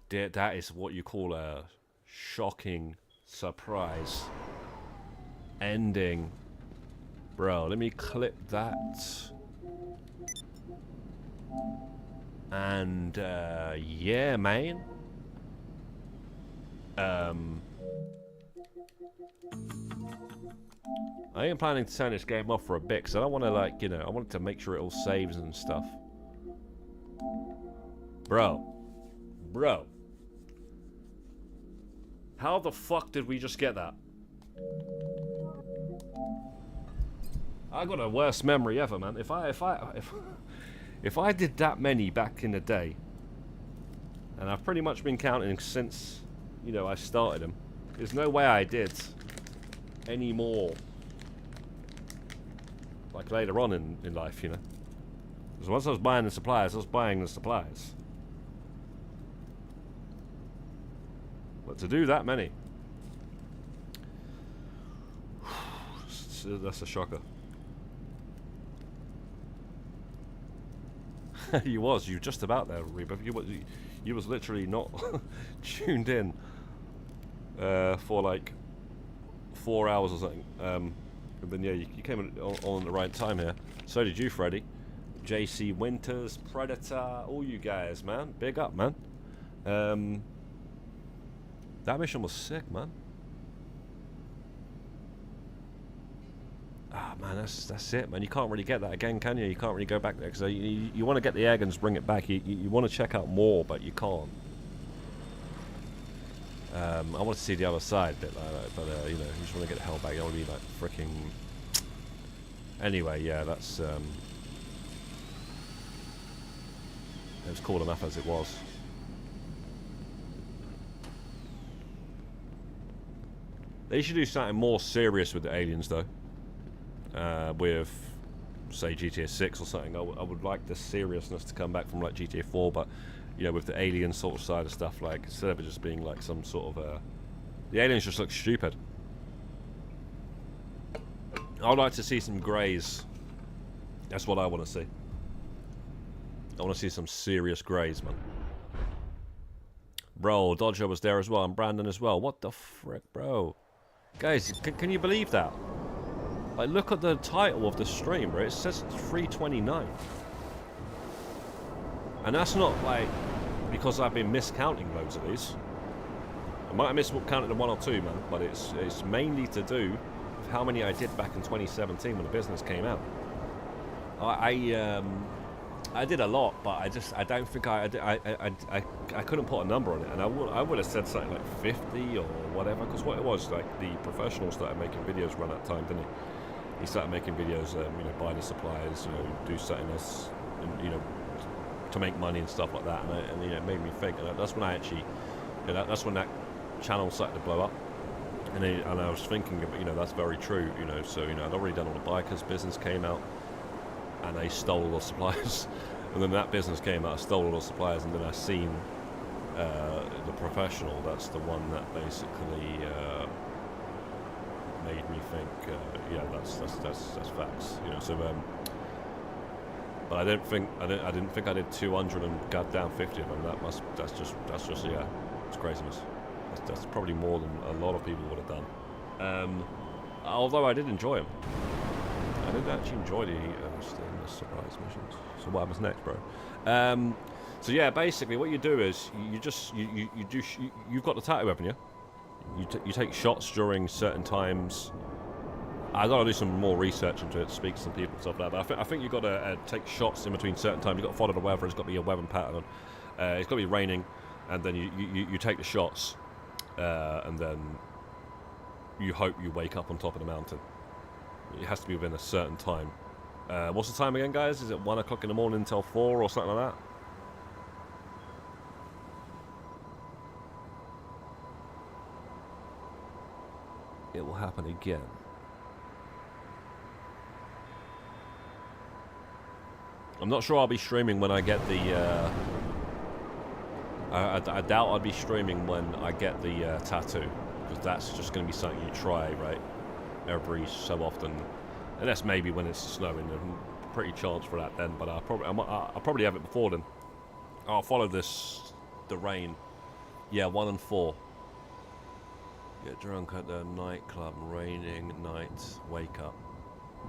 That is what you call a shocking surprise. ending. Bro, let me clip that. And, yeah, man. I am planning to turn this game off for a bit, because I don't want to, like, you know, I want to make sure it all saves and stuff. Bro. How the fuck did we just get that? I got a worst memory ever, man. If I did that many back in the day, and I've pretty much been counting since, you know, I started them, there's no way I did any more, like, later on in life, you know. Because once I was buying the supplies, I was buying the supplies. But to do that many, that's a shocker. You was just about there, Reba. You was literally not tuned in for like 4 hours or something. And then yeah, you came on at the right time here. So did you, Freddy. JC Winters, Predator, all you guys, man. Big up, man. That mission was sick, man. Ah, man, that's it, man. You can't really get that again, can you? You can't really go back there, because you want to get the egg and just bring it back. You want to check out more, but you can't. I want to see the other side a bit like that, but you know, you just want to get the hell back. You don't want to be like freaking... Anyway, yeah, that's... It was cool enough as it was. They should do something more serious with the aliens, though. With, say, GTA 6 or something. I would like the seriousness to come back from, like, GTA 4, but, you know, with the alien sort of side of stuff, like, instead of it just being, like, some sort of, the aliens just look stupid. I'd like to see some greys. That's what I want to see. I want to see some serious greys, man. Bro, Dodger was there as well, and Brandon as well. What the frick, bro? Guys, can you believe that? Like, look at the title of the stream, bro. It says 329. And that's not, like, because I've been miscounting loads of these. I might have miscounted the one or two, man, but it's mainly to do with how many I did back in 2017 when the business came out. I did a lot, but I don't think I couldn't put a number on it, and I would have said something like 50 or whatever, because what it was, like, the professional started making videos around that time, didn't he? He started making videos, you know, buy the supplies, you know, do something else, and, you know, to make money and stuff like that, and you know, it made me think, and that's when I actually, you know, that's when that channel started to blow up, and I was thinking, you know, that's very true, you know, so, you know, I'd already done all the bikers business came out, and they stole all the supplies, and then that business came out, I stole all the supplies, and then I seen the professional. That's the one that basically made me think, yeah, that's facts, you know. So, but I didn't think I did 200 and goddamn 50 of them. That's just yeah, it's craziness. That's probably more than a lot of people would have done. Although I did enjoy them. I did actually enjoy the surprise missions. So what happens next, bro? So yeah, basically what you do is you've got the tattoo weapon, yeah. You take shots during certain times. I gotta do some more research into it, speak to some people and stuff like that. But I think you got to take shots in between certain times. You got to follow the weather. It's got to be a weather pattern. It's got to be raining, and then you take the shots, and then you hope you wake up on top of the mountain. It has to be within a certain time. What's the time again, guys? Is it 1 o'clock in the morning until 4 or something like that? It will happen again. I'm not sure I'll be streaming when I get the... I doubt I'll be streaming when I get the tattoo, because that's just going to be something you try, right? Every so often. Unless maybe when it's snowing, there's a pretty chance for that then, but I'll probably have it before then. I'll follow the rain. Yeah, 1 and 4. Get drunk at the nightclub, raining night, wake up.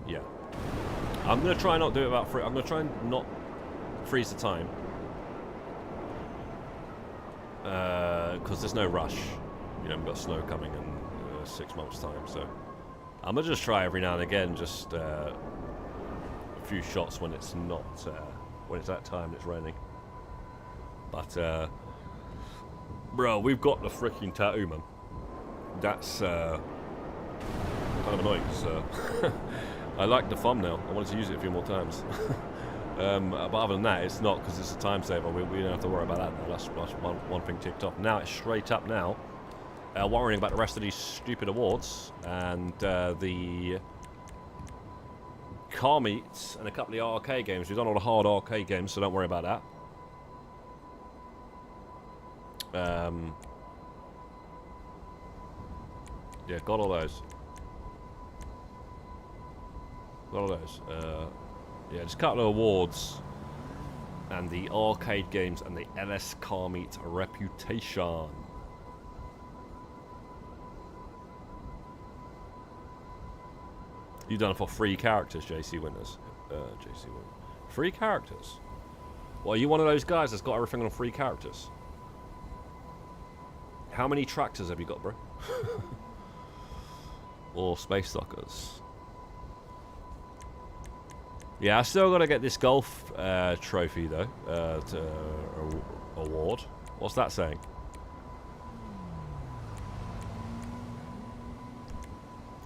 Yeah. I'm going to try not do it about I'm going to try and not freeze the time. Because there's no rush. You know, we've got snow coming in 6 months' time, so I'm going to just try every now and again, just a few shots when it's not, when it's that time and it's raining. But, bro, we've got the freaking tattoo, man. That's kind of annoying because I like the thumbnail. I wanted to use it a few more times. But other than that, it's not, because it's a time saver. We don't have to worry about that now. That's one thing ticked off. Now it's straight up now. Worrying about the rest of these stupid awards and the car meets and a couple of arcade games. We've done all the hard arcade games, so don't worry about that. Yeah, got all those. Got all those. Yeah, just a couple of awards. And the arcade games and the LS Car Meet Reputation. You've done it for 3 characters, JC Winners. JC Winners. 3 characters? Well, are you one of those guys that's got everything on 3 characters? How many tractors have you got, bro? Or space dockers? Yeah, I still got to get this golf trophy though, award. What's that saying?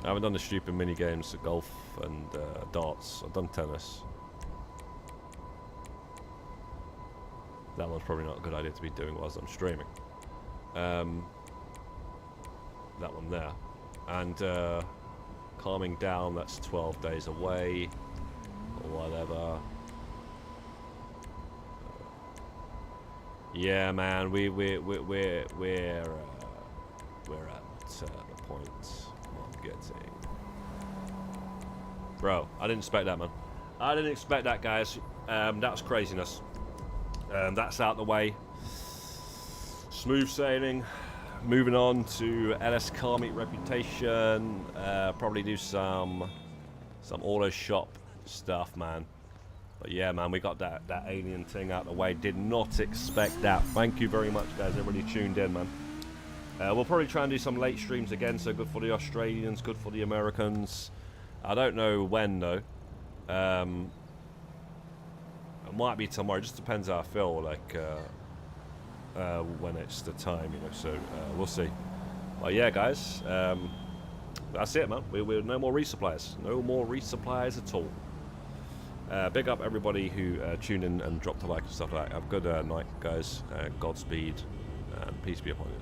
I haven't done the stupid mini games of golf and darts. I've done tennis. That one's probably not a good idea to be doing whilst I'm streaming. That one there. And calming down, that's 12 days away. Or whatever. Yeah, man, we're at the point I'm getting. Bro, I didn't expect that, man. I didn't expect that, guys. That's craziness. That's out the way. Smooth sailing. Moving on to LS Car Meet Reputation. Probably do some auto shop stuff, man. But yeah, man, we got that alien thing out the way. Did not expect that. Thank you very much, guys. Everybody tuned in, man. We'll probably try and do some late streams again. So good for the Australians, good for the Americans. I don't know when though. It might be tomorrow. It just depends how I feel. Like when it's the time, you know. So we'll see. But yeah, guys. That's it, man. We're no more resupplies. No more resupplies at all. Big up everybody who tuned in and dropped a like and stuff like that. Have a good night, guys. Godspeed, and peace be upon you.